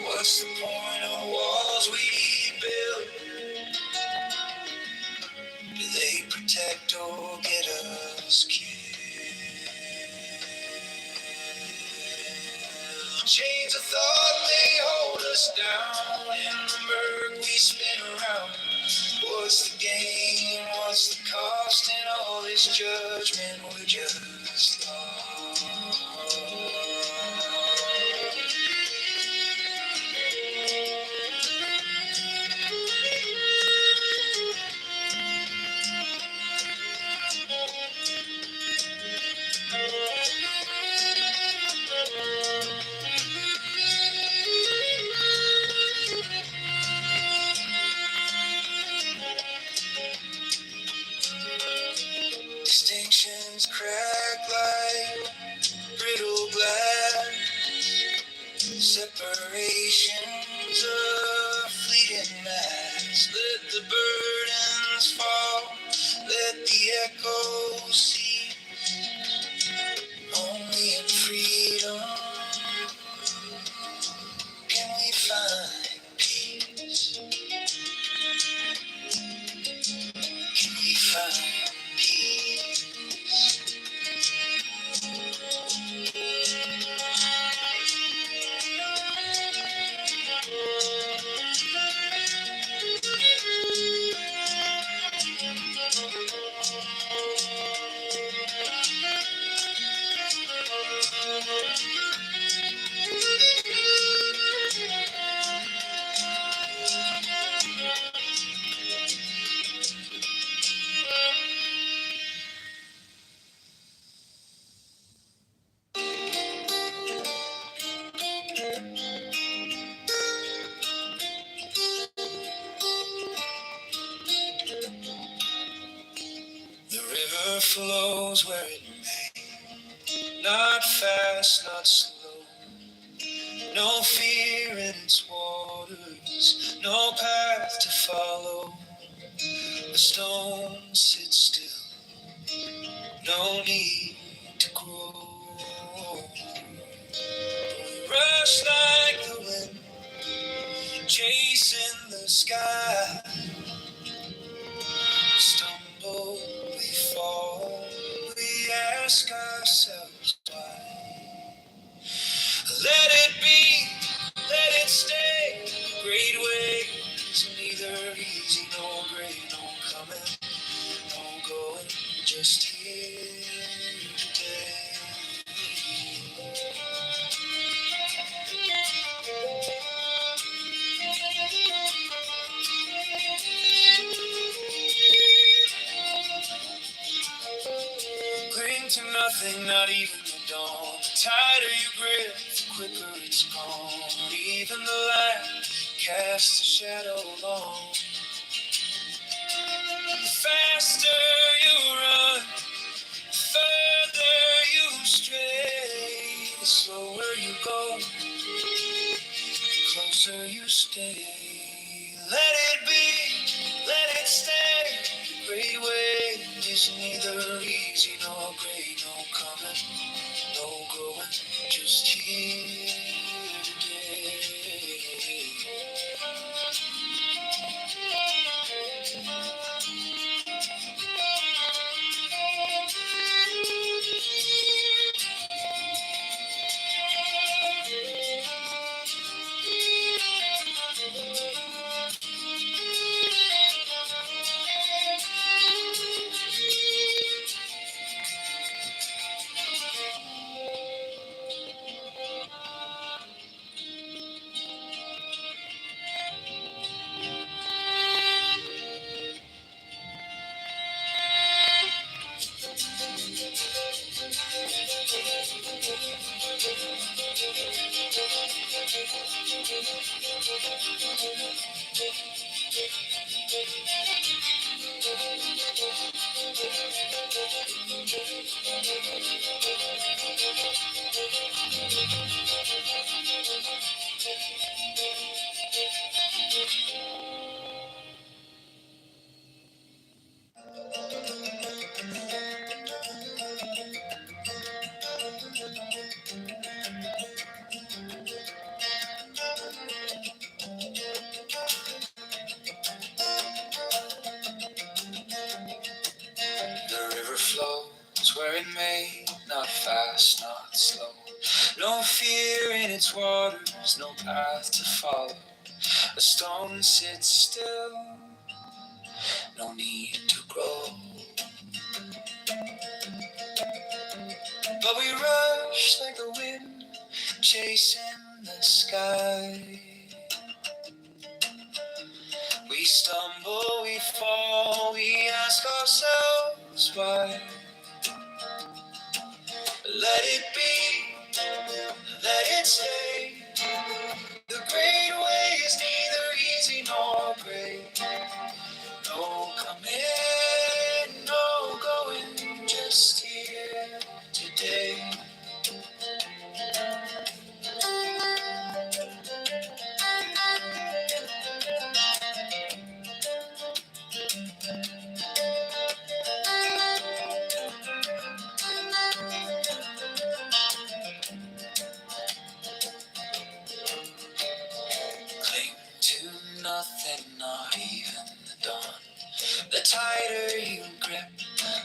What's the point of walls we build? Do they protect or get us killed? Chains of thought, they hold us down. In the murk we spin around. What's the gain? What's the cost? In all this judgment, we're just lost. Distinctions crack like brittle glass. Separations of fleeting mass. Let the burdens fall. Let the echoes see. Only in freedom can we find peace. Can we find peace? The river flows where it may, not fast, not slow. No fear in its waters, no path to follow. The stone sits still, no need to grow. We rush like the wind, chasing the sky. We stumble, we fall, we ask ourselves why. Let it be, let it stay. Great waves, neither easy nor gray, no coming, no going, just here today. Cling to nothing, not even the dawn. The tighter you grip, the quicker it's gone. Even the light casts a shadow long. The faster you run, the further you stray. The slower you go, the closer you stay. Let it be, let it stay. Great wave is neither easy nor gray, no coming, no going, just here today. The river flows where it may, not fast, not slow. No fear in its waters, no path to follow. A stone sits still, no need to grow. But we rush like the wind, chasing the sky. We stumble, we fall, we ask ourselves why. Let it be, let it stay. The great way is neither easy nor great. No coming, no going, just here today. Cling to nothing, not even the dawn. The tighter you grip,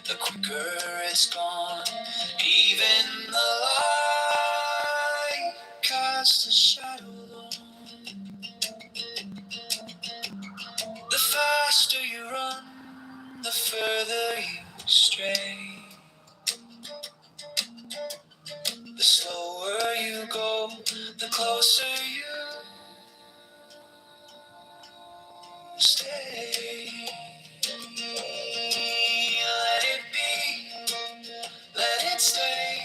the quicker it's gone. Even the light casts a shadow long. The faster you run, the further you stray. The slower you go, the closer you stay. Let it be, let it stay.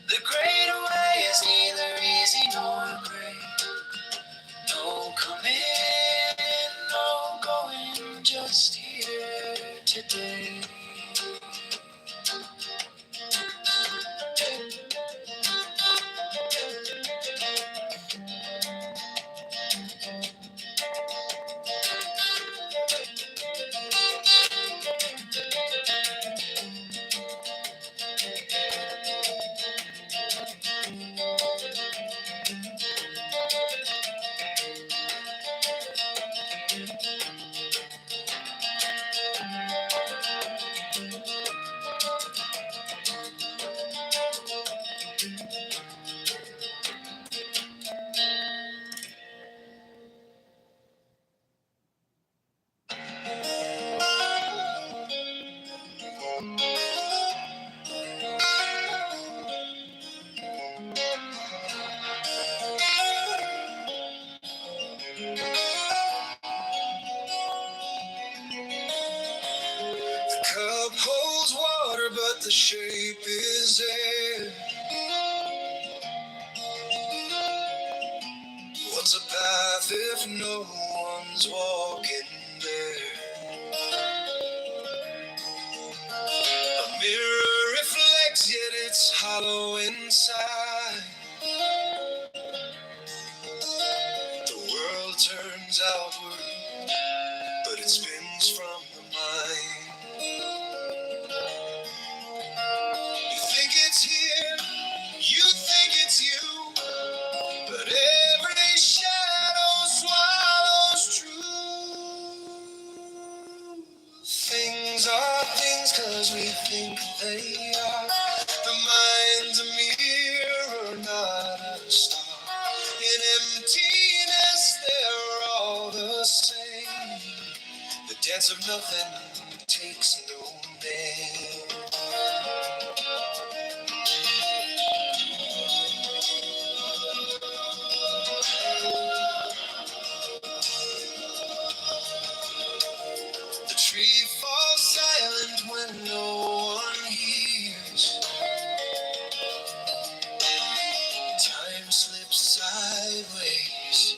The great way is neither easy nor great. No coming, no going, just here today. The cup holds water, but the shape is air. What's a path if no one's walking there? A mirror reflects, yet it's hollow inside. The world turns outward, but it spins from the mind. You think it's here, you think it's you, but every shadow swallows truth. Things are things 'cause we think they are. The mind's a mirror, not a star. In emptiness, they're all the same. The dance of nothing takes no name. The tree falls silent when no one hears. Time slips sideways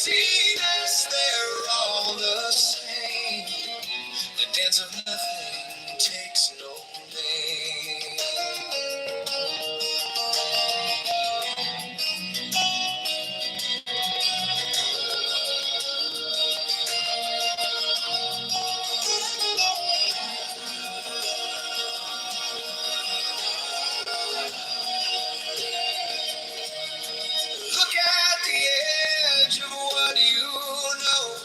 emptiness, they're all the same. The dance of nothing takes no name. Look at the edge of what you know.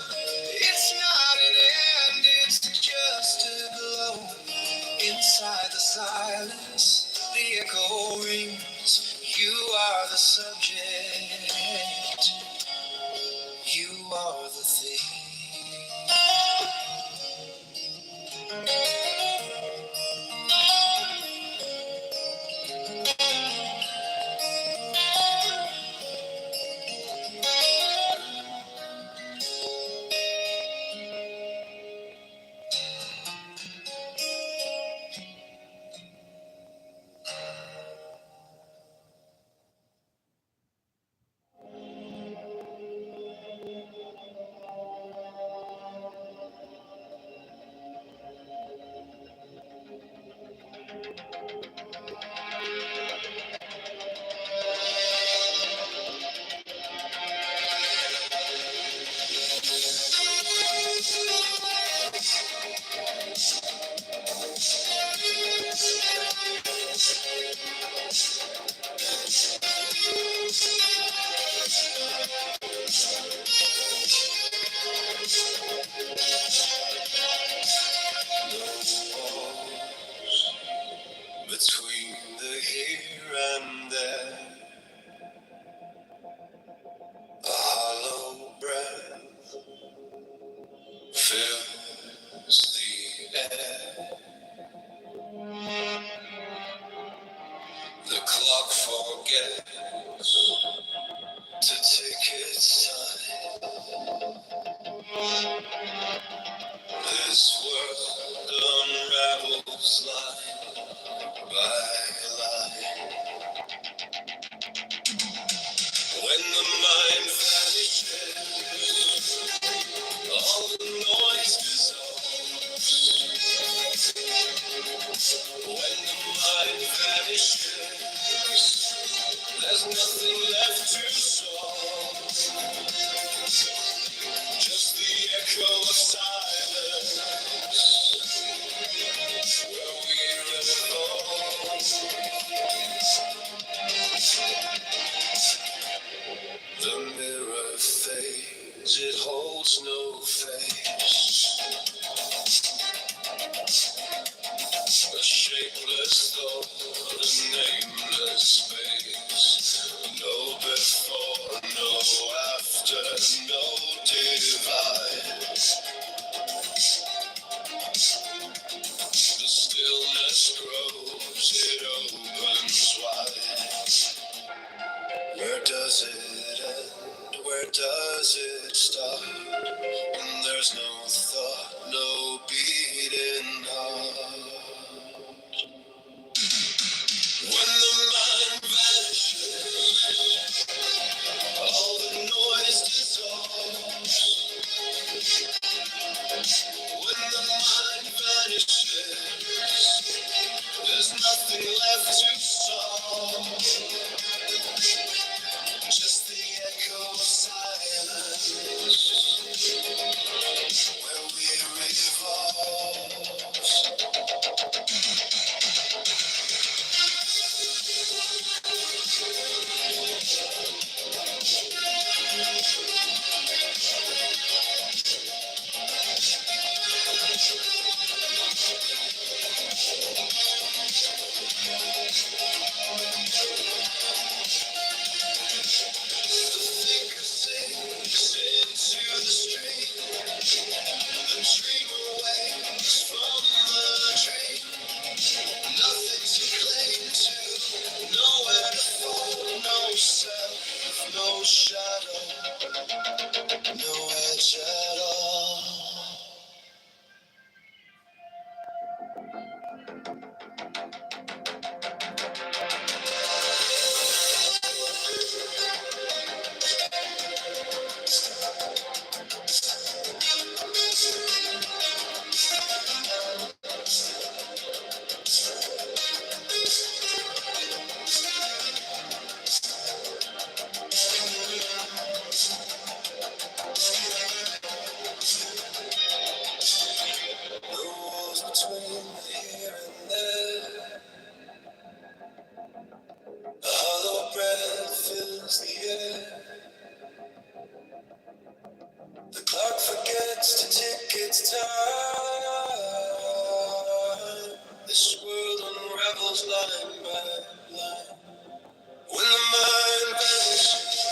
It's not an end, it's just a glow. Inside the silence, the echo rings. You are the subject, you are the thing. Between the here and there, a hollow breath fills the air. The clock forgets to take its time. This world unravels line by line. When the mind vanishes, all the noise dissolves. When the mind vanishes, there's nothing left to solve. Just the echo of silence where we revolve. The mirror fades, it holds no face. A shapeless thought, a nameless space. No before, no after, no divide. The stillness grows, it opens wide. Where does it end? Where does it start? And there's no thought, no beating heart. When the mind vanishes, all the noise dissolves. When the mind vanishes, there's nothing left to solve. Just the echo of silence where we revolve. No shadow, no edge at all. breath fills the air. The clock forgets to tick its time. This world unravels line by line. When the mind vanishes,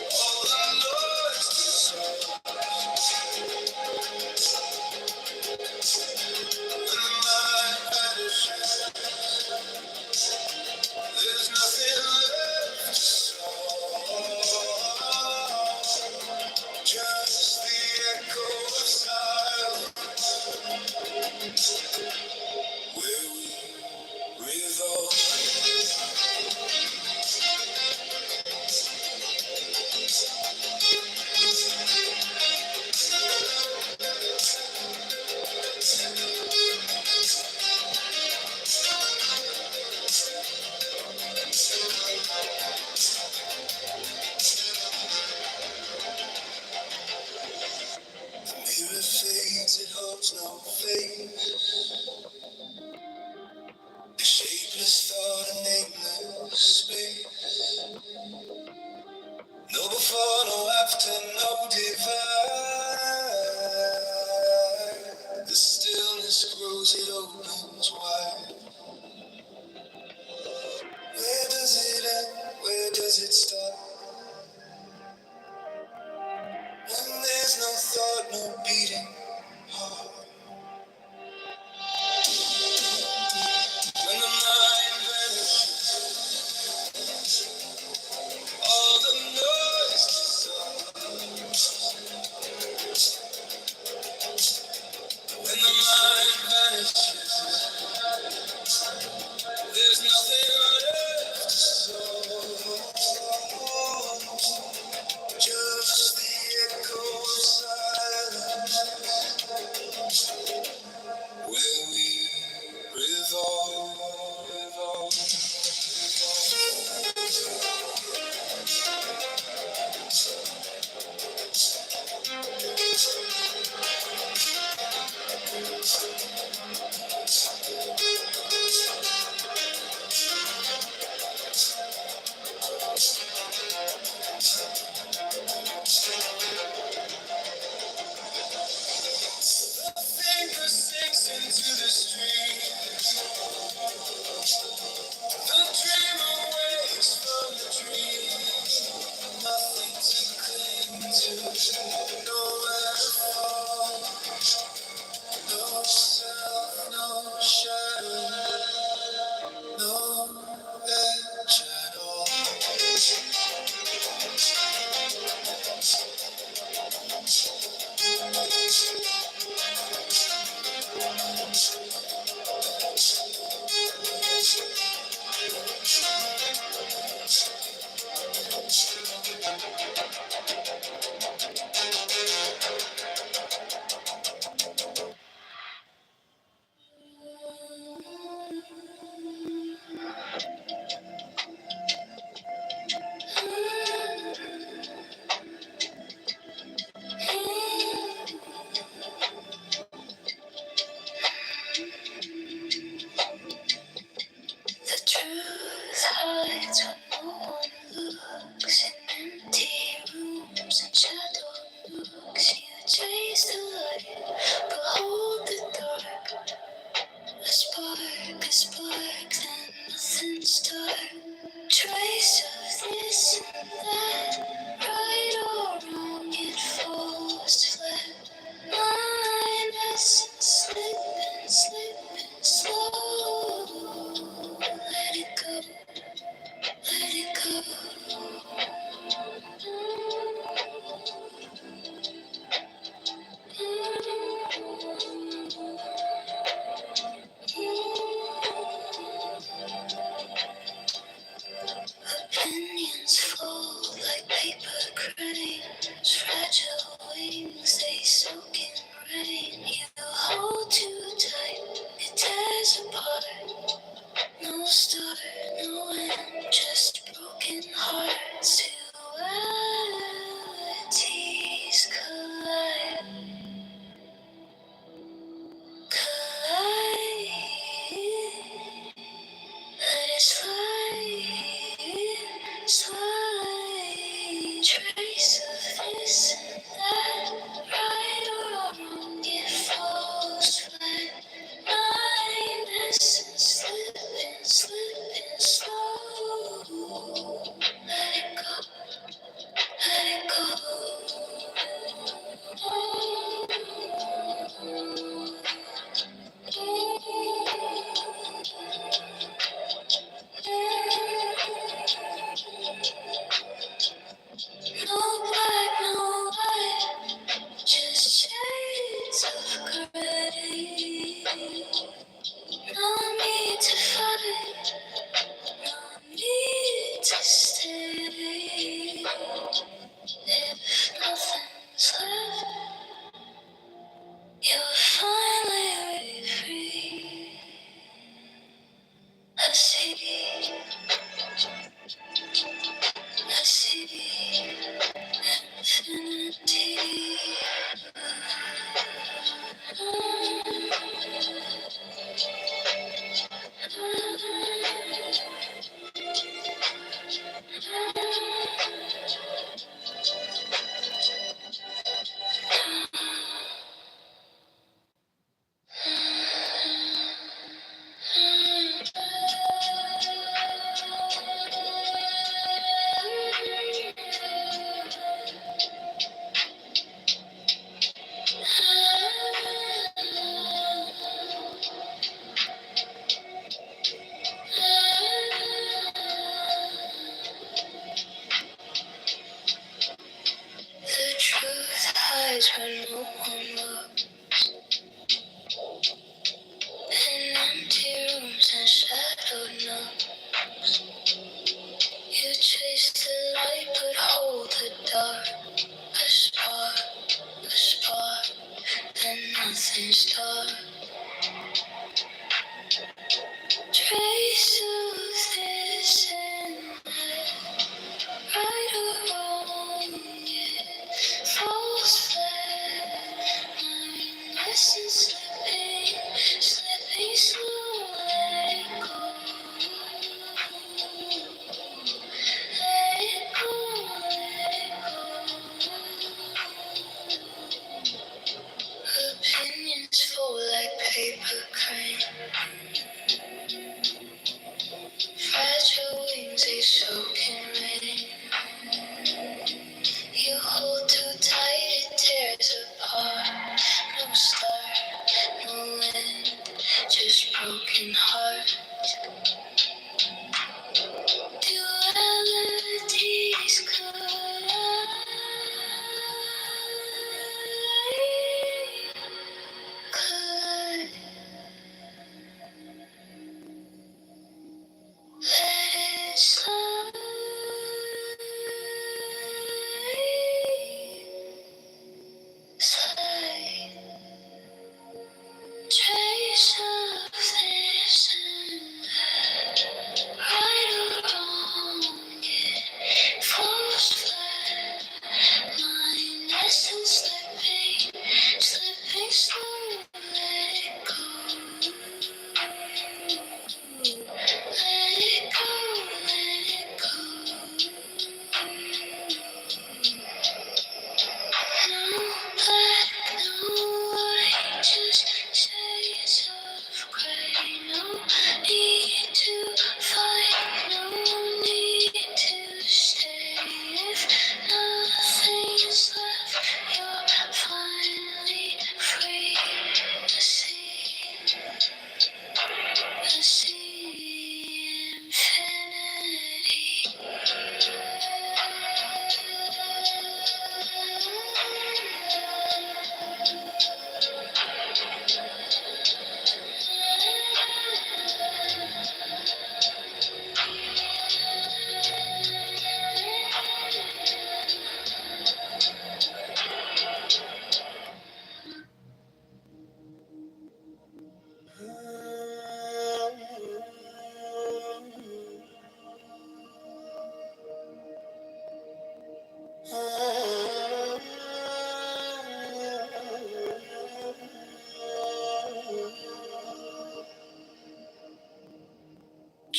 all the noise dissolves. When the mind vanishes, there's nothing left to solve. Just the echo of silence where we revolve. The mirror fades, it holds no face. A shapeless thought, a nameless space. No before, no after, no divide. The stillness grows, it opens wide. Where does it end? Where does it start? When there's no thought, no beating heart. When the mind vanishes, all the noise dissolves. When the mind vanishes, there's nothing left to solve. Just the echo of silence where we revolve, revolve, the finger sinks into the stream. The dreamer wakes from the dream. Nothing to cling to, nowhere to fall. No self, no shadow, no edge at all. The truth hides when no one looks. In empty rooms and shadow nooks, you chase the light, behold the dark. A spark, then nothing's dark. Trace of this and that, right or wrong, it falls flat. Mine essence slipping slow. Let it go, let it go. Opinions flow like paper Slight trace of this and that, right or wrong, it falls flat. My essence slipping slow. Let it go, let it go. No black, no white, just shades of gray. No need to fight, no need to stay. If nothing's left, you'll finally be free. I see, I see infinity. The truth hides when no one looks. In empty rooms and shadowed nooks, you chase the light but hold the dark. A spark, then nothing starts. Trace of this and that, right or wrong, it falls flat. My essence slipping slow. Let it go, let it go, let it go. Opinions fall like paper crane. Fragile wings, they soak in rain. You hold too tight, it tears apart. No start, no end, just broken heart. Dualities collide. Let it slide. Slide. Trace of this and that, right or wrong, it falls flat. My essence slipping slow. Let it go, let it go, let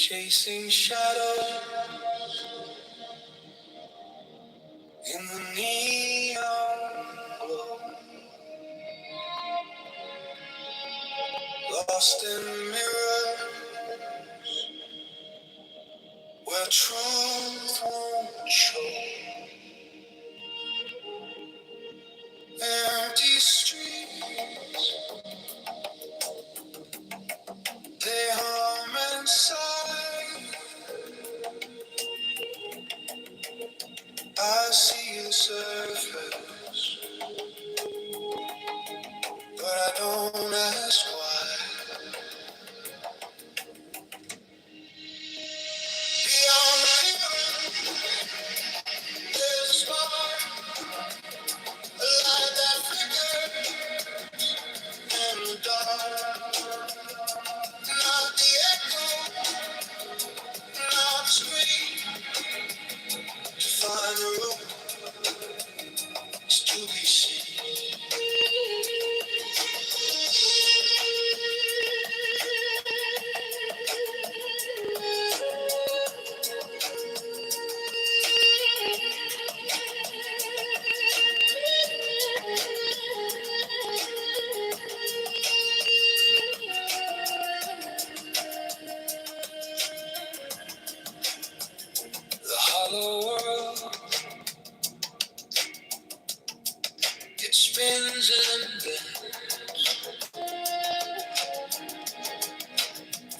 chasing shadows in the neon glow, lost in mirrors where truth won't show. Empty streets, they hum inside. I see the surface, but I don't ask why. Beyond the mirror, there's a spark, a light that flickers in the dark. Not the echo, not the scream. To find the room is to be seen. The hollow world, it spins and bends,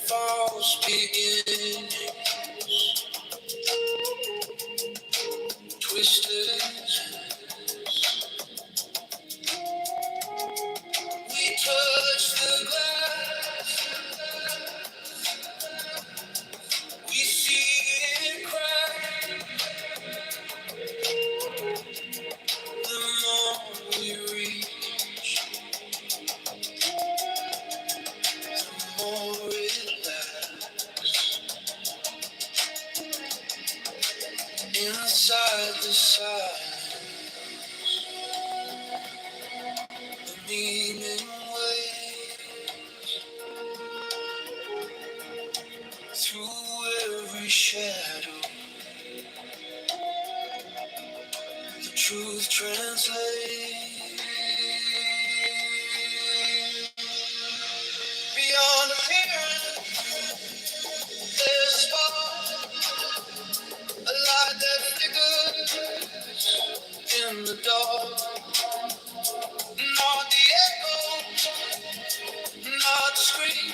false beginnings, twisted. We touch the glass, we see it crack. The more we reach, the more it lasts. Inside the silence, the meaning waves through every shadow. The truth translates. Beyond appearance, there's a spark, a light that flickers in the dark. Not the echo, not the scream.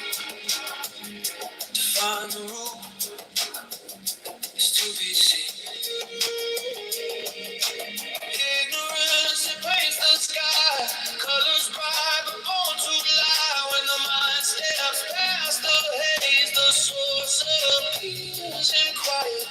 To find the room is to be seen. Ignorance that paints the sky, colors bright but born to lie. When the mind steps past the haze, the source appears in quiet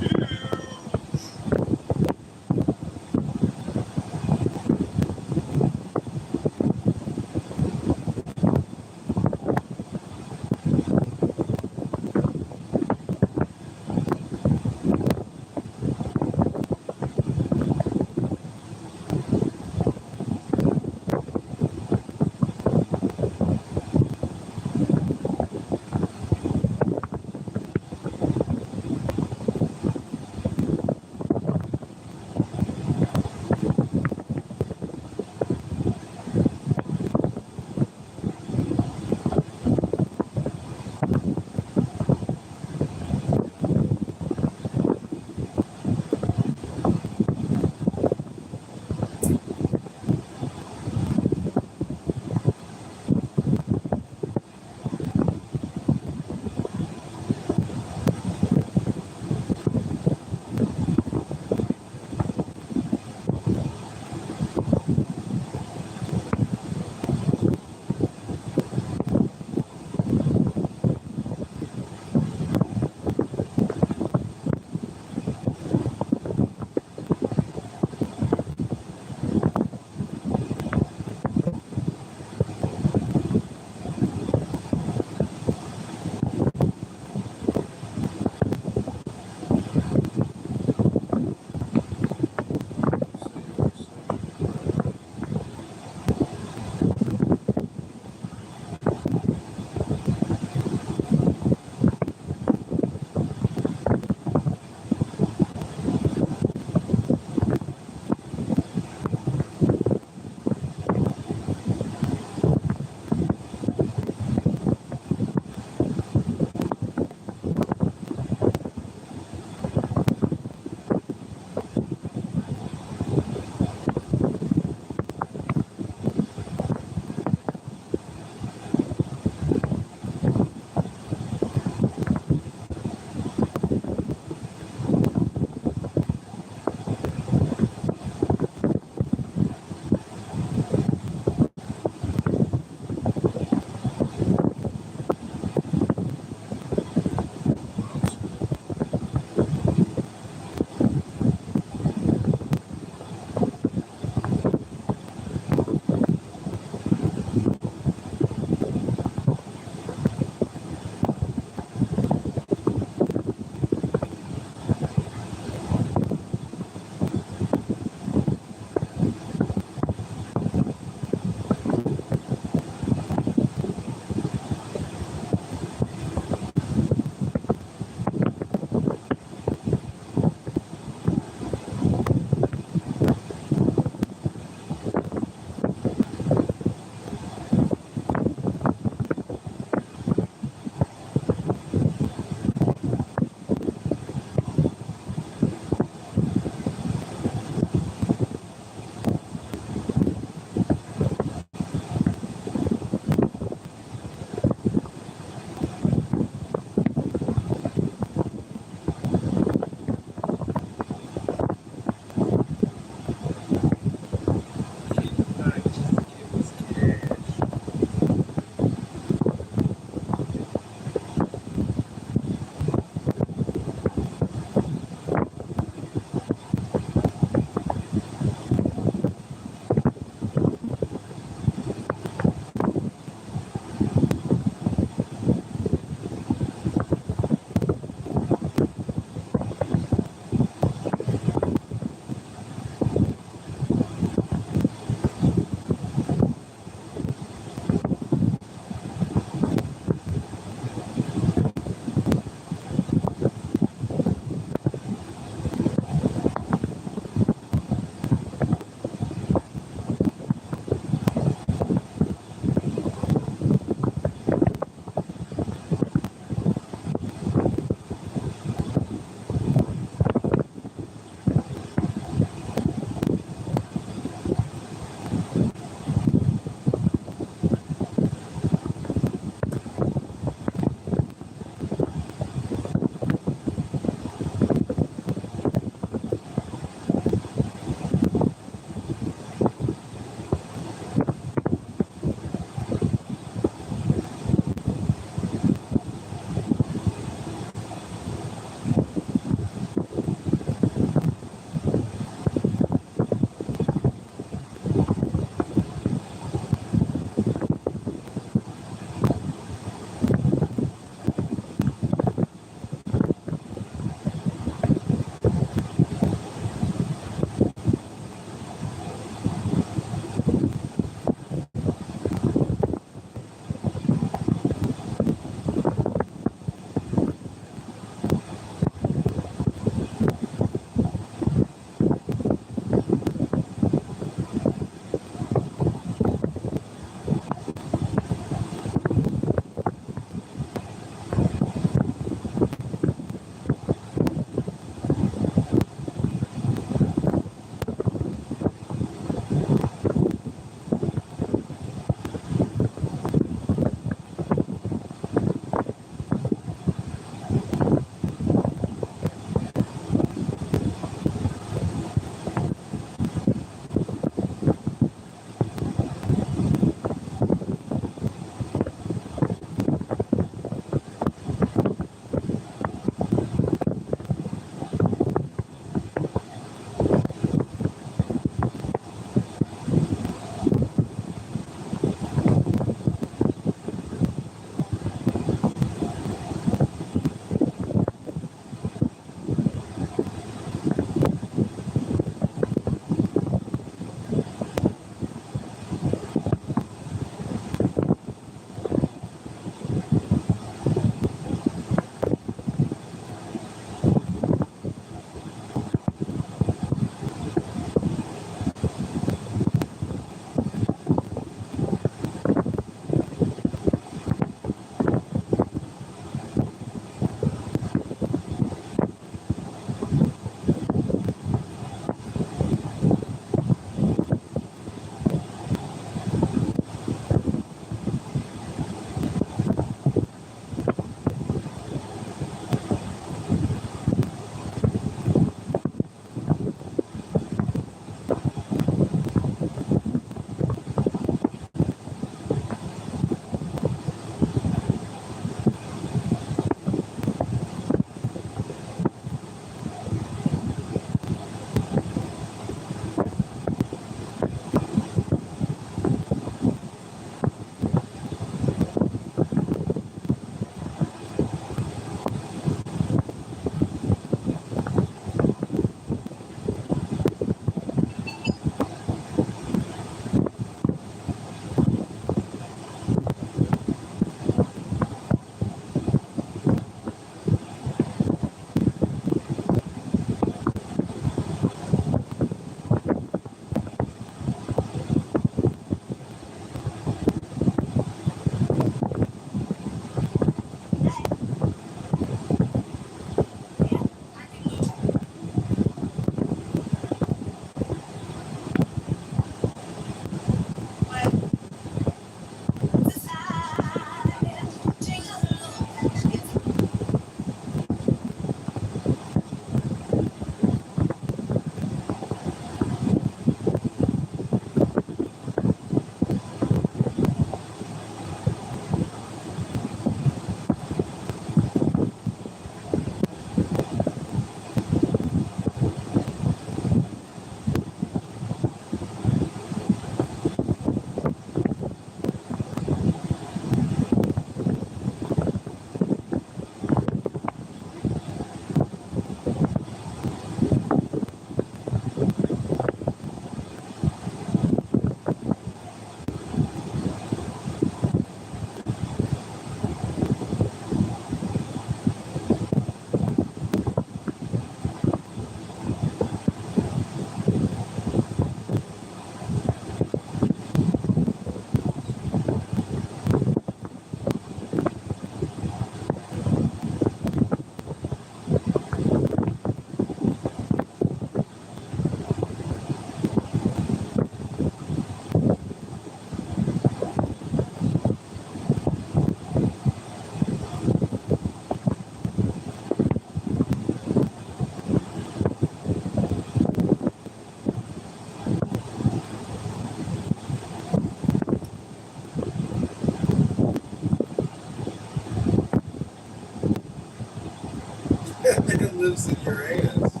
It lives in Uranus.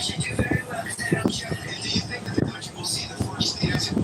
should do very well because I don't joke. Do you think that the country will see the first answer?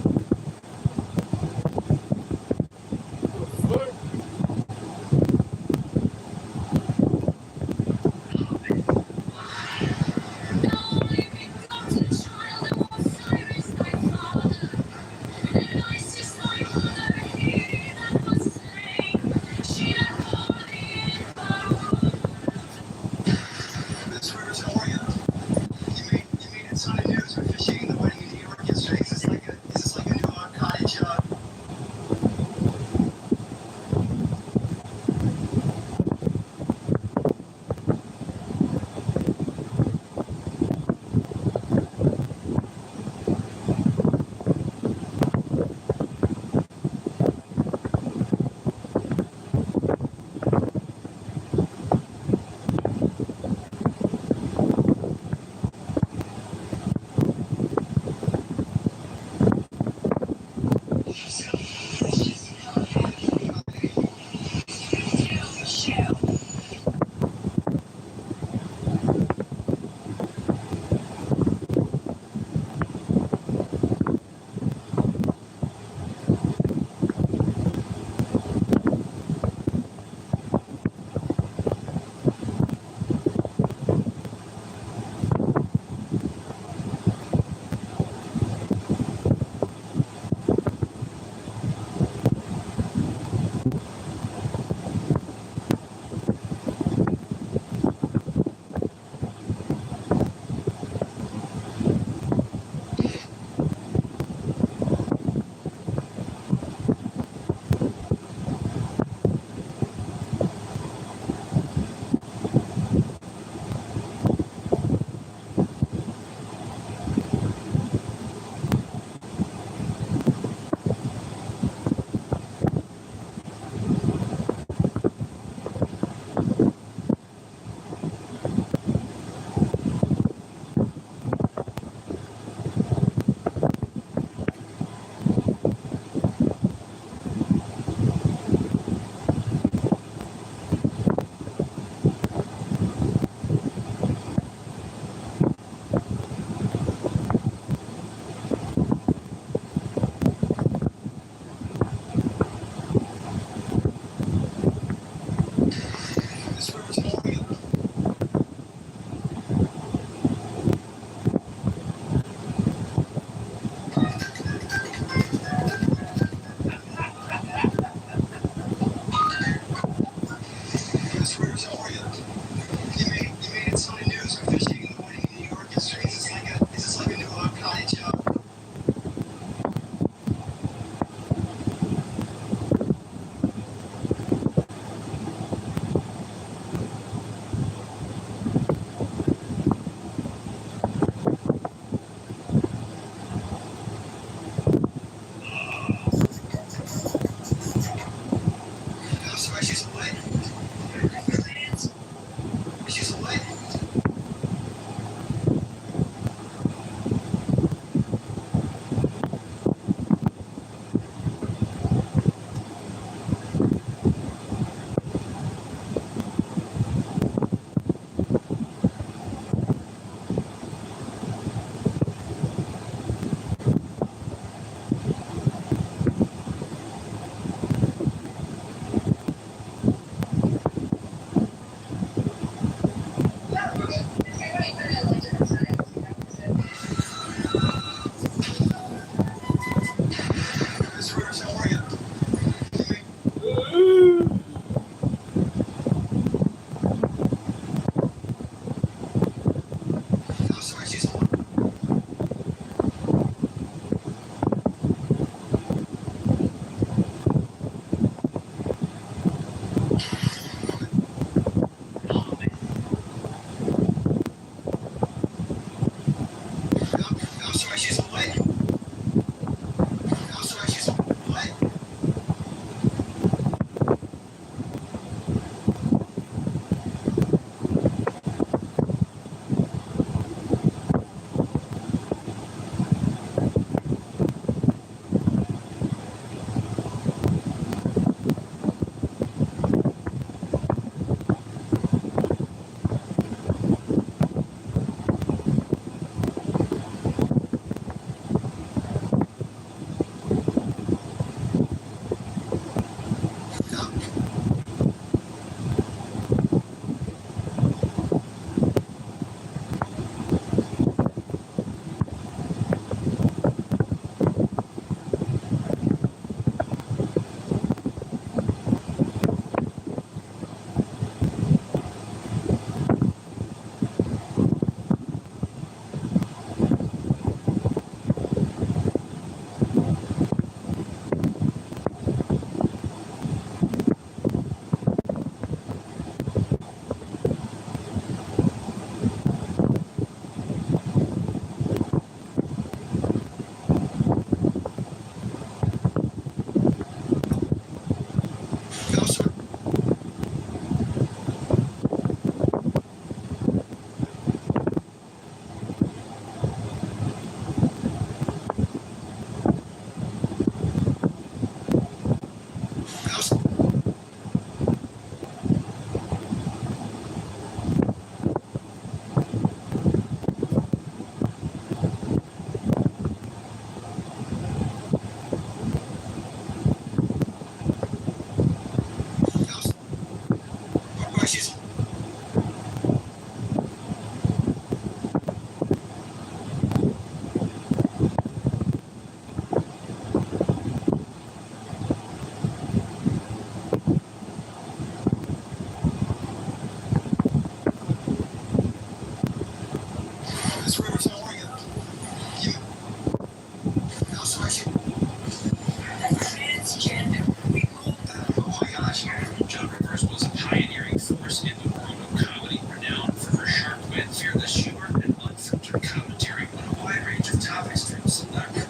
unfiltered commentary on a wide range of topics from select.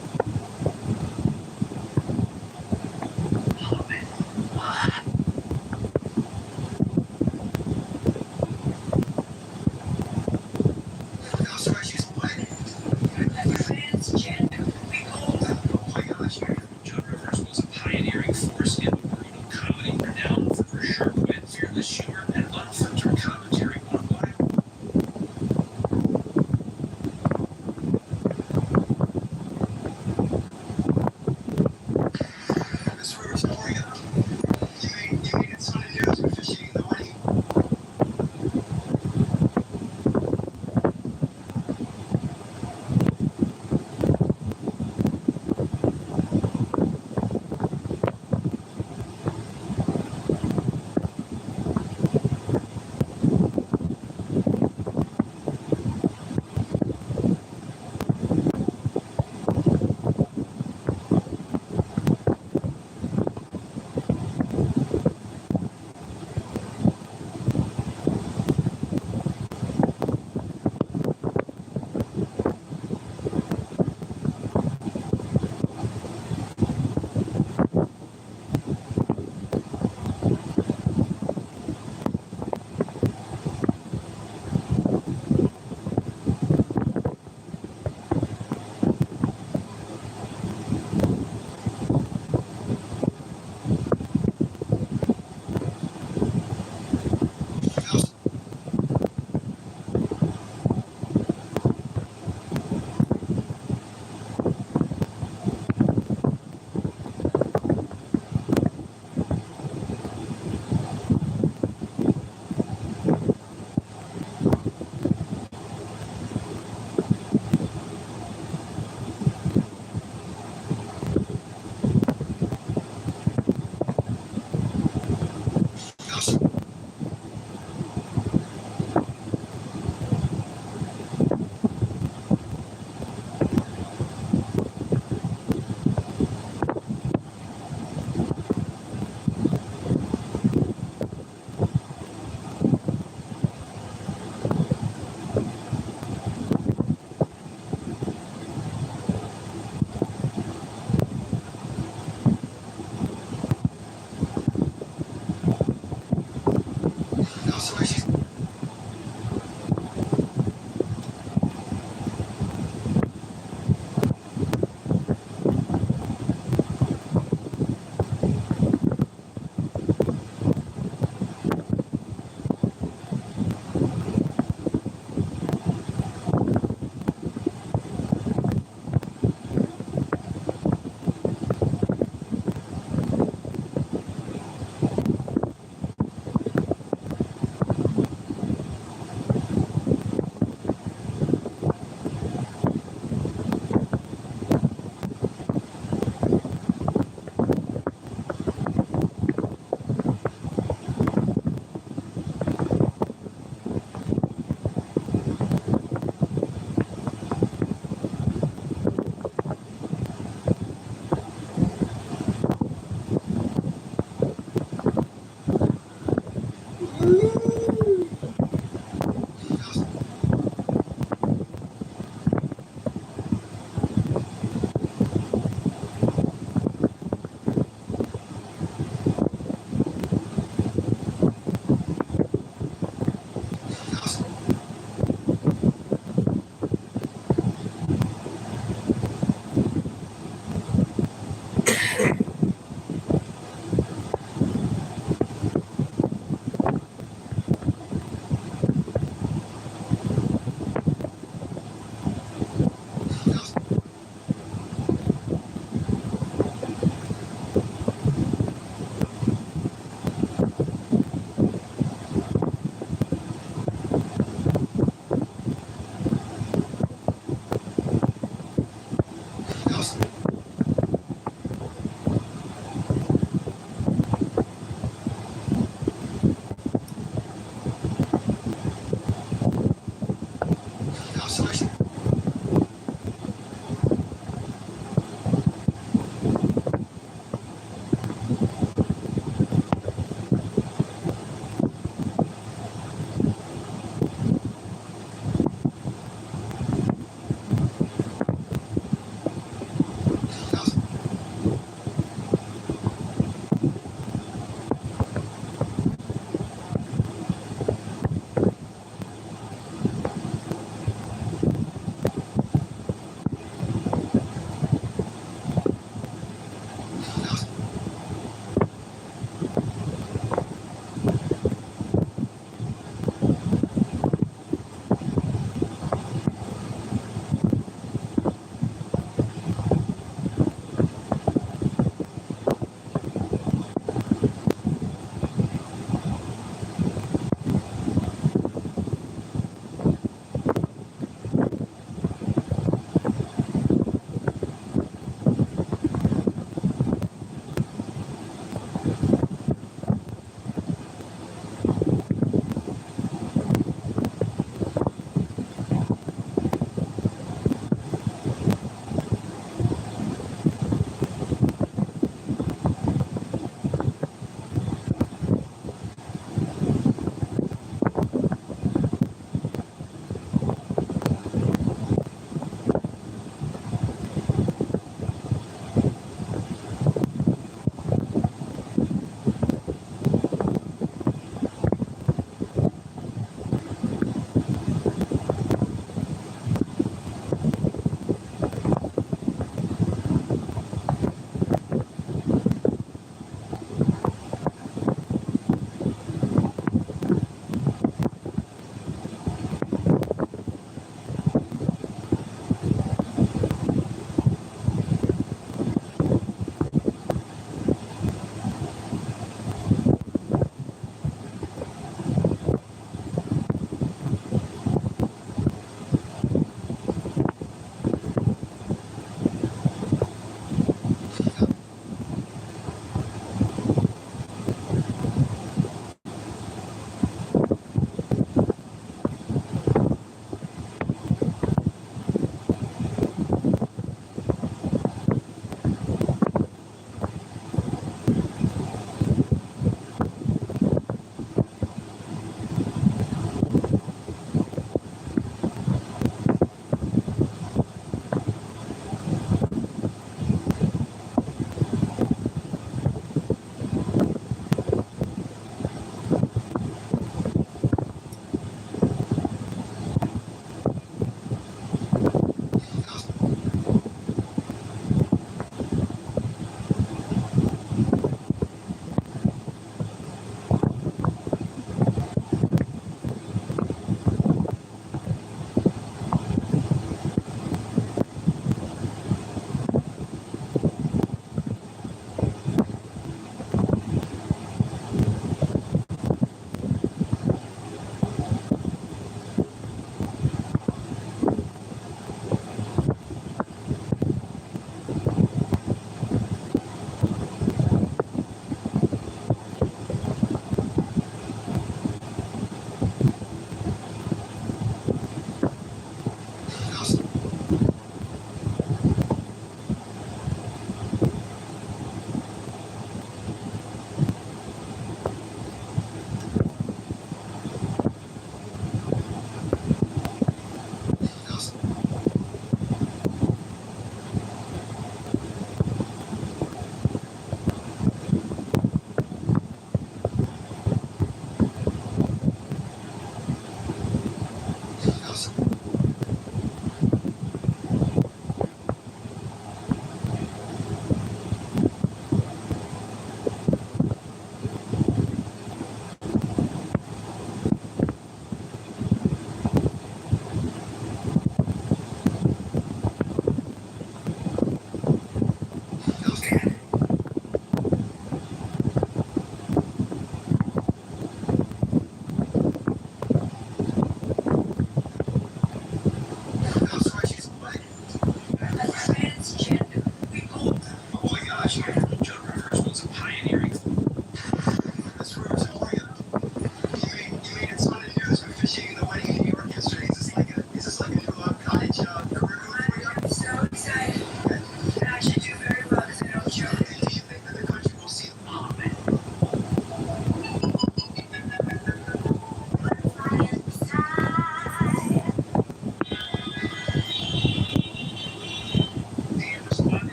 Joan Rivers was a pioneering force in the world of comedy, renowned for her sharp wit, fearless humor, and unfiltered commentary on a wide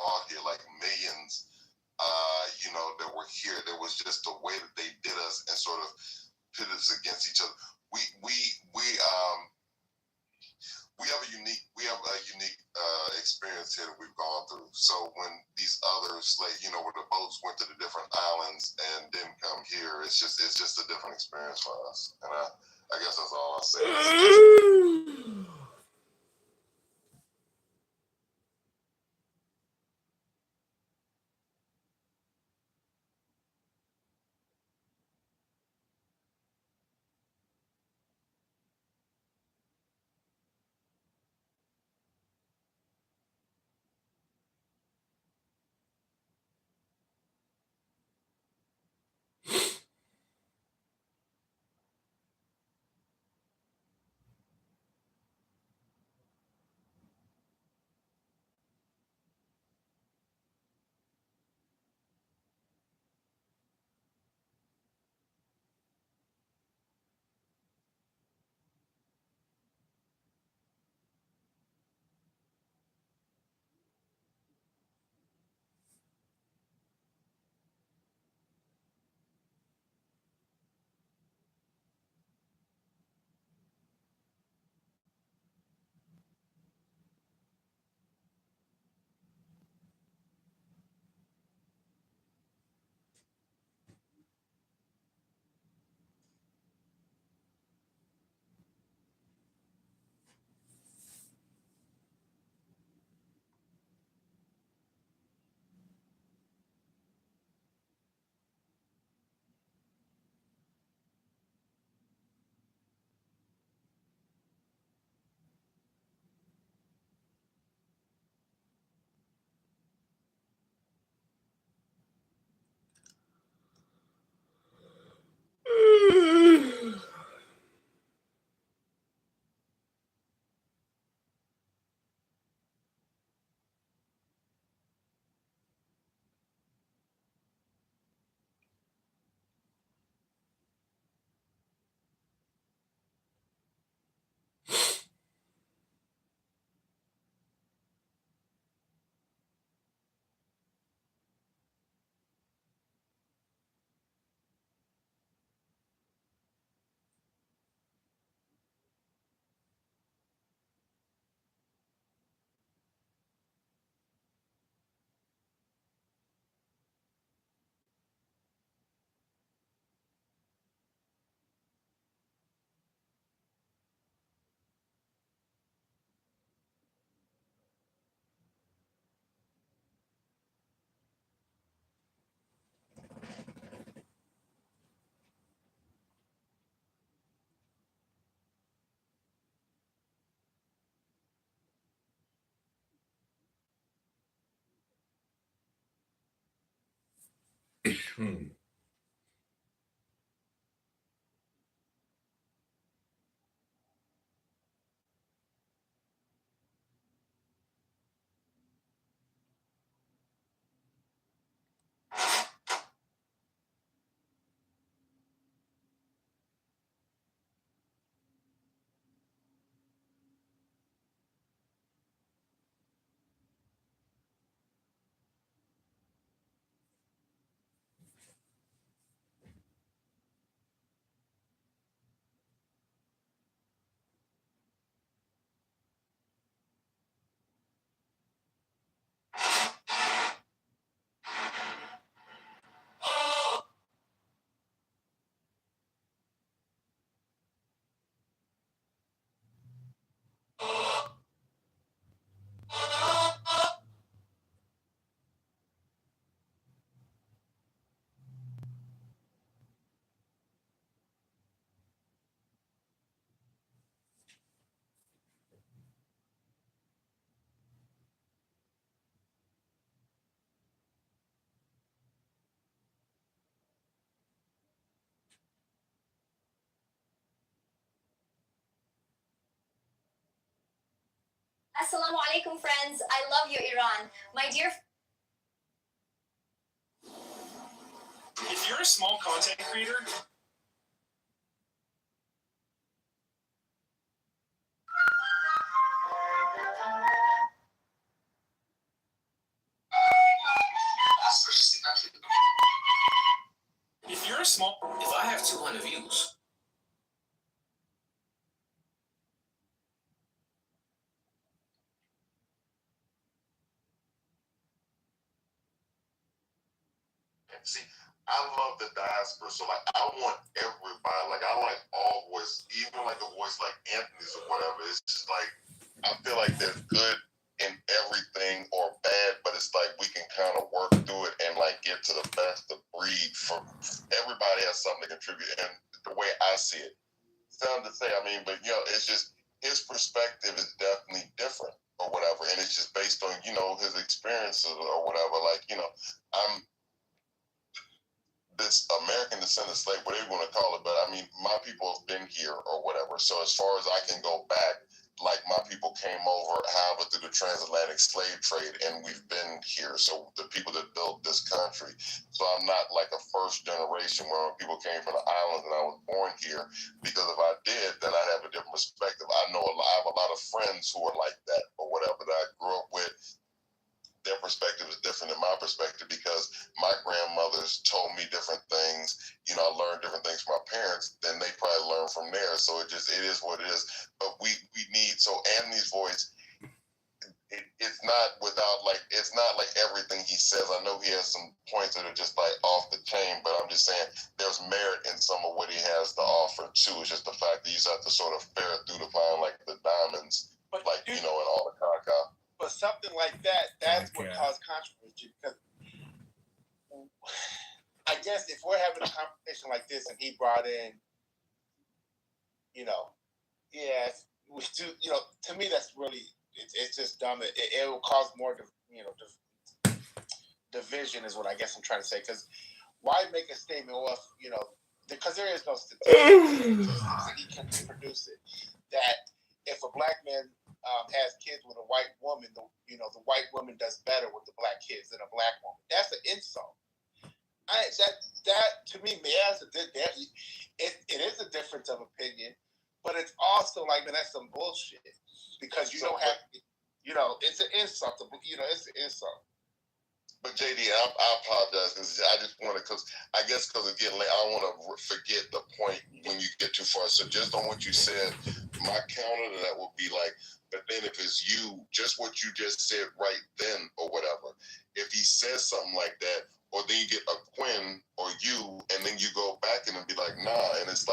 On here, like millions, that were here. There was just the way that they did us and sort of pit us against each other. We have a unique experience here that we've gone through. So when these others, like where the boats went to the different islands and didn't come here, it's just a different experience for us. And I guess that's all I'll say. Assalamu alaikum, friends. I love you, Iran. My dear. If you're a small content creator, if I have 200 views, see, I love the diaspora, so like I want everybody, like I like all voices, even like a voice like Anthony's or whatever. It's just like I feel like they're good in everything or bad, but it's like we can kind of work through it and like get to the best of breed. From everybody has something to contribute, and the way I see it, sound to say, I mean, but it's just his perspective is definitely different or whatever, and it's just based on his experiences or whatever. Like I'm this American descendant slave, whatever you want to call it, but I mean, my people have been here or whatever. So as far as I can go back, like my people came over, however, through the transatlantic slave trade, and we've been here. So the people that built this country. So I'm not like a first generation where people came from the islands and I was born here. Because if I did, then I'd have a different perspective. I have a lot of friends who are like that or whatever that I grew up with. Their perspective is different than my perspective because my grandmothers told me different things. I learned different things from my parents than they probably learned from theirs. So it is what it is. But we need, so Anthony's voice, it's not like everything he says. I know he has some points that are just like off the chain, but I'm just saying there's merit in some of what he has to offer too. It's just the fact that you just have to sort of ferret through to find like the diamonds, and all the caca. But something like that's what caused controversy, because I guess if we're having a conversation like this and he brought in, yes, we do, to me that's really, it's just dumb. It will cause more, division is what I guess I'm trying to say, because why make a statement, well, because there is no statistics, he can produce it, that if a black man has kids with a white woman, the white woman does better with the black kids than a black woman. That's an insult. That to me, it is a difference of opinion, but it's also like, man, that's some bullshit, because you don't have, it's an insult. It's an insult. But JD, I apologize because I just wanted, because it's getting late, I don't want to forget the point when you get too far. So just on what you said, my counter to that would be like, but then if it's you, just what you just said right then or whatever, if he says something like that, or then you get a Quinn or you, and then you go back and be like, nah, and it's like,